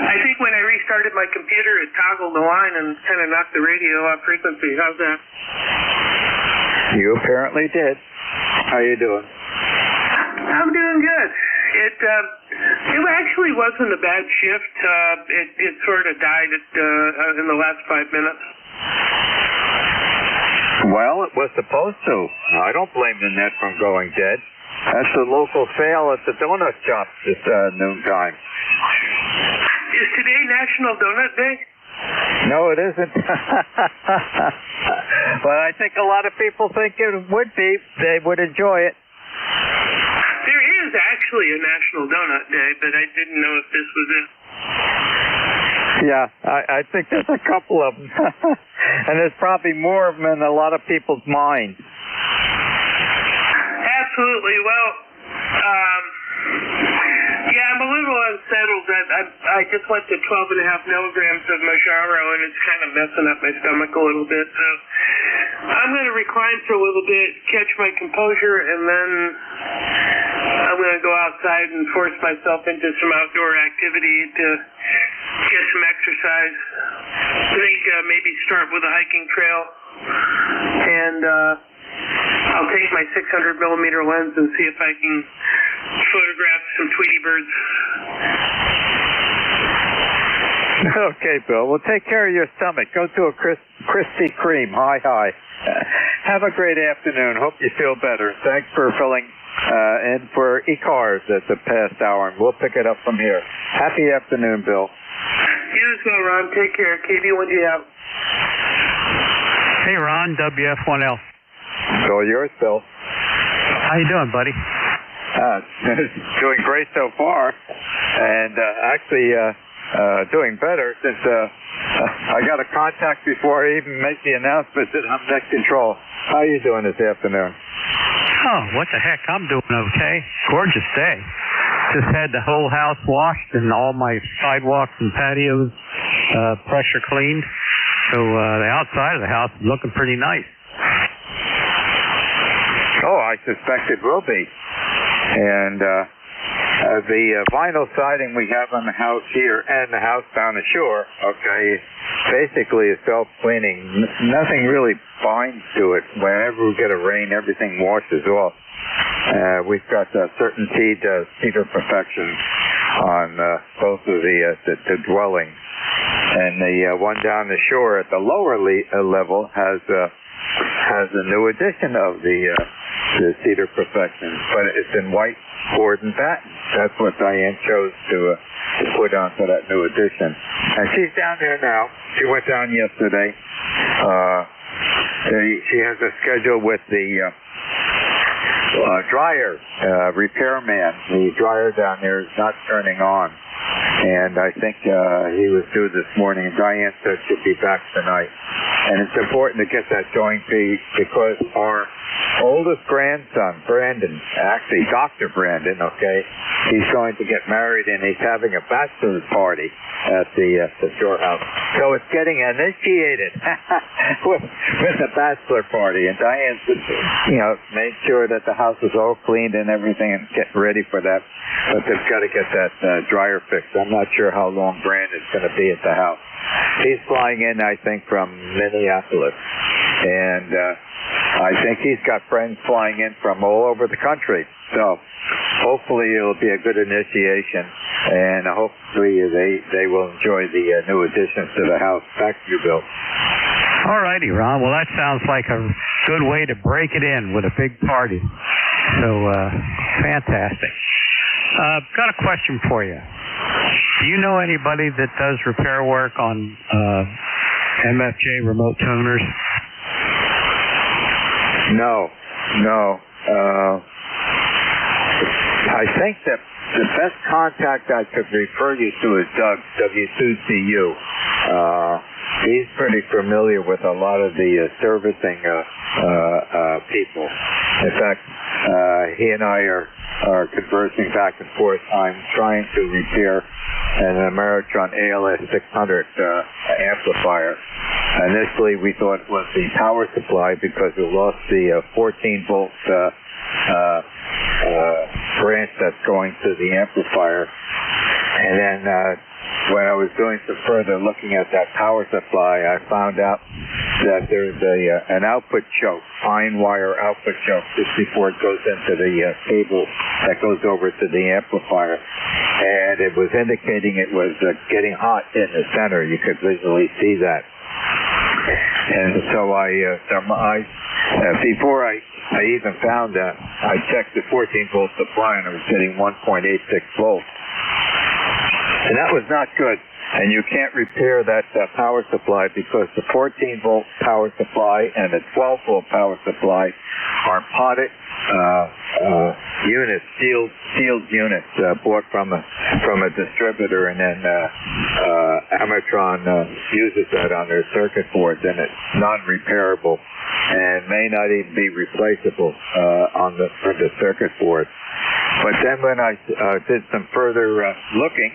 I think when I restarted my computer, it toggled the line and kind of knocked the radio off frequency. How's that? You apparently did. How you doing? I'm doing good. It actually wasn't a bad shift. It sort of died in the last 5 minutes. Well, it was supposed to. I don't blame the net from going dead. That's the local sale at the donut shop this noontime. Is today National Donut Day? No, it isn't. But I think a lot of people think it would be. They would enjoy it. There is actually a National Donut Day, but I didn't know if this was it. Yeah, I think there's a couple of them. And there's probably more of them in a lot of people's minds. Absolutely. Well, yeah, I'm a little unsettled. I just went to 12.5 milligrams of Mounjaro, and it's kind of messing up my stomach a little bit. So I'm going to recline for a little bit, catch my composure, and then I'm going to go outside and force myself into some outdoor activity to get some exercise. I think maybe start with a hiking trail, and I'll take my 600 millimeter lens and see if I can photograph some Tweety birds. Okay, Bill. Well, take care of your stomach. Go to a Krispy Kreme. Hi. Have a great afternoon. Hope you feel better. Thanks for filling in for ECARS at the past hour, and we'll pick it up from here. Happy afternoon, Bill. You as well, Ron. Take care. KB, what do you have? Hey, Ron, WF1L. It's all yours, Bill. How you doing, buddy? Doing great so far, and actually doing better since I got a contact before I even make the announcement that I'm next control. How are you doing this afternoon? Oh, what the heck? I'm doing okay. Gorgeous day. Just had the whole house washed and all my sidewalks and patios pressure cleaned. So the outside of the house is looking pretty nice. Oh, I suspect it will be. And the vinyl siding we have on the house here and the house down the shore, okay, basically is self-cleaning. Nothing really binds to it. Whenever we get a rain, everything washes off. We've got certainty cedar perfection on both of the dwellings. And the one down the shore at the lower level has a new edition of the cedar perfection, but it's in white board and batten. That's what Diane chose to put onto that new edition. And she's down there now. She went down yesterday. She has a schedule with the dryer repairman. The dryer down there is not turning on. And I think he was due this morning. Diane said she'll be back tonight. And it's important to get that going because our oldest grandson, Brandon, actually Dr. Brandon, okay, he's going to get married and he's having a bachelor's party at the shore house. So it's getting initiated with a bachelor party. And Diane, made sure that the house is all cleaned and everything and getting ready for that. But they've got to get that dryer fixed. I'm not sure how long Brandon's going to be at the house. He's flying in, I think, from Minneapolis. And I think he's got friends flying in from all over the country. So hopefully it'll be a good initiation. And hopefully they will enjoy the new additions to the house. Back to you, Bill. All righty, Ron. Well, that sounds like a good way to break it in with a big party. So fantastic. Got a question for you. Do you know anybody that does repair work on MFJ remote tuners? No. I think that the best contact I could refer you to is Doug, W2CU. He's pretty familiar with a lot of the servicing people. In fact, he and I are conversing back and forth. I'm trying to repair an Ameritron ALS 600 amplifier. Initially, we thought it was the power supply because we lost the 14-volt branch that's going to the amplifier. And then when I was doing some further looking at that power supply, I found out that there's an output choke, fine wire output choke, just before it goes into the cable that goes over to the amplifier. And it was indicating it was getting hot in the center. You could visually see that. And so before I even found that, I checked the 14-volt supply and I was getting 1.86 volts. And that was not good. and you can't repair that power supply because the 14-volt power supply and the 12-volt power supply are potted units, sealed units bought from a distributor, and then Amatron uses that on their circuit boards, and it's non-repairable and may not even be replaceable on the circuit board. But then when I did some further looking,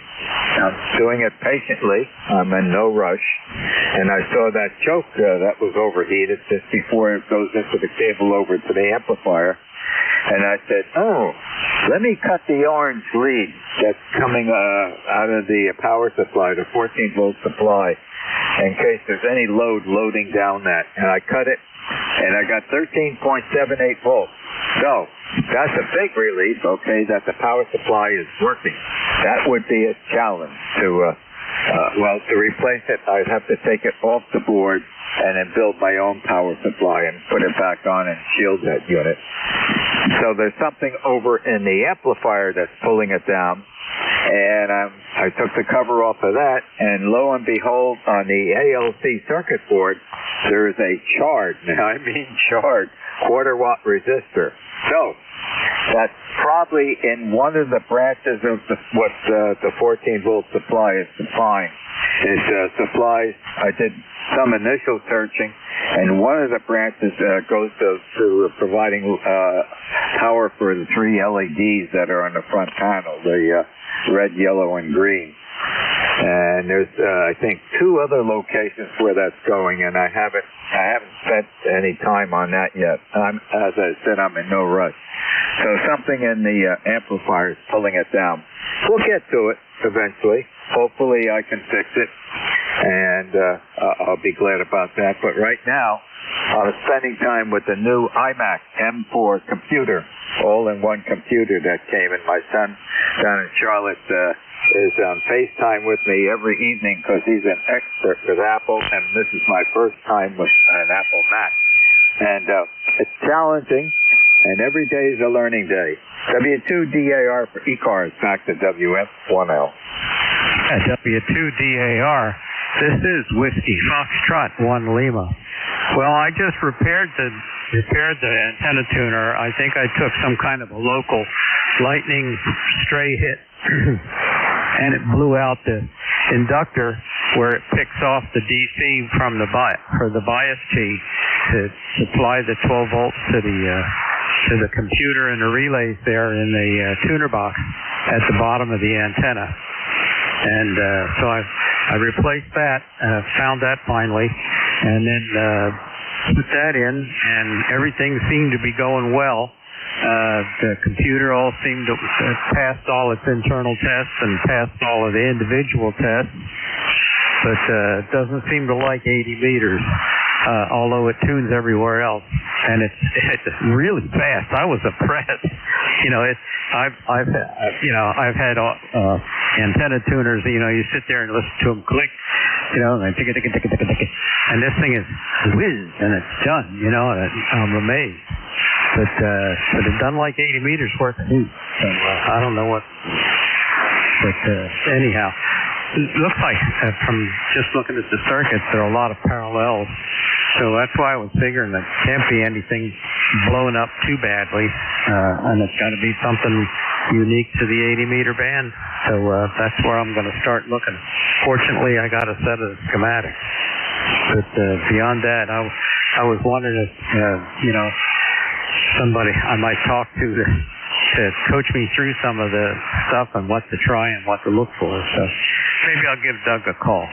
I'm doing it patiently, I'm in no rush, and I saw that choke that was overheated just before it goes into the cable over to the amplifier. And I said, oh, let me cut the orange lead that's coming out of the power supply, the 14-volt supply, in case there's any load loading down that. And I cut it, and I got 13.78 volts. So that's a big relief, okay, that the power supply is working. That would be a challenge to replace it. I'd have to take it off the board and then build my own power supply and put it back on and shield that unit. So there's something over in the amplifier that's pulling it down, and I took the cover off of that, and lo and behold, on the ALC circuit board, there is a charred, now I mean charred, quarter-watt resistor. So that's probably in one of the branches of what the 14-volt supply is supplying. It supplies, I did some initial searching, and one of the branches goes to providing power for the 3 LEDs that are on the front panel, the red, yellow, and green. And there's, I think, 2 other locations where that's going, and I haven't spent any time on that yet. As I said, I'm in no rush. So something in the amplifier is pulling it down. We'll get to it eventually. Hopefully I can fix it, and I'll be glad about that. But right now, I'm spending time with the new iMac M4 computer, all-in-one computer that came in. My son down in Charlotte is on FaceTime with me every evening because he's an expert with Apple, and this is my first time with an Apple Mac. And it's challenging, and every day is a learning day. W2DAR for ECARS, back to WF1L. W2DAR, this is Whiskey Foxtrot 1 Lima. Well, I just repaired the antenna tuner. I think I took some kind of a local lightning stray hit, and it blew out the inductor where it picks off the DC from the bias tee to supply the 12 volts to the computer and the relays there in the tuner box at the bottom of the antenna. And so I replaced that, found that finally, and then put that in, and everything seemed to be going well. The computer all seemed to pass all its internal tests and passed all of the individual tests, but it doesn't seem to like 80 meters, although it tunes everywhere else. And it's really fast. I was impressed. I've had antenna tuners. You sit there and listen to them click, and then tick, and this thing is whiz, and it's done. I'm amazed. But it's done like 80 meters worth of heat. So I don't know what. But anyhow, it looks like from just looking at the circuits, there are a lot of parallels. So that's why I was figuring that can't be anything blown up too badly, and it's got to be something unique to the 80-meter band. So that's where I'm going to start looking. Fortunately, I got a set of schematics. But beyond that, I was wondering if, somebody I might talk to coach me through some of the stuff and what to try and what to look for. So maybe I'll give Doug a call.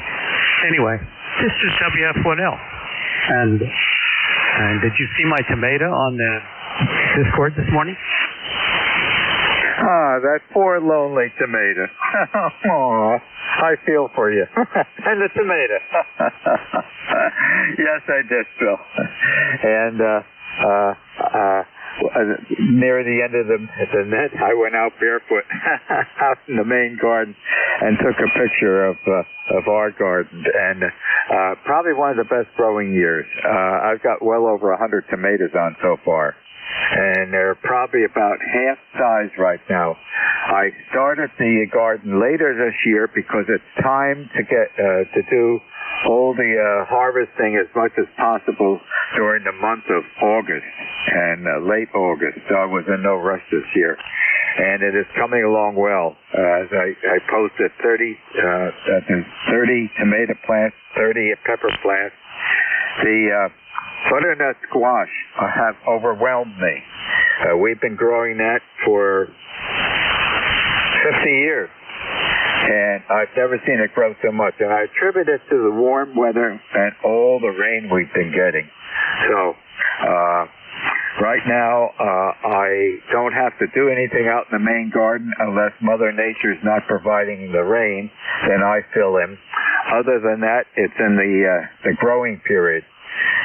Anyway, this is WF1L. And did you see my tomato on the Discord this morning? That poor lonely tomato. Oh, I feel for you. And the tomato. Yes, I did, Phil. And near the end of the net, I went out barefoot out in the main garden and took a picture of our garden. And probably one of the best growing years. I've got well over 100 tomatoes on so far. and they're probably about half size right now. I started the garden later this year because it's time to get to do all the harvesting as much as possible during the month of August and late August. So I was in no rush this year. And it is coming along well. As I posted 30 tomato plants, 30 pepper plants. The butternut squash have overwhelmed me. We've been growing that for 50 years. And I've never seen it grow so much. And I attribute it to the warm weather and all the rain we've been getting. So, right now, I don't have to do anything out in the main garden unless Mother Nature's not providing the rain. Then I fill in. Other than that, it's in the growing period.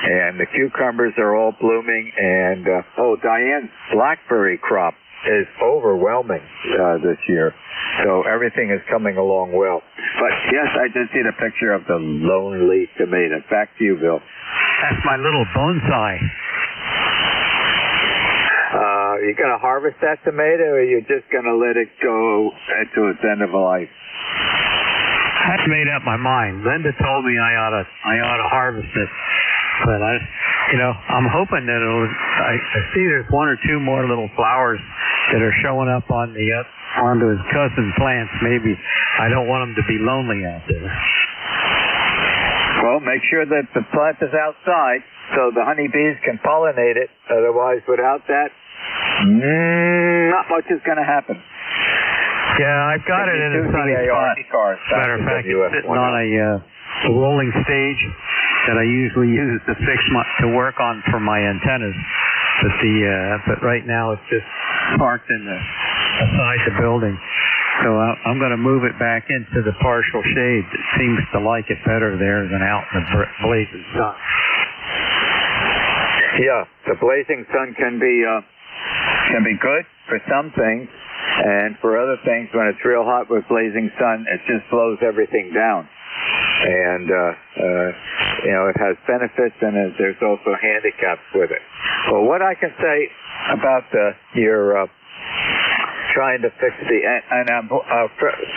And the cucumbers are all blooming. And, Diane's blackberry crop is overwhelming this year. So everything is coming along well. But yes, I did see the picture of the lonely tomato. Back to you, Bill. That's my little bonsai. You going to harvest that tomato, or you're just going to let it go to its end of life? I've made up my mind. Linda told me I ought to harvest it, but I'm hoping that I see there's one or two more little flowers that are showing up onto his cousin plants. Maybe I don't want him to be lonely out there. Well, make sure that the plant is outside so the honeybees can pollinate it. Otherwise, without that, not much is going to happen. Yeah, I've got it in a sunny spot. ECARS, Matter of fact, it's sitting on a rolling stage that I usually use to work on for my antennas. But right now it's just parked beside the building. So I'm going to move it back into the partial shade. It seems to like it better there than out in the blazing sun. Yeah, the blazing sun can be good for some things, and for other things, when it's real hot with blazing sun, it just blows everything down. And it has benefits, and there's also handicaps with it. Well, what I can say about your trying to fix and I'm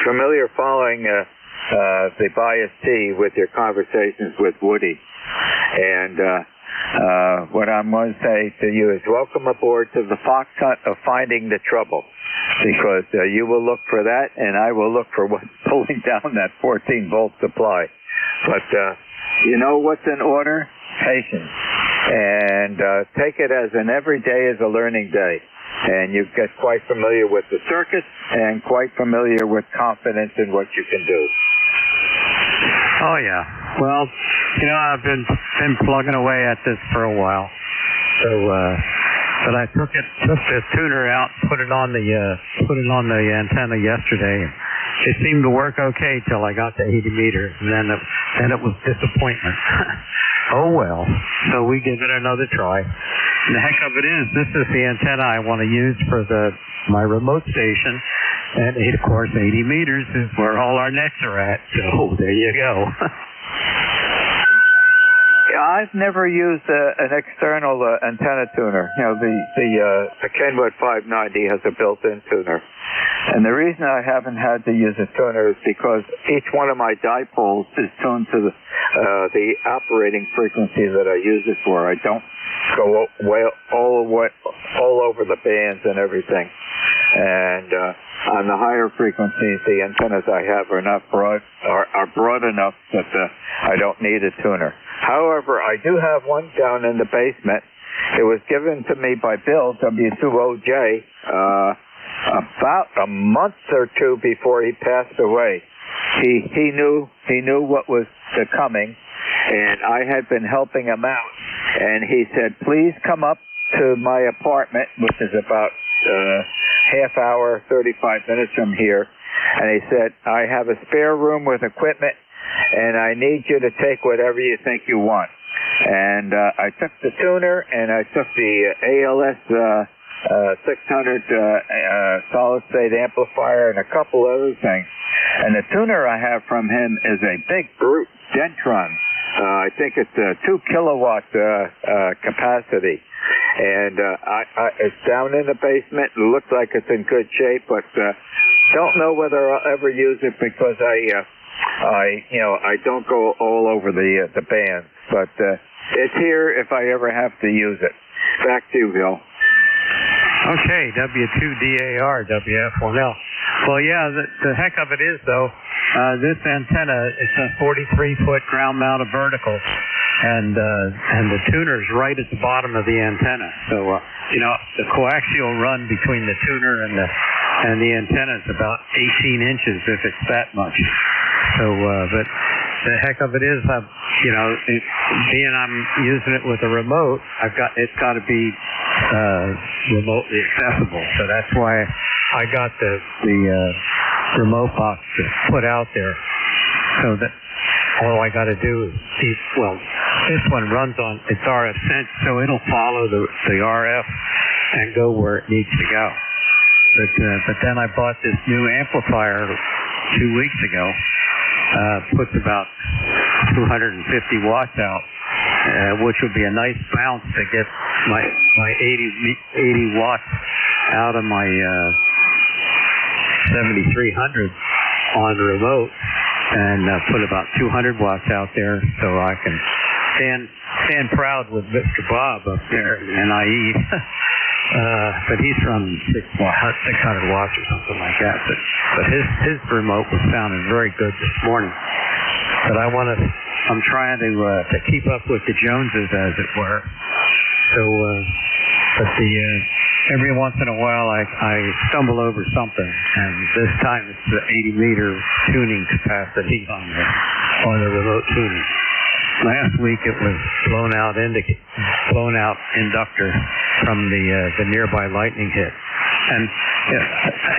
familiar following the Bias T with your conversations with Woody, and what I'm going to say to you is welcome aboard to the fox hunt of finding the trouble, because you will look for that, and I will look for what's pulling down that 14-volt supply. But you know what's in order? Patience. And take it as an every day is a learning day. And you get quite familiar with the circuits and quite familiar with confidence in what you can do. Oh, yeah. Well, I've been plugging away at this for a while. So, but I took the tuner out, put it on the antenna yesterday. It seemed to work okay till I got to 80 meters, and then it was disappointment. Oh well. So we give it another try. And the heck of it is, this is the antenna I want to use for my remote station. And of course, 80 meters is where all our nets are at. So there you go. I've never used an external antenna tuner. The Kenwood 590 has a built-in tuner. And the reason I haven't had to use a tuner is because each one of my dipoles is tuned to the operating frequency that I use it for. I don't go all over the bands and everything. And on the higher frequencies, the antennas I have are broad enough that I don't need a tuner. However, I do have one down in the basement. It was given to me by Bill, W2OJ, about a month or two before he passed away. He knew what was coming, and I had been helping him out. And he said, please come up to my apartment, which is about half hour, 35 minutes from here. And he said, I have a spare room with equipment, and I need you to take whatever you think you want. And I took the tuner, and I took the ALS 600 solid-state amplifier and a couple other things. And the tuner I have from him is a big brute Dentron. I think it's a 2 kilowatt capacity. And it's down in the basement. It looks like it's in good shape, but don't know whether I'll ever use it because I don't go all over the band. But it's here if I ever have to use it. Back to you, Bill. Okay, W2DAR, WF1L. Well, yeah, the heck of it is, though, this antenna, it's a 43-foot ground-mounted vertical, and the tuner's right at the bottom of the antenna. So, the coaxial run between the tuner and the antenna is about 18 inches, if it's that much. So, but the heck of it is, being I'm using it with a remote, it's got to be remotely accessible. So that's why I got the remote box put out there, so that all I got to do is this one runs on its RF sense, so it'll follow the RF and go where it needs to go. But then I bought this new amplifier 2 weeks ago. Puts about 250 watts out, which would be a nice bounce to get my 80 watts out of my 7300 on the remote, and put about 200 watts out there, so I can stand proud with Mr. Bob up there in NIE. But he's from 600 watts or something like that. But his remote was sounding very good this morning. But I'm trying to keep up with the Joneses, as it were. So, but every once in a while I stumble over something, and this time it's the 80-meter tuning capacity on the remote tuning. Last week it was blown out inductor from the nearby lightning hit, and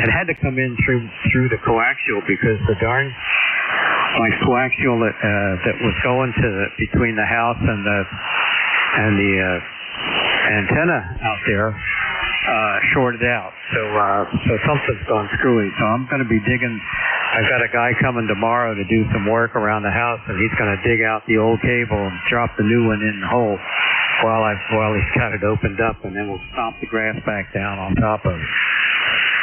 it had to come in through the coaxial, because my coaxial that was going between the house and the antenna out there shorted out. So something's gone screwy. So I'm going to be digging. I've got a guy coming tomorrow to do some work around the house, and he's going to dig out the old cable and drop the new one in the hole while he's got it opened up, and then we'll stomp the grass back down on top of it.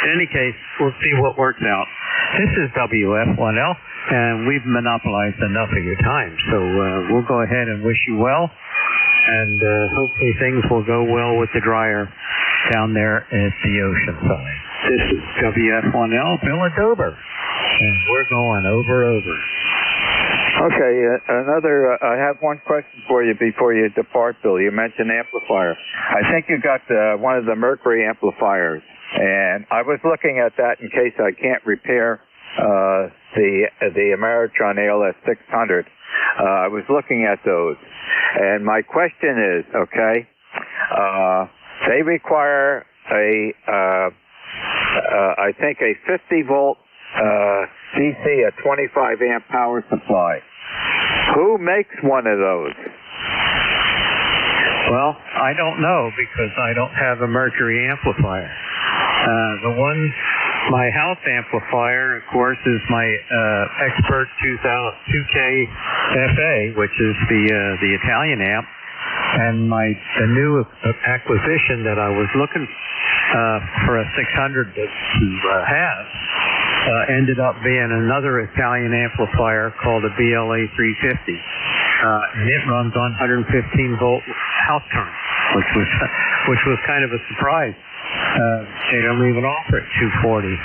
In any case, we'll see what works out. This is WF1L, and we've monopolized enough of your time, so we'll go ahead and wish you well, and hopefully things will go well with the dryer down there at the ocean side. This is WF1L, Bill and Dober, and we're going over. Okay, I have one question for you before you depart, Bill. You mentioned amplifier. I think you got one of the Mercury amplifiers, and I was looking at that in case I can't repair the Ameritron ALS 600. I was looking at those, and my question is, okay, they require I think a 50-volt DC, a 25-amp power supply. Who makes one of those? Well, I don't know, because I don't have a Mercury amplifier. My house amplifier, of course, is my Expert 2K FA, which is the Italian amp, and the new acquisition that I was looking for a 600 to have ended up being another Italian amplifier called a BLA 350, and it runs on 115-volt house current, which was kind of a surprise. They don't even offer it 240.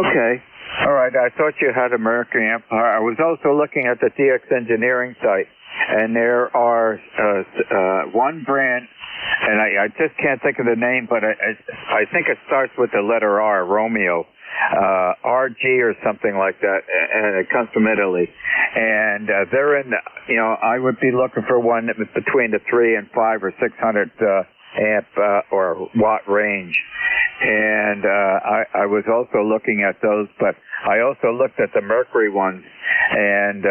Okay. All right. I thought you had a Mercury amplifier. I was also looking at the DX Engineering site, and there are one brand, and I just can't think of the name, but I think it starts with the letter R, Romeo, RG or something like that, and it comes from Italy. And they're in, I would be looking for one that was between the 3 and 5 or 600 amp or watt range. And I was also looking at those, but I also looked at the Mercury ones, and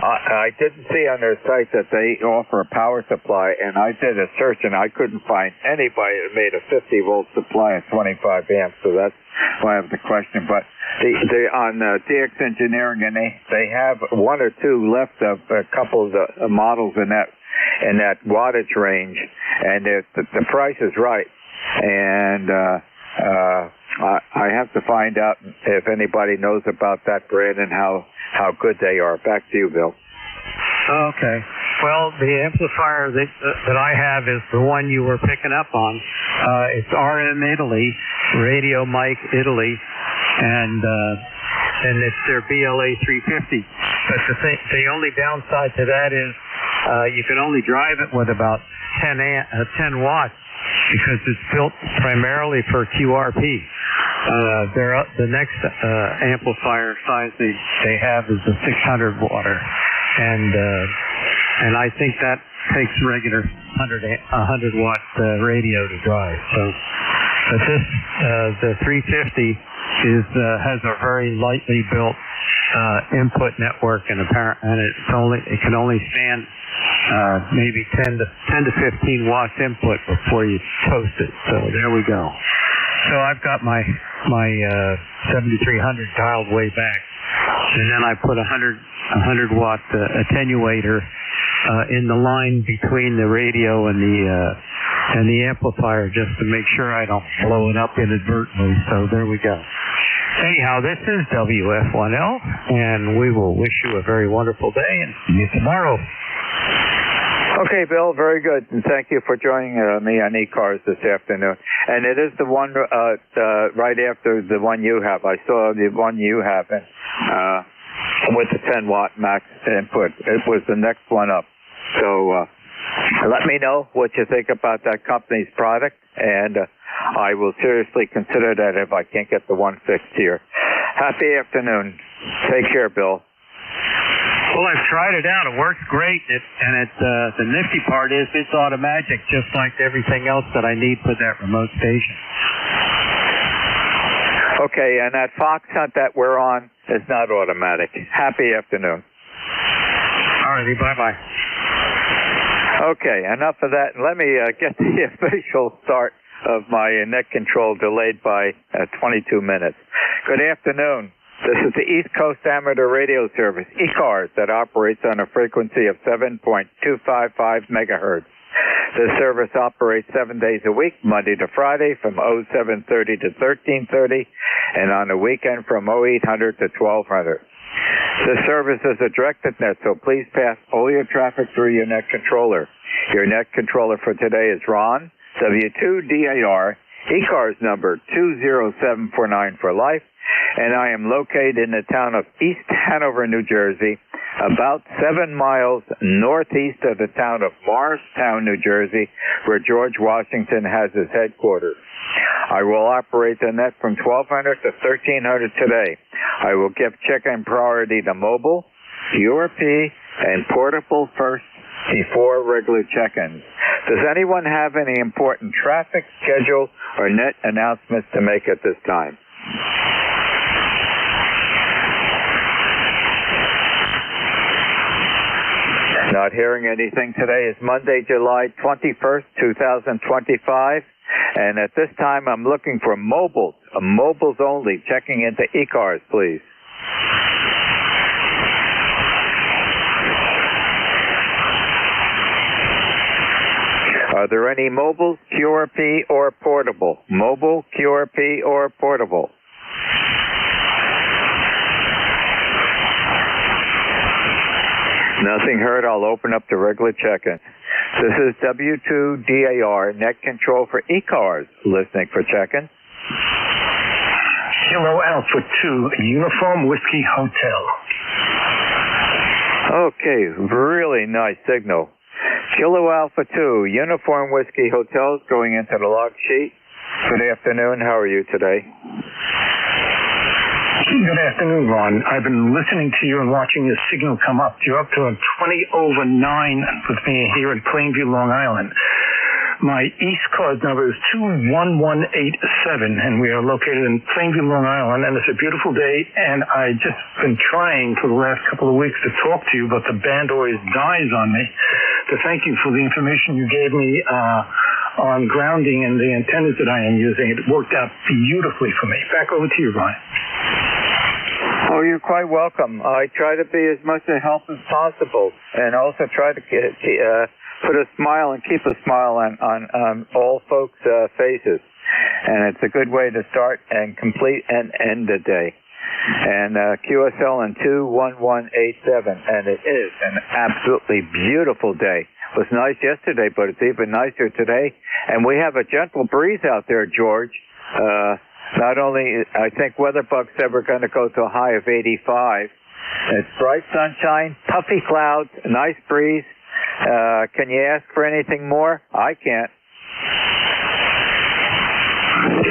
I didn't see on their site that they offer a power supply, and I did a search, and I couldn't find anybody that made a 50-volt supply at 25 amps, so that's why I have the question. But on DX Engineering, and they have one or two left of a couple of the models in that in that wattage range, and if the price is right. And I have to find out if anybody knows about that brand and how good they are. Back to you, Bill. Okay. Well, the amplifier that I have is the one you were picking up on. It's RM Italy, Radio Mic Italy, and it's their BLA 350. But the only downside to that is you can only drive it with about 10 watts because it's built primarily for QRP. The next amplifier size they have is a 600 watter, and I think that takes regular 100 watt radio to drive. So, but this the 350 has a very lightly built input network, and it can only stand maybe 10 to 15 watts input before you toast it. So there we go. So I've got my 7300 dialed way back, and then I put a 100 watt attenuator in the line between the radio and the amplifier, just to make sure I don't blow it up inadvertently. So there we go. Anyhow, this is WF1L, and we will wish you a very wonderful day, and see you tomorrow. Okay, Bill, very good, and thank you for joining me on ECARS this afternoon. And it is the one right after the one you have. I saw the one you have with the 10 watt max input. It was the next one up. So let me know what you think about that company's product, and I will seriously consider that if I can't get the one fixed here. Happy afternoon. Take care, Bill. Well, I've tried it out. It works great, and the nifty part is it's automatic, just like everything else that I need for that remote station. Okay, and that fox hunt that we're on is not automatic. Happy afternoon. All righty, bye-bye. Okay, enough of that. Let me get the official start of my net control delayed by 22 minutes. Good afternoon. This is the East Coast Amateur Radio Service, ECARS, that operates on a frequency of 7.255 megahertz. This service operates 7 days a week, Monday to Friday from 0730 to 1330, and on the weekend from 0800 to 1200. This service is a directed net, so please pass all your traffic through your net controller. Your net controller for today is Ron, W2DAR, ECARS number 20749 for life, and I am located in the town of East Hanover, New Jersey, about 7 miles northeast of the town of Morristown, New Jersey, where George Washington has his headquarters. I will operate the net from 1200 to 1300 today. I will give check-in priority to mobile, URP, and portable first before regular check-ins. Does anyone have any important traffic, schedule, or net announcements to make at this time? Not hearing anything. Today is Monday, July 21st, 2025. And at this time, I'm looking for mobiles only. Checking into ECARS, please. Are there any mobiles, QRP, or portable? Mobile, QRP, or portable? Nothing heard. I'll open up the regular check-in. This is W2DAR, net control for ECARS, listening for check-in. Kilo Alpha 2, Uniform Whiskey Hotel. Okay, really nice signal. Kilo Alpha 2, Uniform Whiskey Hotel, going into the log sheet. Good afternoon. How are you today? Good afternoon, Ron. I've been listening to you and watching your signal come up. You're up to a 20/9 with me here in Plainview, Long Island. My ECARS number is 21187, and we are located in Plainview, Long Island, and it's a beautiful day, and I've just been trying for the last couple of weeks to talk to you, but the band always dies on me. To thank you for the information you gave me on grounding and the antennas that I am using. It worked out beautifully for me. Back over to you, Ron. Oh, you're quite welcome. I try to be as much a help as possible, and also try to put a smile and keep a smile on all folks' faces. And it's a good way to start and complete and end the day. And QSL in 21187, and it is an absolutely beautiful day. It was nice yesterday, but it's even nicer today. And we have a gentle breeze out there, George. Not only, I think WeatherBug said we're going to go to a high of 85. It's bright sunshine, puffy clouds, a nice breeze. Can you ask for anything more? I can't.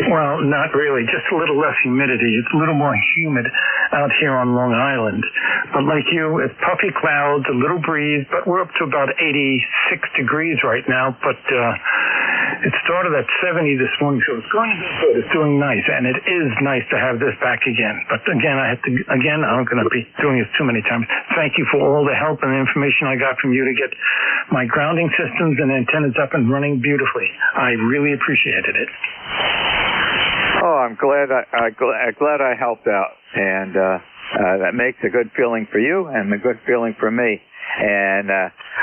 Well, not really. Just a little less humidity. It's a little more humid out here on Long Island. But like you, it's puffy clouds, a little breeze, but we're up to about 86 degrees right now. But it started at 70 this morning, so it's going to be good. It's doing nice, and it is nice to have this back again. But again, I'm going to be doing this too many times. Thank you for all the help and the information I got from you to get my grounding systems and antennas up and running beautifully. I really appreciated it. Oh, I'm glad I helped out, and that makes a good feeling for you and a good feeling for me. And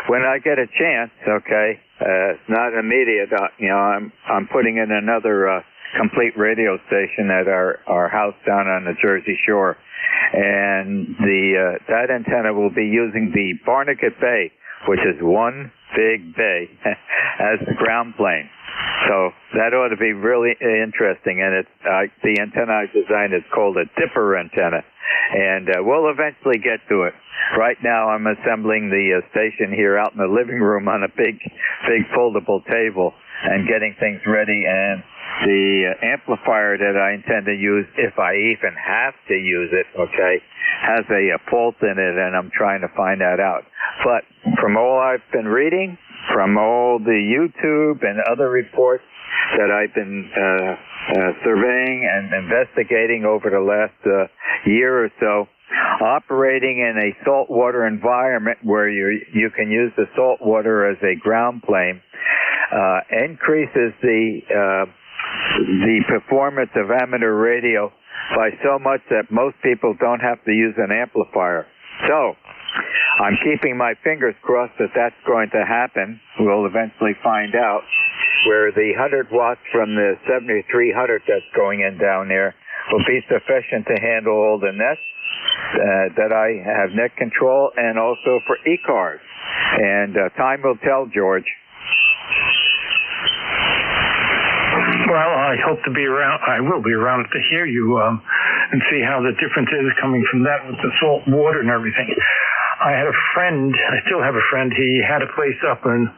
when I get a chance, okay, it's not immediate. I'm putting in another complete radio station at our house down on the Jersey Shore, and that antenna will be using the Barnegat Bay, which is one big bay, as the ground plane. So that ought to be really interesting, and it's the antenna I designed is called a dipper antenna, and we'll eventually get to it. Right now I'm assembling the station here out in the living room on a big foldable table and getting things ready, and the amplifier that I intend to use, if I even have to use it, okay, has a fault in it, and I'm trying to find that out. But from all I've been reading, from all the YouTube and other reports that I've been surveying and investigating over the last year or so, operating in a saltwater environment where you can use the salt water as a ground plane increases the performance of amateur radio by so much that most people don't have to use an amplifier. So I'm keeping my fingers crossed that that's going to happen. We'll eventually find out where the 100 watts from the 7300 that's going in down there will be sufficient to handle all the nets that I have net control, and also for ECARS. And time will tell, George. Well, I hope to be around. I will be around to hear you and see how the difference is coming from that with the salt water and everything. I had a friend, I still have a friend, he had a place up in,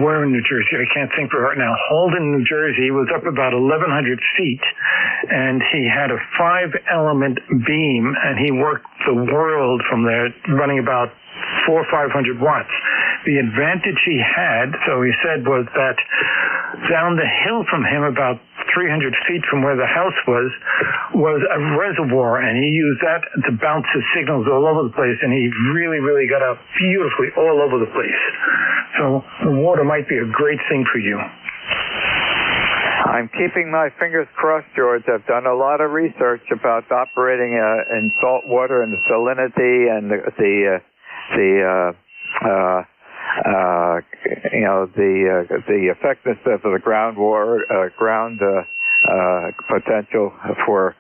where in New Jersey? I can't think for right now. Holden, New Jersey. He was up about 1,100 feet, and he had a 5-element beam, and he worked the world from there, running about 400 or 500 watts. The advantage he had, so he said, was that down the hill from him, about 300 feet from where the house was a reservoir, and he used that to bounce his signals all over the place, and he really got out beautifully all over the place. So the water might be a great thing for you. I'm keeping my fingers crossed, George. I've done a lot of research about operating in salt water and the salinity and the effectiveness of the ground potential for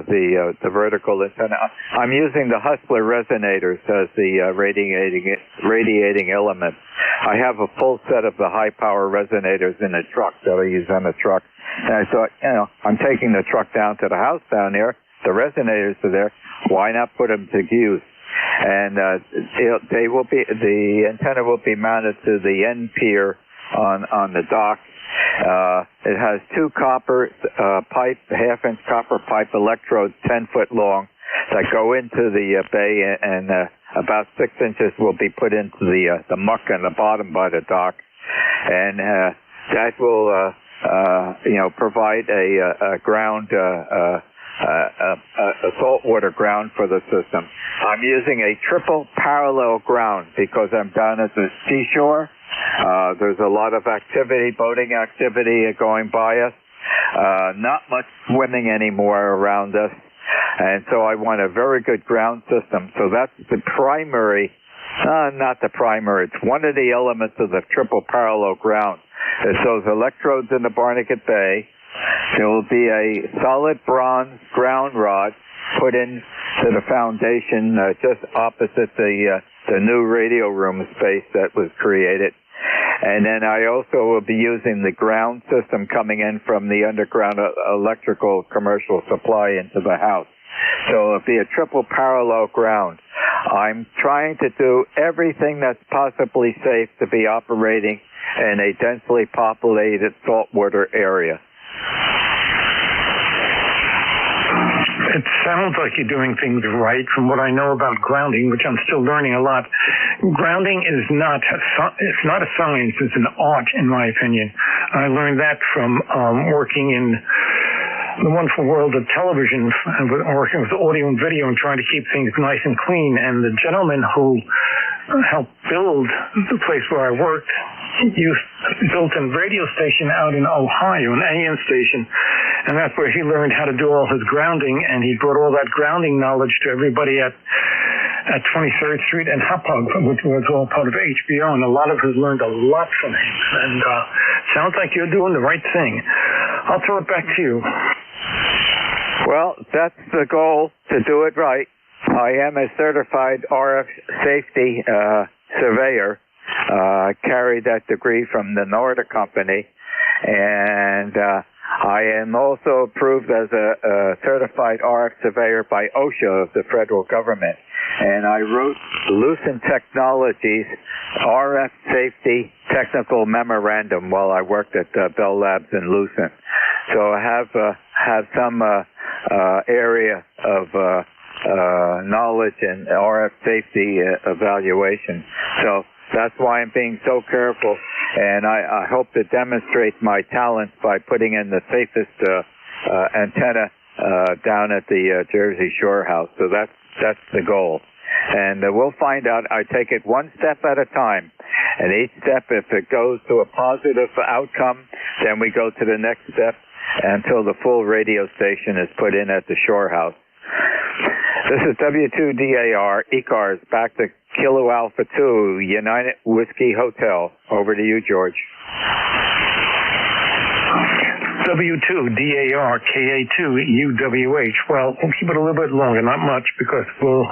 the vertical antenna. I'm using the Hustler resonators as the radiating element. I have a full set of the high power resonators in the truck that I use on the truck, and I thought, I'm taking the truck down to the house down there. The resonators are there. Why not put them to use? And the antenna will be mounted to the end pier on the dock. It has two copper pipe, half-inch copper pipe electrodes, 10 foot long, that go into the bay, and about 6 inches will be put into the muck on the bottom by the dock, and that will provide a ground. A saltwater ground for the system. I'm using a triple parallel ground because I'm down at the seashore. There's a lot of activity, boating activity going by us. Not much swimming anymore around us. And so I want a very good ground system. So that's the primary not the primer. It's one of the elements of the triple parallel ground. It's those electrodes in the Barnegat Bay. There will be a solid bronze ground rod put into the foundation just opposite the new radio room space that was created. And then I also will be using the ground system coming in from the underground electrical commercial supply into the house. So it'll be a triple parallel ground. I'm trying to do everything that's possibly safe to be operating in a densely populated saltwater area. It sounds like you're doing things right from what I know about grounding, which I'm still learning a lot. Grounding is not a science, it's an art, in my opinion. I learned that from working in the wonderful world of television, working with audio and video and trying to keep things nice and clean. And the gentleman who helped build the place where I worked built a radio station out in Ohio, an AM station, and that's where he learned how to do all his grounding, and he brought all that grounding knowledge to everybody at 23rd Street and Hauppauge, which was all part of HBO, and a lot of us learned a lot from him. And sounds like you're doing the right thing. I'll throw it back to you. Well, that's the goal, to do it right. I am a certified RF safety surveyor. I carried that degree from the Norda Company, and I am also approved as a certified RF surveyor by OSHA of the federal government. And I wrote Lucent Technologies RF Safety Technical Memorandum while I worked at Bell Labs in Lucent. So I have some area of knowledge in RF safety evaluation. So that's why I'm being so careful, and I hope to demonstrate my talents by putting in the safest antenna down at the Jersey Shore house. So that's the goal. And we'll find out. I take it one step at a time. And each step, if it goes to a positive outcome, then we go to the next step until the full radio station is put in at the Shore house. This is W2DAR, ECARS, back to Kilo Alpha 2, United Whiskey Hotel. Over to you, George. W2DAR, KA2UWH. Well, we'll keep it a little bit longer, not much, because we'll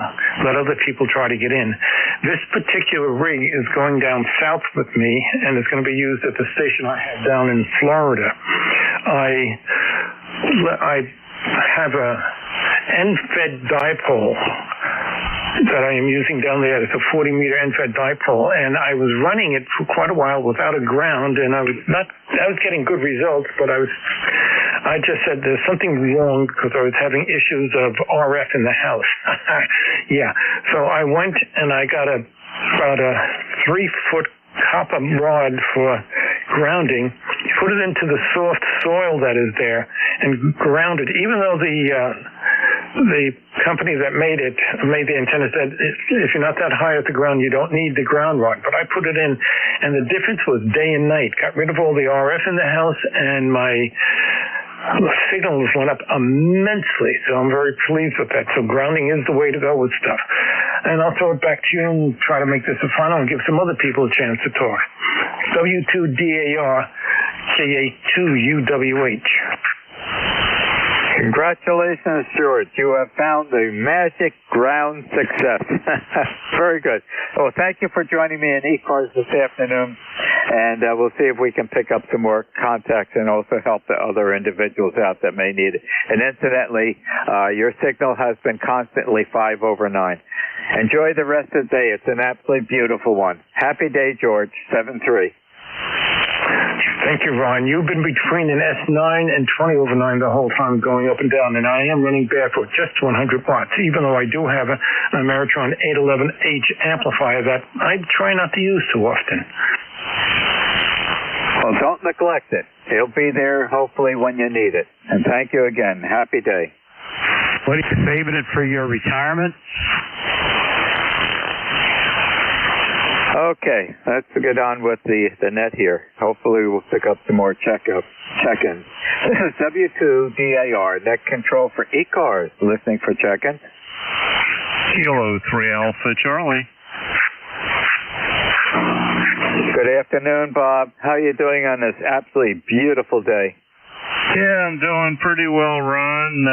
let other people try to get in. This particular rig is going down south with me, and it's going to be used at the station I have down in Florida. I have a end-fed dipole that I am using down there. It's a 40-meter end-fed dipole, and I was running it for quite a while without a ground, and I was getting good results, but I just said there's something wrong because I was having issues of RF in the house. Yeah, so I went and I got about a 3-foot copper rod for grounding, put it into the soft soil that is there, and ground it. Even though the company that made the antenna said if you're not that high at the ground, you don't need the ground rod. But I put it in, and the difference was day and night. Got rid of all the RF in the house, and my signals went up immensely. So I'm very pleased with that. So grounding is the way to go with stuff. And I'll throw it back to you and try to make this a final and give some other people a chance to talk. W2DAR, KA2UWH. Congratulations, George. You have found the magic ground success. Very good. Well, thank you for joining me in ECARS this afternoon, and we'll see if we can pick up some more contacts and also help the other individuals out that may need it. And incidentally, your signal has been constantly 5 over 9. Enjoy the rest of the day. It's an absolutely beautiful one. Happy day, George. 7-3. Thank you, Ron. You've been between an S9 and 20 over 9 the whole time going up and down, and I am running barefoot just to 100 watts, even though I do have an Ameritron 811H amplifier that I try not to use too often. Well, don't neglect it. It'll be there hopefully when you need it. And thank you again. Happy day. What are you saving it for your retirement? Okay, let's get on with the net here. Hopefully we'll pick up some more check-ins. This is W2DAR, net control for ECARS. Listening for check-ins. Kilo 3 Alpha Charlie. Good afternoon, Bob. How are you doing on this absolutely beautiful day? Yeah, I'm doing pretty well, Ron.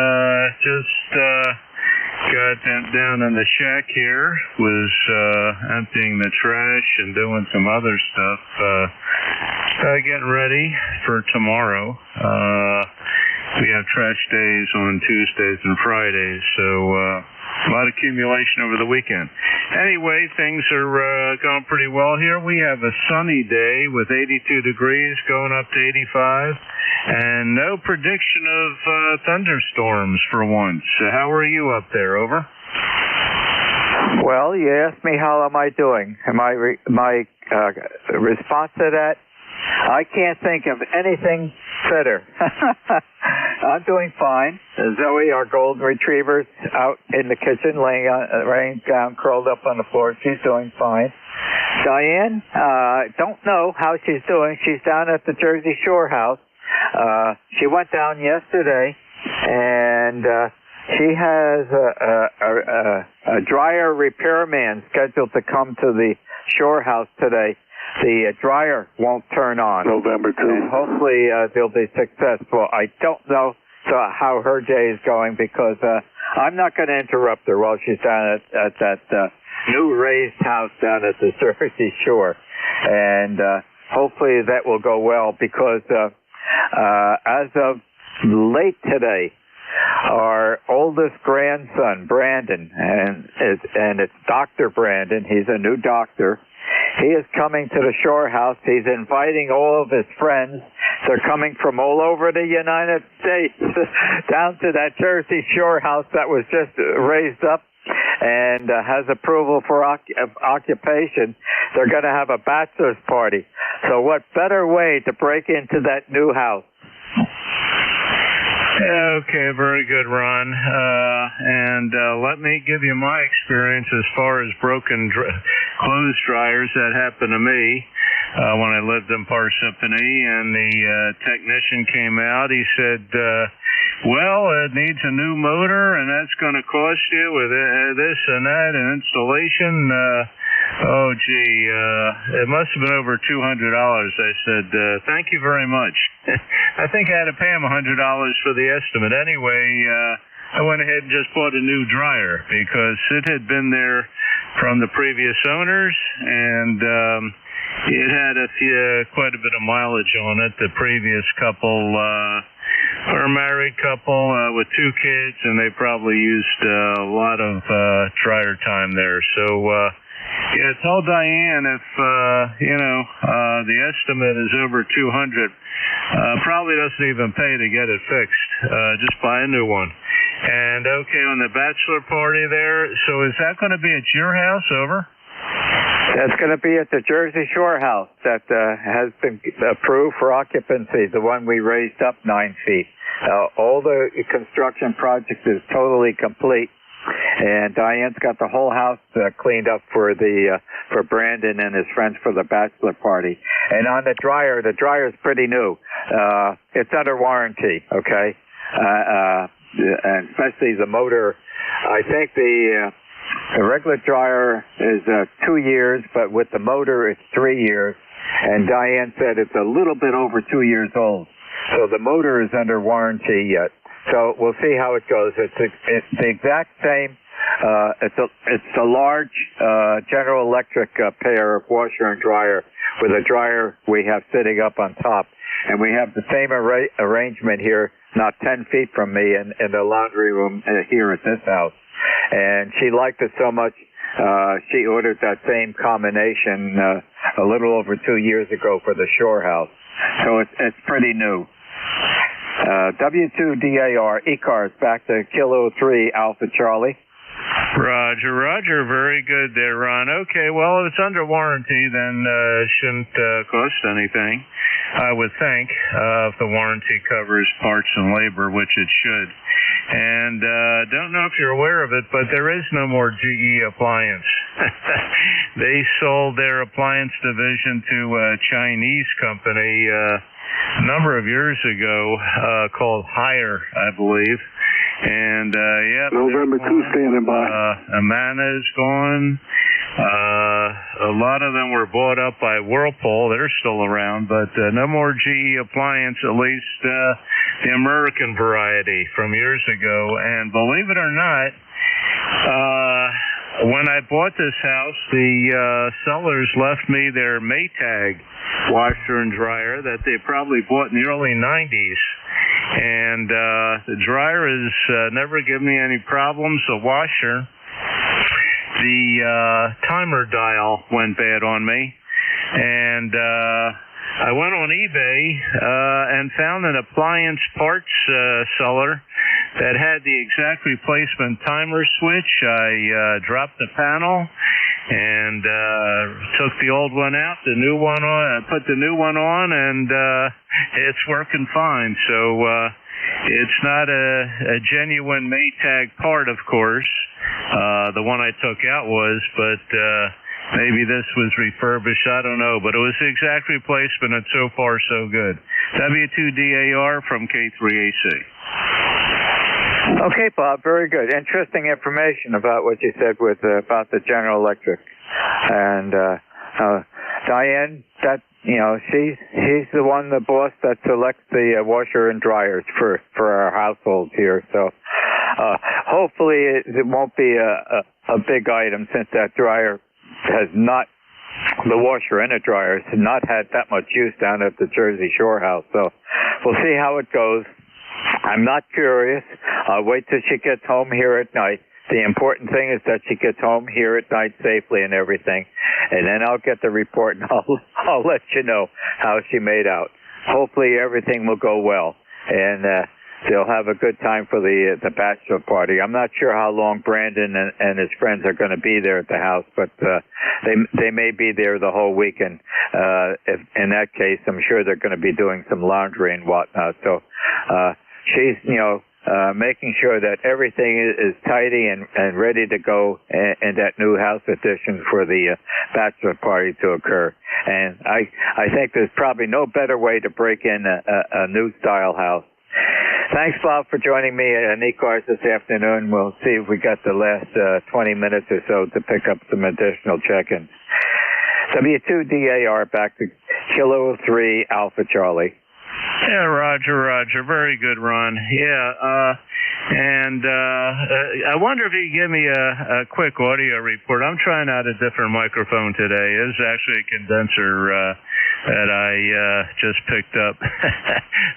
Just got down in the shack here, was emptying the trash and doing some other stuff, getting ready for tomorrow. We have trash days on Tuesdays and Fridays, so a lot of accumulation over the weekend. Anyway, things are going pretty well here. We have a sunny day with 82 degrees going up to 85, and no prediction of thunderstorms for once. How are you up there? Over. Well, you asked me how am I doing. My response to that, I can't think of anything better. I'm doing fine. Zoe, our golden retriever's out in the kitchen, laying down, curled up on the floor. She's doing fine. Diane, don't know how she's doing. She's down at the Jersey Shore house. She went down yesterday, and she has a dryer repairman scheduled to come to the Shore house today. The dryer won't turn on. November 2. And hopefully they'll be successful. I don't know how her day is going because I'm not going to interrupt her while she's down at that new raised house down at the Jersey Shore. And hopefully that will go well because as of late today, our oldest grandson, Brandon, and it's Dr. Brandon, he's a new doctor. He is coming to the Shore house. He's inviting all of his friends. They're coming from all over the United States down to that Jersey Shore house that was just raised up and has approval for occupation. They're going to have a bachelor's party. So what better way to break into that new house? Okay, very good, Ron. And let me give you my experience as far as broken clothes dryers. That happened to me when I lived in Parsippany, and the technician came out. He said, well, it needs a new motor, and that's going to cost you with this and that and installation. Oh, gee, it must have been over $200. I said, thank you very much. I think I had to pay him $100 for the estimate. Anyway, I went ahead and just bought a new dryer because it had been there from the previous owners, and it had quite a bit of mileage on it. The previous couple were a married couple with 2 kids, and they probably used a lot of dryer time there. So, yeah, tell Diane if, the estimate is over $200, probably doesn't even pay to get it fixed. Just buy a new one. And, okay, on the bachelor party there, so is that going to be at your house? Over? That's going to be at the Jersey Shore house that has been approved for occupancy, the one we raised up 9 feet. All the construction project is totally complete. And Diane's got the whole house cleaned up for Brandon and his friends for the bachelor party. And on the dryer's pretty new. It's under warranty, okay? And especially the motor. I think the regular dryer is 2 years, but with the motor it's 3 years. And Diane said it's a little bit over 2 years old. So the motor is under warranty yet. So we'll see how it goes. It's the exact same. It's a large General Electric pair of washer and dryer with a dryer we have sitting up on top. And we have the same arrangement here, not 10 feet from me, in the laundry room here at this house. And she liked it so much, she ordered that same combination a little over 2 years ago for the Shore house. So it's pretty new. W2DAR, ECARS, back to Kilo 3, Alpha Charlie. Roger, very good there, Ron. Okay, well, if it's under warranty, then it shouldn't cost anything, I would think, if the warranty covers parts and labor, which it should. And don't know if you're aware of it, but there is no more GE Appliance. They sold their appliance division to a Chinese company a number of years ago called Haier, I believe. And, yeah. November 2 standing by. Amana is gone. A lot of them were bought up by Whirlpool. They're still around, but no more GE appliance, at least the American variety from years ago. And believe it or not, when I bought this house, the sellers left me their Maytag washer and dryer that they probably bought in the early 90s. And the dryer has never given me any problems. The washer, the timer dial went bad on me. And I went on eBay and found an appliance parts seller that had the exact replacement timer switch. I dropped the panel and took the old one out, the new one on, put the new one on, and it's working fine. So it's not a genuine Maytag part, of course. The one I took out was, but maybe this was refurbished. I don't know, but it was the exact replacement, and so far so good. W2DAR from K3AC. Okay, Bob, very good. Interesting information about what you said with about the General Electric. And Diane, that she's the one, the boss that selects the washer and dryers for our households here. So hopefully it won't be a big item, since that dryer has not, the washer and the dryer has not had that much use down at the Jersey Shore house. So we'll see how it goes. I'm not curious. I'll wait till she gets home here at night. The important thing is that she gets home here at night safely and everything. And then I'll get the report and I'll let you know how she made out. Hopefully everything will go well. And they'll have a good time for the bachelor party. I'm not sure how long Brandon and his friends are going to be there at the house, but they may be there the whole weekend. If in that case, I'm sure they're going to be doing some laundry and whatnot. So she's making sure that everything is tidy and ready to go in that new house addition for the bachelor party to occur. And I think there's probably no better way to break in a new style house. Thanks, Bob, for joining me at ECARS this afternoon. We'll see if we got the last 20 minutes or so to pick up some additional check-ins. W2DAR back to Kilo 3 Alpha Charlie. Yeah, Roger. Very good, Ron. Yeah, and I wonder if you could give me a quick audio report. I'm trying out a different microphone today. It's actually a condenser that I just picked up.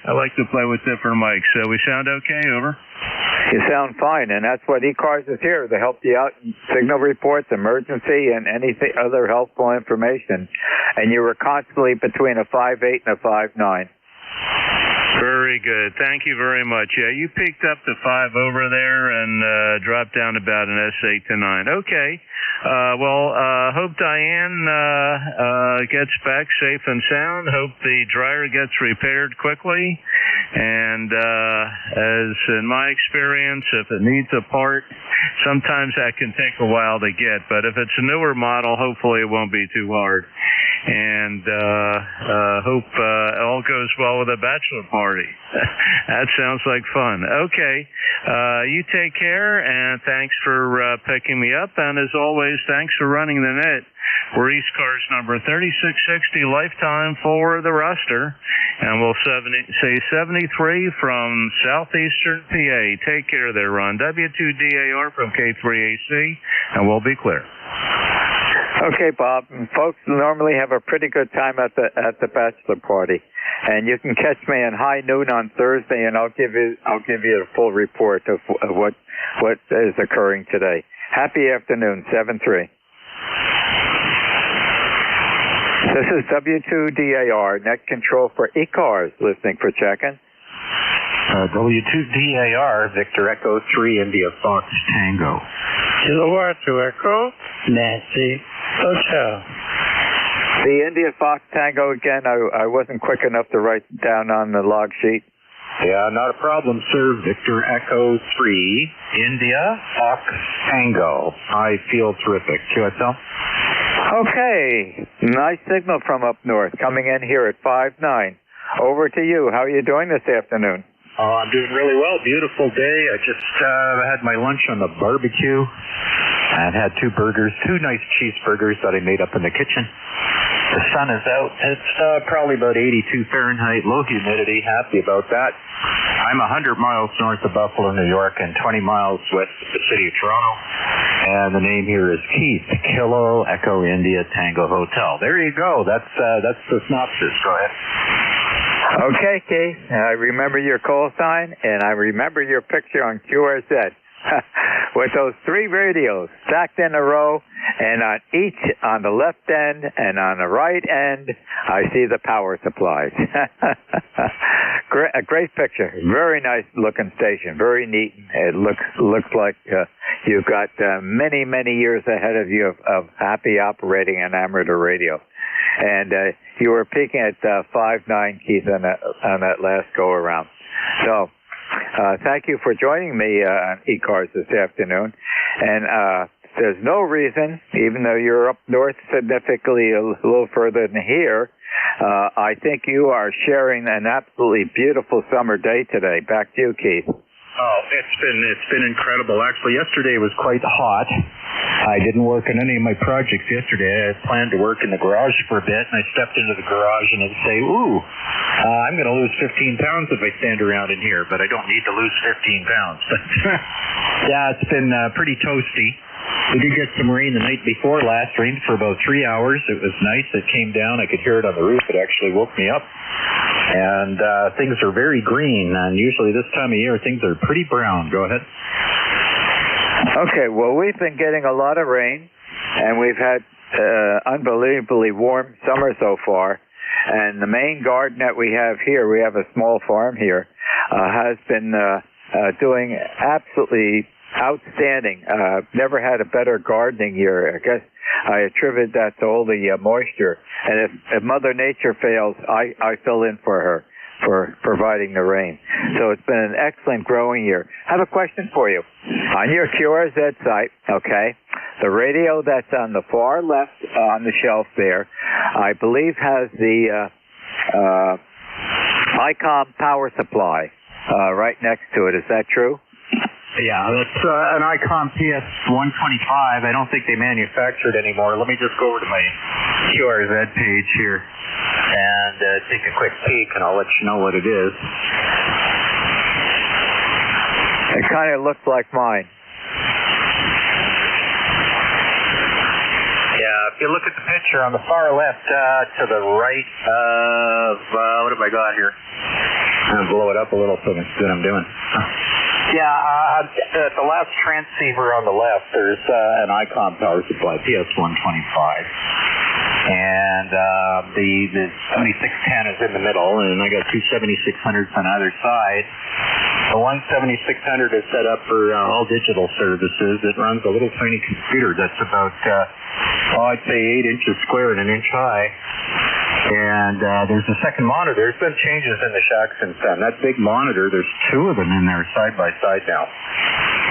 I like to play with different mics. So we sound okay? Over. You sound fine, and that's what ECARS is here, to help you out. Signal reports, emergency, and anything other helpful information. And you were constantly between a 5.8 and a 5.9. Very good. Thank you very much. Yeah, you peaked up to 5 over there and dropped down about an S8 to 9. Okay. Hope Diane gets back safe and sound. Hope the dryer gets repaired quickly. And as in my experience, if it needs a part, sometimes that can take a while to get. But if it's a newer model, hopefully it won't be too hard. And hope all goes well with the bachelor party. That sounds like fun. Okay. You take care, and thanks for picking me up. And as always, thanks for running the net. We're ECARS number 3660 lifetime for the roster. And we'll say 73 from southeastern PA. Take care there, Ron. W2DAR from K3AC, and we'll be clear. Okay, Bob. Folks normally have a pretty good time at the bachelor party, and you can catch me at high noon on Thursday, and I'll give you a full report of what is occurring today. Happy afternoon, 7-3. This is W2DAR, net control for ECARS, listening for check-in. W2DAR, Victor Echo 3, India Fox Tango. Kilowatt to Echo, Nancy Hotel. The India Fox Tango again, I wasn't quick enough to write down on the log sheet. Yeah, not a problem, sir. Victor Echo 3, India Fox Tango. I feel terrific. QSL? Okay, nice signal from up north, coming in here at 5.9. Over to you. How are you doing this afternoon? I'm doing really well. Beautiful day. I just had my lunch on the barbecue. and had two nice cheeseburgers that I made up in the kitchen. The sun is out. It's probably about 82 Fahrenheit, low humidity. Happy about that. I'm 100 miles north of Buffalo, New York, and 20 miles west of the city of Toronto. And the name here is Keith, Kilo Echo India Tango Hotel. There you go. That's the synopsis. Go ahead. Okay, Keith. I remember your call sign, and I remember your picture on QRZ. With those three radios stacked in a row, and on each, on the left end and on the right end, I see the power supplies. A great picture. Very nice looking station. Very neat. It looks like you've got many, many years ahead of you of happy operating an amateur radio. And you were peaking at 5.9, Keith, on that last go around. So. Thank you for joining me on ECARS this afternoon. And there's no reason, even though you're up north significantly a little further than here, I think you are sharing an absolutely beautiful summer day today. Back to you, Keith. Oh, it's been incredible. Actually, yesterday was quite hot. I didn't work on any of my projects yesterday. I had planned to work in the garage for a bit, and I stepped into the garage and I'd say, I'm going to lose 15 pounds if I stand around in here, but I don't need to lose 15 pounds. But yeah, it's been pretty toasty. We did get some rain the night before last, rained for about 3 hours. It was nice. It came down. I could hear it on the roof. It actually woke me up. And things are very green, and usually this time of year things are pretty brown. Go ahead. Okay, well, we've been getting a lot of rain, and we've had unbelievably warm summer so far. And the main garden that we have here, we have a small farm here, has been doing absolutely outstanding. Never had a better gardening year. I guess I attribute that to all the moisture. And if Mother Nature fails, I fill in for her for providing the rain. So it's been an excellent growing year. I have a question for you. On your QRZ site, okay, the radio that's on the far left on the shelf there, I believe has the ICOM power supply right next to it. Is that true? Yeah, that's an ICOM PS125. I don't think they manufacture it anymore. Let me just go over to my QRZ page here and take a quick peek, and I'll let you know what it is. It kind of looks like mine. Yeah, if you look at the picture on the far left to the right of, what have I got here? I'm going to blow it up a little so I can see what I'm doing. Yeah, at the last transceiver on the left, there's an ICOM power supply, PS125. And the 7610 is in the middle, and I got two 7600s on either side. The one 7600 is set up for all digital services. It runs a little tiny computer that's about, I'd say 8 inches square and 1 inch high. And there's a second monitor. There's been changes in the shack since then. That big monitor, there's 2 of them in there side by side now.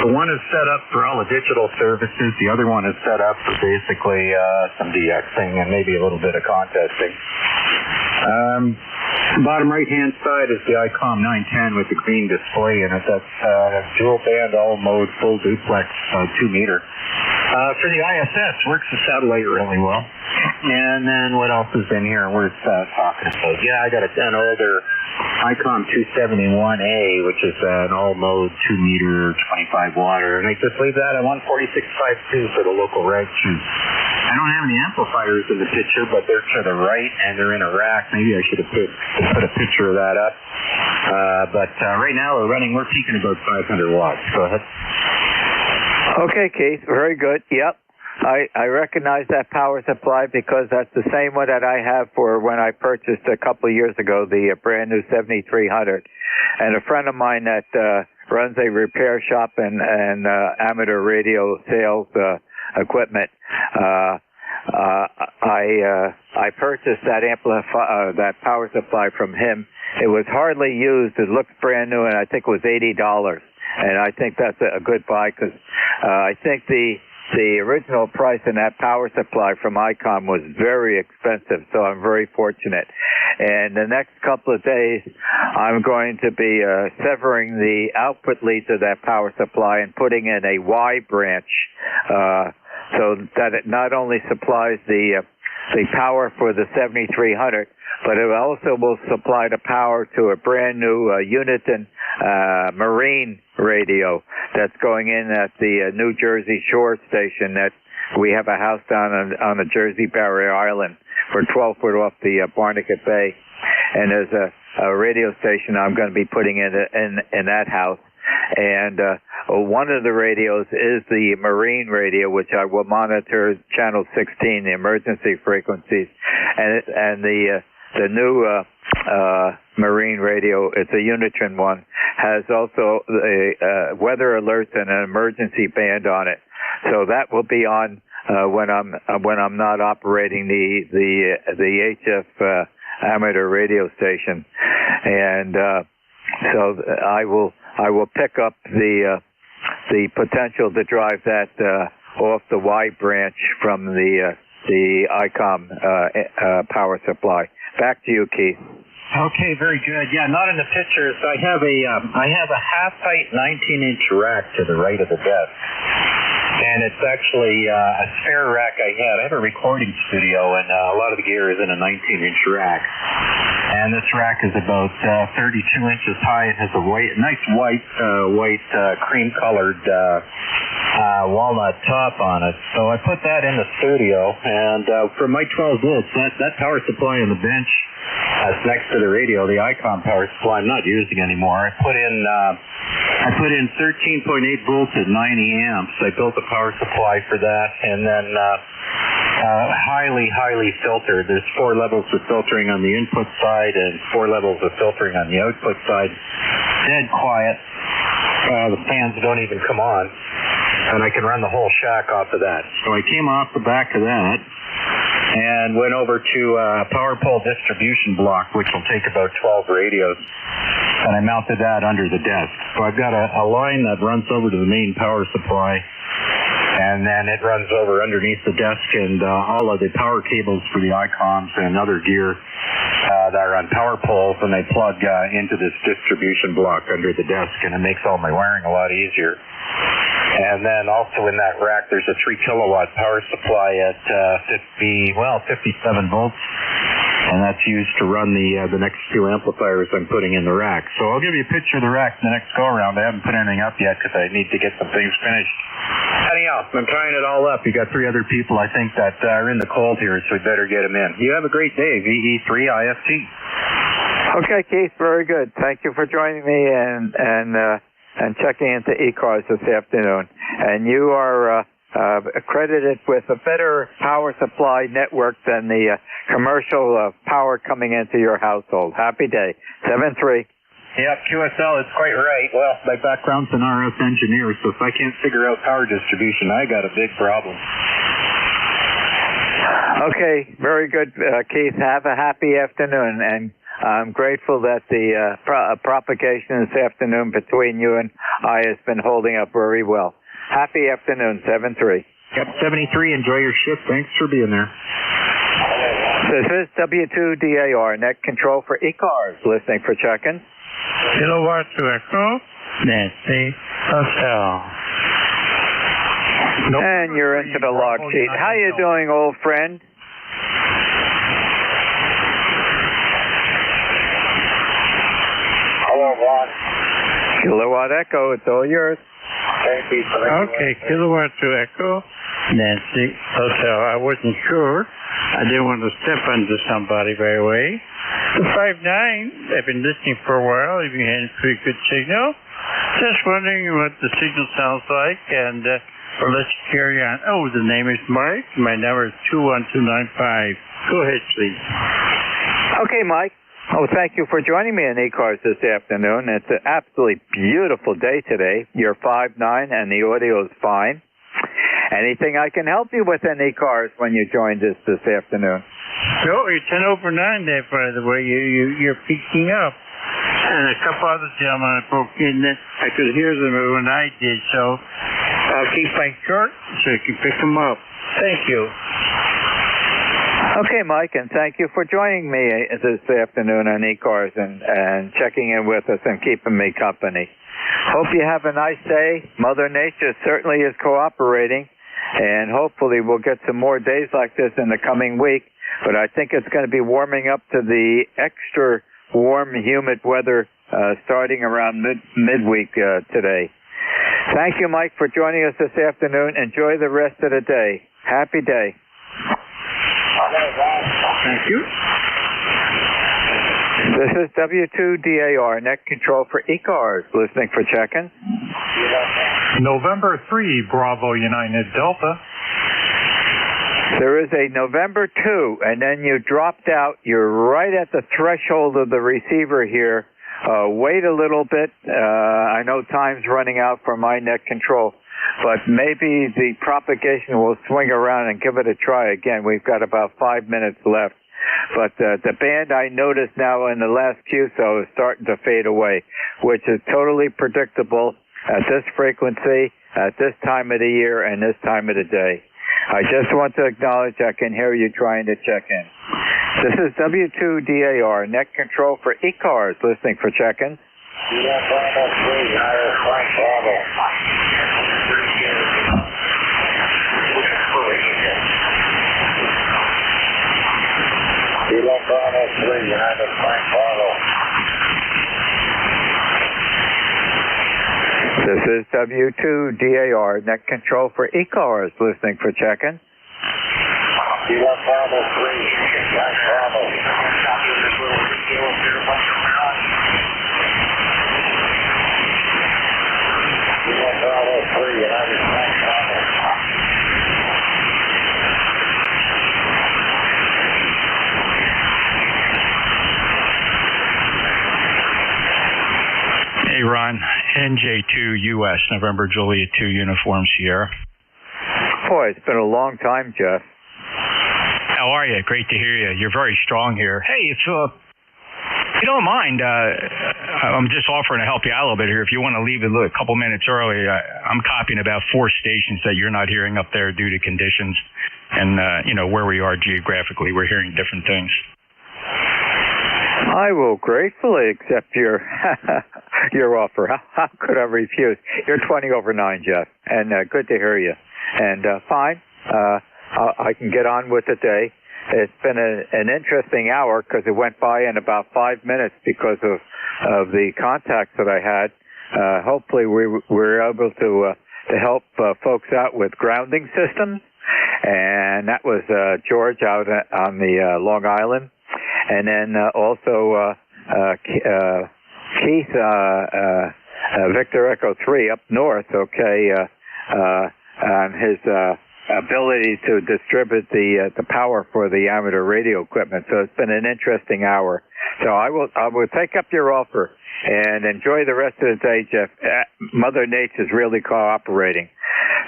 The one is set up for all the digital services. The other one is set up for basically some DXing and maybe a little bit of contesting. Bottom right-hand side is the ICOM 910 with the green display in it. That's dual band, all mode, full duplex, 2 meter. For the ISS, works the satellite really well. And then what else is in here? We're talking about. Yeah, I got an older ICOM 271A, which is an all-mode 2 meter, 25 water, and I just leave that at 146.52 for the local reg tune. I don't have any amplifiers in the picture, but they're to the right and they're in a rack. Maybe I should have put a picture of that up. But right now we're peaking about 500 watts. Go ahead. Okay, Keith, very good. Yep. I recognize that power supply because that's the same one that I have for when I purchased a couple of years ago the brand new 7300. And a friend of mine that runs a repair shop and amateur radio sales equipment, I purchased that that power supply from him. It was hardly used. It looked brand new, and I think it was $80. And I think that's a good buy because I think the the original price in that power supply from ICOM was very expensive, so I'm very fortunate. And the next couple of days, I'm going to be severing the output leads of that power supply and putting in a Y branch, so that it not only supplies the power for the 7300, but it also will supply the power to a brand new Uniton marine radio that's going in at the New Jersey Shore station. That we have a house down on the Jersey Barrier Island. We're 12 foot off the Barnegat Bay, and there's a radio station I'm going to be putting in that house. And one of the radios is the marine radio, which I will monitor channel 16, the emergency frequencies, and the new marine radio, it's a Unitron one, has also a weather alerts and an emergency band on it. So that will be on when I'm not operating the HF amateur radio station, and so I will pick up the potential to drive that off the Y branch from the ICOM power supply. Back to you, Keith. Okay, very good. Yeah, not in the pictures. I have a half-height 19-inch rack to the right of the desk, and it's actually a spare rack I had. I have a recording studio, and a lot of the gear is in a 19-inch rack. And this rack is about 32 inches high. It has a nice white cream-colored walnut top on it. So I put that in the studio, and for my 12 volts, that power supply on the bench that's next to the radio, the ICOM power supply, I'm not using anymore. I put in 13.8 volts at 90 amps. I built a power supply for that, and then highly filtered. There's 4 levels of filtering on the input side and 4 levels of filtering on the output side. Dead quiet. The fans don't even come on, and I can run the whole shack off of that. So I came off the back of that and went over to a power pole distribution block, which will take about 12 radios, and I mounted that under the desk. So I've got a line that runs over to the main power supply, and then it runs over underneath the desk, and all of the power cables for the ICOMs and other gear that are on power poles, and they plug into this distribution block under the desk, and it makes all my wiring a lot easier. And then also in that rack, there's a 3 kilowatt power supply at 57 volts, and that's used to run the next 2 amplifiers I'm putting in the rack. So I'll give you a picture of the rack the next go around. I haven't put anything up yet because I need to get some things finished. Anyhow, I'm tying it all up. You got 3 other people, I think, that are in the cold here, so we better get them in. You have a great day, VE3IFT. Okay, Keith, very good. Thank you for joining me and checking into ECARS this afternoon. And you are accredited with a better power supply network than the commercial power coming into your household. Happy day. 7-3. Yep, QSL is quite right. Well, my background's an RF engineer, so if I can't figure out power distribution, I got a big problem. Okay, very good, Keith. Have a happy afternoon, and I'm grateful that the propagation this afternoon between you and I has been holding up very well. Happy afternoon, 7-3. Yep, 73. Enjoy your shift. Thanks for being there. This is W2DAR, net control for ECARS, listening for check-in. Kilowatt to Echo, Nancy Hotel. Nope. And you're into the log sheet. How you doing, old friend? Hello, Ron. Kilowatt Echo, it's all yours. Okay, Kilowatt to Echo, Nancy Hotel. I wasn't sure. I didn't want to step onto somebody right away. 5-9, I've been listening for a while. You've been having pretty good signal. Just wondering what the signal sounds like, and let's carry on. Oh, the name is Mike. My number is 21295. Go ahead, please. Okay, Mike. Oh, thank you for joining me in ECARS this afternoon. It's an absolutely beautiful day today. You're 5'9", and the audio is fine. Anything I can help you with in ECARS when you joined us this afternoon? So you're 10 over 9 there, by the way. You're peaking up. And a couple other gentlemen I broke in. I could hear them when I did. So I'll keep my shirt so you can pick them up. Thank you. Okay, Mike, and thank you for joining me this afternoon on ECARS and checking in with us and keeping me company. Hope you have a nice day. Mother Nature certainly is cooperating, and hopefully we'll get some more days like this in the coming week. But I think it's going to be warming up to the extra warm, humid weather starting around midweek today. Thank you, Mike, for joining us this afternoon. Enjoy the rest of the day. Happy day. Thank you. This is W2DAR, net control for ECARS, listening for check-in. November 3, Bravo United Delta. There is a November 2, and then you dropped out. You're right at the threshold of the receiver here. Wait a little bit. I know time's running out for my net control, but maybe the propagation will swing around and give it a try again. We've got about 5 minutes left. But the band I noticed now in the last QSO is starting to fade away, which is totally predictable at this frequency, at this time of the year, and this time of the day. I just want to acknowledge I can hear you trying to check in. This is W2DAR, net control for ECARS, listening for check-in. This is W2DAR, net control for ECARS, listening for check-in. Hey, Ron. NJ2 US, November Juliet 2, Uniform Sierra. Boy, it's been a long time, Jeff. How are you? Great to hear you. You're very strong here. Hey, if you don't mind, I'm just offering to help you out a little bit here. If you want to leave a couple minutes early, I'm copying about 4 stations that you're not hearing up there due to conditions and, where we are geographically. We're hearing different things. I will gratefully accept your your offer. How could I refuse? You're 20 over 9, Jeff, and good to hear you. And fine, I can get on with the day. It's been an interesting hour because it went by in about 5 minutes because of the contacts that I had. Hopefully, we were able to help folks out with grounding systems, and that was George out on the Long Island. And then also Keith, Victor Echo 3 up north, okay, on his ability to distribute the power for the amateur radio equipment. So it's been an interesting hour. So I will take up your offer and enjoy the rest of the day, Jeff. Mother Nature's really cooperating.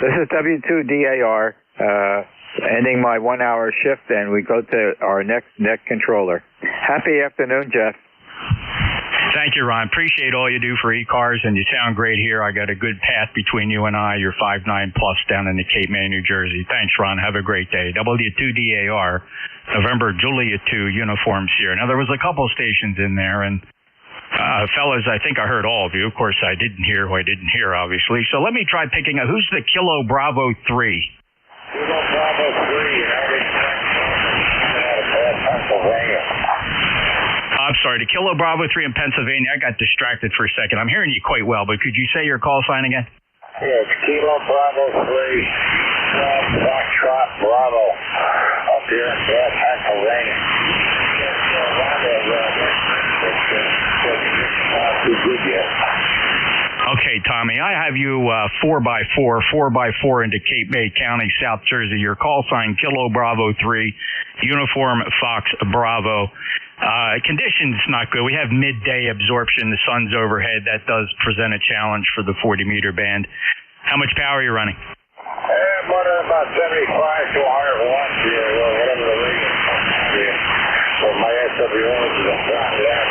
This is W2DAR. Ending my 1-hour shift, and we go to our next net controller. Happy afternoon, Jeff. Thank you, Ron. Appreciate all you do for ECARS, and you sound great here. I got a good path between you and I. You're 5'9" plus down in the Cape May, New Jersey. Thanks, Ron. Have a great day. W2DAR, November Juliet 2, Uniform Sierra. Now, there was a couple stations in there, and fellas, I think I heard all of you. Of course, I didn't hear who I didn't hear, obviously. So let me try picking up. Who's the Kilo Bravo 3? I'm sorry, the Kilo Bravo 3 in Pennsylvania. I got distracted for a second. I'm hearing you quite well, but could you say your call sign again? Yes, Kilo Bravo 3, Foxtrot Bravo, up here in Pennsylvania. Okay, Tommy, I have you 4x4 into Cape May County, South Jersey. Your call sign, Kilo Bravo 3, Uniform Fox Bravo. Conditions not good. We have midday absorption. The sun's overhead. That does present a challenge for the 40-meter band. How much power are you running? I'm running about 75 to 100 watts here, whatever the rating is. So my SWO is about that.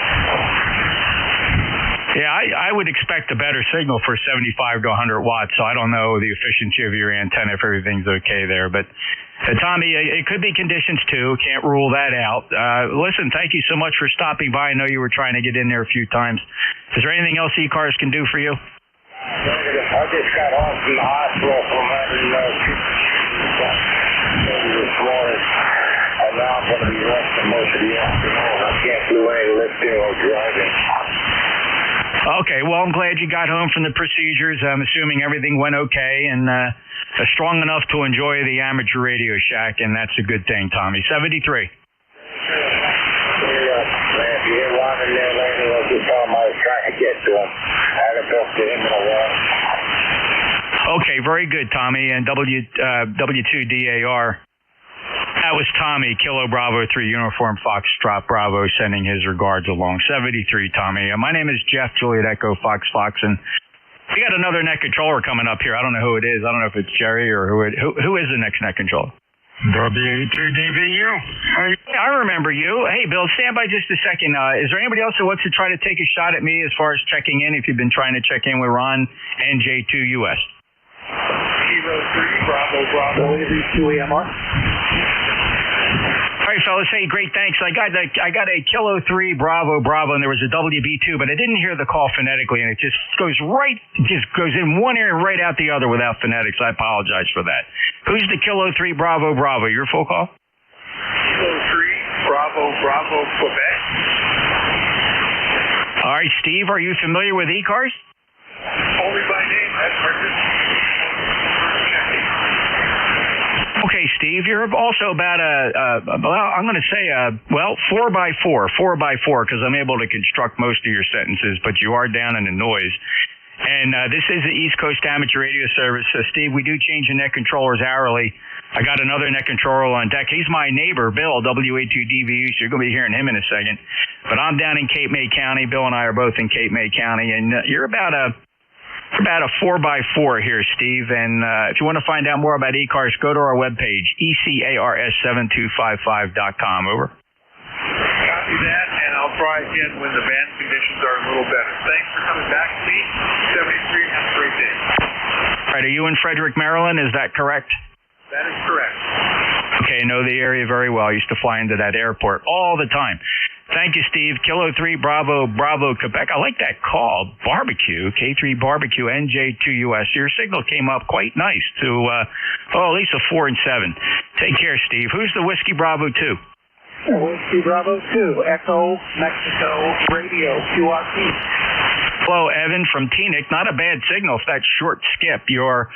Yeah, I would expect a better signal for 75 to 100 watts, so I don't know the efficiency of your antenna if everything's okay there. But, Tommy, it could be conditions too. Can't rule that out. Listen, thank you so much for stopping by. I know you were trying to get in there a few times. Is there anything else ECARS can do for you? I just got home from the hospital from having this morning, and now I'm going to be resting most of the afternoon. I can't do any lifting or driving. Okay, well, I'm glad you got home from the procedures. I'm assuming everything went okay and strong enough to enjoy the amateur radio shack, and that's a good thing, Tommy. 73. If you hear Ron in there later, I'll just tell him I was trying to get to him. I haven't talked to him in a while. Okay, very good, Tommy. And W2DAR. That was Tommy, Kilo Bravo 3, Uniform Foxtrot Bravo, sending his regards along. 73, Tommy. My name is Jeff, Juliet Echo Fox, and we got another net controller coming up here. I don't know who it is. I don't know if it's Jerry or who is the next net controller. W2DBU. I remember you. Hey, Bill, stand by just a second. Is there anybody else who wants to try to take a shot at me as far as checking in, if you've been trying to check in with Ron and J2US? Kilo 3, Bravo, 2 EMR. All right, fellas. Hey, great, thanks. I got a Kilo 3 Bravo, and there was a WB2, but I didn't hear the call phonetically, and it just goes in one ear and right out the other without phonetics. I apologize for that. Who's the Kilo 3 Bravo? Your full call? Kilo 3, Bravo, Quebec. All right, Steve, are you familiar with ECARS? Only by name. That's Okay, Steve, you're also about I'm going to say 4x4, because I'm able to construct most of your sentences, but you are down in the noise. And this is the East Coast Amateur Radio Service. Steve, we do change the net controllers hourly. I got another net controller on deck. He's my neighbor, Bill, WA2DVU, so you're going to be hearing him in a second. But I'm down in Cape May County. Bill and I are both in Cape May County, and you're about a 4x4 here, Steve. And if you want to find out more about ECARS, go to our webpage, ECARS7255.com. Over. Copy that, and I'll try again when the band conditions are a little better. Thanks for coming back to me. 73, have a great day. All right, are you in Frederick, Maryland? Is that correct? That is correct. Okay, know the area very well. I used to fly into that airport all the time. Thank you, Steve. Kilo 3, Bravo, Quebec. I like that call. Barbecue, K3 Barbecue, NJ2US. Your signal came up quite nice to, at least a 4 and 7. Take care, Steve. Who's the Whiskey Bravo 2? Whiskey Bravo 2, Echo, Mexico, Radio, QRP. Hello, Evan from Teaneck. Not a bad signal. If that short skip, your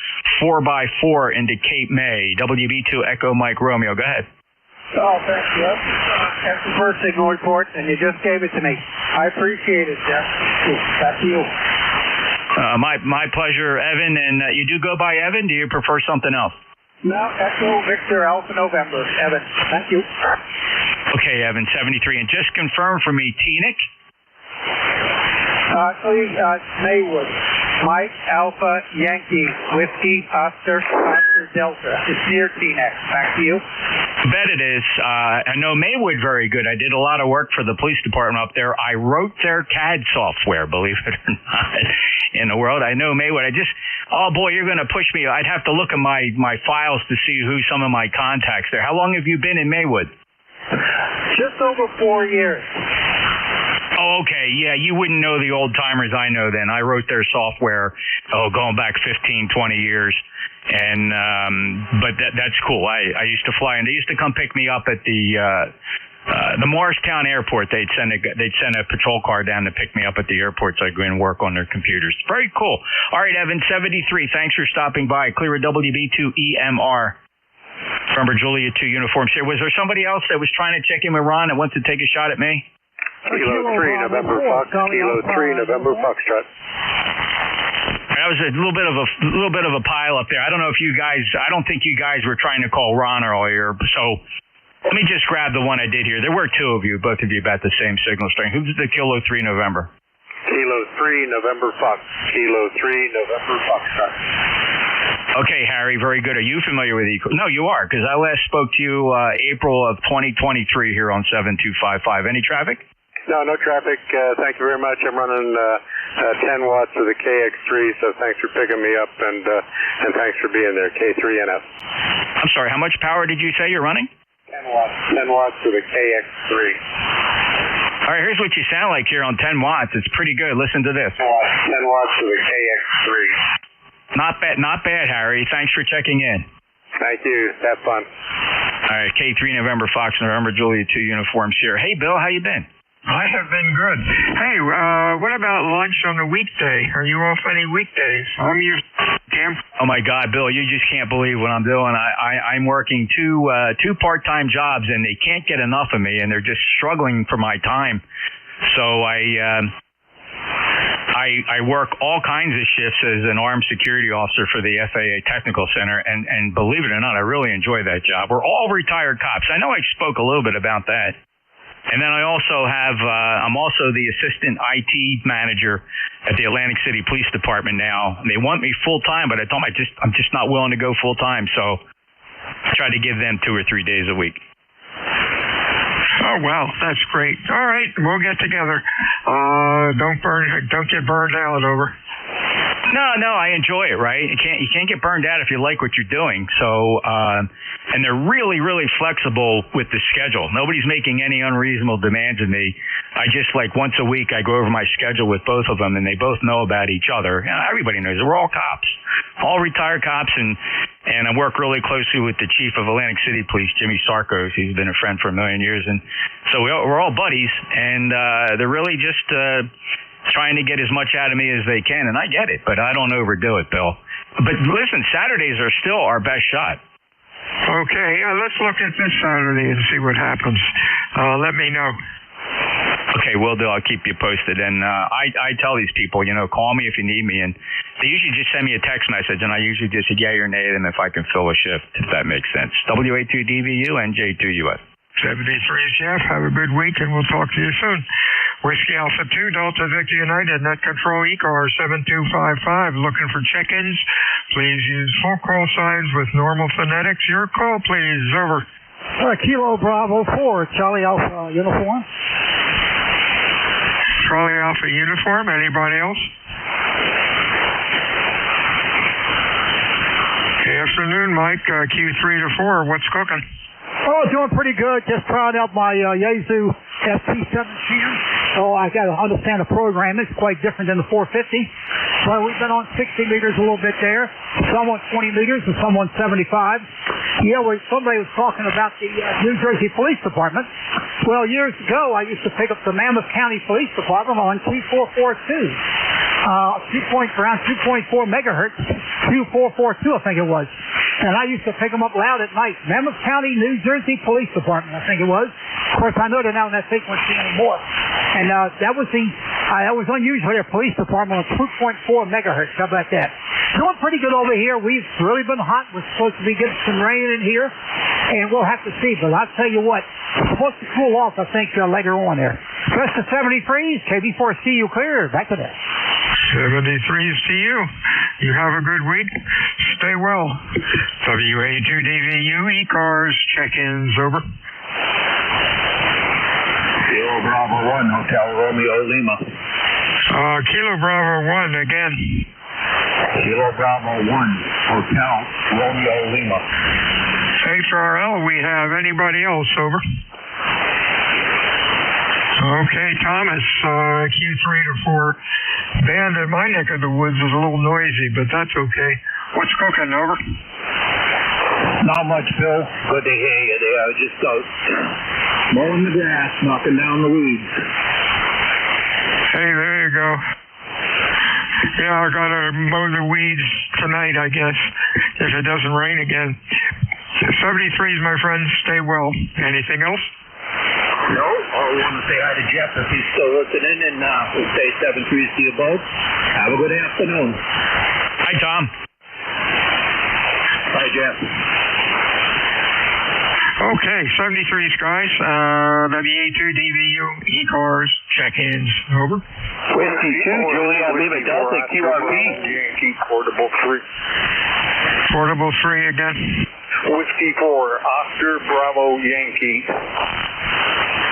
4x4 into Cape May. WB2 Echo Mike Romeo. Go ahead. Oh, thank you. That's the first signal report, and you just gave it to me. I appreciate it, Jeff. Back to you. My pleasure, Evan. And you do go by Evan? Do you prefer something else? No, Echo, Victor, Alpha, November. Evan, thank you. Okay, Evan, 73. And just confirm for me, Teaneck? Maywood. Mike, Alpha, Yankee, Whiskey, Oscar, Delta. It's near Teaneck. Back to you. Bet it is. I know Maywood very good. I did a lot of work for the police department up there. I wrote their CAD software, believe it or not, in the world. I know Maywood. Oh boy, you're going to push me. I'd have to look at my files to see who some of my contacts there. How long have you been in Maywood? Just over 4 years. Oh, okay. Yeah, you wouldn't know the old timers I know then. I wrote their software, going back 15, 20 years. And, but that's cool. I used to fly, and they used to come pick me up at the Morristown airport. They'd send a patrol car down to pick me up at the airport so I'd go and work on their computers. Very cool. All right, Evan, 73. Thanks for stopping by. Clear a WB2 EMR. Remember, Julia 2 uniforms here. Was there somebody else that was trying to check in with Ron that wants to take a shot at me? Kilo 3 November Fox. Kilo 3 November Foxtrot. That was a little bit of a pile up there. I don't know if you guys. I don't think you guys were trying to call Ron earlier. So let me just grab the one I did here. There were two of you, both of you about the same signal strength. Who's the Kilo 3 November? Kilo 3 November Fox. Kilo 3 November Foxtrot. Okay, Harry, very good. Are you familiar with ECARS? No, you are, because I last spoke to you April of 2023 here on 7255. Any traffic? No traffic. Thank you very much. I'm running 10 watts of the KX3, so thanks for picking me up, and thanks for being there, K3NF. I'm sorry, how much power did you say you're running? 10 watts. 10 watts of the KX3. All right, here's what you sound like here on 10 watts. It's pretty good. Listen to this. 10 watts of the KX3. Not bad, Harry. Thanks for checking in. Thank you. Have fun. All right, K3 November, Fox November, Julia 2 uniforms here. Hey, Bill, how you been? I have been good. Hey, what about lunch on a weekday? Are you off any weekdays? Oh my God, Bill, you just can't believe what I'm doing. I'm working two part-time jobs, and they can't get enough of me, and they're just struggling for my time. So I work all kinds of shifts as an armed security officer for the FAA Technical Center, and believe it or not, I really enjoy that job. We're all retired cops. I know I spoke a little bit about that. And then I also have, I'm also the assistant IT manager at the Atlantic City Police Department now. They want me full time, but I told them I'm just not willing to go full time. So I try to give them 2 or 3 days a week. Oh, well, that's great. All right, we'll get together. Don't get burned out over. No, I enjoy it, right? You can't get burned out if you like what you're doing. So, and they're really, really flexible with the schedule. Nobody's making any unreasonable demands of me. I just once a week I go over my schedule with both of them, and they both know about each other. Everybody knows we're all cops, all retired cops, and I work really closely with the chief of Atlantic City Police, Jimmy Sarkos. He's been a friend for a million years, and so we're all buddies, and they're really just trying to get as much out of me as they can, and I get it, but I don't overdo it, Bill. But listen, Saturdays are still our best shot. Okay, let's look at this Saturday and see what happens. Let me know. Okay, will do. I'll keep you posted. And I tell these people, call me if you need me, and they usually just send me a text message, and I usually just say yay or nay them if I can fill a shift, if that makes sense. WA2DVU and J2US. 73 Jeff, have a good week, and we'll talk to you soon. Whiskey Alpha 2, Delta Victor United, Net Control ECARS 7255, looking for check-ins. Please use full call signs with normal phonetics. Your call, please. Over. Kilo Bravo 4, Charlie Alpha uniform. Charlie Alpha uniform, anybody else? Good afternoon, Mike. Q3 to 4, what's cooking? Oh, doing pretty good. Just trying out my Yaesu FT17. So I got to understand the program. It's quite different than the 450. So we've been on 60 meters a little bit there. Some on 20 meters and some on 75. Yeah, somebody was talking about the New Jersey Police Department. Well, years ago, I used to pick up the Mammoth County Police Department on Q442. Around 2.4 megahertz, Q442, I think it was. And I used to pick them up loud at night. Mammoth County, New Jersey Police Department, I think it was. Of course, I know they're not in that frequency anymore. And that was unusual. Their police department on 2.4 megahertz. How about that? Doing pretty good over here. We've really been hot. We're supposed to be getting some rain in here, and we'll have to see. But I'll tell you what, it's supposed to cool off, I think, later on there. Rest of 73s, KB4C, you clear. Back to that. 73s to you. You have a good week. Stay well. WA2DVU ECARS check-ins, over. Kilo Bravo 1, Hotel Romeo Lima. Kilo Bravo 1 again. Kilo Bravo 1, Hotel Romeo Lima. HRL, we have anybody else, over? Okay, Thomas, Q3 to 4. Band in my neck of the woods is a little noisy, but that's okay. What's cooking, over? Not much, Bill. Good to hear you there. Just mowing the grass, knocking down the weeds. Hey, there you go. Yeah, I gotta mow the weeds tonight, I guess, if it doesn't rain again. 73s, my friends. Stay well. Anything else? No, I want to say hi to Jeff if he's still listening, and we'll say 73s to you both. Have a good afternoon. Hi, Tom. Hi, Jeff. Okay, 73s, guys. WA2DVU, ECARS, check-ins, over. Whiskey 2, Juliet Lima Delta, QRP. Yankee, Portable 3. Portable 3 again. Whiskey 4, Oscar Bravo Yankee.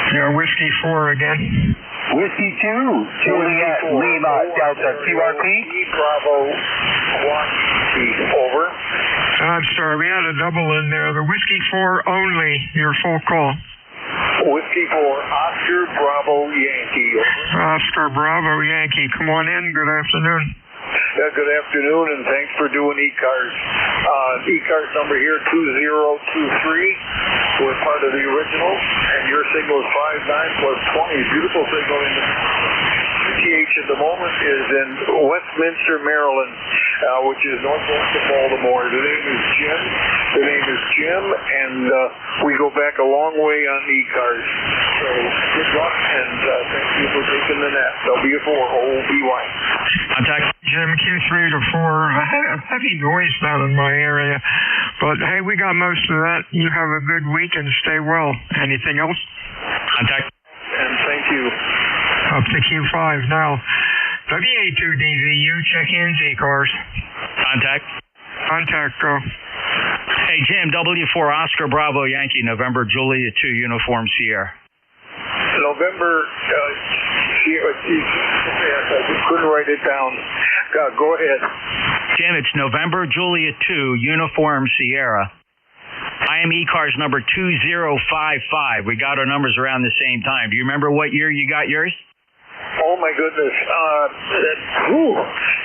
Yeah, Whiskey 4 again. Whiskey 2, Juliet Lima Delta QRP. Bravo 1, over. I'm sorry, we had a double in there. The Whiskey 4 only, your full call. Whiskey 4, Oscar Bravo Yankee, over. Oscar Bravo Yankee, come on in. Good afternoon. Good afternoon, and thanks for doing ECARS. ECARS number here, 2023. We're part of the original, and your signal is 59 plus 20. Beautiful signal in the QTH at the moment is in Westminster, Maryland, which is northwest of Baltimore. The name is Jim, and we go back a long way on ECARS. So good luck, and thank you for taking the net. W4 OBY. Contact Jim, Q3 to 4. I had a heavy noise down in my area, but hey, we got most of that. You have a good week and stay well. Anything else? Contact. And thank you. Up to Q5 now. WA2DVU, check-ins, ECARS. Contact, go. Hey, Jim, W4 Oscar Bravo Yankee, November Juliet 2, Uniform Sierra. November, I just couldn't write it down. Go ahead. Jim, it's November Juliet 2, Uniform Sierra. I am ECARS number 2055. We got our numbers around the same time. Do you remember what year you got yours? Oh my goodness,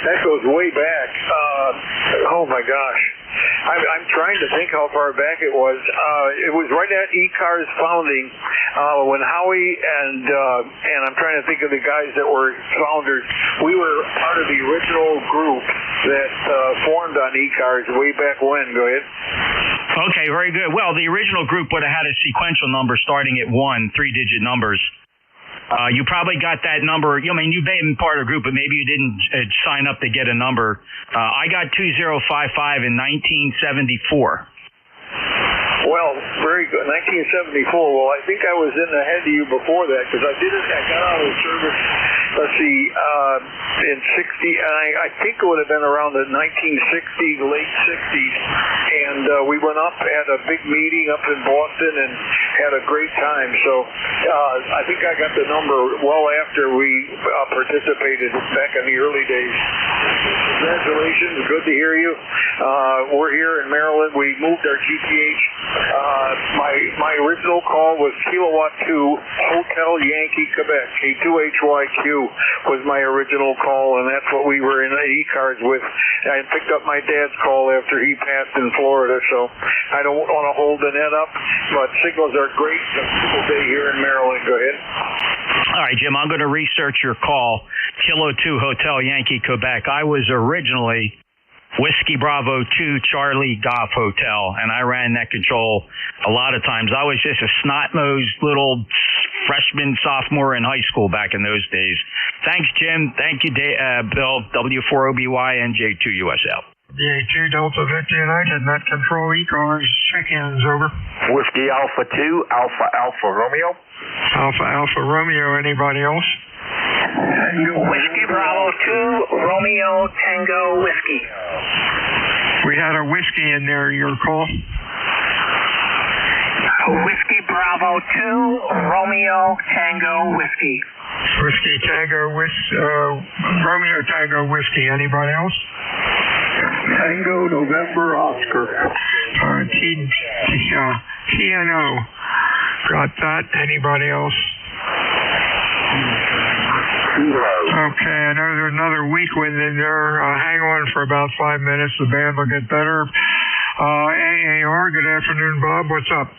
that goes way back. Oh my gosh, I'm trying to think how far back it was. It was right at ECARS founding when Howie and I'm trying to think of the guys that were founders. We were part of the original group that formed on ECARS way back when. Go ahead. Okay, very good. Well, the original group would have had a sequential number starting at 1, 3-digit numbers. You probably got that number. I mean, you've been part of a group, but maybe you didn't sign up to get a number. I got 2055 in 1974. Well, very good. 1974. Well, I think I was in ahead of you before that because I got out of the service, let's see, in 60, I think it would have been around the 1960s, late 60s. And we went up, had a big meeting up in Boston and had a great time. So I think I got the number well after we participated back in the early days. Congratulations. Good to hear you. We're here in Maryland. We moved our GTH. My original call was Kilowatt 2 Hotel Yankee Quebec. K2HYQ was my original call, and that's what we were in ECARS with. I picked up my dad's call after he passed in Florida, so I don't want to hold the net up, but signals are great. It's a beautiful day here in Maryland. Go ahead. All right, Jim, I'm going to research your call. Kilo 2 Hotel Yankee Quebec. I was originally Whiskey Bravo 2 Charlie Golf Hotel, and I ran net control a lot of times. I was just a snot-nosed little freshman, sophomore in high school back in those days. Thanks, Jim. Thank you, Bill. W4OBY and J2USL. DA2 Delta Victor United, net control ECARS, check-ins, over. Whiskey Alpha 2, Alpha Romeo. Alpha Romeo, anybody else? Whiskey Bravo 2, Romeo Tango Whiskey. We had a whiskey in there, your call. Whiskey Bravo 2, Romeo Tango Whiskey. Whiskey Tango Romeo Tango Whiskey. Anybody else? Tango November Oscar. TNO. Got that. Anybody else? Okay, I know there's another weak wind in there. Hang on for about 5 minutes. The band will get better. AAR, good afternoon, Bob. What's up?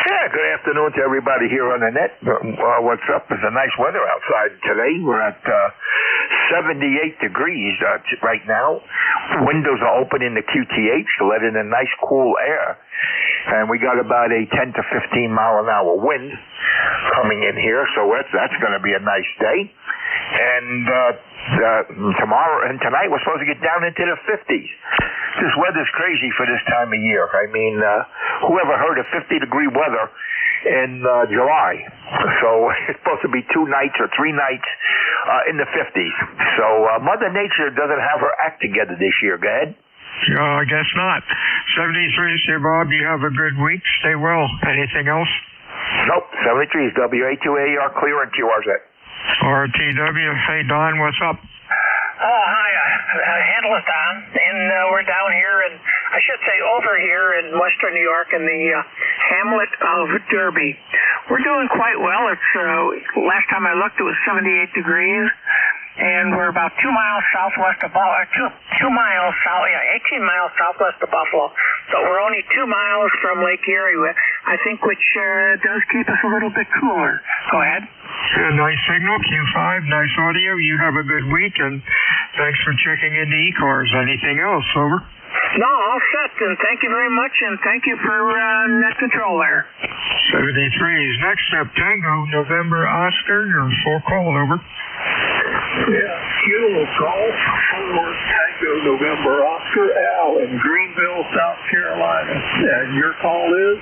Yeah, good afternoon to everybody here on the net. What's up? It's a nice weather outside today. We're at 78 degrees right now. Windows are open in the QTH to let in a nice cool air. And we got about a 10 to 15 mile an hour wind coming in here, so that's going to be a nice day. And tomorrow and tonight we're supposed to get down into the 50s. This weather's crazy for this time of year. I mean, whoever heard of 50-degree weather in July? So it's supposed to be 2 nights or 3 nights in the 50s. So Mother Nature doesn't have her act together this year. Go ahead. I guess not. 73, say Bob, you have a good week. Stay well. Anything else? Nope. 73 is WA2AR clear and QRZ. RTW. Hey, Don, what's up? Hi, Handle is Don, and we're down here, and I should say over here in western New York in the hamlet of Derby. We're doing quite well. It's last time I looked, it was 78 degrees, and we're about 2 miles southwest of Buffalo, 18 miles southwest of Buffalo, but we're only 2 miles from Lake Erie, I think, which does keep us a little bit cooler. Go ahead. Yeah, nice signal, Q5, nice audio. You have a good week, and thanks for checking into ECARS. Anything else? Over. No, all set, and thank you very much, and thank you for net control there. 73 is next up. Tango, November, Oscar, your full call, over. Yeah, Kilo Golf, 4 Tango, November, Oscar, Al in Greenville, South Carolina. And your call is?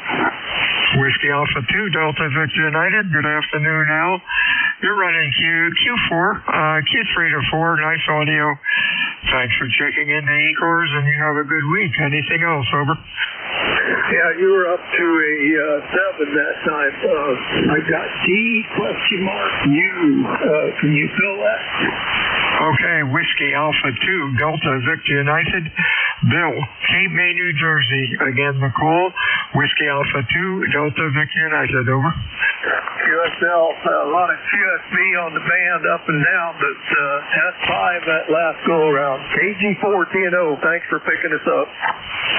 Whiskey Alpha 2, Delta Victor United. Good afternoon, Al. You're running Q4, Q3 to 4, nice audio. Thanks for checking into ECARS, and you have a good week. Anything else, over? Yeah, you were up to a 7 that time. I got D?U. Can you fill that? Okay, Whiskey Alpha 2, Delta Victor United. Bill, Cape May, New Jersey. Again, the call. Whiskey Alpha 2, Delta Victor United, over. QSL, a lot of QSB on the band up and down, but S5 that last go around. KG4TNO, thanks for picking us up.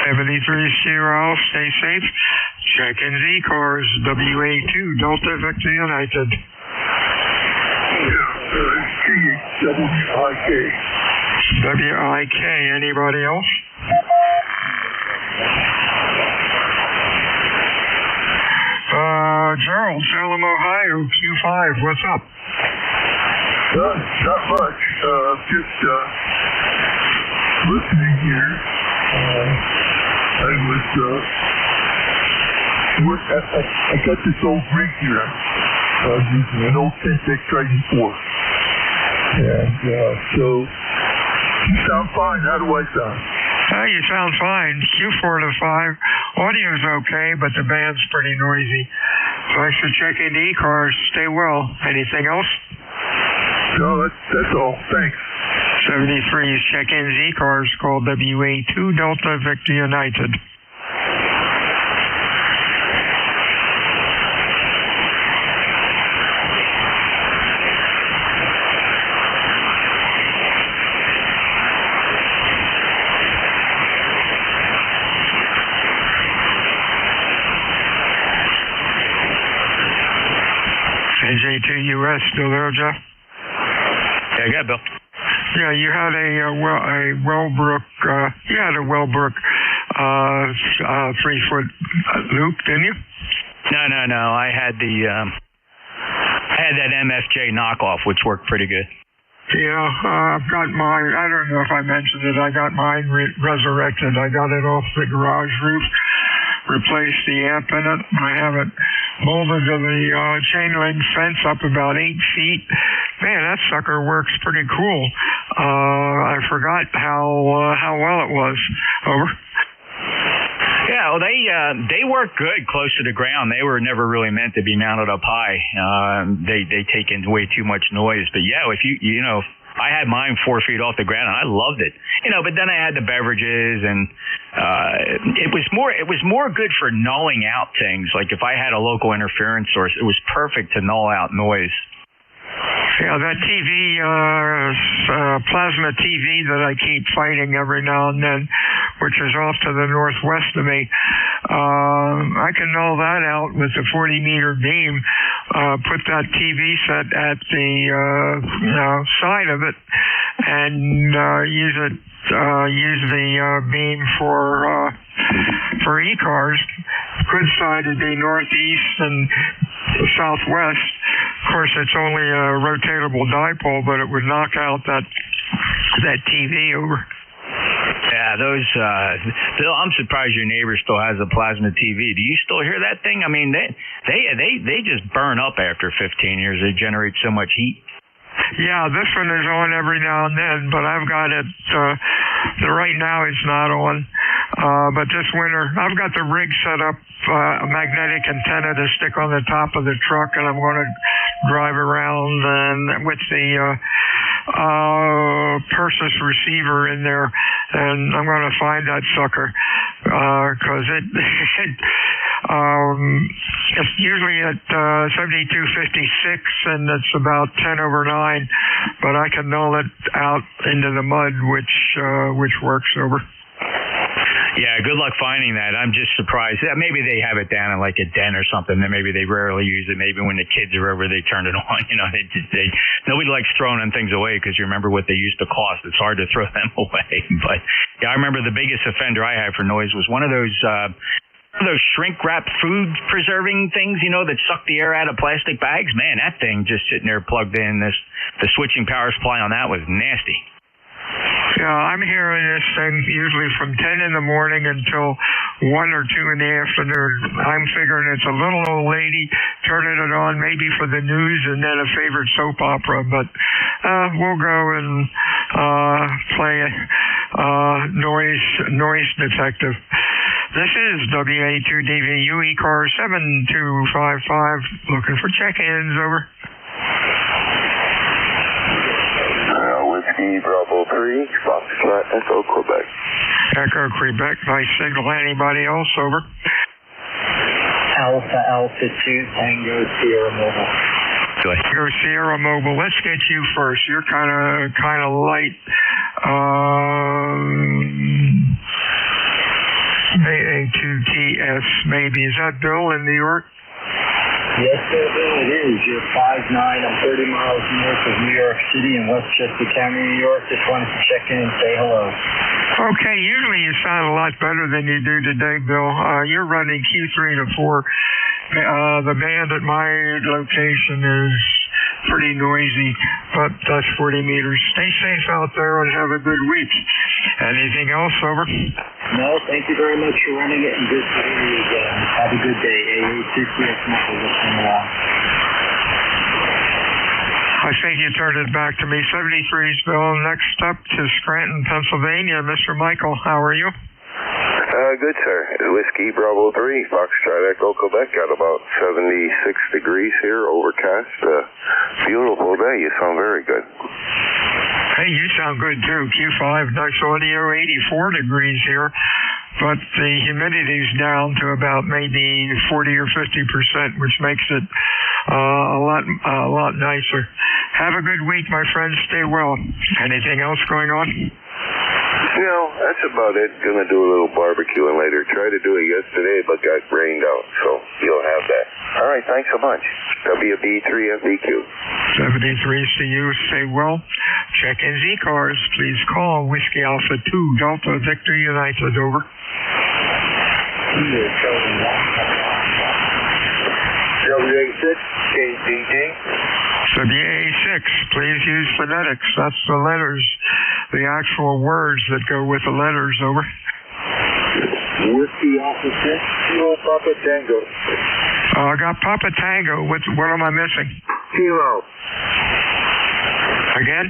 73 Sierra, stay safe. Check in ECARS, WA2, Delta Victor United. WIK. WIK, anybody else? Gerald, Salem, Ohio, Q5, what's up? Not much. Just listening here. I got this old rig here. Using an old Syntec Triton 4. And so, you sound fine. How do I sound? You sound fine. Q4 to 5. Audio's okay, but the band's pretty noisy. Thanks for checking the ECARS. Stay well. Anything else? No, that's all. Thanks. 73 is check-ins ECARS. Call WA2 Delta Victor United. AJ2US, still there, Jeff? Yeah, I got it, Bill. Yeah, you had a Wellbrook 3-foot loop, didn't you? No. I had that MFJ knockoff, which worked pretty good. Yeah, I've got mine. I don't know if I mentioned it. I got mine resurrected. I got it off the garage roof, replaced the amp in it. I have it molded to the chain link fence up about 8 feet. Man, that sucker works pretty cool. I forgot how well it was. Over. Yeah, well, they work good close to the ground. They were never really meant to be mounted up high. They take in way too much noise. But yeah, if you know, I had mine 4 feet off the ground and I loved it. But then I had the beverages and it was more good for nulling out things. Like if I had a local interference source, it was perfect to null out noise. Yeah, that TV, plasma TV that I keep fighting every now and then, which is off to the northwest of me, I can null that out with a 40-meter beam, put that TV set at the side of it, and use the beam for ECARS. Good side would be northeast and southwest. Of course, it's only a rotatable dipole, but it would knock out that TV over. Yeah, those. Bill, I'm surprised your neighbor still has a plasma TV. Do you still hear that thing? I mean, they just burn up after 15 years. They generate so much heat. Yeah, this one is on every now and then, but I've got it. Right now it's not on. But this winter, I've got the rig set up, a magnetic antenna to stick on the top of the truck, and I'm going to drive around and with the Persis receiver in there, and I'm going to find that sucker because it's usually at 72.56 and it's about 10 over 9, but I can null it out into the mud, which works over. Yeah, good luck finding that. I'm just surprised. Maybe they have it down in like a den or something. Then maybe they rarely use it. Maybe when the kids are over, they turn it on. You know, nobody likes throwing things away because you remember what they used to cost. It's hard to throw them away. But yeah, I remember the biggest offender I had for noise was one of those shrink wrap food preserving things, you know, that suck the air out of plastic bags. Man, that thing just sitting there plugged in. The switching power supply on that was nasty. Yeah, I'm hearing this thing usually from 10 in the morning until 1 or 2 in the afternoon. I'm figuring it's a little old lady turning it on maybe for the news and then a favorite soap opera, but we'll go and play noise detective. This is WA2DVU ECARS 7255 looking for check-ins, over. Whiskey Bravo 3, Foxtrot Echo Quebec. Echo Quebec, nice signal. Anybody else, over? Alpha 2, Tango Sierra Mobile. Tango Sierra Mobile. Let's get you first. You're kind of light. AA2TS maybe. Is that Bill in New York? Yes, sir, Bill, it is. You're 5'9". I'm 30 miles north of New York City in Westchester County, New York. Just wanted to check in and say hello. Okay, usually you sound a lot better than you do today, Bill. You're running Q3 to 4. The band at my location is pretty noisy, but that's 40 meters. Stay safe out there and have a good week. Anything else, over? No, thank you very much for running it, and good to hear you again. Have a good day. AA2TS Mobile listening along. I think you turned it back to me. 73's Bill. Next up to Scranton, Pennsylvania. Mr. Michael, how are you? Good, sir. Whiskey Bravo 3, Foxtrot Echo Quebec. Got about 76 degrees here, overcast. Beautiful day. You sound very good. Hey, you sound good too. Q5, nice audio, 84 degrees here, but the humidity's down to about maybe 40 or 50%, which makes it a lot nicer. Have a good week, my friends. Stay well. Anything else going on? No, that's about it. Gonna do a little barbecuing later. Tried to do it yesterday, but got rained out, so you'll have that. All right, thanks so much. WB3FDQ. 73's to you. Stay well. Check in ECARS. Please call Whiskey Alpha 2 Delta Victor United, over. WA6, KCG. WA6, please use phonetics. That's the letters, the actual words that go with the letters, over. Whiskey Alpha 6, Kilo Papa Tango. I got Papa Tango. What am I missing? Kilo. Again?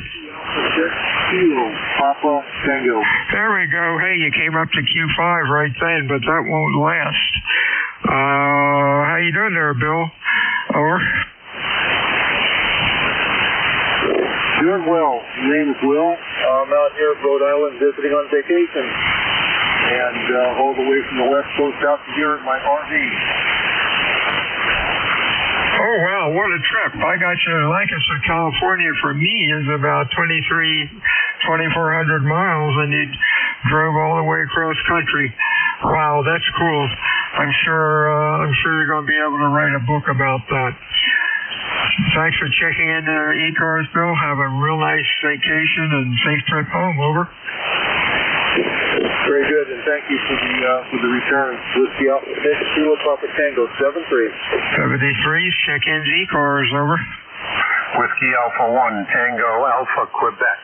Kilo Papa Tango. There we go. Hey, you came up to Q5 right then, but that won't last. How you doing there, Bill? Over. Doing well. My name is Will. I'm out here in Rhode Island visiting on vacation. And all the way from the West Coast out to here in my RV. Oh, wow, what a trip. I got you to Lancaster, California. For me, is about 2,400 miles, and you drove all the way across country. Wow, that's cool. I'm sure you're going to be able to write a book about that. Thanks for checking in ECARS, Bill. Have a real nice vacation and safe trip home, over. Very good, and thank you for the return. Whiskey Alpha 6, Kilo Papa Tango 73. 73's check-ins ECARS, over. Whiskey Alpha 1, Tango Alpha Quebec.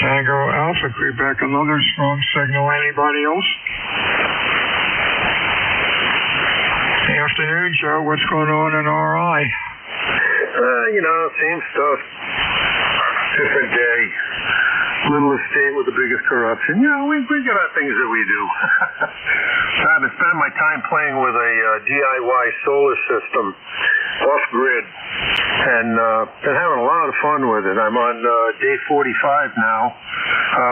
Tango Alpha Quebec, another strong signal. Anybody else? Good afternoon, Joe. What's going on in RI? Same stuff. Different day. little estate with the biggest corruption. You know, we got our things that we do. I've been spending my time playing with a DIY solar system off grid, and been having a lot of fun with it. I'm on day 45 now,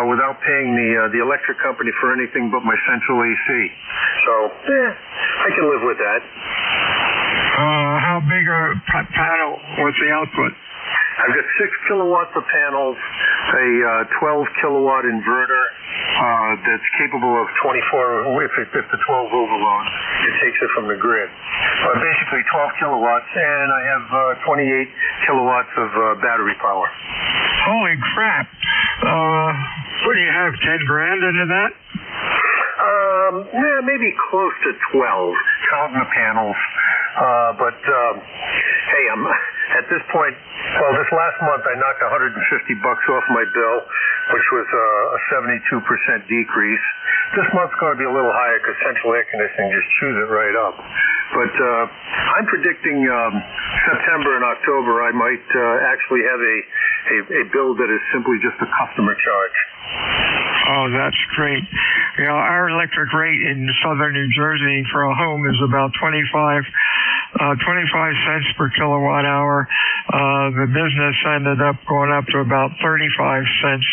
without paying the electric company for anything but my central AC. So, I can live with that. How big a panel? What's the output? I've got 6 kilowatts of panels, a 12 kilowatt inverter that's capable of 24, if the 12 overloads, it takes it from the grid. Basically 12 kilowatts, and I have 28 kilowatts of battery power. Holy crap. What do you have, 10 grand into that? Maybe close to 12, counting the panels. But hey, I'm at this point. Well, this last month I knocked $150 off my bill, which was a 72% decrease. This month's going to be a little higher because central air conditioning just chews it right up. But I'm predicting September and October I might actually have a bill that is simply just a customer charge. Oh, that's great. You know, our electric rate in southern New Jersey for a home is about 25 cents per kilowatt hour. The business ended up going up to about 35 cents.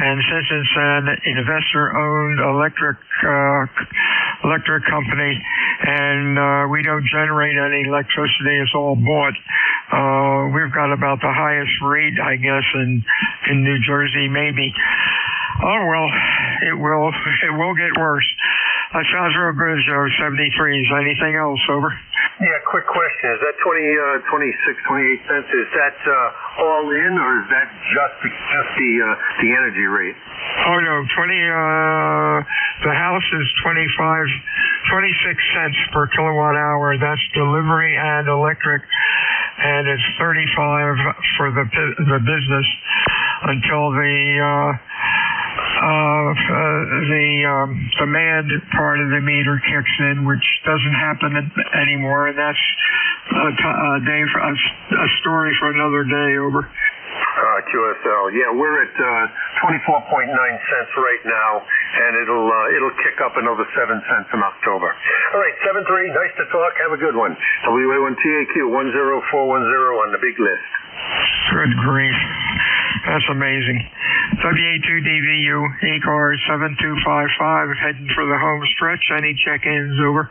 And since it's an investor-owned electric company, and we don't generate any electricity, it's all bought. We've got about the highest rate, I guess, in New Jersey, maybe. Oh, well, it will get worse. That sounds real good, Joe. 73s. Anything else? Over. Yeah, quick question. Is that 28 cents, is that all in, or is that just the energy rate? Oh, no. The house is 26 cents per kilowatt hour. That's delivery and electric. And it's 35 for the business until the demand part of the meter kicks in, which doesn't happen anymore, and that's a story for another day. Over. QSL. Yeah, we're at 24.9 cents right now, and it'll kick up another 7 cents in October. All right, 73. Nice to talk. Have a good one. WA1TAQ 10410 on the big list. Good grief. That's amazing. WA2DVU, ECARS 7255, heading for the home stretch. Any check-ins? Over.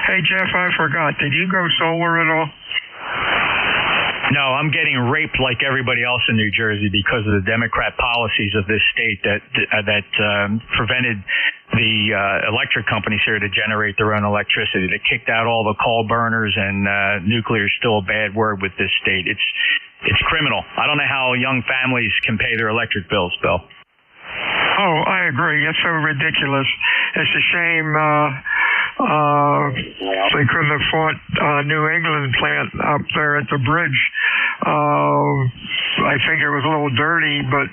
Hey, Jeff, I forgot. Did you go solar at all? No, I'm getting raped like everybody else in New Jersey because of the Democrat policies of this state that prevented the electric companies here to generate their own electricity. They kicked out all the coal burners, and nuclear is still a bad word with this state. It's criminal. I don't know how young families can pay their electric bills, Bill. Oh, I agree. It's so ridiculous. It's a shame they couldn't have fought New England plant up there at the bridge. I think it was a little dirty, but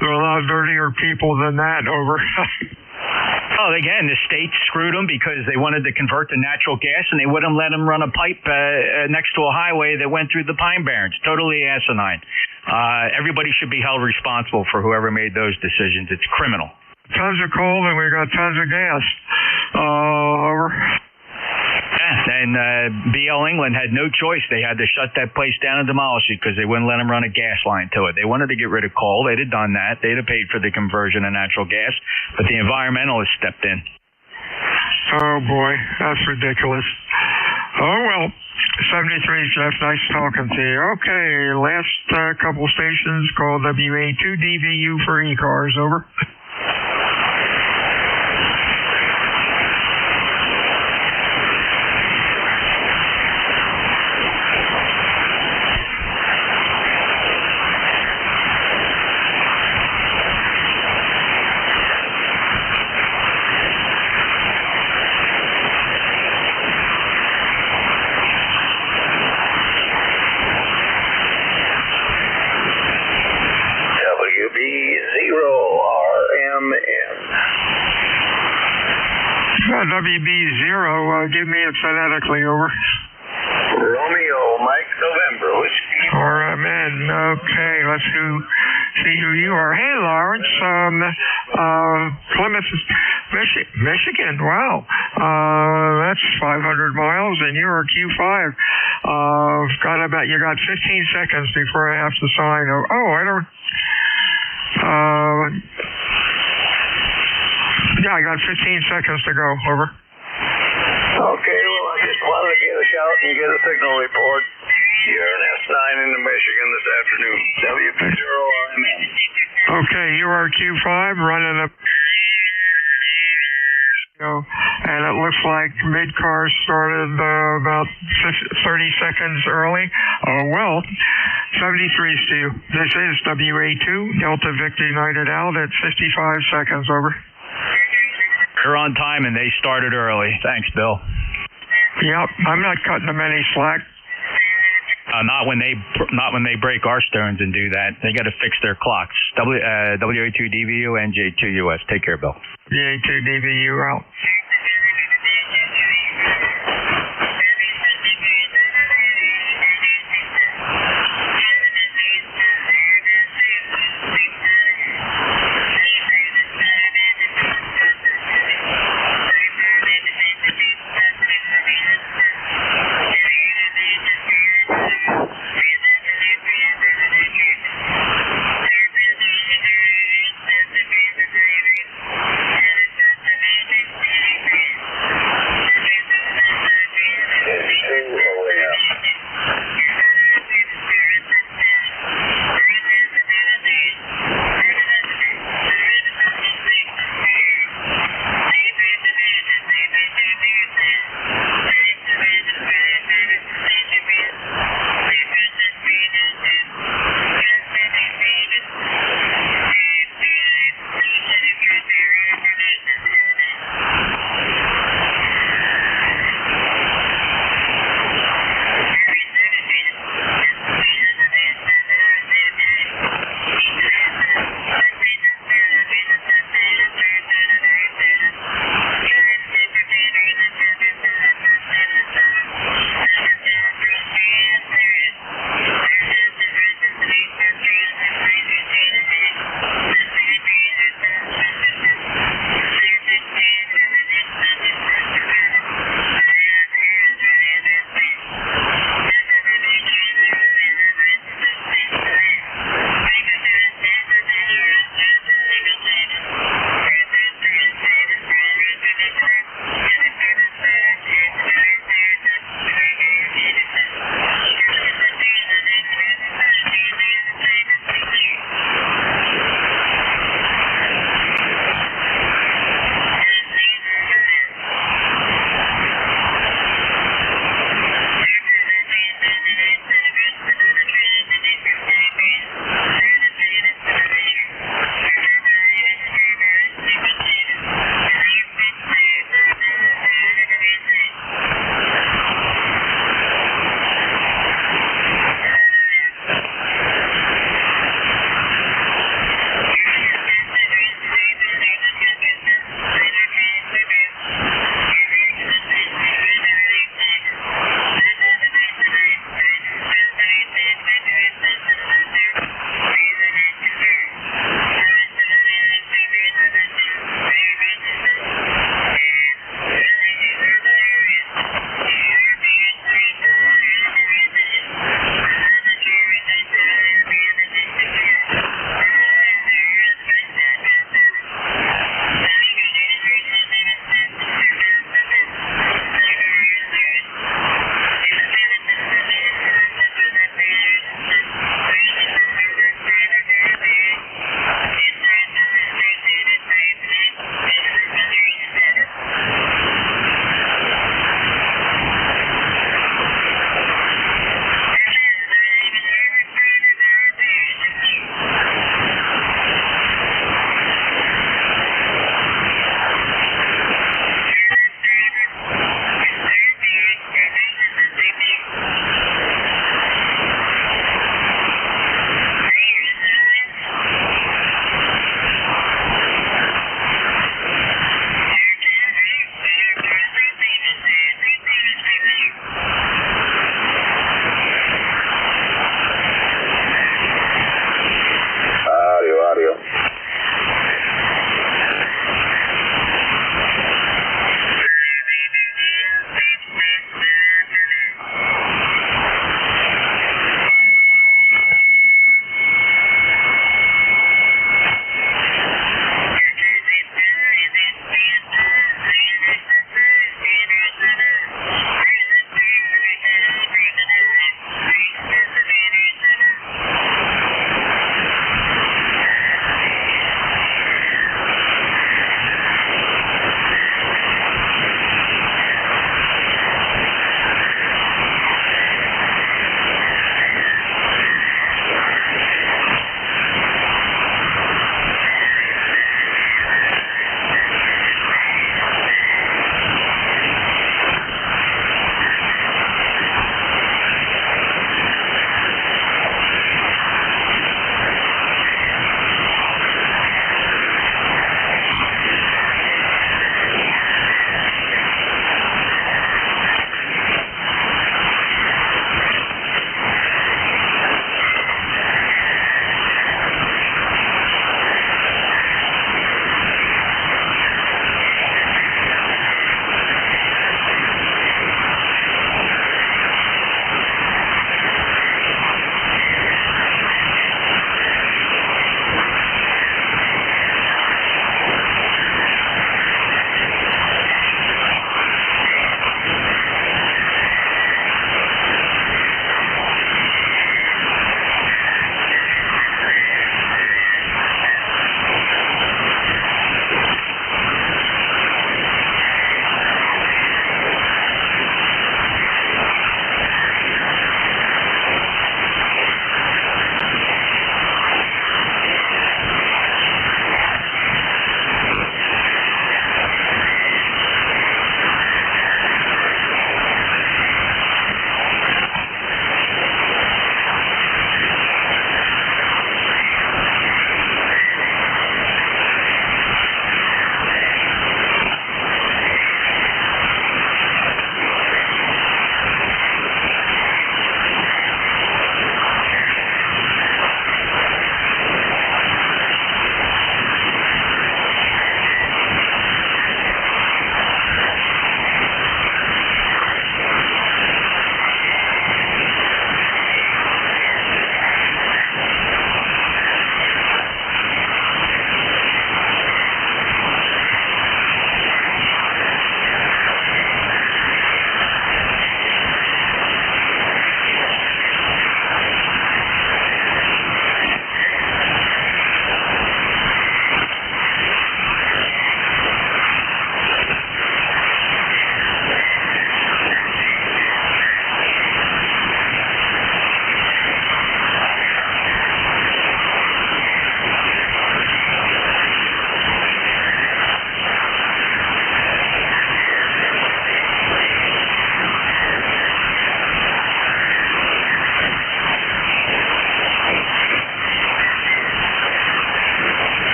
there are a lot of dirtier people than that. Over. Oh, again, the state screwed them because they wanted to convert to natural gas, and they wouldn't let them run a pipe next to a highway that went through the Pine Barrens. Totally asinine. Everybody should be held responsible for whoever made those decisions. It's criminal. Tons of coal, and we got tons of gas. Over. Yeah, and BL England had no choice. They had to shut that place down and demolish it because they wouldn't let them run a gas line to it. They wanted to get rid of coal. They'd have done that. They'd have paid for the conversion to natural gas, but the environmentalists stepped in. Oh, boy. That's ridiculous. Oh, well. 73, Jeff. Nice talking to you. Okay, last couple stations called WA2DVU for ECARS. Over. WB0, give me it phonetically. Over. Okay, let's see who you are. Hey, Lawrence, Plymouth, Michigan. Wow, that's 500 miles, and you're a Q5. I bet you got 15 seconds before I have to sign. I don't. Yeah, I got 15 seconds to go. Over. Okay, well, I just wanted to get a shout and get a signal report. You're an S9 into Michigan this afternoon. WP0RMN. Okay, you are Q5 running up. And it looks like mid-car started about 30 seconds early. 73 to you. This is WA2, Delta Victor United out at 55 seconds. Over. You're on time, and they started early. Thanks, Bill. Yep, I'm not cutting them any slack. Not when they break our stones and do that. They got to fix their clocks. WA2 DVU, NJ2 US. Take care, Bill. WA2 DVU out.